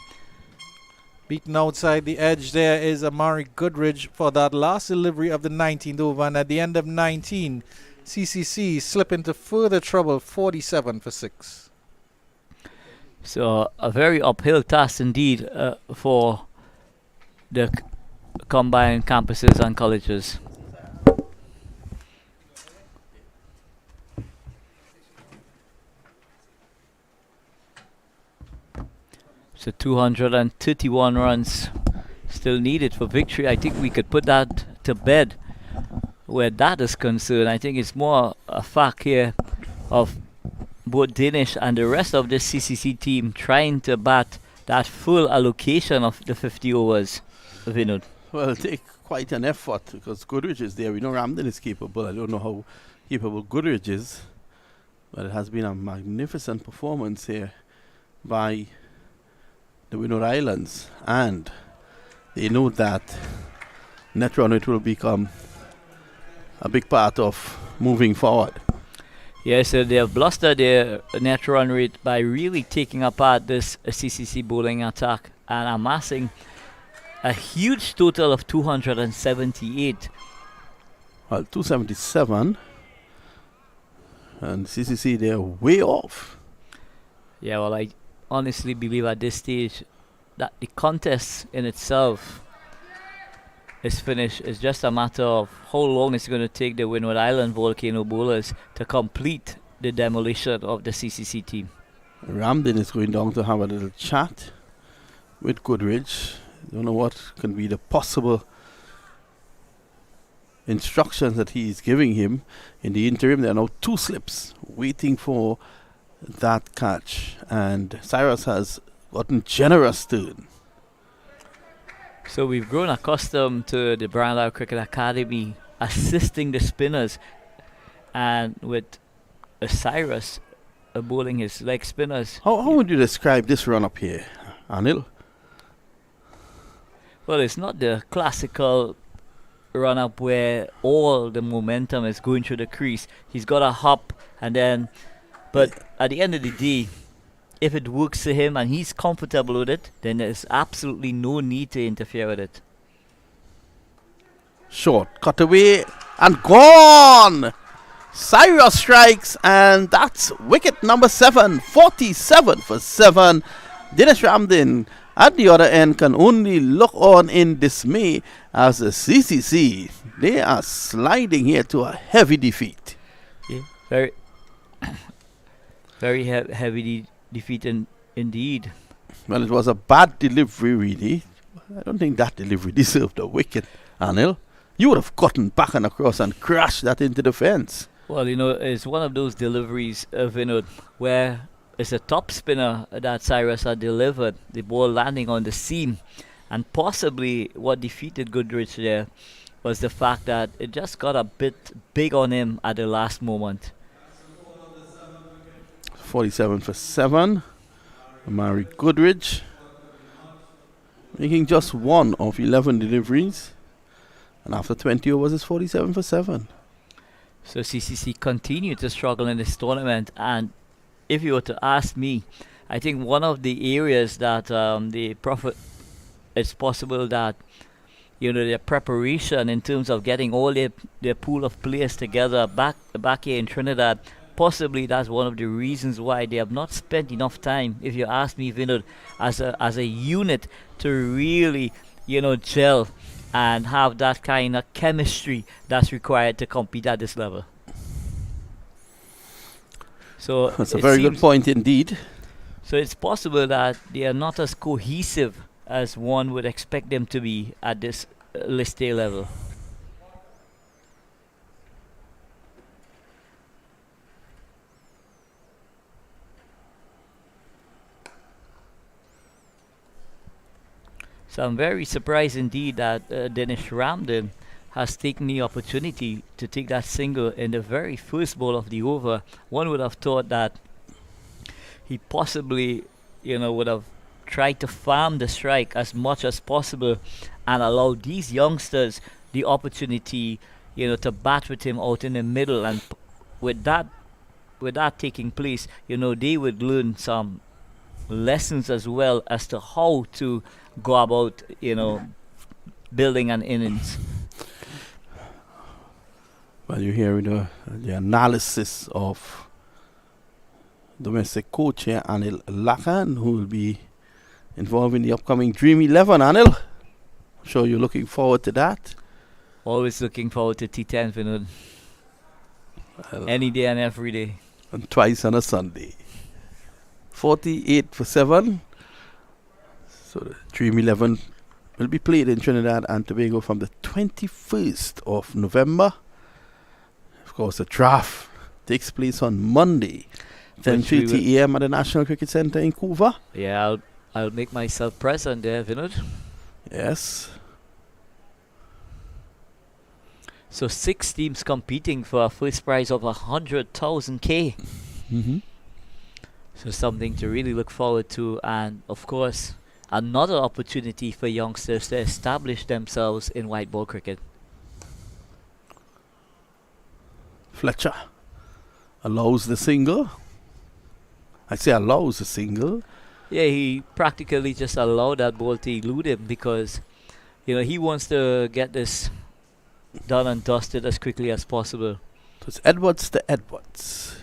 Beaten outside the edge there is Amari Goodridge for that last delivery of the 19th over. And at the end of 19, CCC slip into further trouble, 47 for 6. So a very uphill task indeed for the combined campuses and colleges. So 231 runs still needed for victory. I think we could put that to bed where that is concerned. I think it's more a fact here of both Dinesh and the rest of the CCC team trying to bat that full allocation of the 50 overs. Vinod. Well, it'll take quite an effort because Goodrich is there. We know Ramden is capable. I don't know how capable Goodrich is, but it has been a magnificent performance here by the Windward Islands, and they know that net run rate will become a big part of moving forward. Yes, so they have blustered their net run rate by really taking apart this CCC bowling attack and amassing a huge total of 278. Well, 277, and CCC they're way off. Yeah, well, I honestly believe at this stage that the contest in itself is finished. It's just a matter of how long it's going to take the Windward Island Volcano bowlers to complete the demolition of the CCC team. Ramden is going down to have a little chat with Goodrich. Don't know what can be the possible instructions that he is giving him. In the interim, there are now 2 slips waiting for that catch, and Cyrus has gotten generous turn. So we've grown accustomed to the Brian Lara Cricket Academy assisting the spinners, and with Cyrus bowling his leg spinners. How would you describe this run up here, Anil? Well, it's not the classical run up where all the momentum is going through the crease. He's got a hop and then, but at the end of the day, if it works for him and he's comfortable with it, then there's absolutely no need to interfere with it. Short, cut away, and gone! Cyrus strikes, and that's wicket number 7, 47 for 7. Dinesh Ramdin at the other end can only look on in dismay as the CCC, they are sliding here to a heavy defeat. Yeah, very, very heavy defeat indeed. Well, it was a bad delivery, really. I don't think that delivery deserved a wicket, Anil. You would have gotten back and across and crashed that into the fence. Well, it's one of those deliveries, where it's a top spinner that Cyrus had delivered, the ball landing on the seam. And possibly what defeated Goodrich there was the fact that it just got a bit big on him at the last moment. 47 for 7. Amari Goodrich making just 1 of 11 deliveries. And after 20 overs, it's 47 for 7. So CCC continue to struggle in this tournament, and if you were to ask me, I think one of the areas that it's possible that their preparation in terms of getting all their pool of players together back here in Trinidad, possibly that's one of the reasons why they have not spent enough time, if you ask me, Vinod, as a unit to really gel and have that kind of chemistry that's required to compete at this level. So that's a very good point indeed. So it's possible that they are not as cohesive as one would expect them to be at this list A level. So I'm very surprised indeed that Dinesh Ramdin has taken the opportunity to take that single in the very first ball of the over. One would have thought that he possibly, would have tried to farm the strike as much as possible and allow these youngsters the opportunity, to bat with him out in the middle. And with that taking place, they would learn some lessons as well as to how to go about, building an innings. Well, you hear the analysis of domestic coach here, Anil Lakan, who will be involved in the upcoming Dream 11, Anil. I'm sure you're looking forward to that. Always looking forward to T10, Vinod. Well, any day and every day. And twice on a Sunday. 48 for 7. So the Dream 11 will be played in Trinidad and Tobago from the 21st of November. Of course, the draft takes place on Monday, 10:30 a.m. at the National Cricket Centre in Couva. Yeah, I'll make myself present there, Vinod. Yes. So 6 teams competing for a first prize of 100,000 K. Mm-hmm. So something to really look forward to, and of course another opportunity for youngsters to establish themselves in white ball cricket. Fletcher allows the single. I say allows the single. Yeah, he practically just allowed that ball to elude him because he wants to get this done and dusted as quickly as possible. So it's Edwards to Edwards.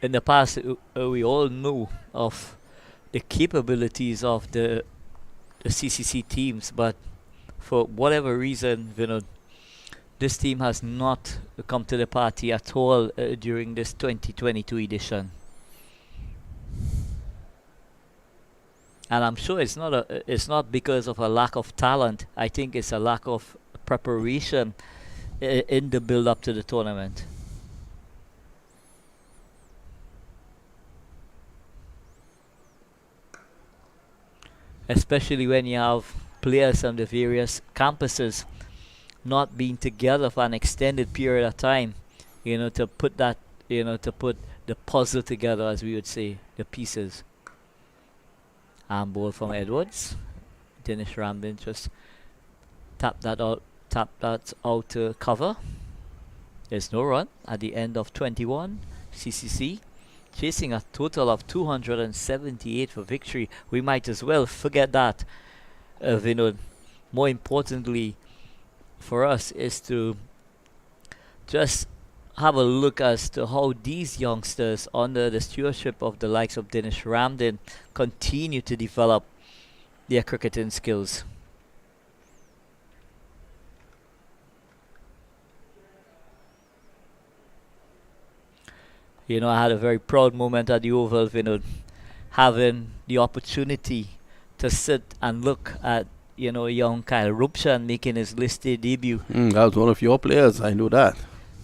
In the past, we all knew of the capabilities of the CCC teams, but for whatever reason, this team has not come to the party at all during this 2022 edition. And I'm sure it's not because of a lack of talent. I think it's a lack of preparation in the build up to the tournament. Especially when you have players on the various campuses not being together for an extended period of time, to put that, to put the puzzle together, as we would say, the pieces. Arm ball from Edwards. Dinesh Ramdin just tap that out to cover. There's no run at the end of 21. CCC chasing a total of 278 for victory. We might as well forget that. Vinod, more importantly for us is to just have a look as to how these youngsters, under the stewardship of the likes of Dinesh Ramdin, continue to develop their cricketing skills. You know, I had a very proud moment at the Oval, Vinod, having the opportunity to sit and look at, you know, young Kyle Rupshan making his listed debut. That was one of your players, I know that.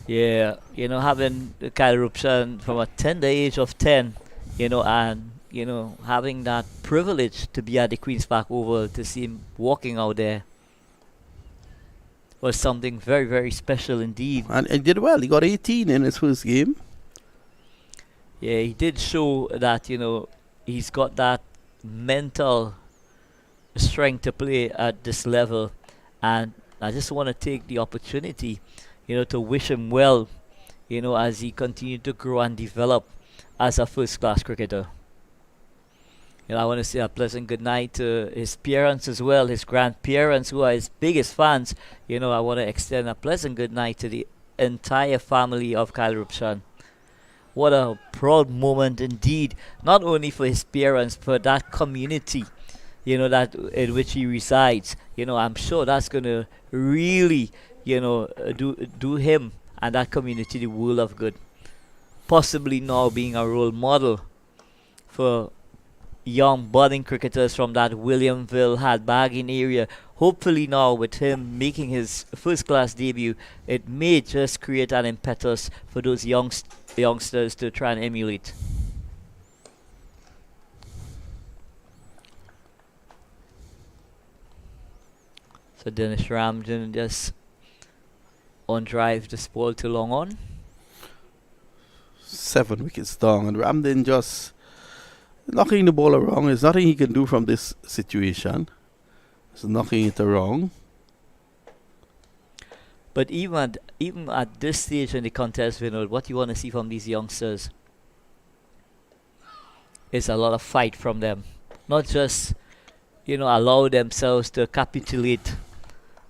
Yeah, you know, having Kyle Rupshan from a tender age of 10, you know, and, you know, having that privilege to be at the Queen's Park Oval, to see him walking out there was something very, very special indeed. And he did well. He got 18 in his first game. Yeah, he did show that, you know, he's got that mental strength to play at this level. And I just want to take the opportunity, you know, to wish him well, you know, as he continued to grow and develop as a first-class cricketer. You know, I want to say a pleasant good night to his parents as well, his grandparents who are his biggest fans. You know, I want to extend a pleasant good night to the entire family of Kyle Rupshan. What a proud moment indeed, not only for his parents, but that community, you know, that in which he resides. You know, I'm sure that's going to really, you know, do him and that community the world of good. Possibly now being a role model for young budding cricketers from that Williamville, Hadbagging area. Hopefully now with him making his first class debut, it may just create an impetus for those youngsters to try and emulate. So Dinesh Ramdin just on drive the ball to long on. 7 wickets down, and Ramdin just knocking the ball around. There's nothing he can do from this situation. There's knocking it around. But even at this stage in the contest, Vinod, what you want to see from these youngsters is a lot of fight from them. Not just, you know, allow themselves to capitulate,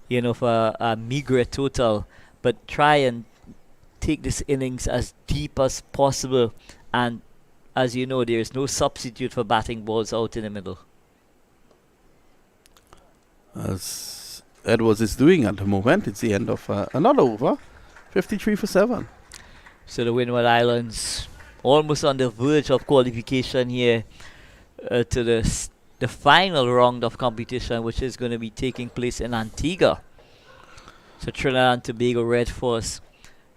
you know, for a meager total, but try and take this innings as deep as possible. And as you know, there is no substitute for batting balls out in the middle. As Edwards is doing at the moment, it's the end of another over. 53 for 7. So the Windward Islands almost on the verge of qualification here to the final round of competition, which is going to be taking place in Antigua. So Trinidad and Tobago Red Force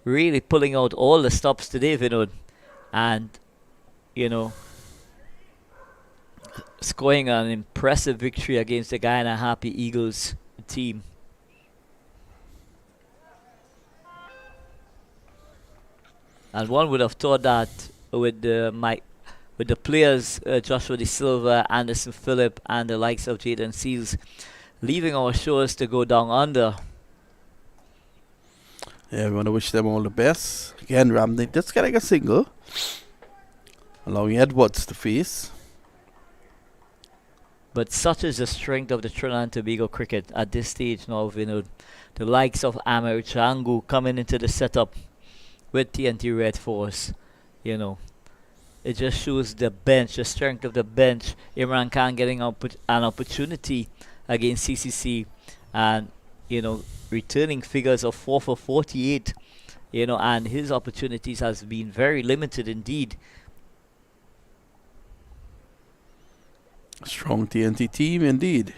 really pulling out all the stops today, Vinod, and, you know, scoring an impressive victory against the Guyana Happy Eagles team. And one would have thought that with the players Joshua De Silva, Anderson Phillip, and the likes of Jaden Seals leaving our shores to go down under. Yeah, we want to wish them all the best. Again, Ramdin just getting a single, allowing Edwards to face. But such is the strength of the Trinidad and Tobago cricket at this stage now, Vinod. The likes of Amir Changu coming into the setup with TNT Red Force, you know. It just shows the bench, the strength of the bench. Imran Khan getting an opportunity against CCC and, you know, returning figures of 4 for 48, you know, and his opportunities has been very limited indeed. Strong TNT team indeed.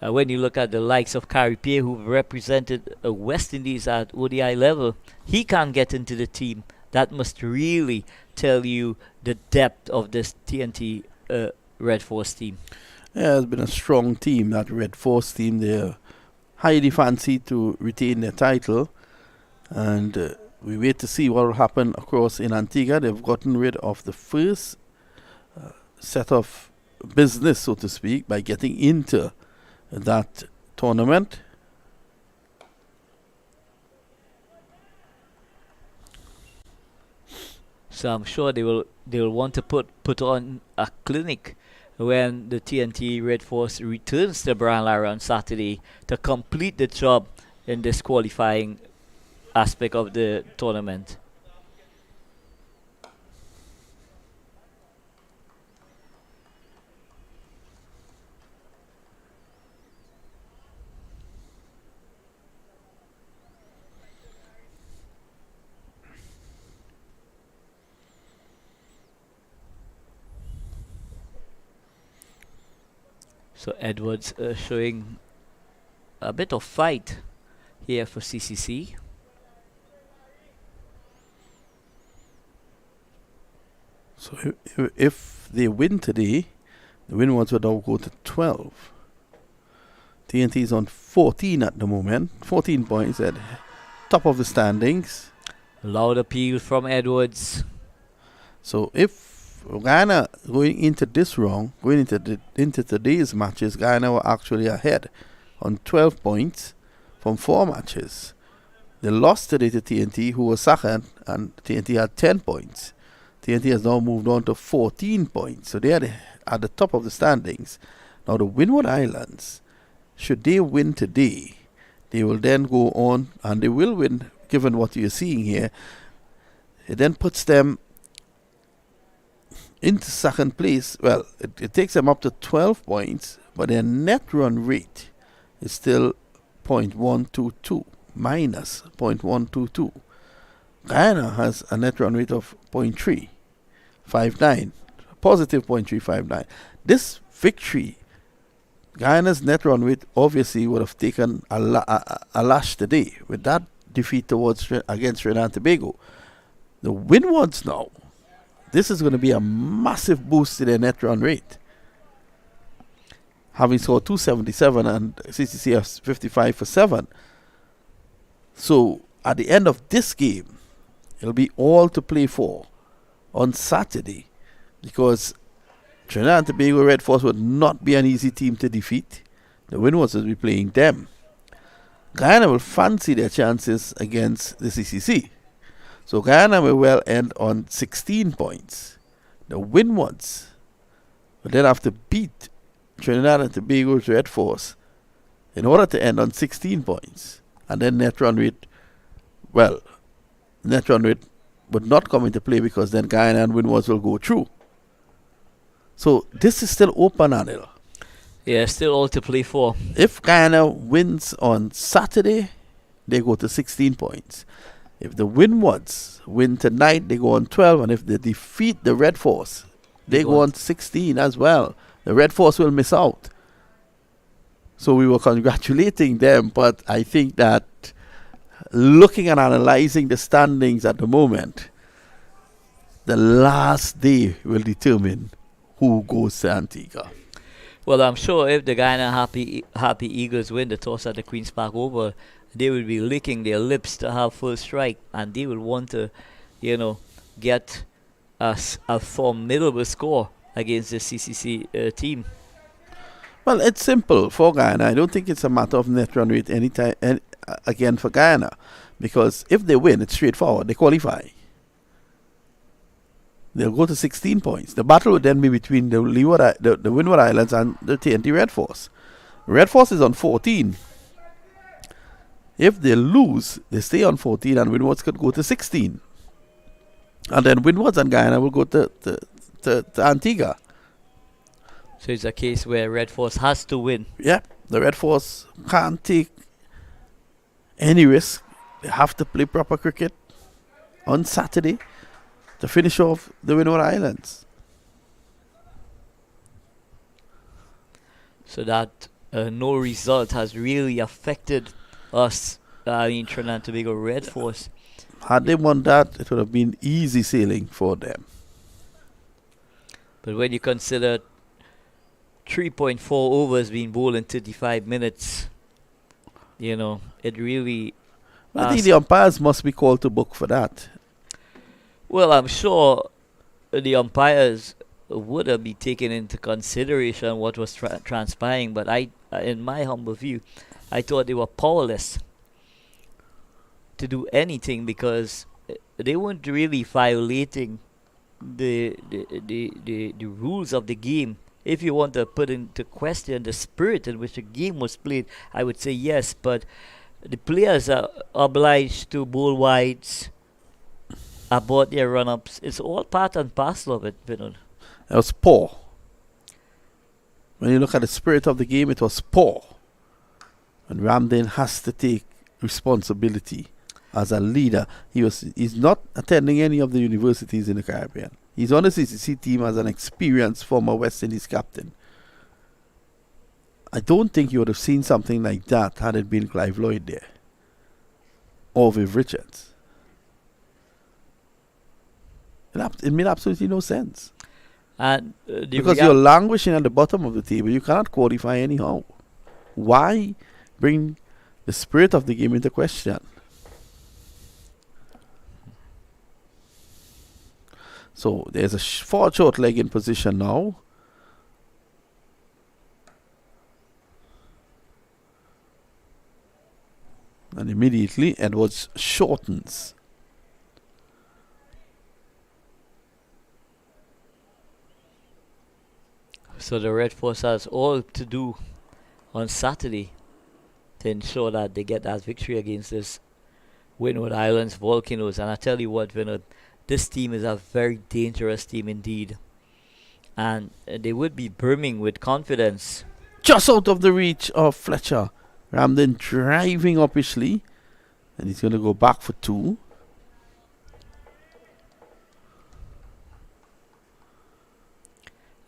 When you look at the likes of Caripia, who've represented West Indies at ODI level, he can't get into the team. That must really tell you the depth of this TNT Red Force team. Yeah, it's been a strong team, that Red Force team. They're highly fancied to retain their title. And we wait to see what will happen, of course, in Antigua. They've gotten rid of the first set of business, so to speak, by getting into that tournament. So I'm sure they will want to put on a clinic when the TNT Red Force returns to Brian Lara on Saturday to complete the job in this qualifying aspect of the tournament. So Edwards showing a bit of fight here for CCC. So if they win today, the Windwards will now go to 12. TNT is on 14 at the moment, 14 points at top of the standings. Loud appeal from Edwards. So if Guyana going into this round, going into today's matches, Guyana were actually ahead on 12 points from 4 matches. They lost today to TNT, who was second, and TNT had 10 points. TNT has now moved on to 14 points, so they are at the top of the standings. Now the Windward Islands, should they win today, they will then go on, and they will win, given what you're seeing here. It then puts them into second place. Well, it takes them up to 12 points, but their net run rate is still 0.122, minus 0.122. Guyana has a net run rate of 0.359, positive 0.359. This victory, Guyana's net run rate obviously would have taken a lash today with that defeat against Trinidad and Tobago. The Windwards now, this is going to be a massive boost to their net run rate. Having scored 277 and CCC has 55 for 7. So at the end of this game, it'll be all to play for on Saturday, because Trinidad and Tobago Red Force would not be an easy team to defeat. The Windwards will be playing them. Guyana will fancy their chances against the CCC. So Guyana will well end on 16 points. The Windwards will then have to beat Trinidad and Tobago's Red Force in order to end on 16 points. And then net run rate would not come into play, because then Guyana and Windwards will go through. So this is still open, Anil. Yeah, still all to play for. If Guyana wins on Saturday, they go to 16 points. If the Windwards win tonight, they go on 12. And if they defeat the Red Force, they go on 16 as well. The Red Force will miss out. So we were congratulating them, but I think that looking and analyzing the standings at the moment, the last day will determine who goes to Antigua. Well, I'm sure if the Guyana Happy Eagles win the toss at the Queen's Park Oval, they will be licking their lips to have first strike, and they will want to, get a formidable score against the CCC team. Well, it's simple for Guyana. I don't think it's a matter of net run rate again for Guyana, because if they win, it's straightforward. They qualify. They'll go to 16 points. The battle would then be between the Windward Islands and the TNT Red Force. Red Force is on 14. If they lose, they stay on 14, and Windwards could go to 16. And then Windwards and Guyana will go to Antigua. So it's a case where Red Force has to win. Yeah, the Red Force can't take any risk. They have to play proper cricket on Saturday to finish off the Windward Islands. So that no result has really affected us, Trinidad and Tobago Red Force. Had they won that, it would have been easy sailing for them. But when you consider 3.4 overs being bowled in 35 minutes, it really... I think the umpires must be called to book for that. Well, I'm sure the umpires would have been taken into consideration what was transpiring, but in my humble view, I thought they were powerless to do anything, because they weren't really violating the rules of the game. If you want to put into question the spirit in which the game was played, I would say yes. But the players are obliged to bowl wides, abort their run-ups. It's all part and parcel of it, Vinod. It was poor. When you look at the spirit of the game, it was poor. And Ramdin has to take responsibility as a leader. He's not attending any of the universities in the Caribbean. He's on the CCC team as an experienced former West Indies captain. I don't think you would have seen something like that had it been Clive Lloyd there. Or Viv Richards. It made absolutely no sense. And because you're languishing at the bottom of the table, you cannot qualify anyhow. Why bring the spirit of the game into question? So there's a short leg in position now. And immediately Edwards shortens. So the Red Force has all to do on Saturday to ensure that they get that victory against this Windward Islands Volcanoes. And I tell you what, Vinod, this team is a very dangerous team indeed. And they would be brimming with confidence. Just out of the reach of Fletcher. Ramdin driving uppishly. And he's going to go back for 2.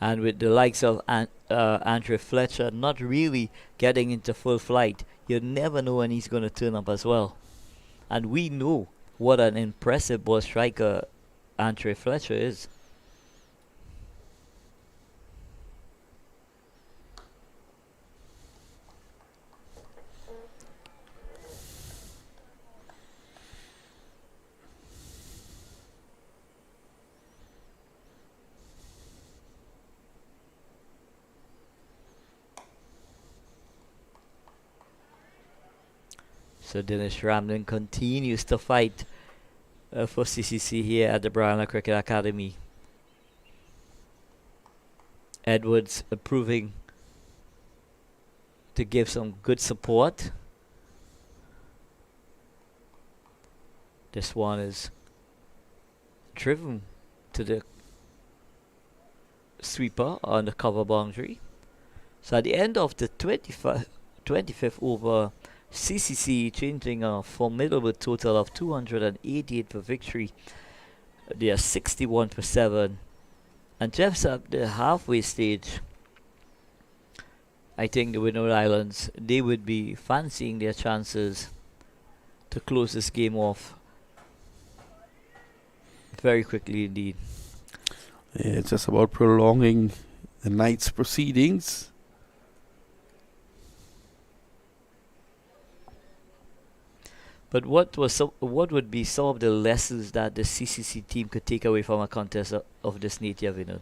And with the likes of Andre Fletcher not really getting into full flight, you never know when he's going to turn up as well. And we know what an impressive ball striker Andre Fletcher is. So Dinesh Ramlin continues to fight for CCC here at the Brian Cricket Academy. Edwards proving to give some good support. This one is driven to the sweeper on the cover boundary. So at the end of the 25th over, CCC changing a formidable total of 288 for victory. They are 61 for 7. And just at the halfway stage, I think the Windward Islands, they would be fancying their chances to close this game off very quickly indeed. Yeah, it's just about prolonging the night's proceedings. But what would be some of the lessons that the CCC team could take away from a contest of this nature, Vinod?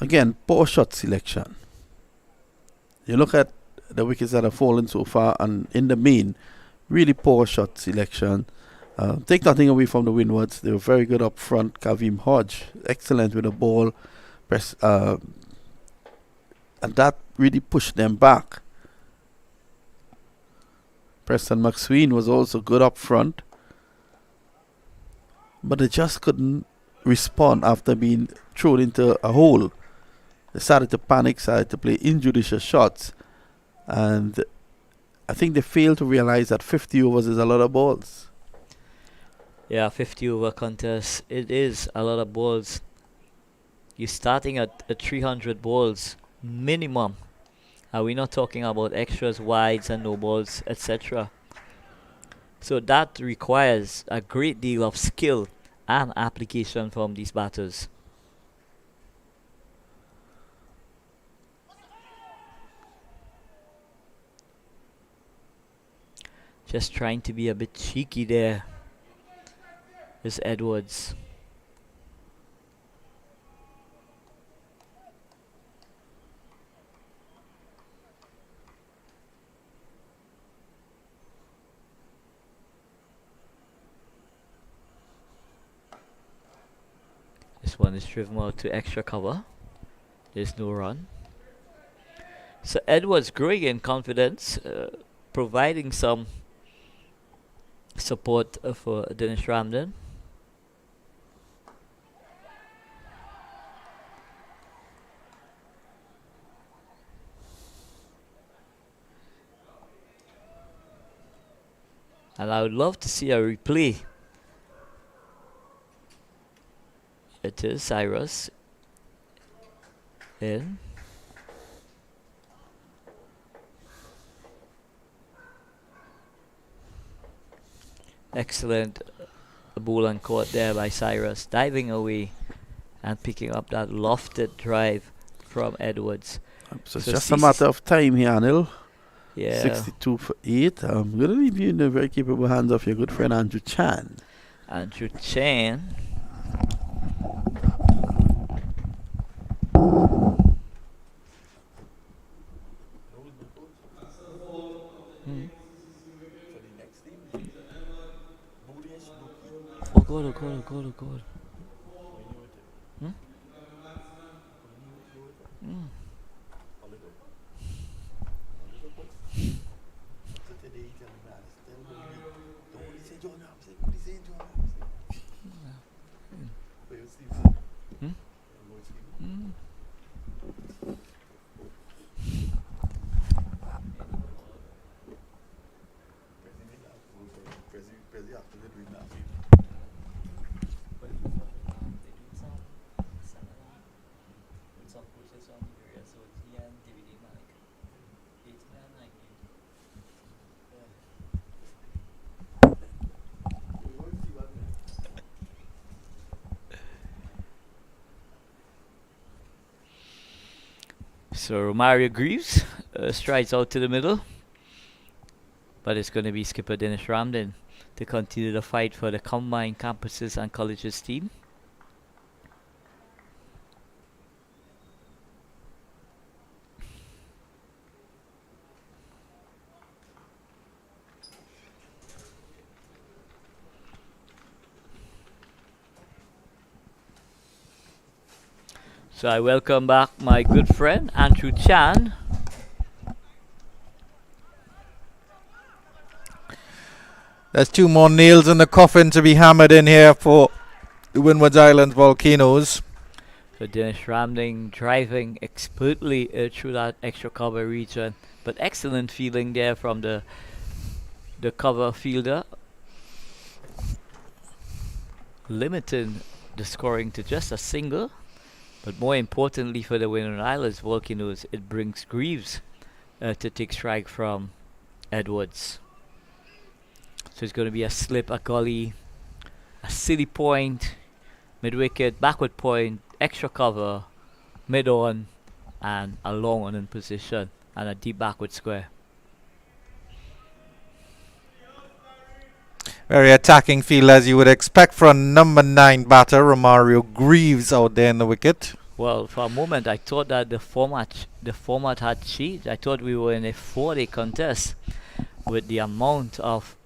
Again, poor shot selection. You look at the wickets that have fallen so far, and in the main, really poor shot selection. Take nothing away from the Windwards. They were very good up front. Kavim Hodge, excellent with the ball. And that really pushed them back. Preston McSween was also good up front. But they just couldn't respond after being thrown into a hole. They started to panic, started to play injudicious shots. And I think they failed to realize that 50 overs is a lot of balls. Yeah, 50 over contest. It is a lot of balls. You're starting at 300 balls minimum. We're not talking about extras, wides and no balls, etc. So that requires a great deal of skill and application from these batters. Just trying to be a bit cheeky there is Edwards. This one is driven out to extra cover. There's no run. So Edwards growing in confidence, providing some support for Dennis Ramden. And I would love to see a replay. It is Cyrus in. Excellent ball and caught there by Cyrus, diving away and picking up that lofted drive from Edwards. So it's just a matter of time here, Anil. Yeah. 62 for 8. I'm going to leave you in the very capable hands of your good friend Andrew Chan. Andrew Chan. Oh God, oh God, oh God, oh God. Hmm? Mm. Hmm? Mm. So Romario Greaves strides out to the middle, but it's going to be skipper Dennis Ramden to continue the fight for the combined campuses and colleges team. So I welcome back my good friend Andrew Chan. There's 2 more nails in the coffin to be hammered in here for the Windwards Islands Volcanoes. So Dennis Ramden driving expertly through that extra cover region, but excellent feeling there from the cover fielder, limiting the scoring to just a single. But more importantly for the Windward Islands Volcanoes, it brings Greaves to take strike from Edwards. So it's going to be a slip, a gully, a silly point, mid-wicket, backward point, extra cover, mid-on, and a long on in position, and a deep backward square. Very attacking field as you would expect from number 9 batter Romario Greaves out there in the wicket. Well, for a moment I thought that the format had changed. I thought we were in a 4-day contest with the amount of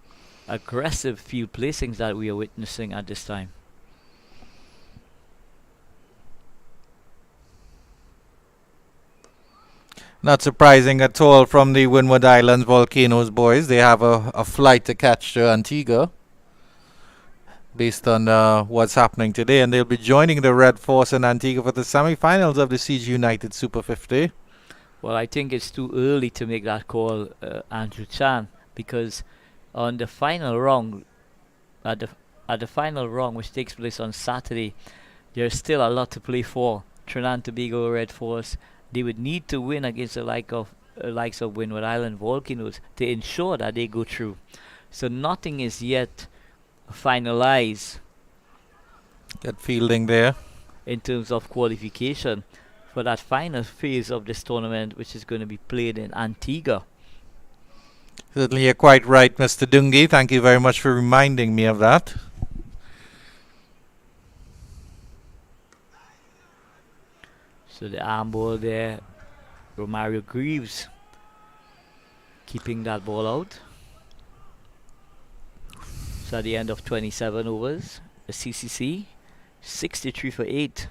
aggressive field placings that we are witnessing at this time. Not surprising at all from the Windward Islands Volcanoes boys. They have a flight to catch to Antigua based on what's happening today, and they'll be joining the Red Force in Antigua for the semi-finals of the CG United Super 50. Well, I think it's too early to make that call, Andrew Chan, because on the final round, at the final round, which takes place on Saturday, there's still a lot to play for. Trinidad and Tobago Red Force, they would need to win against the likes of Windward Island Volcanoes to ensure that they go through. So nothing is yet finalized. Good fielding there in terms of qualification for that final phase of this tournament, which is going to be played in Antigua. Certainly, you're quite right, Mr. Dungi. Thank you very much for reminding me of that. So the arm ball there, Romario Greaves keeping that ball out. So at the end of 27 overs, the CCC 63 for 8.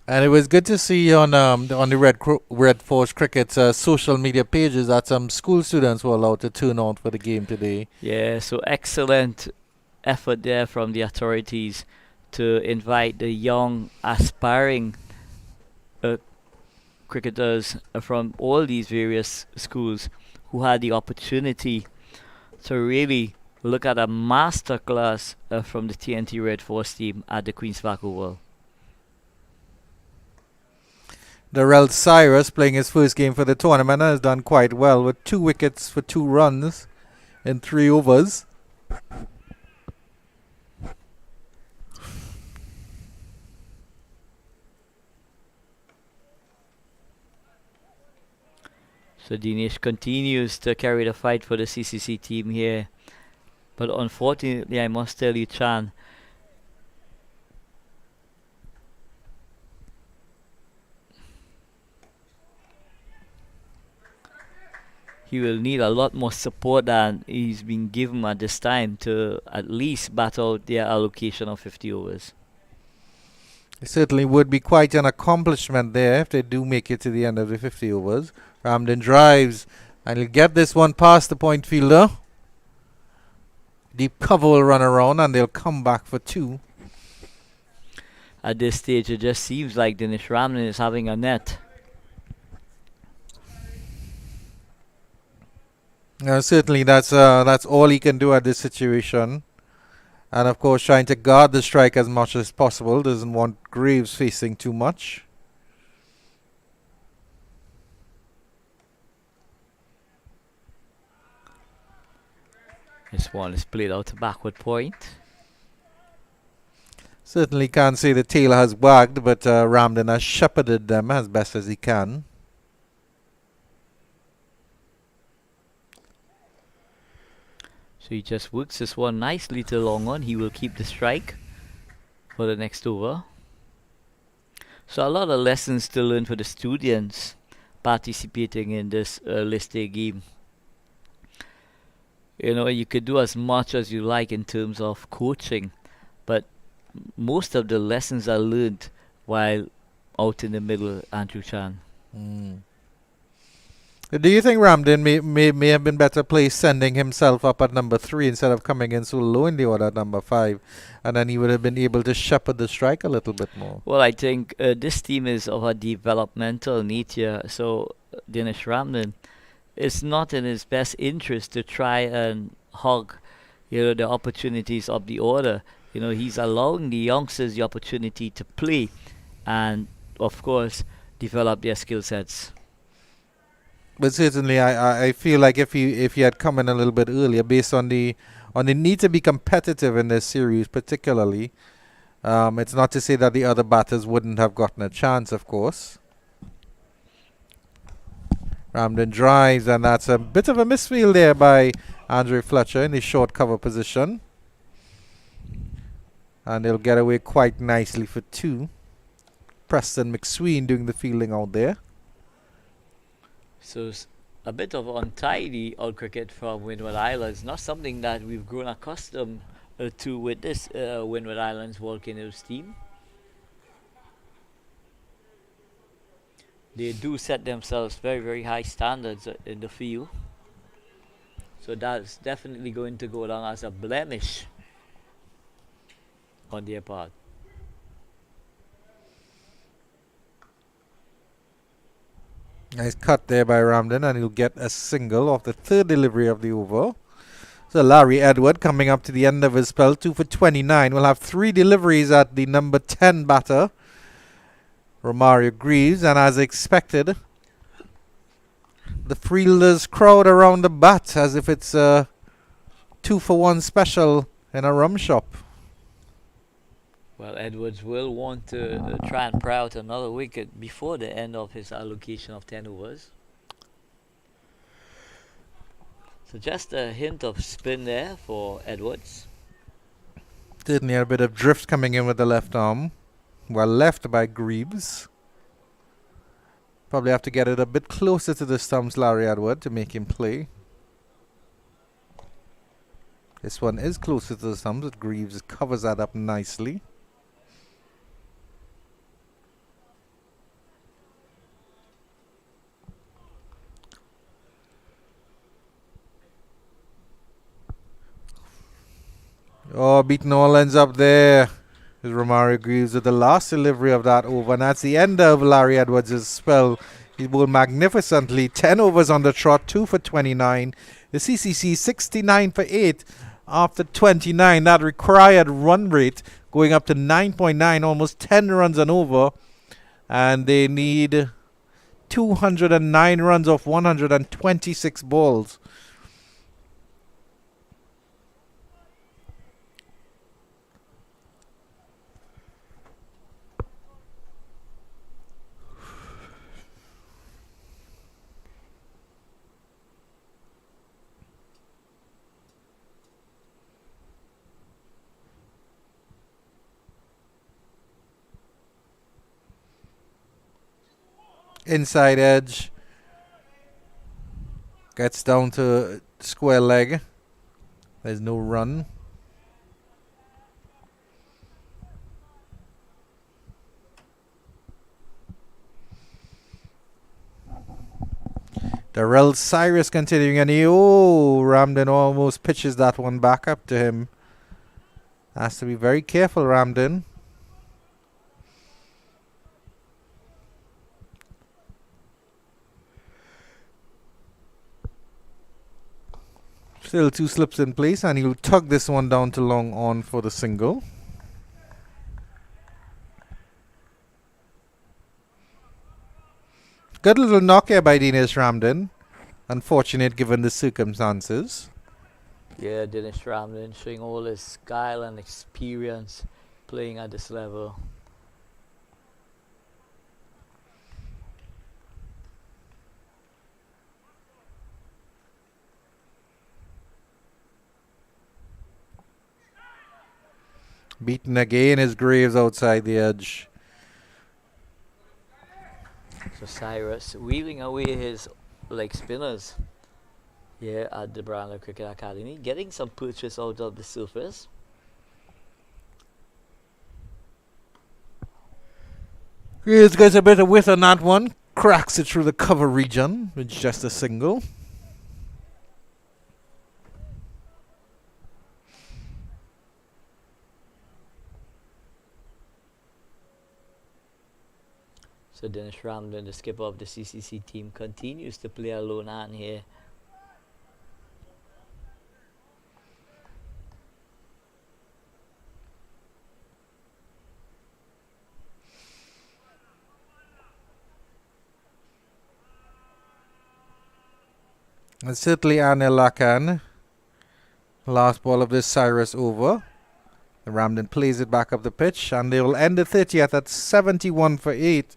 And it was good to see on the Red Force Cricket's social media pages that some school students were allowed to turn out for the game today. Yeah, so excellent effort there from the authorities to invite the young, aspiring cricketers from all these various schools who had the opportunity to really look at a masterclass from the TNT Red Force team at the Queen's Park Oval. Darrell Cyrus playing his first game for the tournament and has done quite well with 2 wickets for 2 runs in 3 overs. So Dinesh continues to carry the fight for the CCC team here. But unfortunately, I must tell you, Chan, he will need a lot more support than he's been given at this time to at least battle their allocation of 50 overs. It certainly would be quite an accomplishment there if they do make it to the end of the 50 overs. Ramden drives and he'll get this one past the point fielder. Deep cover will run around and they'll come back for 2. At this stage, it just seems like Dinesh Ramlin is having a net. Certainly that's all he can do at this situation. And of course trying to guard the strike as much as possible. Doesn't want Graves facing too much. This one is played out to backward point. Certainly can't say the tail has wagged, but Ramden has shepherded them as best as he can. So he just works this one nicely to long on. He will keep the strike for the next over. So a lot of lessons to learn for the students participating in this list day game. You know, you could do as much as you like in terms of coaching, but most of the lessons are learned while out in the middle, Andrew Chan. Do you think Ramden may have been better placed sending himself up at number 3 instead of coming in so low in the order at number 5, and then he would have been able to shepherd the strike a little bit more? Well, I think this team is of a developmental nature, so Dinesh Ramden, it's not in his best interest to try and hog, the opportunities of the order. He's allowing the youngsters the opportunity to play and, of course, develop their skill sets. But certainly, I feel like if he had come in a little bit earlier, based on the need to be competitive in this series, particularly, it's not to say that the other batters wouldn't have gotten a chance, of course. Ramden drives, and that's a bit of a misfield there by Andre Fletcher in his short cover position. And they'll get away quite nicely for 2. Preston McSween doing the fielding out there. So a bit of untidy out cricket from Windward Islands, not something that we've grown accustomed to with this Windward Islands Volcanoes team. They do set themselves very, very high standards in the field. So that's definitely going to go down as a blemish on their part. Nice cut there by Ramden, and he'll get a single off the 3rd delivery of the over. So Larry Edward coming up to the end of his spell, 2 for 29. We'll have 3 deliveries at the number 10 batter, Romario Greaves, and as expected, the fielders crowd around the bat as if it's a 2-for-1 special in a rum shop. Well, Edwards will want to try and pry out another wicket before the end of his allocation of 10 overs. So just a hint of spin there for Edwards. Certainly a bit of drift coming in with the left arm. Well left by Greaves. Probably have to get it a bit closer to the stumps, Larry Edward, to make him play. This one is closer to the stumps, but Greaves covers that up nicely. Oh, beating all ends up there. Is Romario Greaves with the last delivery of that over. And that's the end of Larry Edwards' spell. He bowled magnificently. 10 overs on the trot, 2 for 29. The CCC 69 for 8 after 29. That required run rate going up to 9.9, almost 10 runs and over. And they need 209 runs off 126 balls. Inside edge. Gets down to square leg. There's no run. Darrell Cyrus continuing, and Ramden almost pitches that one back up to him. Has to be very careful, Ramden. Still 2 slips in place, and he'll tug this one down to long on for the single. Good little knock here by Dinesh Ramden. Unfortunate given the circumstances. Yeah, Dinesh Ramden showing all his skill and experience playing at this level. Beaten again is Graves outside the edge. So Cyrus wheeling away his leg spinners here at the Brownlow Cricket Academy, getting some purchase out of the surface. Graves gets a bit of width on that one. Cracks it through the cover region with just a single. So Dinesh Ramden, the skipper of the CCC team, continues to play a lone hand here. And certainly Anil Lakan. Last ball of this Cyrus over. The Ramden plays it back up the pitch, and they will end the 30th at 71 for 8.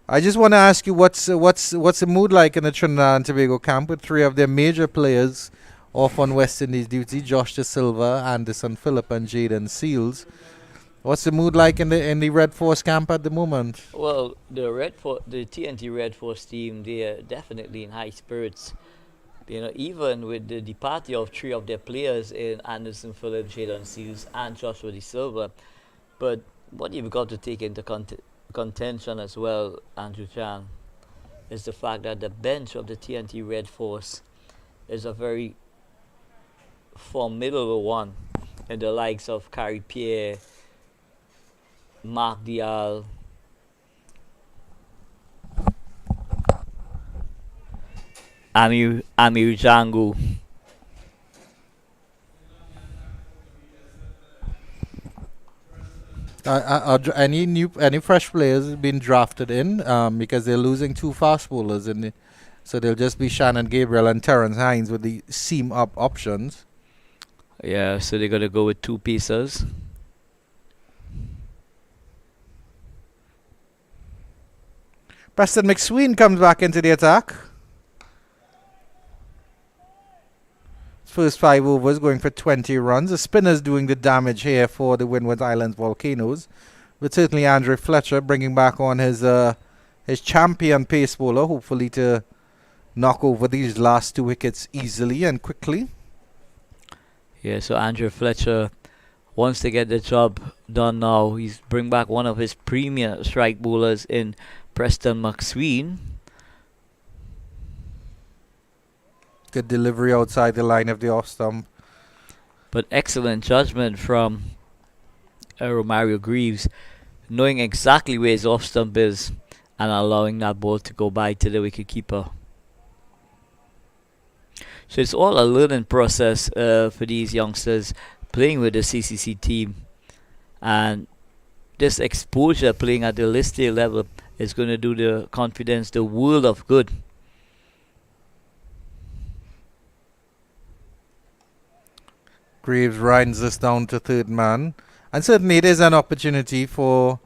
I just want to ask you, what's the mood like in the Trinidad and Tobago camp with 3 of their major players off on West Indies duty? Josh De Silva, Anderson Phillip, and Jaden Seals. What's the mood like in the Red Force camp at the moment? Well, the TNT Red Force team, they are definitely in high spirits. You know, even with the departure of 3 of their players in Anderson Phillip, Jaden Seals, and Joshua De Silva. But what you've got to take into contention as well, Andrew Chan, is the fact that the bench of the TNT Red Force is a very formidable one, in the likes of Carrie Pierre, Mark Dial, Amir Django. Any fresh players been drafted in because they're losing 2 fast bowlers so they'll just be Shannon Gabriel and Terrence Hines with the seam up options. Yeah, so they're gonna go with 2 pieces. Preston McSween comes back into the attack. First 5 overs going for 20 runs. The spinner's doing the damage here for the Windward Islands Volcanoes. But certainly Andre Fletcher bringing back on his champion pace bowler, hopefully to knock over these last 2 wickets easily and quickly. Yeah, so Andrew Fletcher wants to get the job done now. He's bring back one of his premier strike bowlers in Preston McSween. Good delivery outside the line of the off stump. But excellent judgment from Romario Greaves, knowing exactly where his off stump is and allowing that ball to go by to the wicketkeeper. So it's all a learning process for these youngsters playing with the CCC team, and this exposure playing at the list A level is going to do the confidence the world of good. Greaves runs this down to third man, and certainly it is an opportunity for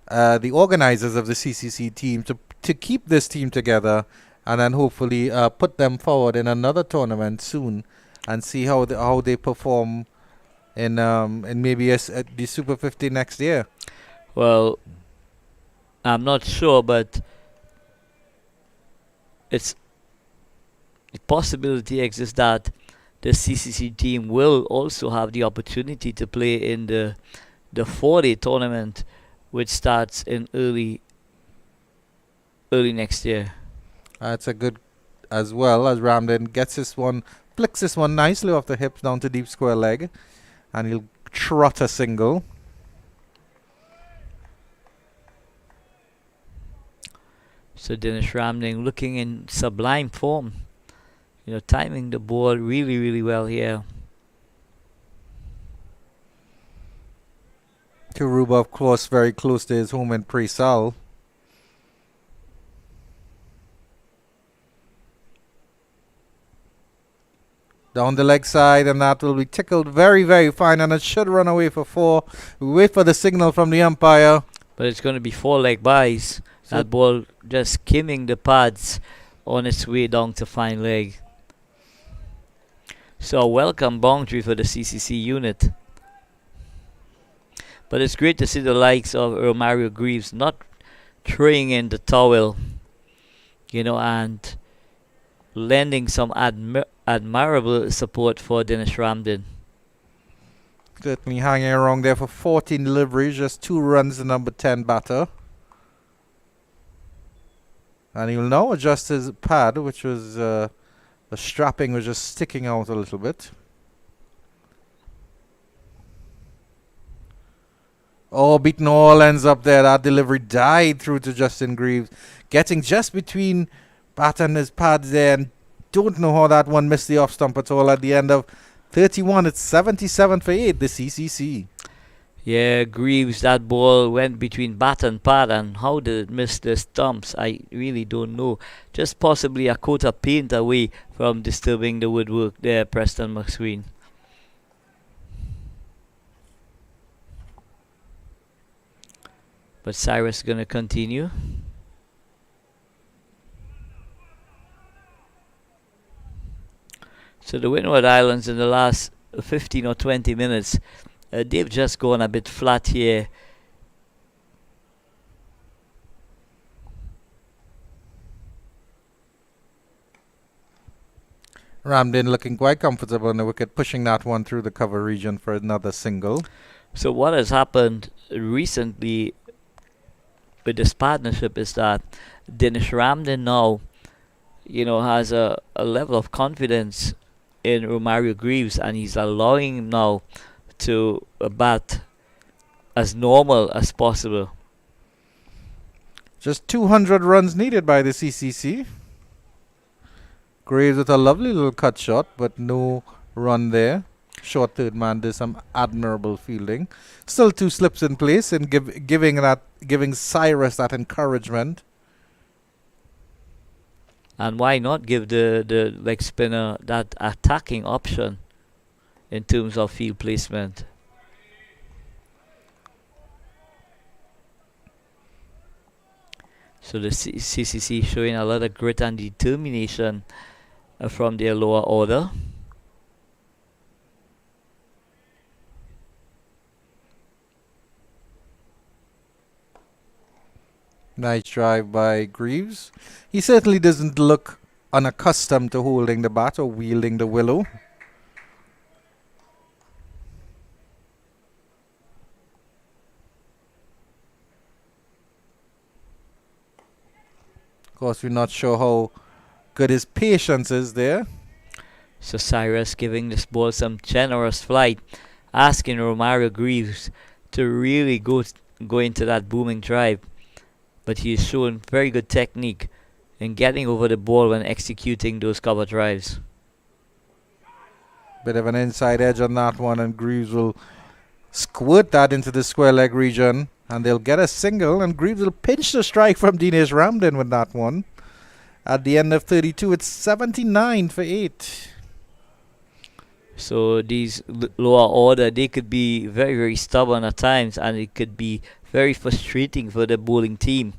the organisers of the CCC team to keep this team together, and then hopefully put them forward in another tournament soon, and see how they perform in maybe the Super 50 next year. Well, I'm not sure, but it's the possibility exists that the CCC team will also have the opportunity to play in the 4-day tournament, which starts in early next year. That's a good, as well as Ramden gets this one, flicks this one nicely off the hips down to deep square leg, and he'll trot a single. So Dinesh Ramding looking in sublime form. You know, timing the ball really, really well here. Karuba, of course, very close to his home in Presal. Down the leg side, and that will be tickled very, very fine, and it should run away for 4. We wait for the signal from the umpire. But it's going to be 4 leg byes. So that ball just skimming the pads on its way down to fine leg. So a welcome boundary for the CCC unit. But it's great to see the likes of Romario Greaves not throwing in the towel, you know, and lending some admirable support for Dinesh Ramdin. Certainly hanging around there for 14 deliveries, just 2 runs, the number 10 batter. And he'll now adjust his pad, which was the strapping was just sticking out a little bit. Oh, beaten all ends up there. That delivery died through to Justin Greaves, getting just between bat and his pads there, and don't know how that one missed the off stump at all. At the end of 31, it's 77 for 8, the CCC. Yeah, Greaves, that ball went between bat and pad, and how did it miss the stumps? I really don't know. Just possibly a coat of paint away from disturbing the woodwork there, Preston McSween. But Cyrus is going to continue. So the Windward Islands in the last 15 or 20 minutes, they've just gone a bit flat here. Ramdin looking quite comfortable on the wicket, pushing that one through the cover region for another single. So what has happened recently with this partnership is that Dinesh Ramdin now, you know, has a level of confidence in Romario Greaves, and he's allowing him now to bat as normal as possible. Just 200 runs needed by the CCC. Greaves with a lovely little cut shot, but no run there. Short third man did some admirable fielding. Still 2 slips in place, and giving Cyrus that encouragement. And why not give the leg spinner that attacking option in terms of field placement? So the CCC showing a lot of grit and determination from their lower order. Nice drive by Greaves. He certainly doesn't look unaccustomed to holding the bat or wielding the willow. course, we're not sure how good his patience is there. So Cyrus giving this ball some generous flight, asking Romario Greaves to really go into that booming drive. But he's shown very good technique in getting over the ball when executing those cover drives. Bit of an inside edge on that one, and Greaves will squirt that into the square leg region, and they'll get a single, and Greaves will pinch the strike from Dinesh Ramdin with that one. At the end of 32, it's 79 for 8. So these lower order, they could be very, very stubborn at times, and it could be very frustrating for the bowling team.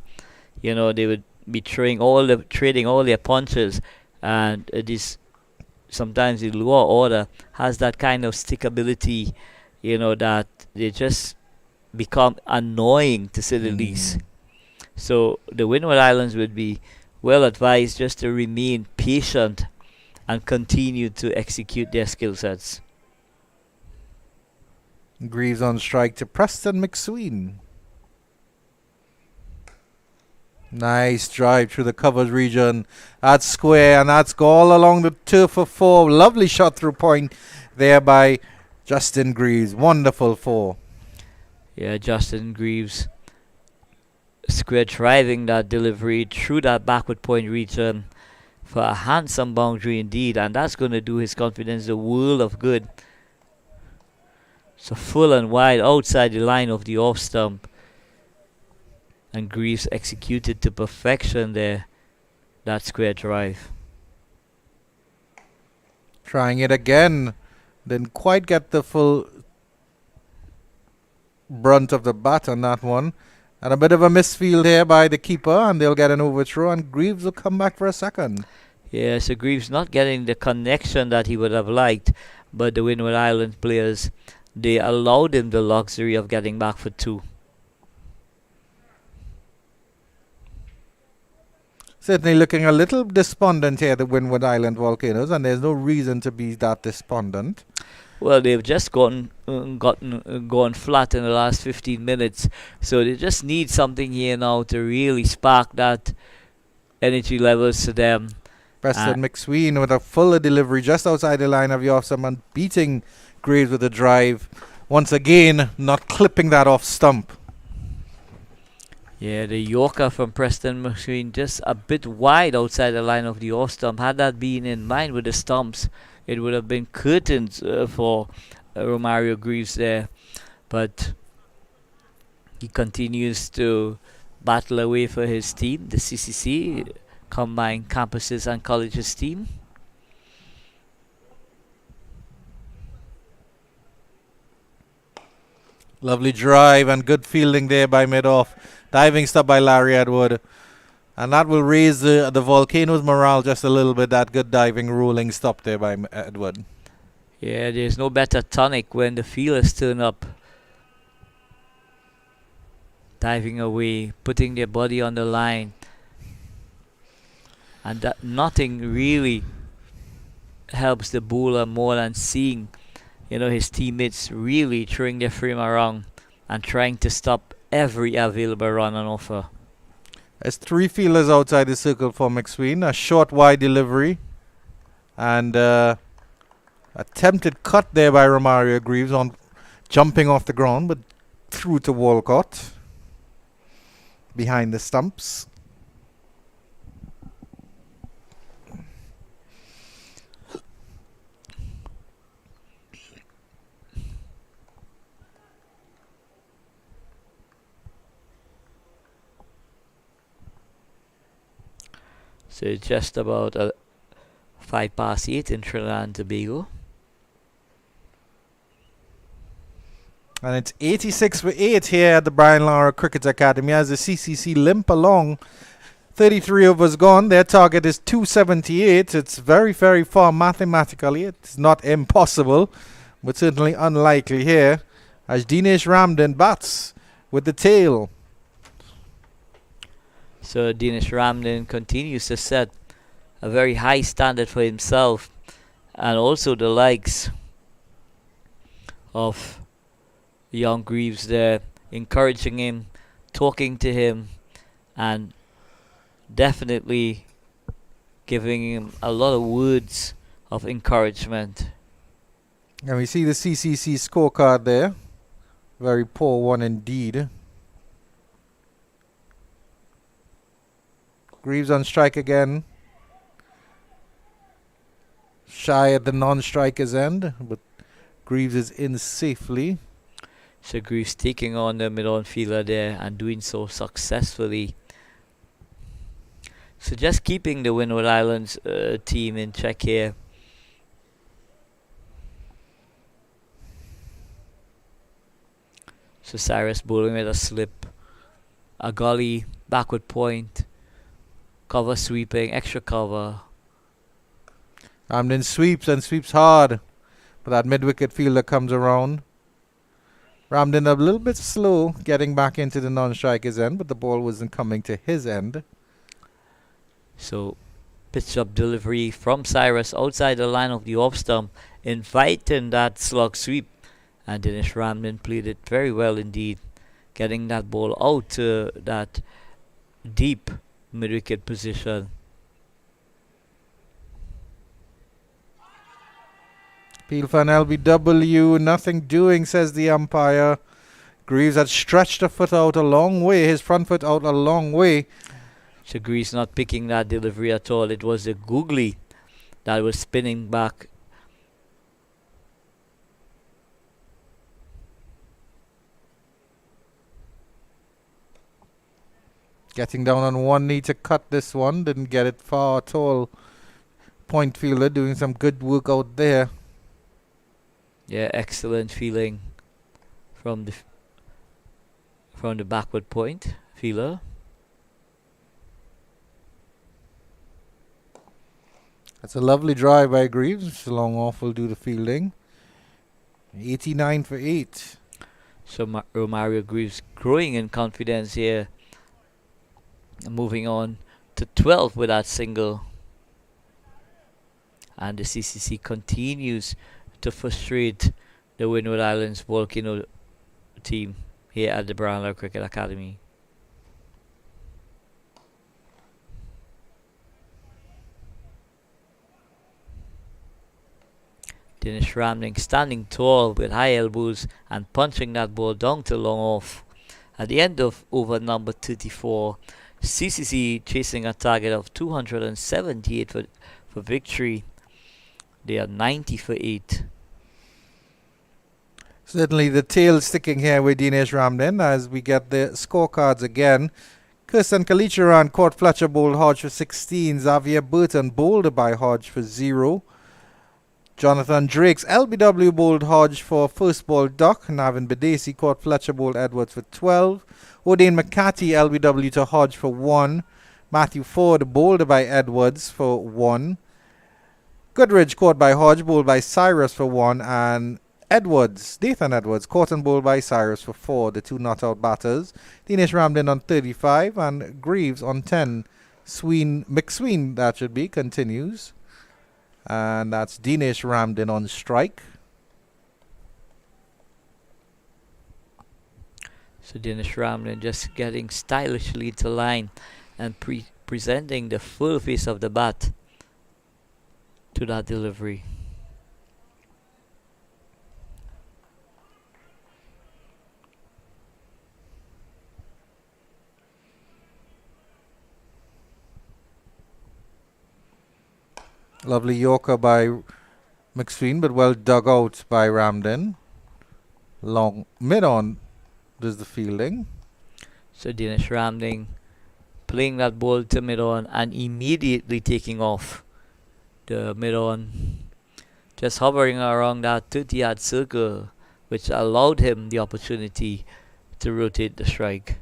You know, they would be trading all their punches, and sometimes the lower order has that kind of stickability, you know, that they just become annoying to say the least. So the Windward Islands would be well advised just to remain patient and continue to execute their skill sets. Greaves on strike to Preston McSween. Nice drive through the covered region. That's square, and that's all along the turf for 4. Lovely shot through point there by Justin Greaves. Wonderful 4. Yeah, Justin Greaves square driving that delivery through that backward point region for a handsome boundary indeed, and that's going to do his confidence a world of good. So full and wide outside the line of the off stump, and Greaves executed to perfection there, that square drive. Trying it again. Didn't quite get the full brunt of the bat on that one. And a bit of a misfield here by the keeper, and they'll get an overthrow, and Greaves will come back for a second. Yeah, so Greaves not getting the connection that he would have liked, but the Windward Island players, they allowed him the luxury of getting back for 2. Certainly looking a little despondent here, the Windward Island Volcanoes, and there's no reason to be that despondent. Well, they've just gone flat in the last 15 minutes, so they just need something here now to really spark that energy levels to them. Preston McSween with a fuller delivery just outside the line of the off stump and beating Greaves with a drive. Once again, not clipping that off stump. Yeah, the Yorker from Preston McSween just a bit wide outside the line of the off stump. Had that been in line with the stumps, it would have been curtains for Romario Greaves there. But he continues to battle away for his team, the CCC, Combined Campuses and Colleges team. Lovely drive and good fielding there by mid-off. Diving stop by Larry Edward. And that will raise the Volcanoes' morale just a little bit, that good diving rolling stop there by Edward. Yeah, there's no better tonic when the fielders turn up. Diving away, putting their body on the line. And that nothing really helps the bowler more than seeing, you know, his teammates really throwing their frame around and trying to stop every available run on offer. There's 3 fielders outside the circle for McSween. A short wide delivery. And attempted cut there by Romario Greaves on jumping off the ground, but through to Walcott. Behind the stumps. So it's just about 8:05 in Trinidad and Tobago. And it's 86 for 8 here at the Brian Lara Cricket Academy as the CCC limp along. 33 overs gone. Their target is 278. It's very, very far mathematically. It's not impossible, but certainly unlikely here as Dinesh Ramdin bats with the tail. So Dinesh Ramdin continues to set a very high standard for himself and also the likes of young Greaves there, encouraging him, talking to him, and definitely giving him a lot of words of encouragement. And we see the CCC scorecard there. Very poor one indeed. Greaves on strike again. Shy at the non-striker's end, but Greaves is in safely. So Greaves taking on the mid-on fielder there and doing so successfully. So just keeping the Windward Islands team in check here. So Cyrus bowling with a slip, a gully, backward point, cover sweeping, extra cover. Ramden sweeps and sweeps hard, but that mid-wicket fielder comes around. Ramden a little bit slow getting back into the non-striker's end, but the ball wasn't coming to his end. So pitch up delivery from Cyrus outside the line of the off stump, inviting that slug sweep. And Dinesh Ramden played it very well indeed, getting that ball out to that deep mid-wicket position. Appeal for an LBW, nothing doing, says the umpire. Greaves had stretched the foot out a long way, his front foot out a long way. So Greaves not picking that delivery at all. It was the googly that was spinning back. Getting down on one knee to cut this one. Didn't get it far at all. Point fielder doing some good work out there. Yeah, excellent feeling from the backward point fielder. That's a lovely drive by Greaves. Long off will do the fielding. 89 for 8. So Romario Greaves growing in confidence here. Moving on to 12 with that single. And the CCC continues to frustrate the Windward Islands Volcano team here at the Brownlow Cricket Academy. Dinesh Ramden standing tall with high elbows and punching that ball down to long off. At the end of over number 34, CCC chasing a target of 278 for victory. They are 90 for 8. Certainly the tail sticking here with Dinesh Ramden as we get the scorecards again. Kirsten Kalicharan caught Fletcher bowled Hodge for 16. Xavier Burton bowled by Hodge for 0. Jonathan Drake's LBW bowled Hodge for first ball duck. Navin Badesi caught Fletcher bowled Edwards for 12. O'Dane McCarthy LBW to Hodge for 1. Matthew Ford bowled by Edwards for 1. Goodridge caught by Hodge, bowled by Cyrus for 1. And Nathan Edwards caught and bowled by Cyrus for 4. The two not out batters. Dinesh Ramden on 35 and Greaves on 10. McSween, that should be, continues. And that's Dinesh Ramden on strike. So Dinesh Ramden just getting stylishly to line and presenting the full face of the bat to that delivery. Lovely Yorker by McSween, but well dug out by Ramden. Long mid-on does the fielding. So Dinesh Ramden playing that ball to mid-on and immediately taking off the mid-on. Just hovering around that 30-yard circle, which allowed him the opportunity to rotate the strike.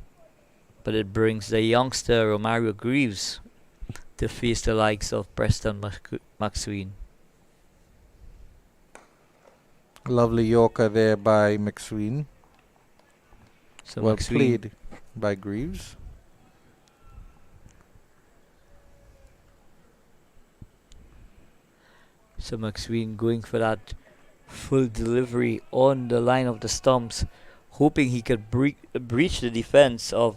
But it brings the youngster Romario Greaves to face the likes of Preston McSween. Lovely Yorker there by McSween. So well McSween played by Greaves. So McSween going for that full delivery on the line of the stumps, hoping he could breach the defense of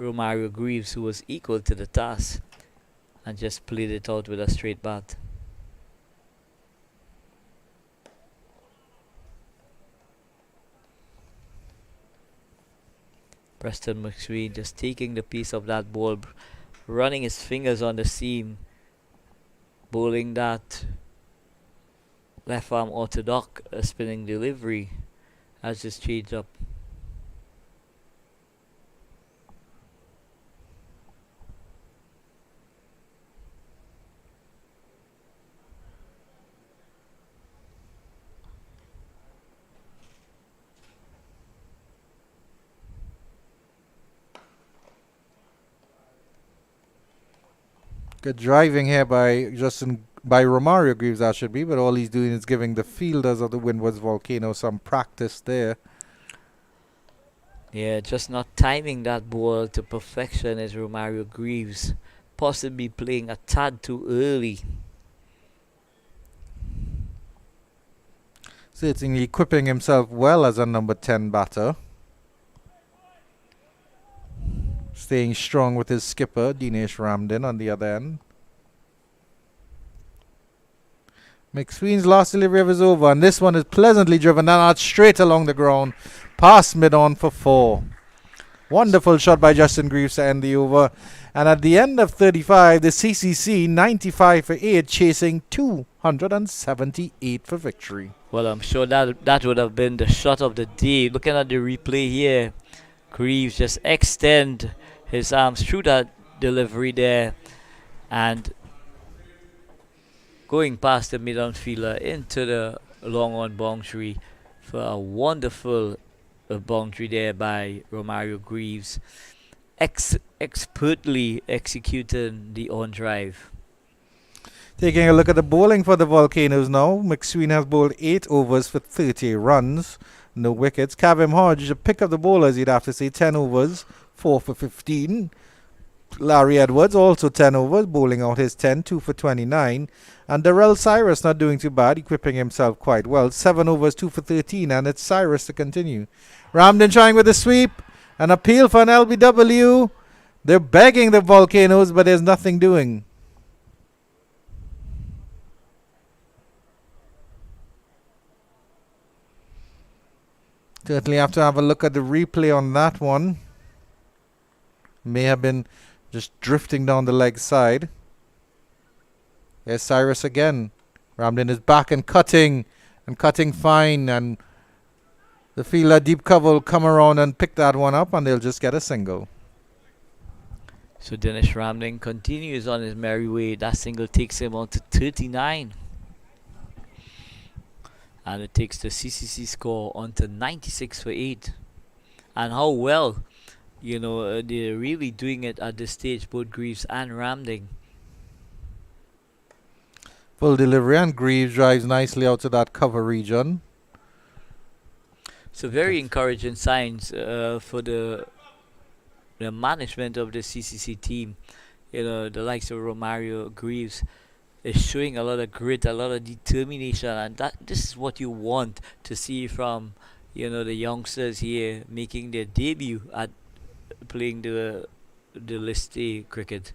Romario Greaves, who was equal to the task and just played it out with a straight bat. Preston McSween just taking the piece of that ball, running his fingers on the seam, bowling that left arm orthodox spinning delivery as just changed up. Good driving here by Romario Greaves, that should be, but all he's doing is giving the fielders of the Windwards Volcanoes some practice there. Yeah, just not timing that ball to perfection as Romario Greaves, possibly playing a tad too early. Certainly equipping himself well as a number 10 batter. Staying strong with his skipper, Dinesh Ramdin, on the other end. McSween's last delivery of his over, and this one is pleasantly driven down out straight along the ground, past mid-on for 4. Wonderful shot by Justin Greaves to end the over. And at the end of 35, the CCC 95 for 8, chasing 278 for victory. Well, I'm sure that would have been the shot of the day. Looking at the replay here, Greaves just extend his arms through that delivery there and going past the mid-on fielder into the long-on boundary for a wonderful boundary there by Romario Greaves. Expertly executing the on-drive. Taking a look at the bowling for the Volcanoes now. McSween has bowled 8 overs for 30 runs. No wickets. Kavim Hodge, to pick up the bowlers, you'd have to say 10 overs, 4 for 15. Larry Edwards, also 10 overs, bowling out his 10, 2 for 29. And Darrell Cyrus not doing too bad, equipping himself quite well. 7 overs, 2 for 13, and it's Cyrus to continue. Ramdin trying with the sweep. An appeal for an LBW. They're begging the Volcanoes, but there's nothing doing. Certainly have to have a look at the replay on that one. May have been just drifting down the leg side. Here's Cyrus again. Ramdin is back and cutting fine, and the fielder deep cover will come around and pick that one up, and they'll just get a single. So Dinesh Ramdin continues on his merry way. That single takes him on to 39. And it takes the CCC score on to 96 for 8. And how well, they're really doing it at this stage, both Greaves and Ramdin. Full delivery, and Greaves drives nicely out to that cover region. So very encouraging signs for the management of the CCC team. The likes of Romario Greaves is showing a lot of grit, a lot of determination, and this is what you want to see from the youngsters here making their debut at playing the List A cricket.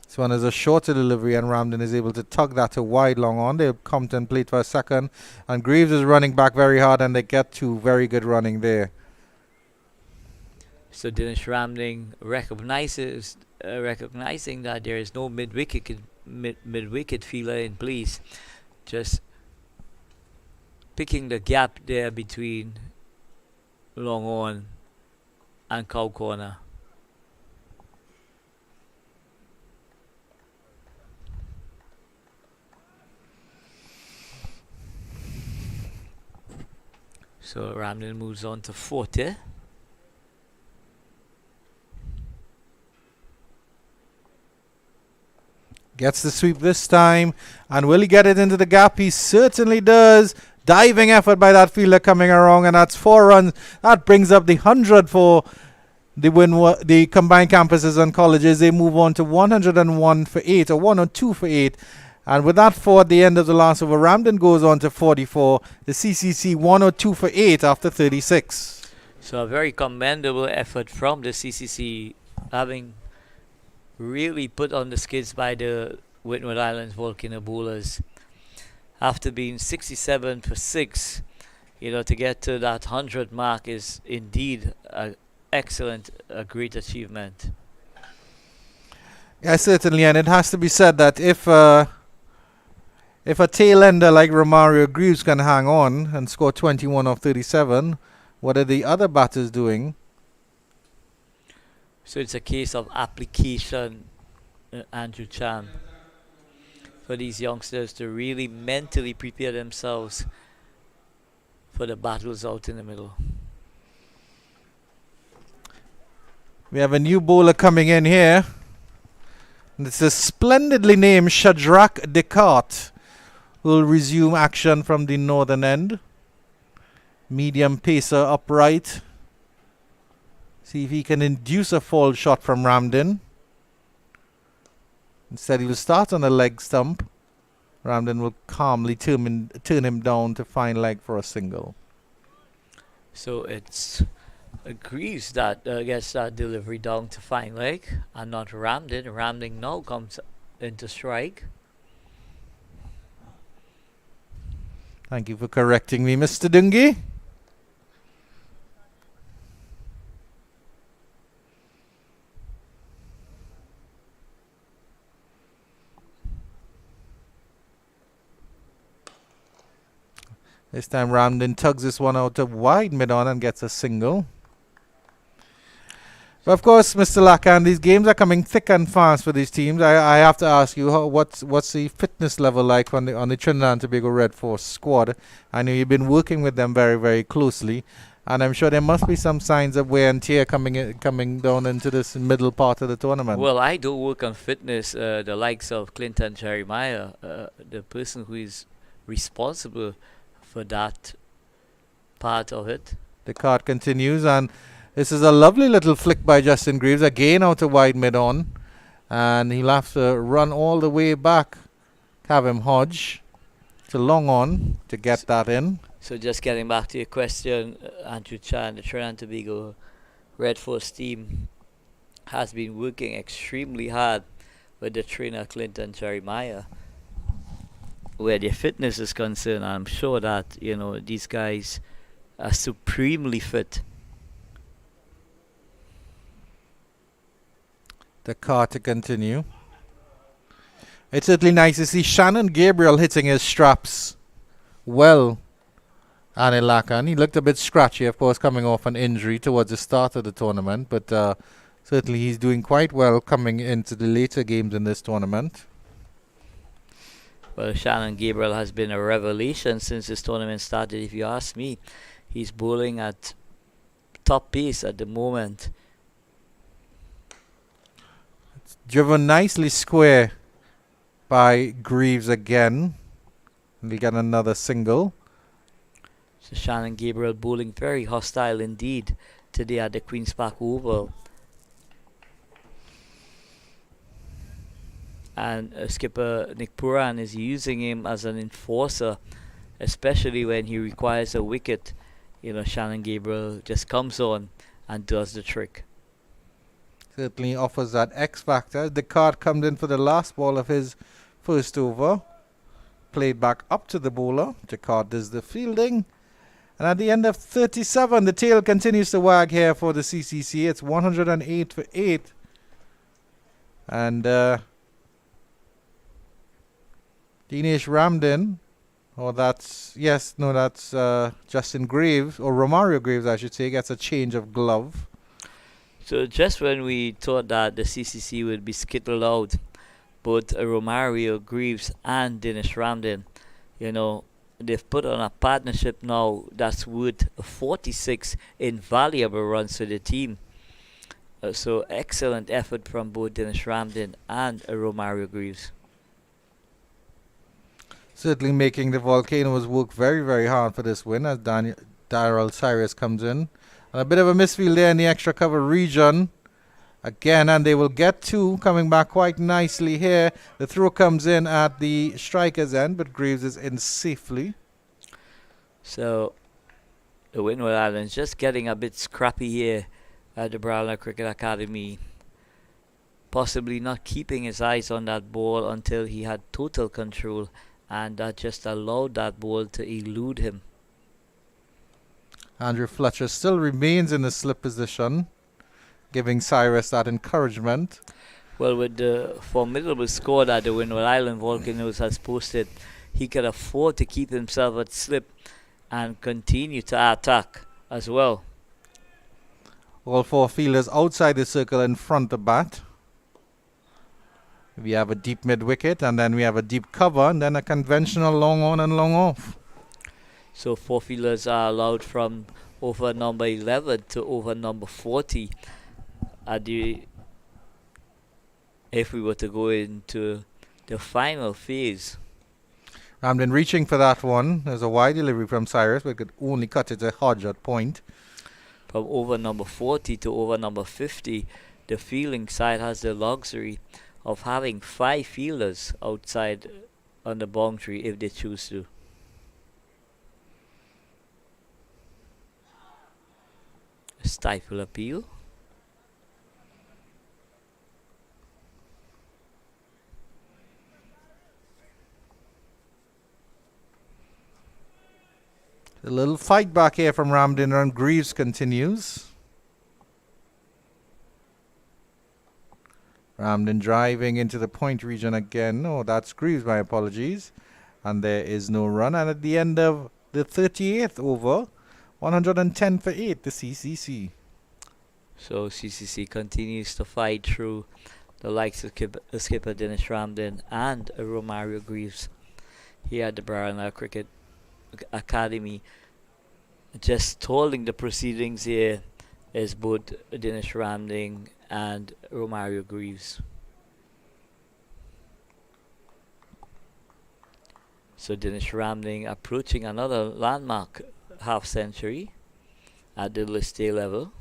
This one is a shorter delivery, and Ramdin is able to tug that to wide long on. They'll contemplate for a second, and Greaves is running back very hard, and they get to very good running there. So Dinesh Ramdin recognizing that there is no mid-wicket fielder in place, just picking the gap there between long on and cow corner. So Ramdin moves on to 40. Gets the sweep this time, and will he get it into the gap? He certainly does. Diving effort by that fielder coming around, and that's 4 runs. That brings up the 100 for the combined campuses and colleges. They move on to 101 for 8, or 102 for 8. And with that 4 at the end of the last over, Ramdin goes on to 44. The CCC 102 for 8 after 36. So a very commendable effort from the CCC, having really put on the skids by the Windward Islands Volcano bowlers. After being 67 for 6, to get to that 100 mark is indeed a great achievement. Yeah, certainly, and it has to be said that if a tail ender like Romario Greaves can hang on and score 21 of 37, what are the other batters doing? So it's a case of application, Andrew Chan, for these youngsters to really mentally prepare themselves for the battles out in the middle. We have a new bowler coming in here. It's a splendidly named Shadrach Descartes, who will resume action from the northern end. Medium pacer upright. See if he can induce a fall shot from Ramden. Instead, he will start on a leg stump. Ramden will calmly turn him down to fine leg for a single. So it's Greaves that gets that delivery down to fine leg and not Ramden. Ramden now comes into strike. Thank you for correcting me, Mr. Dungy. This time Ramden tugs this one out to wide mid-on and gets a single. But of course, Mr. Lakan, these games are coming thick and fast for these teams. I have to ask you, what's the fitness level like on the Trinidad and Tobago Red Force squad? I know you've been working with them very, very closely, and I'm sure there must be some signs of wear and tear coming down into this middle part of the tournament. Well, I do work on fitness. The likes of Clinton Jeremiah, the person who is responsible for that part of it. The card continues, and this is a lovely little flick by Justin Greaves, again out to wide mid-on, and he'll have to run all the way back, Kavim Hodge, to long on to get that in. So just getting back to your question, Andrew Chan, the Trinidad and Tobago Red Force team has been working extremely hard with the trainer Clinton Jeremiah. Where their fitness is concerned, I'm sure that these guys are supremely fit. The car to continue. It's certainly nice to see Shannon Gabriel hitting his straps well. Anil Lakan, he looked a bit scratchy, of course, coming off an injury towards the start of the tournament, but certainly he's doing quite well coming into the later games in this tournament. Well, Shannon Gabriel has been a revelation since this tournament started, if you ask me. He's bowling at top pace at the moment. It's driven nicely square by Greaves again. And we get another single. So Shannon Gabriel bowling very hostile indeed today at the Queen's Park Oval. And skipper Nick Puran is using him as an enforcer, especially when he requires a wicket. Shannon Gabriel just comes on and does the trick. Certainly offers that X factor. The card comes in for the last ball of his first over. Played back up to the bowler. Jacquard does the fielding. And at the end of 37, the tail continues to wag here for the CCC. It's 108 for 8. And Dinesh Ramden, that's Justin Greaves, or Romario Greaves, I should say, gets a change of glove. So just when we thought that the CCC would be skittled out, both Romario Greaves and Dinesh Ramden, they've put on a partnership now that's worth 46 invaluable runs to the team. So excellent effort from both Dinesh Ramden and Romario Greaves. Certainly making the Volcanoes work very, very hard for this win as Daryl Cyrus comes in. And a bit of a misfield there in the extra cover region. Again, and they will get two, coming back quite nicely here. The throw comes in at the striker's end, but Greaves is in safely. So, the Windward Islands just getting a bit scrappy here at the Brown Cricket Academy. Possibly not keeping his eyes on that ball until he had total control, and that just allowed that ball to elude him. Andrew Fletcher still remains in the slip position, giving Cyrus that encouragement. Well, with the formidable score that the Windward Island Volcanoes has posted, he could afford to keep himself at slip and continue to attack as well. All four fielders outside the circle in front of bat. We have a deep mid wicket, and then we have a deep cover, and then a conventional long on and long off. So 4 fielders are allowed from over number 11 to over number 40 if we were to go into the final phase. Ramden reaching for that one. There's a wide delivery from Cyrus, but could only cut it to Hodge at point. From over number 40 to over number 50, the fielding side has the luxury of having 5 fielders outside on the boundary if they choose to. Stifle appeal. A little fight back here from Ramden, and Greaves continues. Ramden driving into the point region again. Oh, that's Greaves, my apologies. And there is no run. And at the end of the 38th over, 110 for 8, the CCC. So CCC continues to fight through the likes of skipper Dennis Ramden and Romario Greaves here at the Brown Cricket Academy. Just stalling the proceedings here is both Dennis Ramden and Romario Greaves. So Dennis Ramden approaching another landmark half century at the list A level.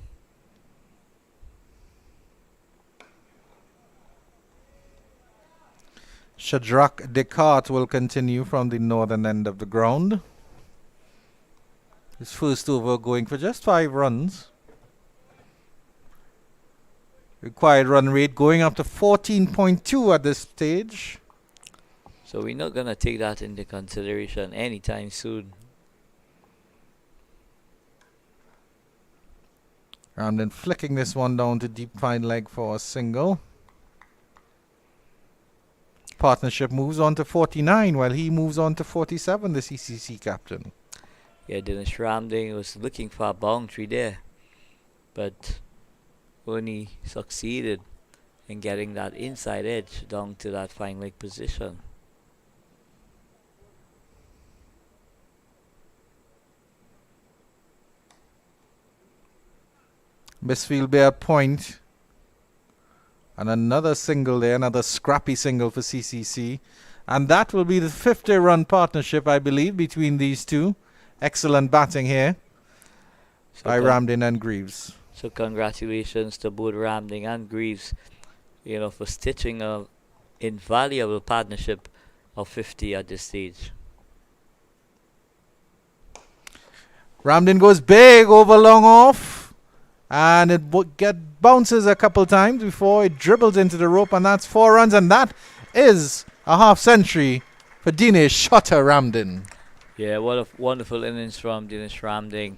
Shadrach Descartes will continue from the northern end of the ground. His first over going for just 5 runs. Required run rate going up to 14.2 at this stage. So we're not going to take that into consideration anytime soon. Ramden flicking this one down to deep fine leg for a single. Partnership moves on to 49 while he moves on to 47, the CCC captain. Yeah, Dennis Ramden was looking for a boundary there, but only succeeded in getting that inside edge down to that fine leg position. Misfield Bay at point. And another single there, another scrappy single for CCC. And that will be the 50-run partnership, I believe, between these two. Excellent batting here by Ramden and Greaves. So congratulations to both Ramden and Greaves, for stitching a invaluable partnership of 50 at this stage. Ramden goes big over long off, and it bounces a couple times before it dribbles into the rope, and that's 4 runs, and that is a half century for Dinesh Shutter Ramden. Yeah, what a wonderful innings from Dinesh Ramden,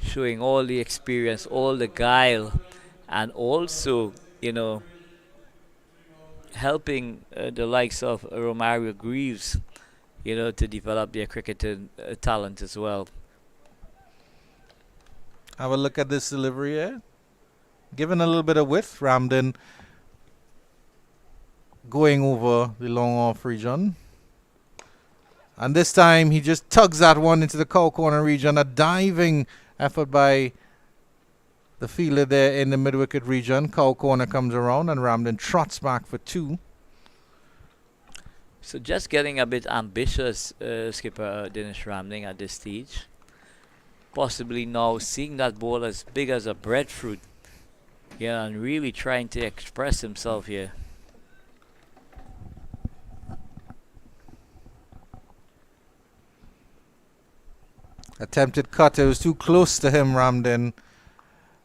showing all the experience, all the guile, and also, helping the likes of Romario Greaves, to develop their cricketing talent as well. Have a look at this delivery here. Given a little bit of width, Ramden going over the long off region. And this time he just tugs that one into the cow corner region. A diving effort by the fielder there in the mid-wicket region. Cow corner comes around and Ramden trots back for 2. So just getting a bit ambitious, skipper Dinesh Ramden at this stage. Possibly now seeing that ball as big as a breadfruit. Yeah, and really trying to express himself here. Attempted cut. It was too close to him, Ramden.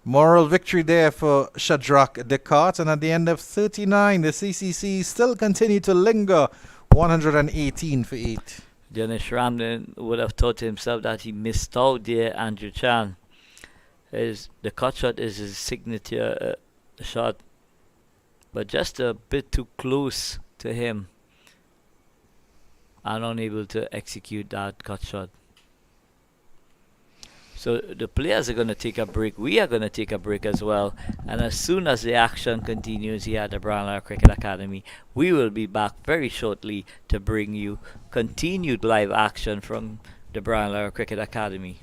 Moral victory there for Shadrach Descartes. And at the end of 39, the CCC still continue to linger. 118 for 8. Dennis Ramlin would have thought to himself that he missed out there, Andrew Chan. The cut shot is his signature shot, but just a bit too close to him and unable to execute that cut shot. So the players are going to take a break. We are going to take a break as well. And as soon as the action continues here at the Brian Lara Cricket Academy, we will be back very shortly to bring you continued live action from the Brian Lara Cricket Academy.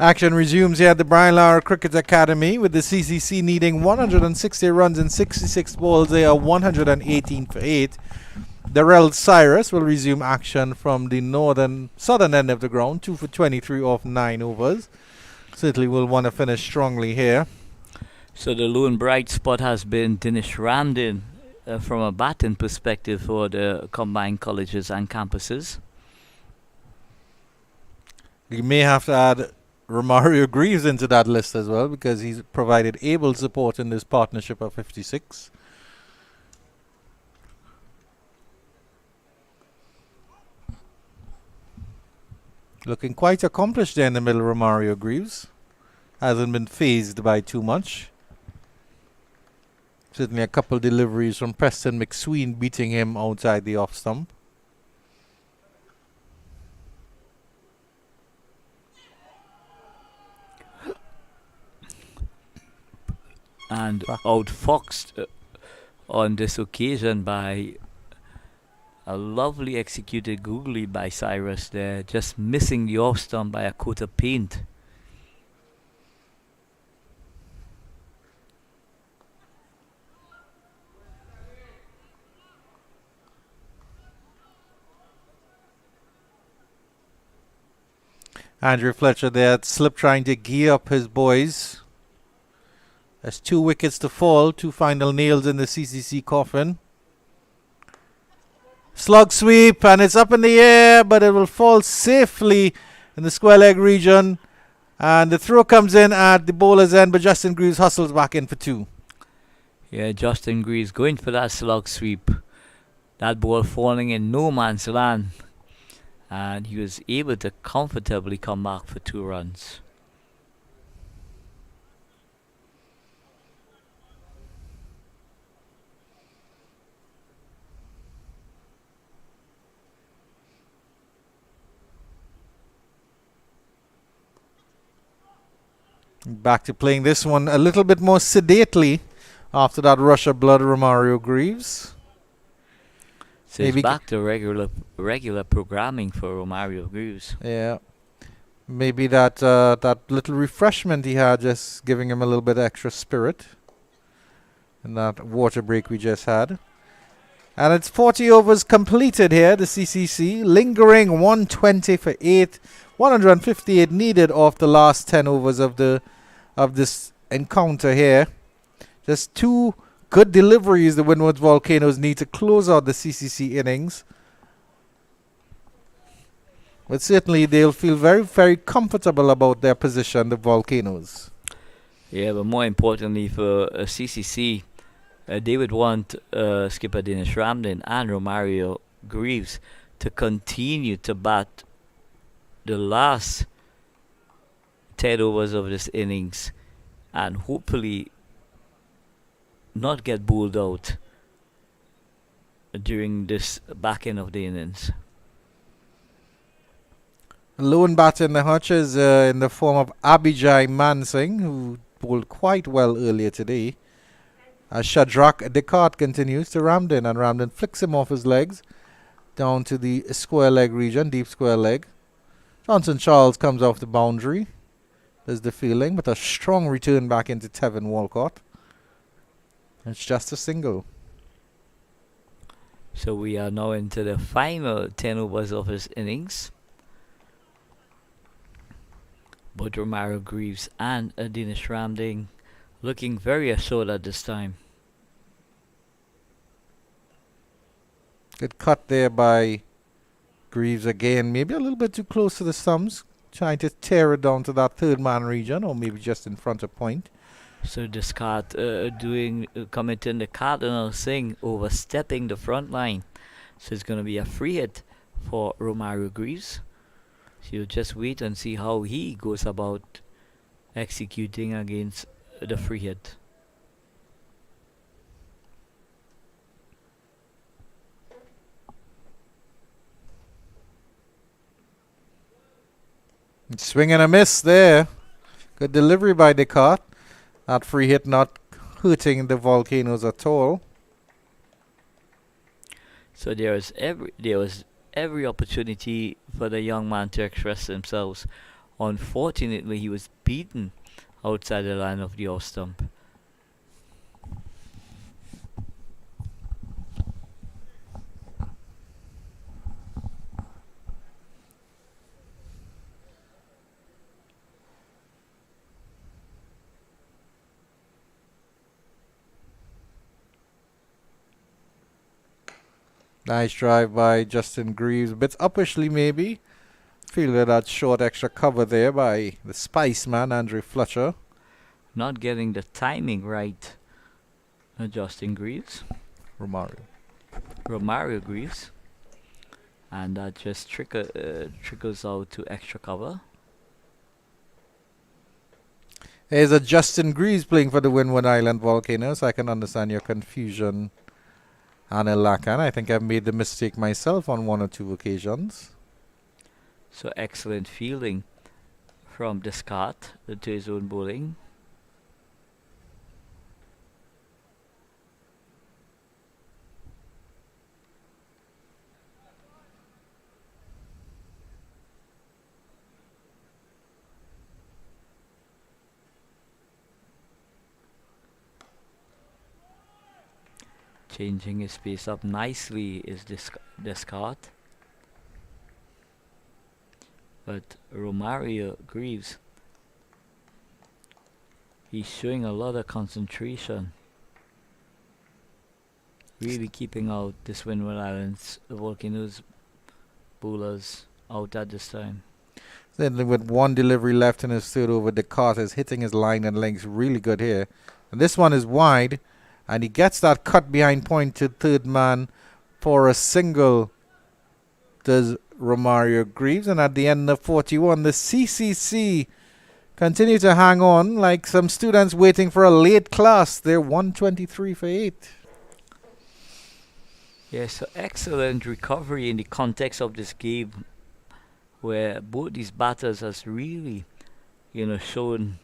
Action resumes here at the Brian Lara Cricket Academy with the CCC needing 160 runs in 66 balls. They are 118 for 8. Darrell Cyrus will resume action from the southern end of the ground, 2 for 23 off 9 overs. Certainly will want to finish strongly here. So the lone bright spot has been Dinesh Ramdin from a batting perspective for the combined colleges and campuses. You may have to add Romario Greaves into that list as well, because he's provided able support in this partnership of 56. Looking quite accomplished there in the middle, Romario Greaves. Hasn't been phased by too much. Certainly a couple deliveries from Preston McSween beating him outside the off stump. and outfoxed on this occasion by a lovely executed googly by Cyrus there, just missing the off stump by a coat of paint. Andrew Fletcher there at slip trying to gear up his boys. There's 2 wickets to fall, 2 final nails in the CCC coffin. Slug sweep, and it's up in the air, but it will fall safely in the square leg region. And the throw comes in at the bowler's end, but Justin Greaves hustles back in for 2. Yeah, Justin Greaves going for that slug sweep. That ball falling in no man's land. And he was able to comfortably come back for 2 runs. Back to playing this one a little bit more sedately after that rush of blood, Romario Greaves. So it's back to regular programming for Romario Greaves. Yeah. Maybe that that little refreshment he had just giving him a little bit extra spirit in that water break we just had. And it's 40 overs completed here, the CCC. Lingering 120 for 8. 158 needed off the last 10 overs of this encounter here. Just 2 good deliveries the Windwards Volcanoes need to close out the CCC innings. But certainly they'll feel very, very comfortable about their position, the Volcanoes. Yeah, but more importantly for CCC, they would want skipper Dinesh Ramdin and Romario Greaves to continue to bat the last 10 overs of this innings and hopefully not get bowled out during this back end of the innings. Lone batter in the hutch is in the form of Abhijay Mansingh, who bowled quite well earlier today. As Shadrach Descartes continues to Ramdin, and Ramdin flicks him off his legs down to the square leg region, deep square leg. Johnson Charles comes off the boundary. There's the fielding, but a strong return back into Tevin Walcott. It's just a single. So we are now into the final 10 overs of his innings. Both Romario Greaves and Dinesh Ramdin looking very assured at this time. Good cut there by Greaves again. Maybe a little bit too close to the stumps. Trying to tear it down to that third man region, or maybe just in front of point. So Descartes committing the cardinal sin, overstepping the front line. So it's going to be a free hit for Romario Greaves. So you just wait and see how he goes about executing against the free hit. Swing and a miss there. Good delivery by Descartes. That free hit not hurting the Volcanoes at all. So there was every opportunity for the young man to express themselves. Unfortunately, he was beaten outside the line of the off stump. Nice drive by Justin Greaves. A bit uppishly maybe. Fielded that short extra cover there by the Spice Man, Andrew Fletcher. Not getting the timing right. Justin Greaves. Romario Greaves. And that just trickles out to extra cover. There's a Justin Greaves playing for the Windward Island Volcanoes. I can understand your confusion, Anil Lakan. I think I've made the mistake myself on 1 or 2 occasions. So excellent fielding from Descartes to his own bowling. Changing his pace up nicely is Descart. But Romario Greaves, he's showing a lot of concentration. Really keeping out this Windward Islands, the Volcanoes bowlers out at this time. Certainly with one delivery left in his third over, Descartes is hitting his line and length really good here. And this one is wide, and he gets that cut behind point to third man for a single, does Romario Greaves. And at the end of 41, the CCC continue to hang on like some students waiting for a late class. They're 123 for 8. Yes, so excellent recovery in the context of this game, where both these batters has really, shown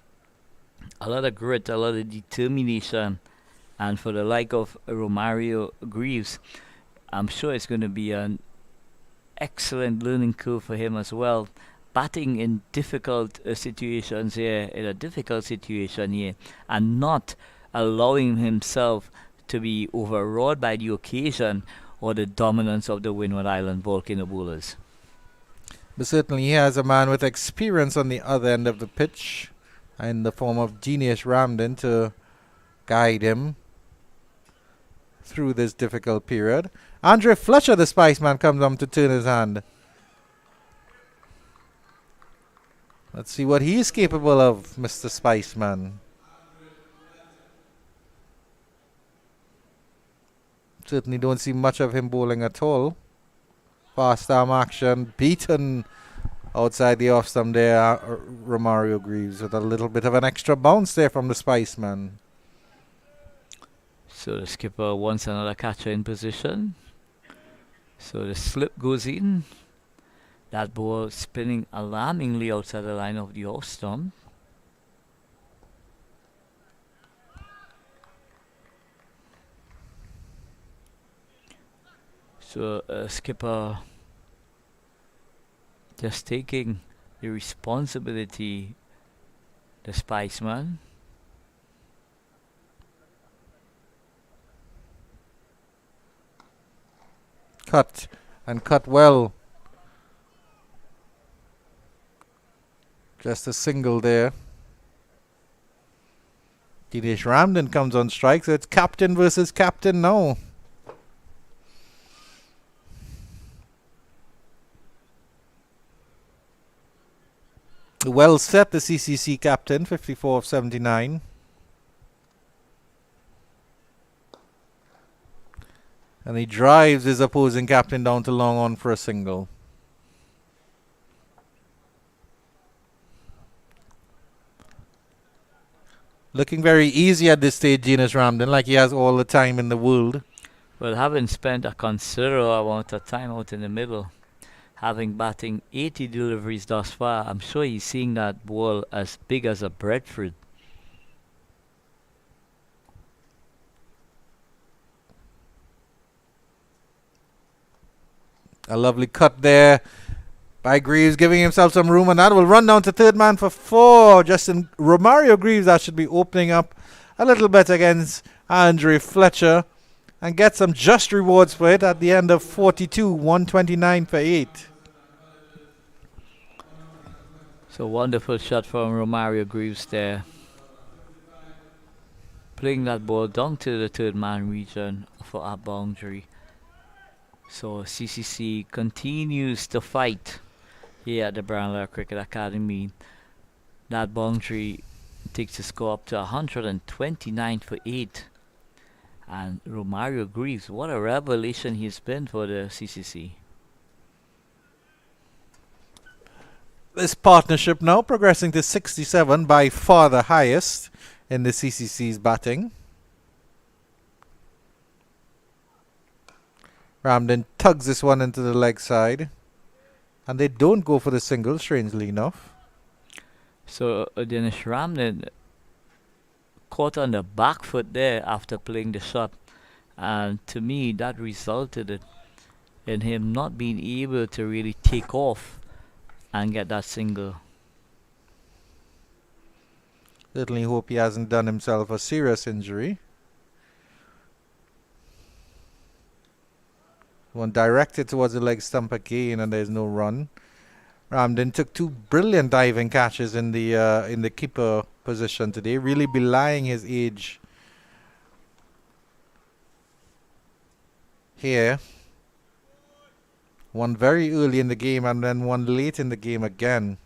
a lot of grit, a lot of determination, and for the like of Romario Greaves, I'm sure it's going to be an excellent learning curve for him as well. Batting in difficult situations here, in a difficult situation here, and not allowing himself to be overawed by the occasion or the dominance of the Windward Island Volcano bowlers. But certainly he has a man with experience on the other end of the pitch in the form of Genius Ramden to guide him through this difficult period. Andre Fletcher, the Spiceman, comes on to turn his hand. Let's see what he is capable of, Mr. Spiceman. Certainly don't see much of him bowling at all. Fast arm action, beaten outside the off stump there. Romario Greaves with a little bit of an extra bounce there from the Spiceman. So the skipper wants another catcher in position. So the slip goes in. That ball spinning alarmingly outside the line of the off stump. So skipper just taking the responsibility, the Spiceman. Cut, and cut well. Just a single there. Dinesh Ramden comes on strike, so it's captain versus captain now. Well set, the CCC captain, 54 of 79. And he drives his opposing captain down to long on for a single. Looking very easy at this stage, Genius Ramden, like he has all the time in the world. Well, having spent a considerable amount of time out in the middle, having batting 80 deliveries thus far, I'm sure he's seeing that ball as big as a breadfruit. A lovely cut there by Greaves, giving himself some room, and that will run down to third man for 4. Justin Romario Greaves, that should be opening up a little bit against Andre Fletcher, and get some just rewards for it at the end of 42, 129 for 8. So wonderful shot from Romario Greaves there. Playing that ball down to the third man region for a boundary. So CCC continues to fight here at the Brownlow Cricket Academy. That boundary takes the score up to 129 for 8. And Romario Greaves, what a revelation he's been for the CCC. This partnership now progressing to 67, by far the highest in the CCC's batting. Ramden tugs this one into the leg side, and they don't go for the single, strangely enough. So Dinesh Ramden caught on the back foot there after playing the shot, and to me that resulted in him not being able to really take off and get that single. Certainly hope he hasn't done himself a serious injury. One directed towards the leg stump again, and there's no run. Ramden took 2 brilliant diving catches in the keeper position today, really belying his age here. One very early in the game and then one late in the game again.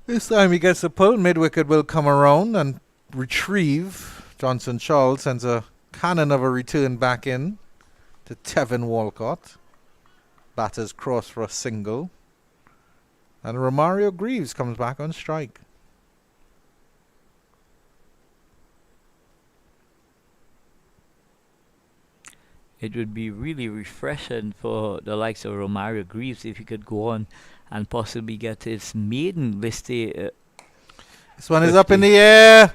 This time he gets the pull. Mid-wicket will come around and retrieve. Johnson Charles sends a cannon of a return back in to Tevin Walcott. Batters cross for a single. And Romario Greaves comes back on strike. It would be really refreshing for the likes of Romario Greaves if he could go on and possibly get his maiden list. This one is up in the air.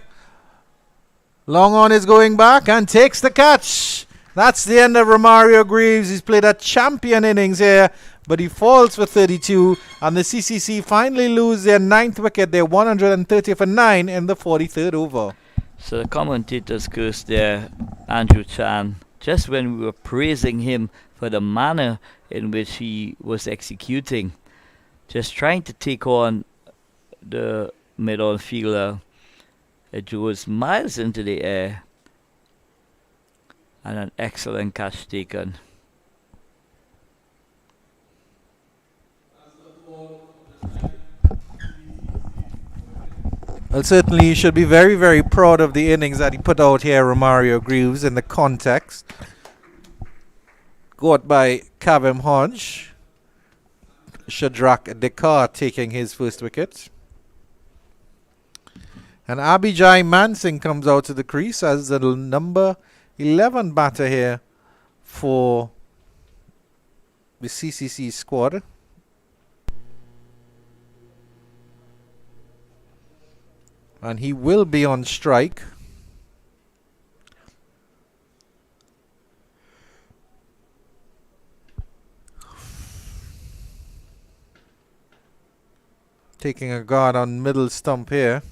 Long on is going back and takes the catch. That's the end of Romario Greaves. He's played a champion innings here, but he falls for 32. And the CCC finally lose their 9th wicket. They're 130 for 9 in the 43rd over. So the commentators cursed there, Andrew Chan, just when we were praising him for the manner in which he was executing. Just trying to take on the mid-on fielder. It was miles into the air. And an excellent catch taken. Well, certainly you should be very, very proud of the innings that he put out here, Romario Greaves, in the context. Got by Kavem Hodge. Shadrach Dekar taking his first wicket. And Abhijay Mansingh comes out to the crease as the number 11 batter here for the CCC squad. And he will be on strike. Taking a guard on middle stump here.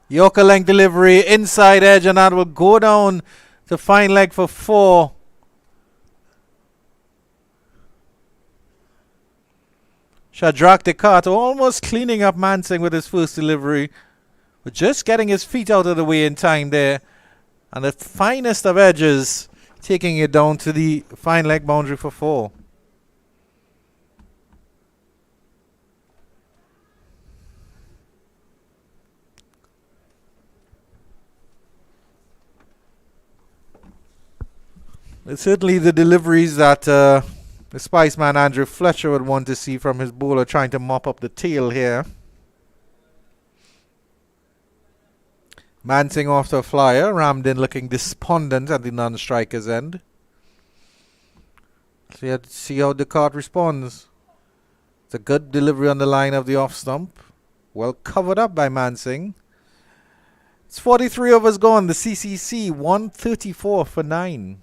Yorker length delivery, inside edge, and that will go down to fine leg for 4. Shadrach Dekar almost cleaning up Mansingh with his first delivery, but just getting his feet out of the way in time there. And the finest of edges, taking it down to the fine leg boundary for 4. It's certainly the deliveries that the Spiceman Andrew Fletcher would want to see from his bowler, trying to mop up the tail here. Mansingh off to a flyer. Ramden looking despondent at the non-striker's end. So you have to see how Descartes responds. It's a good delivery on the line of the off stump. Well covered up by Mansingh. It's 43 overs gone. The CCC 134 for 9.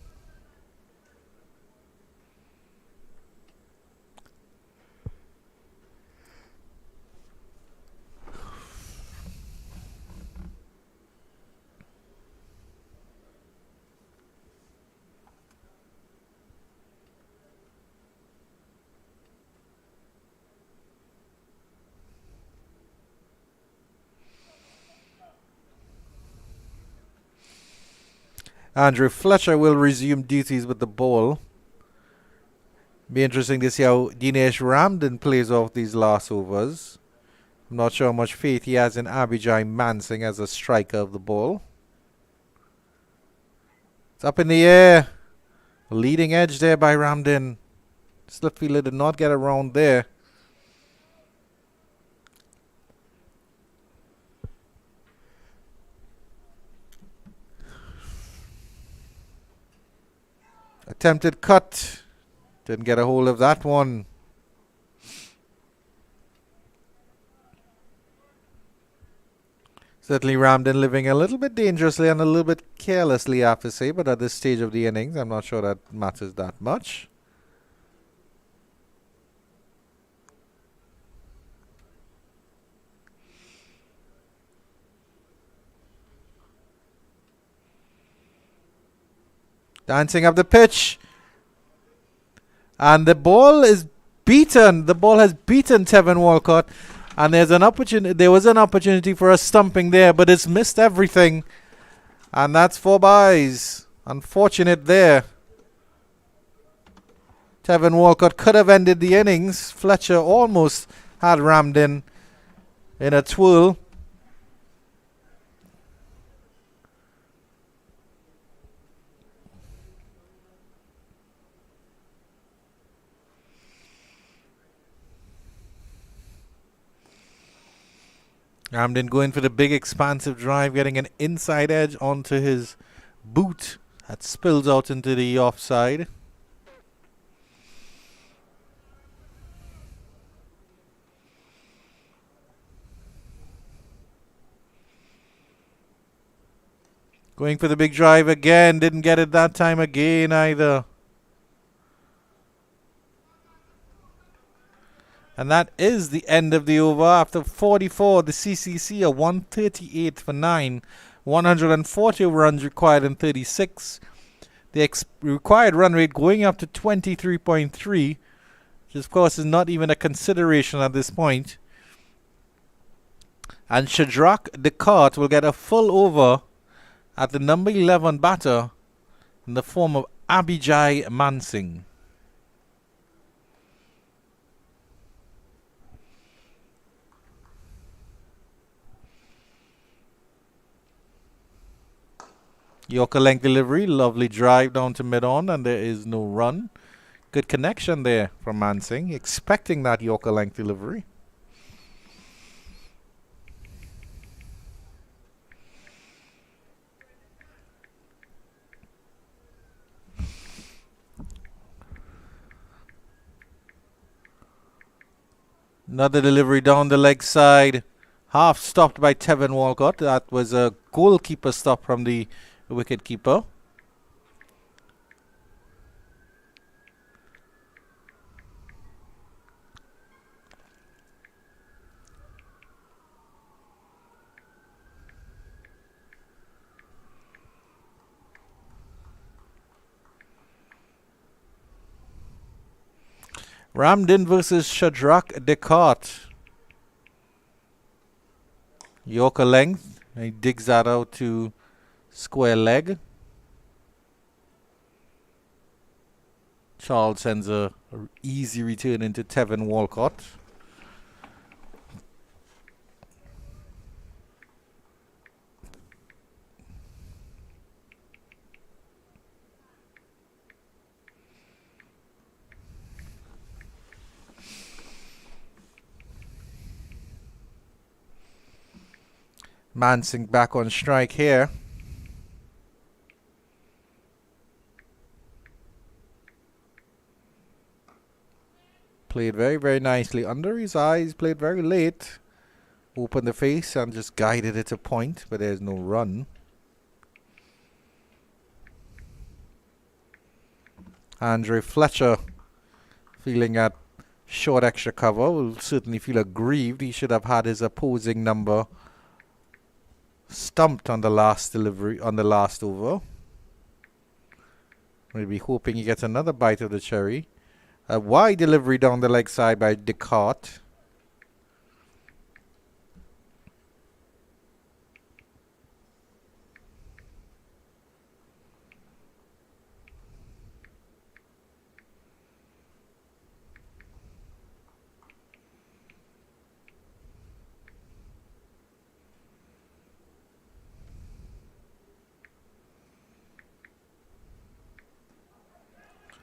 Andrew Fletcher will resume duties with the ball. Be interesting to see how Dinesh Ramden plays off these last overs. I'm not sure how much faith he has in Abhijay Mansingh as a striker of the ball. It's up in the air. Leading edge there by Ramden. Slip fielder did not get around there. Attempted cut. Didn't get a hold of that one. Certainly Ramden living a little bit dangerously and a little bit carelessly, I have to say, but at this stage of the innings, I'm not sure that matters that much. Dancing up the pitch. And the ball is beaten. The ball has beaten Tevin Walcott. And there's an opportunity. There was an opportunity for a stumping there, but it's missed everything. And that's 4 byes. Unfortunate there. Tevin Walcott could have ended the innings. Fletcher almost had Ramden in a twirl. Ramden going for the big expansive drive, getting an inside edge onto his boot that spills out into the offside. Going for the big drive again, didn't get it that time again either. And that is the end of the over. After 44, the CCC are 138 for 9. 140 runs required in 36. The required run rate going up to 23.3, which of course is not even a consideration at this point. And Shadrach Descartes will get a full over at the number 11 batter in the form of Abhijay Mansingh. Yorker length delivery, lovely drive down to mid-on, and there is no run. Good connection there from Mansingh, expecting that Yorker length delivery. Another delivery down the leg side, half stopped by Tevin Walcott. That was a goalkeeper stop from the wicket keeper. Ramden versus Shadrach Descartes. Yorker length. He digs that out to square leg. Charles sends a easy return into Tevin Walcott. Mansingh back on strike here. Played very, very nicely under his eyes. Played very late. Opened the face and just guided it to point, but there's no run. Andre Fletcher feeling at short extra cover. Will certainly feel aggrieved. He should have had his opposing number stumped on the last delivery, on the last over. We'll be hoping he gets another bite of the cherry. A wide delivery down the leg side by Descartes.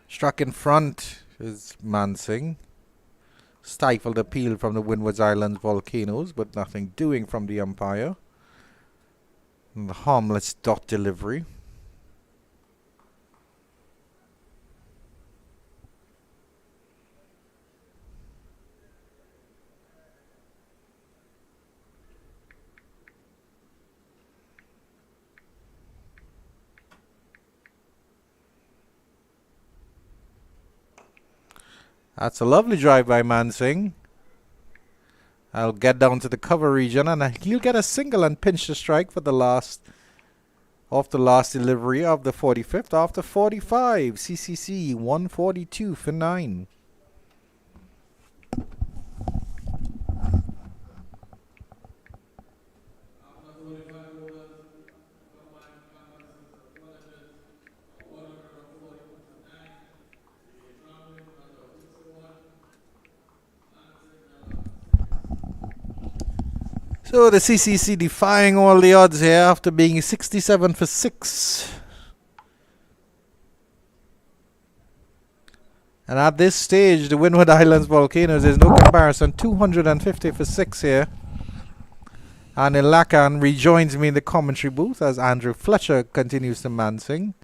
Struck in front is Mansingh. Stifled appeal from the Windwards Islands Volcanoes, but nothing doing from the umpire. And the harmless dot delivery. That's a lovely drive by Mansing. I'll get down to the cover region and he'll get a single and pinch the strike for the last delivery of the 45th after 45. CCC 142 for 9. So the CCC defying all the odds here after being 67 for 6. And at this stage, the Windward Islands Volcanoes, there's no comparison. 250 for 6 here. And Lakan rejoins me in the commentary booth as Andrew Fletcher continues to Mansing.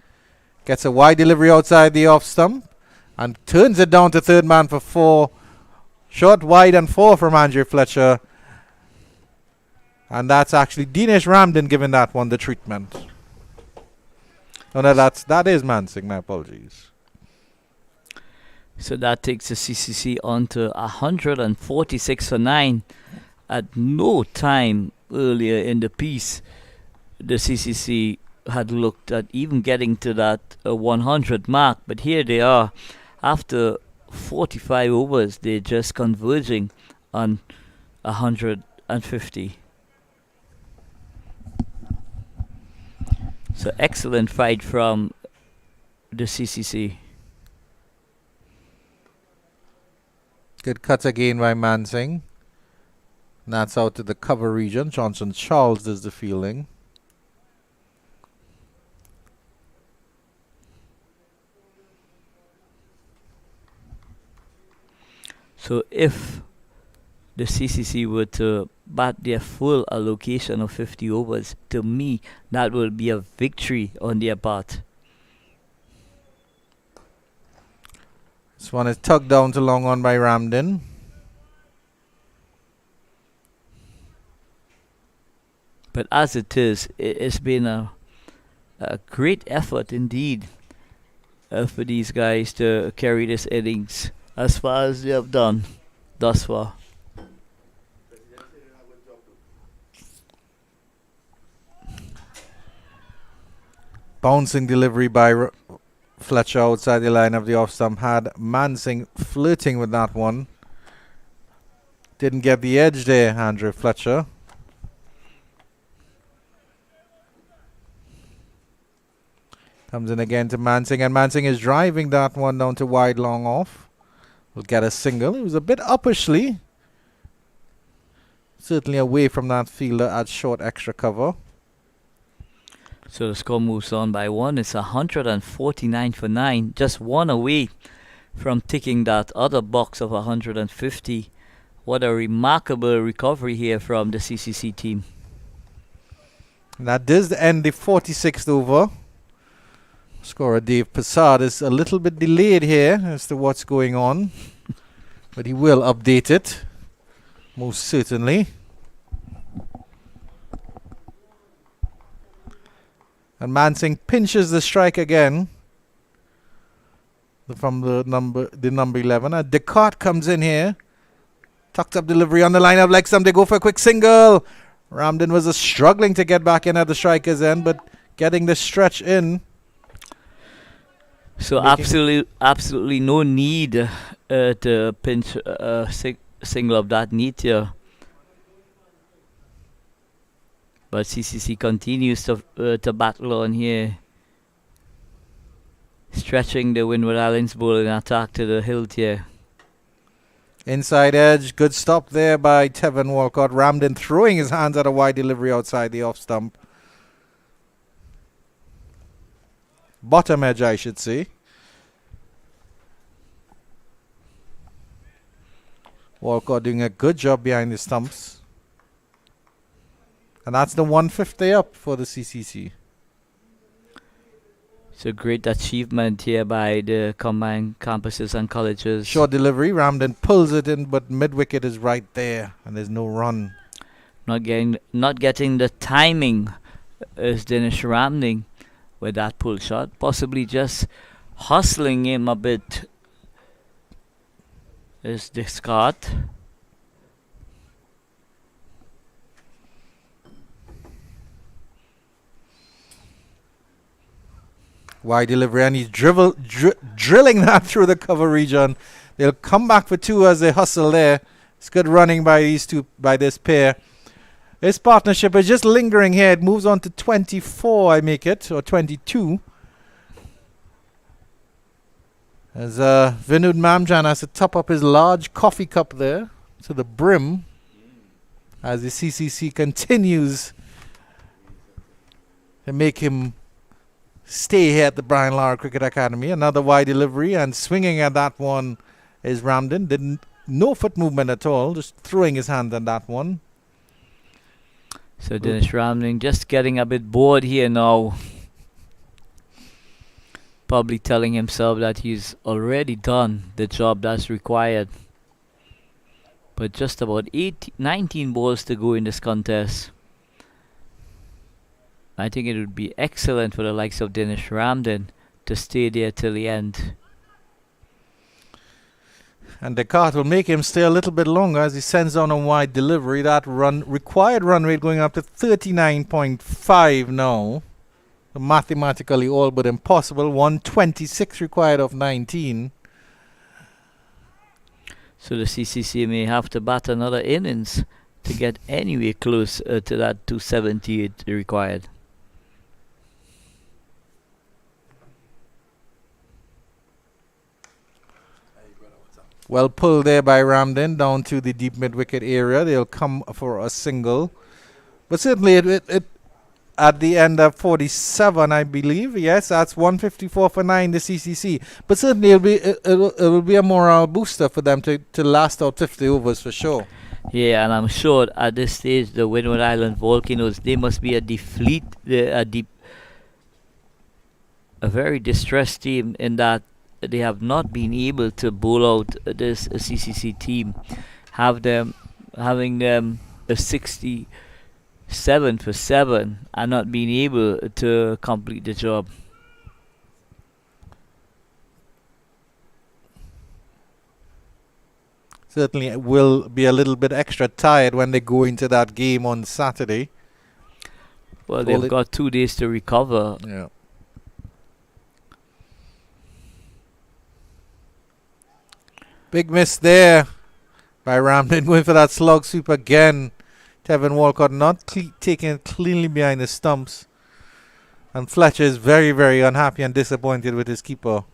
Gets a wide delivery outside the off stump and turns it down to third man for 4. Short, wide and 4 from Andrew Fletcher. And that's actually Dinesh Ramden giving that one the treatment. Oh no, that is Mansing, my apologies. So that takes the CCC on to 146 for 9. At no time earlier in the piece, the CCC had looked at even getting to that 100 mark. But here they are. After 45 overs, they're just converging on 150. So excellent fight from the CCC. Good cuts again by Mansing. That's out to the cover region. Johnson Charles does the fielding. So if the CCC were to bat their full allocation of 50 overs, to me, that will be a victory on their part. This one is tugged down to long on by Ramden. But as it is, it's been a great effort indeed for these guys to carry this innings as far as they have done thus far. Bouncing delivery by Fletcher outside the line of the off stump. Had Mansing flirting with that one. Didn't get the edge there, Andrew Fletcher. Comes in again to Mansing, and Mansing is driving that one down to wide long off. Will get a single. It was a bit uppishly. Certainly away from that fielder at short extra cover. So the score moves on by 1. It's 149 for 9. Just 1 away from ticking that other box of 150. What a remarkable recovery here from the CCC team. That does end the 46th over. Scorer Dave Passard is a little bit delayed here as to what's going on. But he will update it. Most certainly. And Mansing pinches the strike again from the number 11. Descartes comes in here. Tucked up delivery on the lineup like some. They go for a quick single. Ramden was struggling to get back in at the striker's end, but getting the stretch in. So absolutely no need to pinch a single of that nature. But CCC continues to battle on here, stretching the Windward Islands bowling attack to the hilt here. Inside edge, good stop there by Tevin Walcott. Ramden throwing his hands at a wide delivery outside the off stump. Bottom edge, I should say. Walcott doing a good job behind the stumps. And that's the 150 up for the CCC. It's a great achievement here by the combined campuses and colleges. Short delivery, Ramden pulls it in, but mid-wicket is right there, and there's no run. Not getting the timing is Dinesh Ramden with that pull shot. Possibly just hustling him a bit. is discard. Wide delivery, and he's drilling that through the cover region. They'll come back for two as they hustle there. It's good running by this pair. This partnership is just lingering here. It moves on to 24, I make it, or 22. As Vinod Mamjan has to top up his large coffee cup there to the brim as the CCC continues to make him stay here at the Brian Lara Cricket Academy. Another wide delivery, and swinging at that one is Ramden. No foot movement at all, just throwing his hand on that one. So Dinesh Ramden just getting a bit bored here now. Probably telling himself that he's already done the job that's required. But just about 19 balls to go in this contest. I think it would be excellent for the likes of Dinesh Ramden to stay there till the end. And Descartes will make him stay a little bit longer as he sends down a wide delivery. That required run rate going up to 39.5 now. So mathematically all but impossible. 126 required of 19. So the CCC may have to bat another innings to get anywhere close to that 278 required. Well pulled there by Ramden down to the deep mid-wicket area. They'll come for a single. But certainly it at the end of 47, I believe. Yes, that's 154 for 9, the CCC. But certainly it will be a morale booster for them to last out 50 overs for sure. Yeah, and I'm sure at this stage the Windward Island Volcanoes, they must be a very distressed team in that they have not been able to bowl out this CCC team, having them a 67 for 7 and not being able to complete the job. Certainly it will be a little bit extra tired when they go into that game on Saturday. Well, they've got 2 days to recover. Yeah. Big miss there by Ramden, going for that slog sweep again. Tevin Walcott not taking it cleanly behind the stumps. And Fletcher is very, very unhappy and disappointed with his keeper.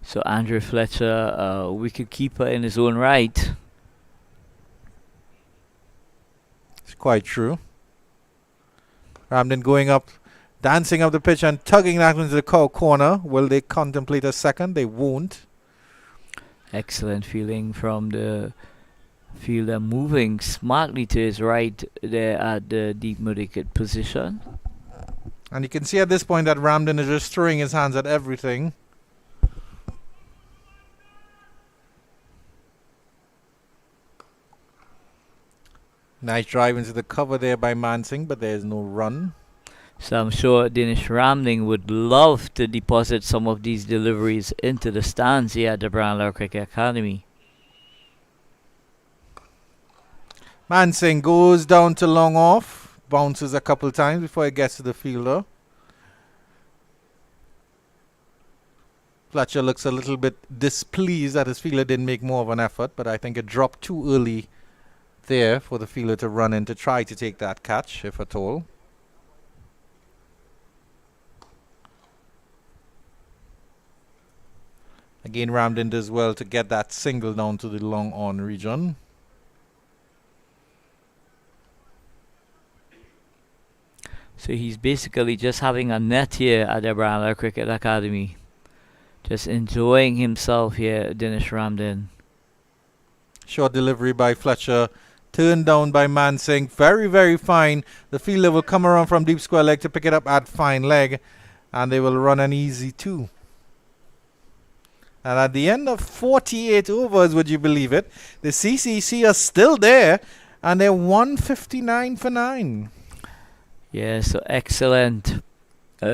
So Andrew Fletcher, wicket keeper in his own right. It's quite true. Ramden going up, dancing up the pitch and tugging that into the corner. Will they contemplate a second? They won't. Excellent feeling from the fielder, moving smartly to his right there at the deep mid-wicket position. And you can see at this point that Ramden is just throwing his hands at everything. Nice drive into the cover there by Mansingh, but there is no run. So I'm sure Dinesh Ramden would love to deposit some of these deliveries into the stands here at the Brian Lara Cricket Academy. Mansingh goes down to long off, bounces a couple times before it gets to the fielder. Fletcher looks a little bit displeased that his fielder didn't make more of an effort, but I think it dropped too early there for the fielder to run in to try to take that catch, if at all. Again, Ramden does well to get that single down to the long on region. So he's basically just having a net here at the Brian Lara Cricket Academy. Just enjoying himself here, Dinesh Ramden. Short delivery by Fletcher. Turned down by Mansingh. Very, very fine. The fielder will come around from deep square leg to pick it up at fine leg. And they will run an easy 2. And at the end of 48 overs, would you believe it, the CCC are still there. And they're 159 for 9. Yeah, so excellent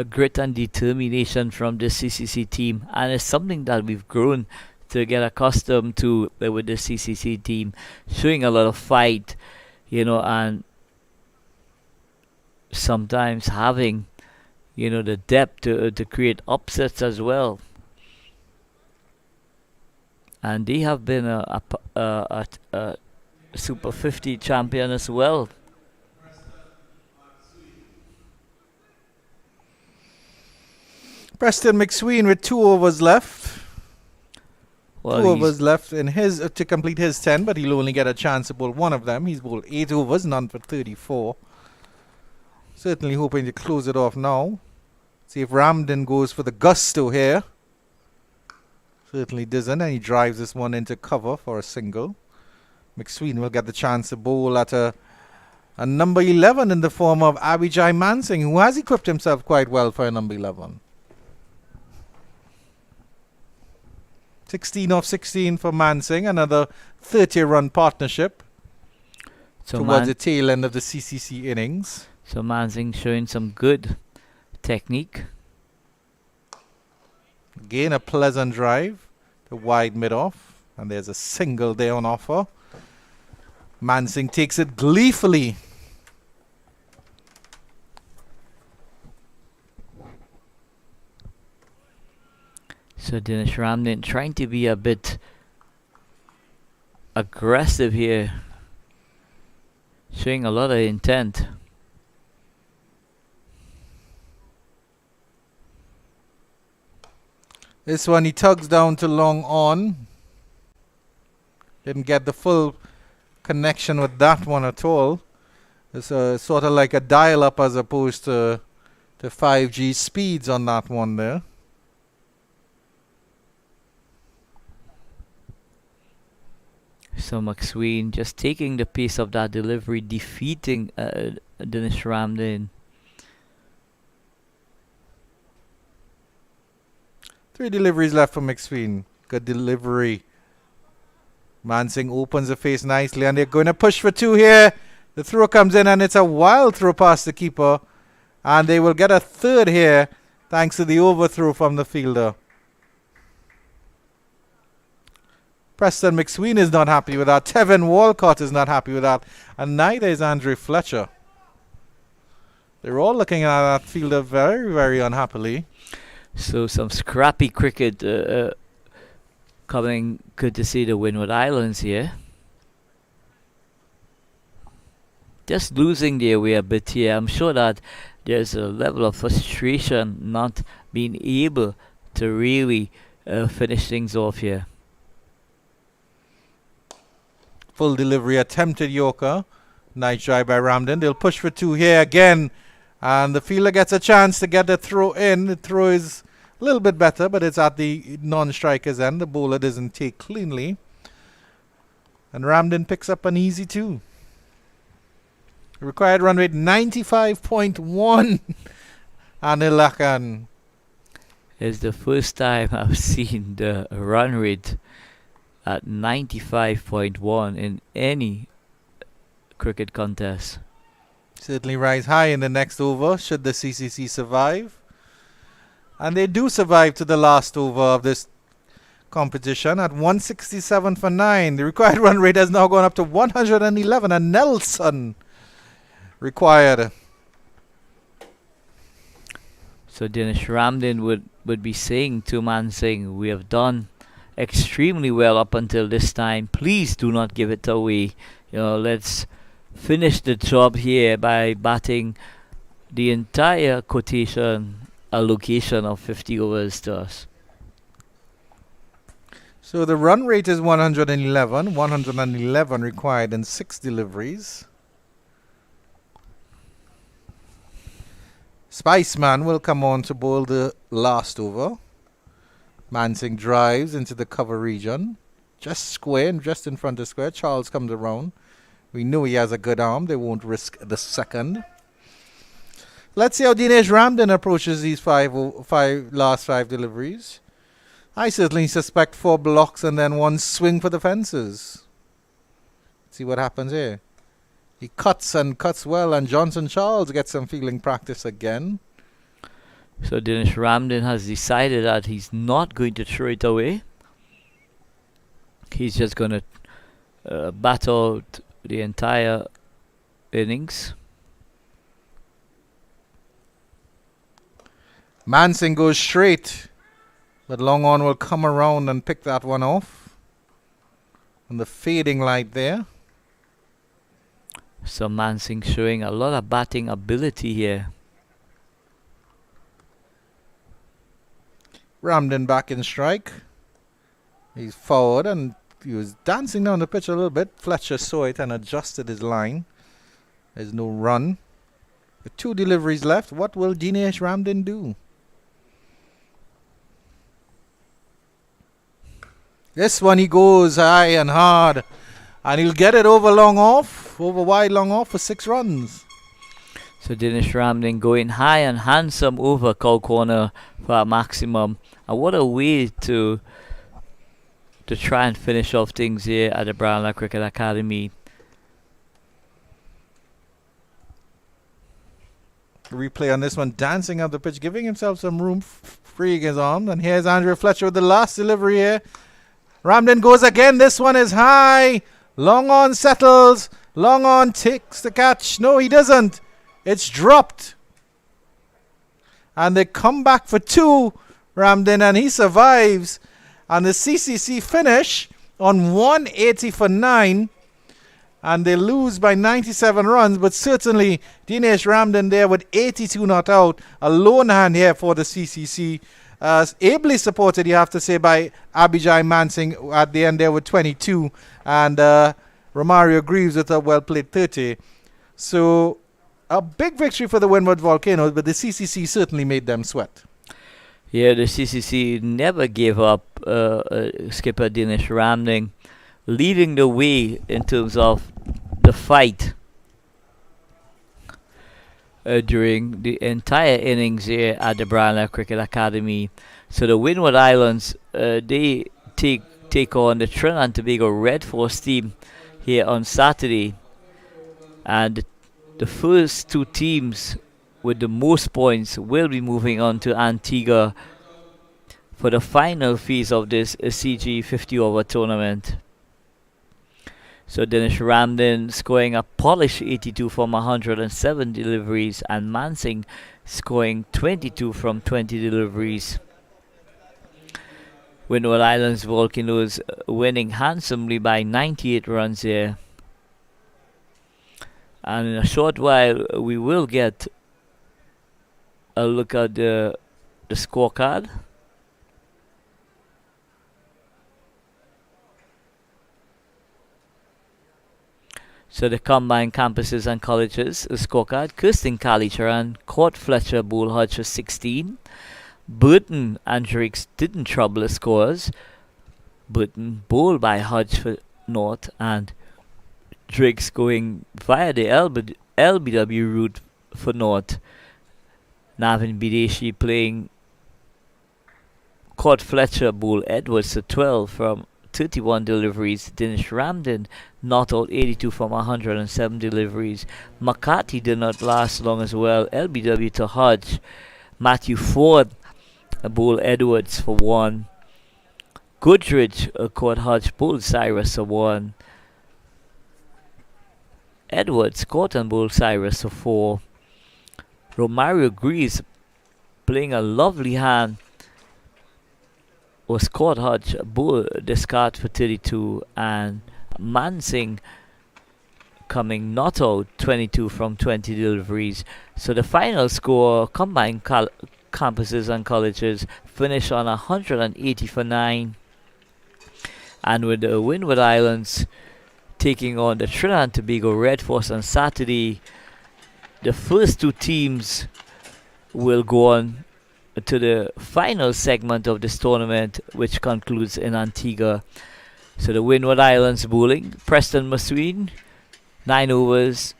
grit and determination from the CCC team. And it's something that we've grown to get accustomed to with the CCC team, showing a lot of fight, and sometimes having, the depth to create upsets as well. And they have been a Super 50 champion as well. Preston McSween with 2 overs left. Well, 2 overs left in his to complete his 10, but he'll only get a chance to bowl one of them. He's bowled 8 overs, none for 34. Certainly hoping to close it off now. See if Ramden goes for the gusto here. Certainly doesn't, and he drives this one into cover for a single. McSween will get the chance to bowl at a number 11 in the form of Abhijay Mansingh, who has equipped himself quite well for a number 11. 16 off 16 for Mansingh, another 30-run partnership towards the tail end of the CCC innings. So Mansingh showing some good technique. Again, a pleasant drive to wide mid-off, and there's a single there on offer. Mansingh takes it gleefully. So Dinesh Ramden trying to be a bit aggressive here, showing a lot of intent. This one he tugs down to long on. Didn't get the full connection with that one at all. It's sort of like a dial-up as opposed to 5G speeds on that one there. So McSween just taking the pace of that delivery, defeating Dinesh Ramden. 3 deliveries left for McSween. Good delivery. Mansingh opens the face nicely, and they're going to push for 2 here. The throw comes in, and it's a wild throw past the keeper. And they will get a 3rd here, thanks to the overthrow from the fielder. Preston McSween is not happy with that. Tevin Walcott is not happy with that. And neither is Andre Fletcher. They're all looking at that fielder very, very unhappily. So some scrappy cricket coming courtesy the Windward Islands here. Just losing their way a bit here. I'm sure that there's a level of frustration not being able to really finish things off here. Full delivery, attempted Yorker. Nice drive by Ramden. They'll push for 2 here again. And the fielder gets a chance to get the throw in. The throw is a little bit better, but it's at the non-striker's end. The bowler doesn't take cleanly. And Ramden picks up an easy 2. Required run rate 95.1. Anil Lakan. It's the first time I've seen the run rate at 95.1 in any cricket contest. Certainly rise high in the next over should the CCC survive. And they do survive to the last over of this competition at 167 for 9. The required run rate has now gone up to 111, and Nelson required. So Dinesh Ramden would be saying to Mansingh, we have done extremely well up until this time. Please do not give it away. Let's finish the job here by batting the entire quotation allocation of 50 overs to us. So the run rate is 111 required in 6 deliveries. Spiceman will come on to bowl the last over. Mansingh drives into the cover region. Just square and just in front of square. Charles comes around. We know he has a good arm. They won't risk the second. Let's see how Dinesh Ramden approaches these last five deliveries. I certainly suspect 4 blocks and then 1 swing for the fences. See what happens here. He cuts and cuts well, and Johnson Charles gets some fielding practice again. So Dinesh Ramden has decided that he's not going to throw it away. he's just going to bat out the entire innings. Mansing goes straight, but long on will come around and pick that one off. And the fading light there. So Mansing showing a lot of batting ability here. Ramden back in strike. He's forward and he was dancing down the pitch a little bit. Fletcher saw it and adjusted his line. There's no run. With 2 deliveries left, what will Dinesh Ramden do? This one he goes high and hard. And he'll get it over wide long off for 6 runs. So Dinesh Ramden going high and handsome over cow corner for a maximum. And what a way to try and finish off things here at the Brownlow Cricket Academy. Replay on this one, dancing up the pitch, giving himself some room, freeing his arms. And here's Andrew Fletcher with the last delivery here. Ramden goes again. This one is high. Long on settles. Long on takes the catch. No, he doesn't. It's dropped. And they come back for 2, Ramden, and he survives. And the CCC finish on 180 for 9. And they lose by 97 runs. But certainly, Dinesh Ramden there with 82 not out. A lone hand here for the CCC. Ably supported, you have to say, by Abijay Mansing at the end there with 22. And Romario Greaves with a well-played 30. So, a big victory for the Windward Volcanoes, but the CCC certainly made them sweat. Yeah, the CCC never gave up. Skipper Dinesh Ramden leading the way in terms of the fight during the entire innings here at the Brownlow Cricket Academy. So the Windward Islands, they take on the Trinidad and Tobago Red Force team here on Saturday. And the first 2 teams with the most points will be moving on to Antigua for the final phase of this CG 50-over tournament. So Dinesh Ramden scoring a polished 82 from 107 deliveries, and Mansing scoring 22 from 20 deliveries. Windward Islands Volcanoes winning handsomely by 98 runs here. And in a short while, we will get a look at the scorecard. So the combined campuses and colleges scorecard: Kirsten Kalicharan caught Fletcher Bull Hodge for 16. Burton and Drakes didn't trouble the scores. Burton bowled by Hodge for naught, and Drakes going via the LBW route for naught. Navin Bideshi playing caught Fletcher Bull Edwards for 12 from 31 deliveries. Dinesh Ramden not out 82 from 107 deliveries. McCarthy did not last long as well. LBW to Hodge. Matthew Ford bowled Edwards for 1. Goodrich caught Hodge bowled Cyrus for 1. Edwards caught and bowled Cyrus for 4. Romario Greaves playing a lovely hand was caught Hodge bull discard for 32, and Mansing coming not out 22 from 20 deliveries. So the final score, combined campuses and colleges, finish on 180 for 9. And with the Windward Islands taking on the Trinidad and Tobago Red Force on Saturday, the first 2 teams will go on to the final segment of this tournament, which concludes in Antigua. So the Windward Islands bowling: Preston Masween, 9 overs,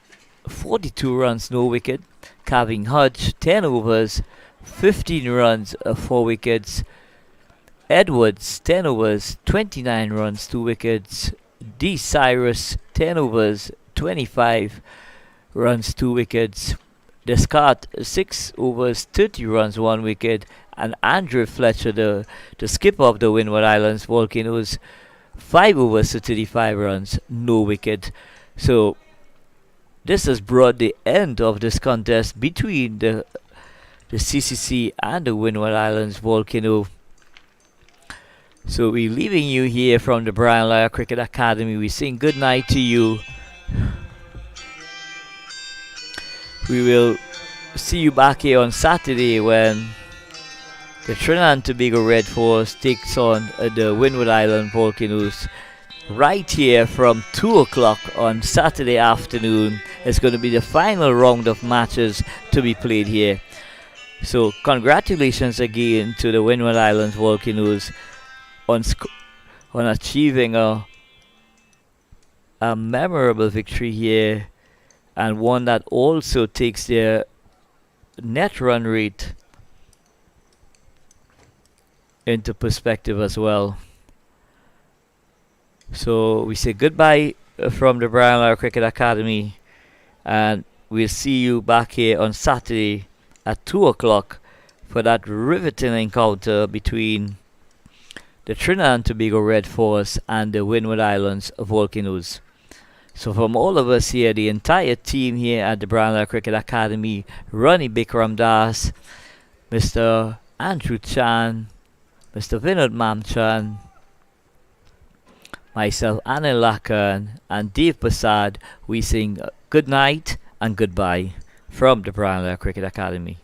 42 runs, no wicket. Calvin Hodge, 10 overs, 15 runs, 4 wickets. Edwards, 10 overs, 29 runs, 2 wickets. D. Cyrus, 10 overs, 25 runs, 2 wickets. Descartes, 6 overs, 30 runs, 1 wicket. And Andrew Fletcher, the skipper of the Windward Islands Volcanoes, 5 overs to 35 runs, no wicket. So this has brought the end of this contest between the CCC and the Windward Islands Volcano. So we're leaving you here from the Brian Lara Cricket Academy. We're saying good night to you. We will see you back here on Saturday when the Trinidad and Tobago Red Force takes on the Windward Island Volcanoes. Right here from 2 o'clock on Saturday afternoon. It's going to be the final round of matches to be played here. So congratulations again to the Windward Islands Volcanoes on achieving a memorable victory here, and one that also takes their net run rate into perspective as well. So we say goodbye from the Brian Lara Cricket Academy, and we'll see you back here on Saturday at 2 o'clock for that riveting encounter between the Trinidad and Tobago Red Force and the Windward Islands Volcanoes. So from all of us here, the entire team here at the Brian Lara Cricket Academy, Ronnie Bikram Das, Mr. Andrew Chan, Mr. Vinod Mamchan, myself Anil Lakan, and Dave Prasad, we sing good night and goodbye from the Brian Lara Cricket Academy.